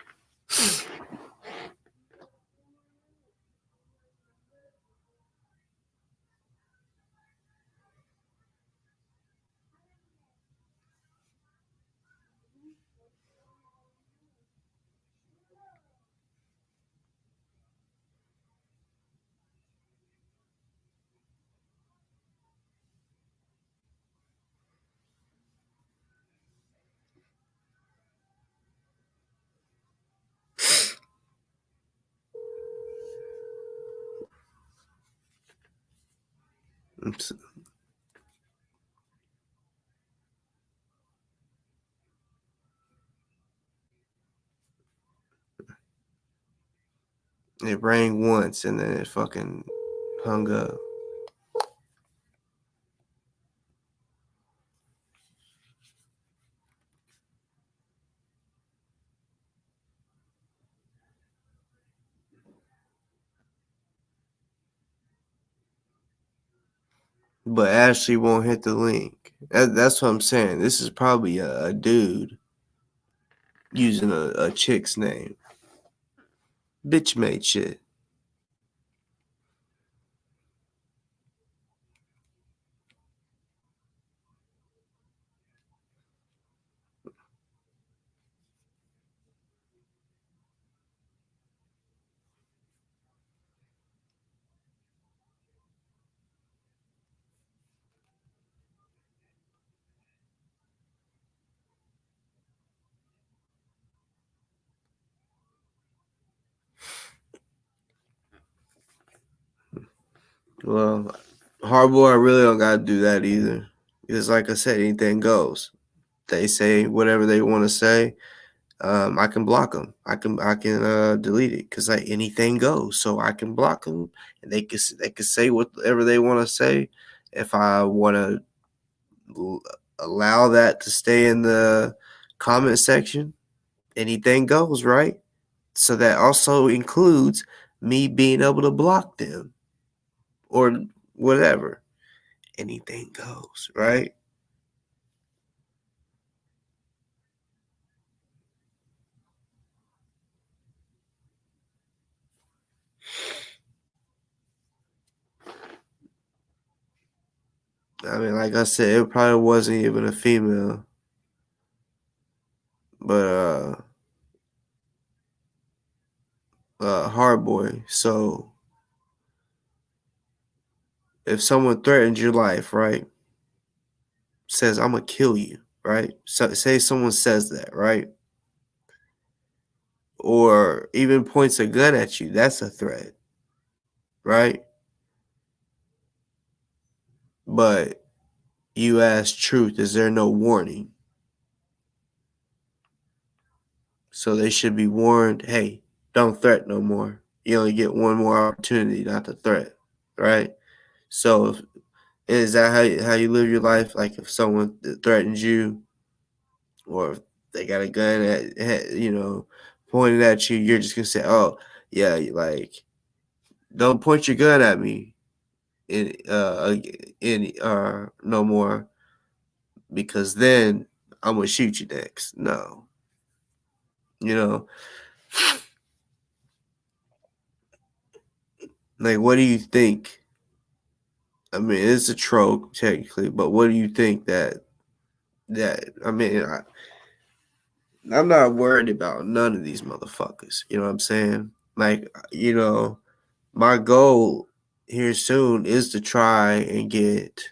It rang once and then it fucking hung up. But Ashley won't hit the link. That's what I'm saying. This is probably a dude using a chick's name. Bitch made shit. Well, Hardboy, I really don't gotta do that either. Because like I said, anything goes. They say whatever they want to say. I can block them. I can delete it because like anything goes. So I can block them, and they can say whatever they want to say. If I want to allow that to stay in the comment section, anything goes, right? So that also includes me being able to block them or whatever. Anything goes, right? I mean, like I said, it probably wasn't even a female. But hard boy. So if someone threatens your life, right? Says I'm gonna kill you, right? So say someone says that, right? Or even points a gun at you, that's a threat, right? But you ask truth, is there no warning? So they should be warned, hey, don't threat no more. You only get one more opportunity not to threat, right? So is that how you live your life? Like if someone threatens you or if they got a gun pointed at you, you're just gonna say, oh, yeah, like don't point your gun at me no more because then I'm gonna shoot you next. No. Like what do you think? I mean, it's a trope technically, but what do you think that I mean, I'm not worried about none of these motherfuckers. You know what I'm saying? Like, my goal here soon is to try and get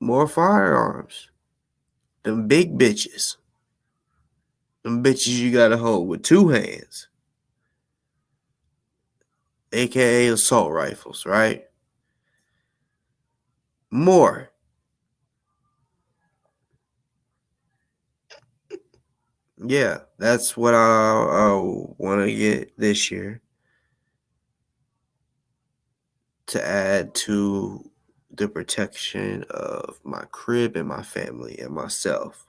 more firearms. Them big bitches. Them bitches you gotta hold with two hands. AKA assault rifles, right? More. Yeah, that's what I want to get this year to add to the protection of my crib and my family and myself.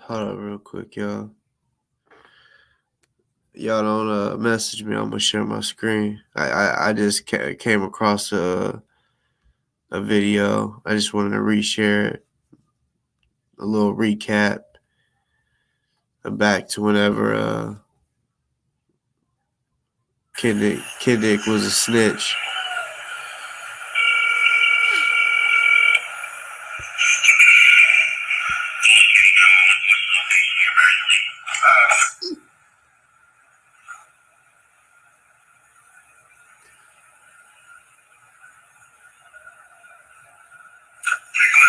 Hold up real quick, y'all. Y'all don't message me. I'm gonna share my screen. I just came across a video. I just wanted to reshare it. A little recap. Back to whenever Kendick was a snitch.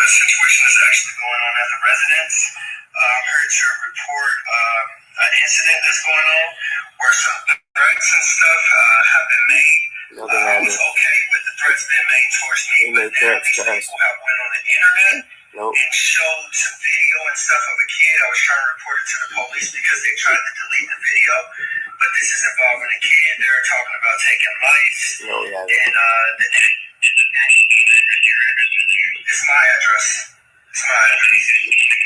Situation is actually going on at the residence. Heard your report, an incident that's going on where some threats and stuff have been made. I was okay with the threats being made towards me, but now these people have went on the internet and showed some video and stuff of a kid. I was trying to report it to the police because they tried to delete the video, but this is involving a kid. They're talking about taking life, and it's my address. It's my address.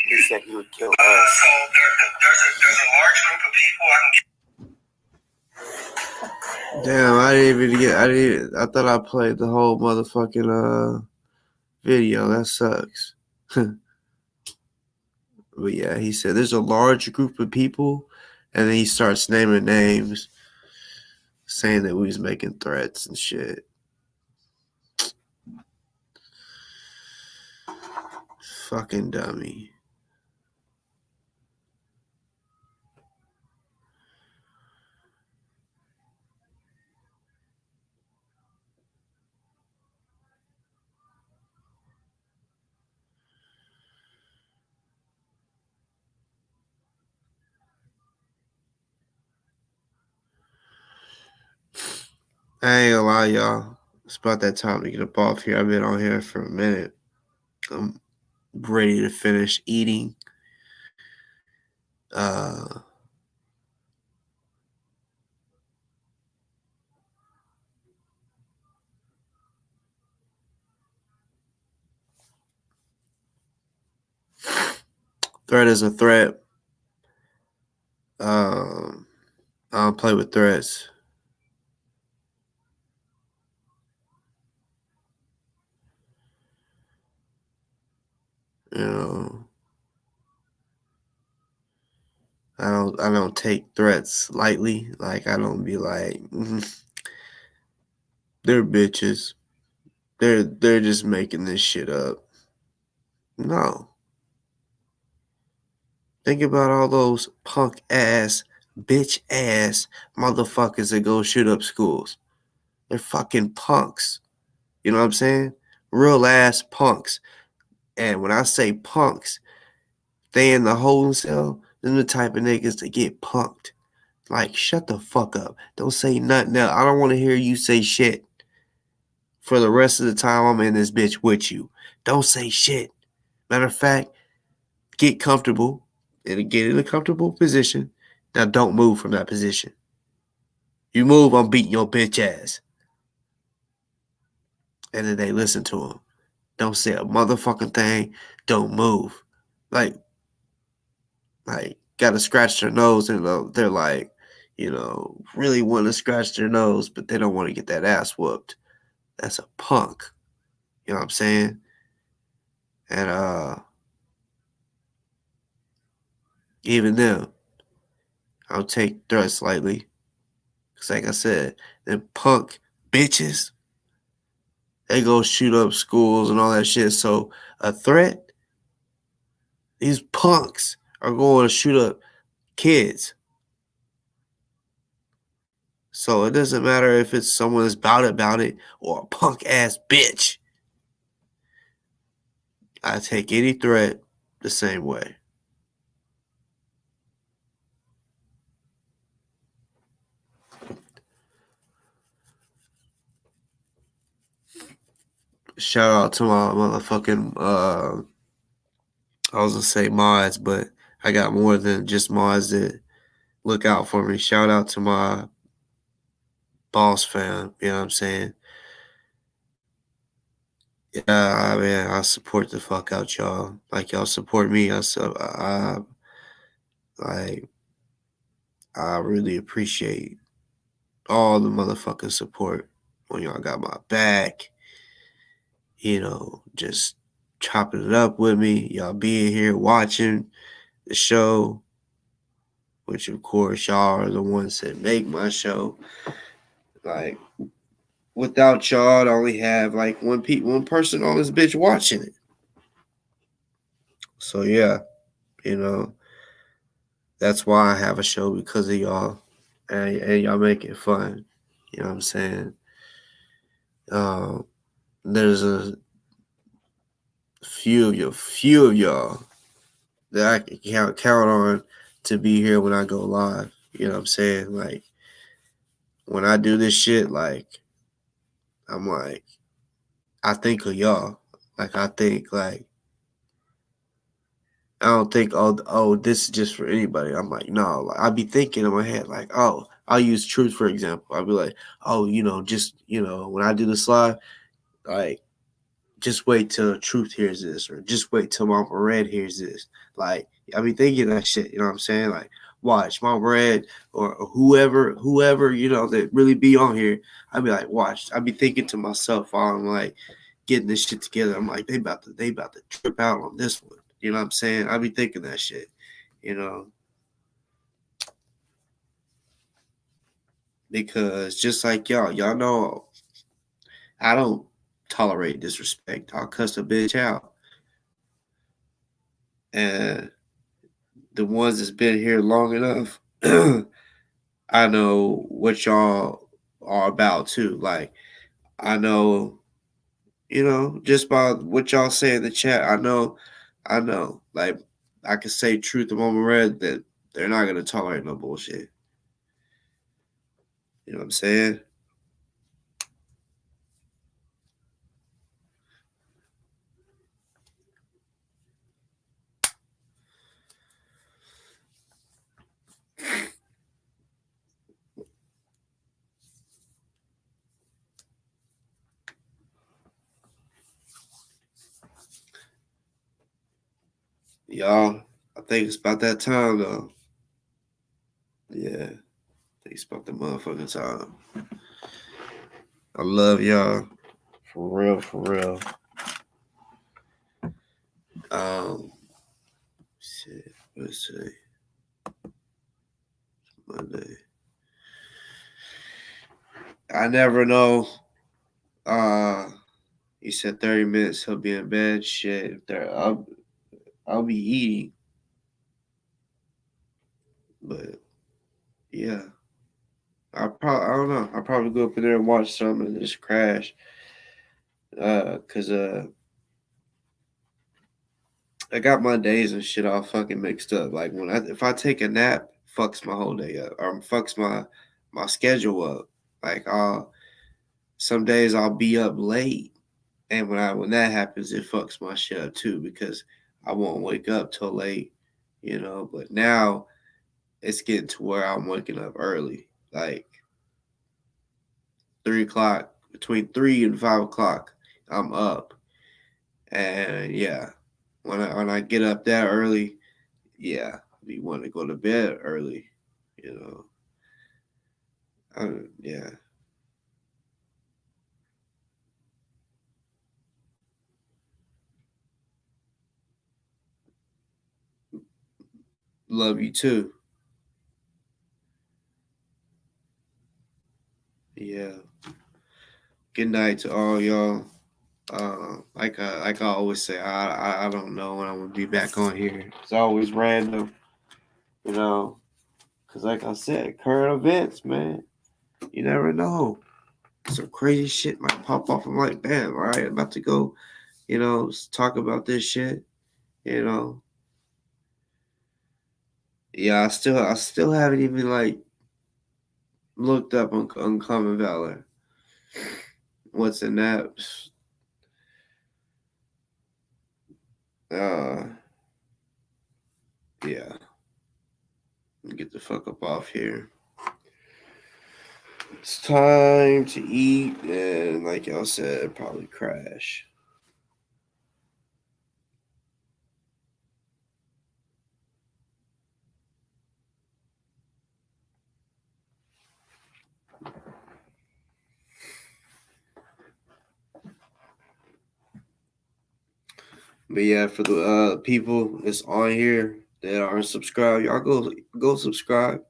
He said he would kill us. So there's a large group of people I can get. Damn, I thought I played the whole motherfucking video. That sucks. But yeah, he said there's a large group of people, and then he starts naming names, saying that we was making threats and shit. Fucking dummy. I ain't gonna lie, y'all. It's about that time to get up off here. I've been on here for a minute. I'm ready to finish eating. Threat is a threat. I don't play with threats. You know, I don't take threats lightly. Like, I don't be like, they're bitches. They're just making this shit up. No. Think about all those punk ass, bitch ass motherfuckers that go shoot up schools. They're fucking punks. You know what I'm saying? Real ass punks. And when I say punks, they in the holding cell, they're the type of niggas that get punked. Like, shut the fuck up. Don't say nothing else. I don't want to hear you say shit for the rest of the time I'm in this bitch with you. Don't say shit. Matter of fact, get comfortable and get in a comfortable position. Now don't move from that position. You move, I'm beating your bitch ass. And then they listen to him. Don't say a motherfucking thing. Don't move. Like, gotta scratch their nose, and they're like, really want to scratch their nose, but they don't want to get that ass whooped. That's a punk. You know what I'm saying? And even them, I'll take threats lightly. Because like I said, them punk bitches, they go shoot up schools and all that shit. So a threat, these punks are going to shoot up kids. So it doesn't matter if it's someone that's about it or a punk ass bitch. I take any threat the same way. Shout out to my motherfucking I was gonna say mods, but I got more than just mods that look out for me. Shout out to my boss fam, you know what I'm saying? Yeah, I mean, I support the fuck out y'all. Like y'all support me. I really appreciate all the motherfucking support when y'all got my back. You know, just chopping it up with me. Y'all being here watching the show, which of course y'all are the ones that make my show. Like, without y'all, I'd only have like one person on this bitch watching it. So yeah, you know, that's why I have a show, because of y'all, and y'all make it fun. You know what I'm saying? There's a few of y'all that I can count on to be here when I go live. You know what I'm saying? Like, when I do this shit, like, I'm like, I think of y'all. Like, I think, like, I don't think, oh, this is just for anybody. I'm like, no. Like, I be thinking in my head, like, oh, I'll use Truth, for example. I'll be like, oh, when I do this live, like, just wait till Truth hears this, or just wait till Mama Red hears this. Like, I be thinking that shit, you know what I'm saying? Like, watch Mama Red or whoever, that really be on here. I be like, watch. I be thinking to myself while I'm like getting this shit together. I'm like, they about to trip out on this one. You know what I'm saying? I be thinking that shit, you know. Because just like y'all know, I don't tolerate disrespect. I'll cuss a bitch out. And the ones that's been here long enough, I know what y'all are about too. Like, I know, just by what y'all say in the chat, I know. Like, I can say Truth to Mama Red that they're not gonna tolerate no bullshit. You know what I'm saying? Y'all, I think it's about that time though. Yeah, I think it's about the motherfucking time. I love y'all. For real. Shit, let's see. Monday. I never know. He said 30 minutes he'll be in bed. Shit, I'll be eating. But yeah. I don't know. I'll probably go up in there and watch something and just crash. Cause I got my days and shit all fucking mixed up. Like, if I take a nap, fucks my whole day up, or fucks my schedule up. Like, some days I'll be up late, and when that happens, it fucks my shit up too, because I won't wake up till late, But now it's getting to where I'm waking up early, like 3 o'clock, between 3 and 5 o'clock, I'm up, and yeah. When I get up that early, yeah, I want to go to bed early, Yeah. Love you too. Yeah. Good night to all y'all. Like I always say, I don't know when I'm gonna be back on here. It's always random, because like I said, current events, man. You never know. Some crazy shit might pop off. I'm like, bam, all right, I'm about to go, talk about this shit, Yeah, I still haven't even like looked up on Uncommon Valor. What's in that? Yeah. Get the fuck up off here. It's time to eat, and like y'all said, probably crash. But yeah, for the people that's on here that aren't subscribed, y'all go subscribe.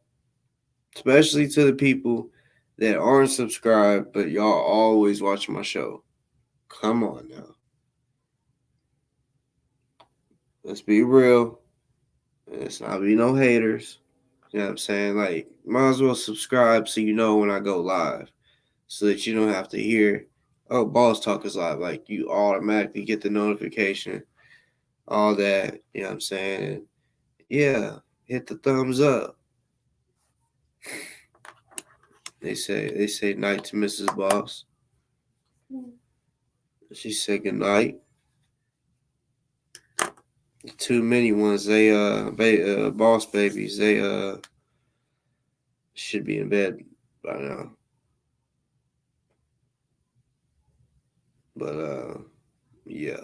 Especially to the people that aren't subscribed, but y'all always watch my show. Come on now. Let's be real. Let's not be no haters. You know what I'm saying? Like, might as well subscribe so you know when I go live. So that you don't have to hear, oh, Boss Talk is live. Like, you automatically get the notification. All that. You know what I'm saying? And yeah, hit the thumbs up. They say night to Mrs. Boss. She said good night. Too many ones. They boss babies. They should be in bed by now. But yeah.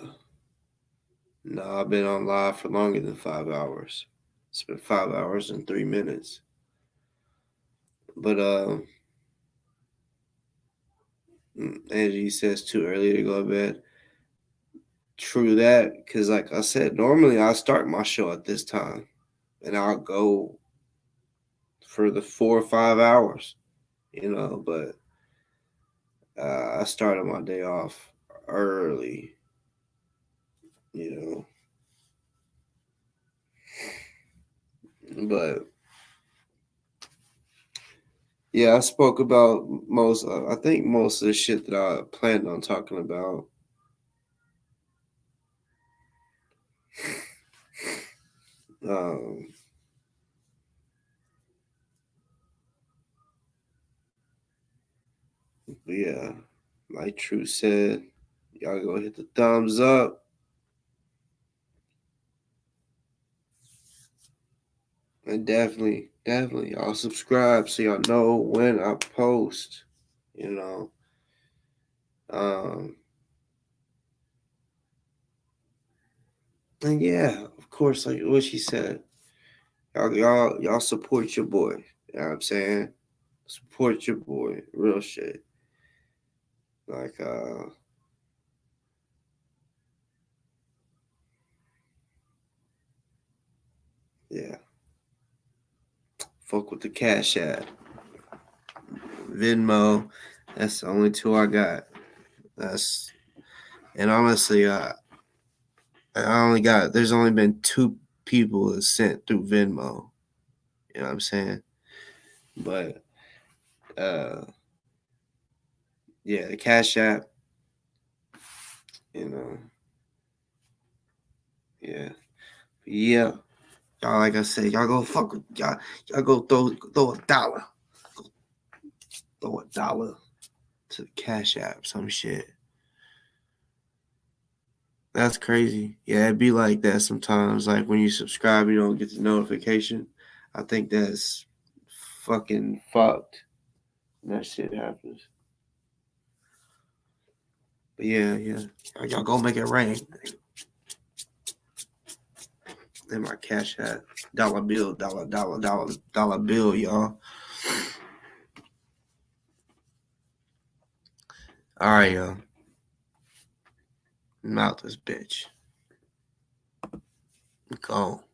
No, I've been on live for longer than 5 hours. It's been 5 hours and 3 minutes. But Angie says too early to go to bed. True that, because like I said, normally I start my show at this time, and I'll go for the 4 or 5 hours, But I started my day off early, But yeah, I spoke about I think most of the shit that I planned on talking about. But yeah, like True said, y'all go hit the thumbs up. And definitely, y'all subscribe so y'all know when I post, And yeah, of course, like what she said, y'all support your boy. You know what I'm saying? Support your boy. Real shit. Like, yeah. Fuck with the Cashapp. Venmo. That's the only two I got. And honestly, there's only been 2 people that sent through Venmo. You know what I'm saying? But, yeah, the Cashapp, yeah. Yeah. Y'all, like I said, y'all go fuck with y'all go throw $1. Throw $1 to the Cashapp, some shit. That's crazy. Yeah, it'd be like that sometimes. Like when you subscribe, you don't get the notification. I think that's fucking fucked. That shit happens. But yeah. Y'all go make it rain. In my Cashapp. Dollar bill, y'all. All right, y'all. I'm out this bitch. Go.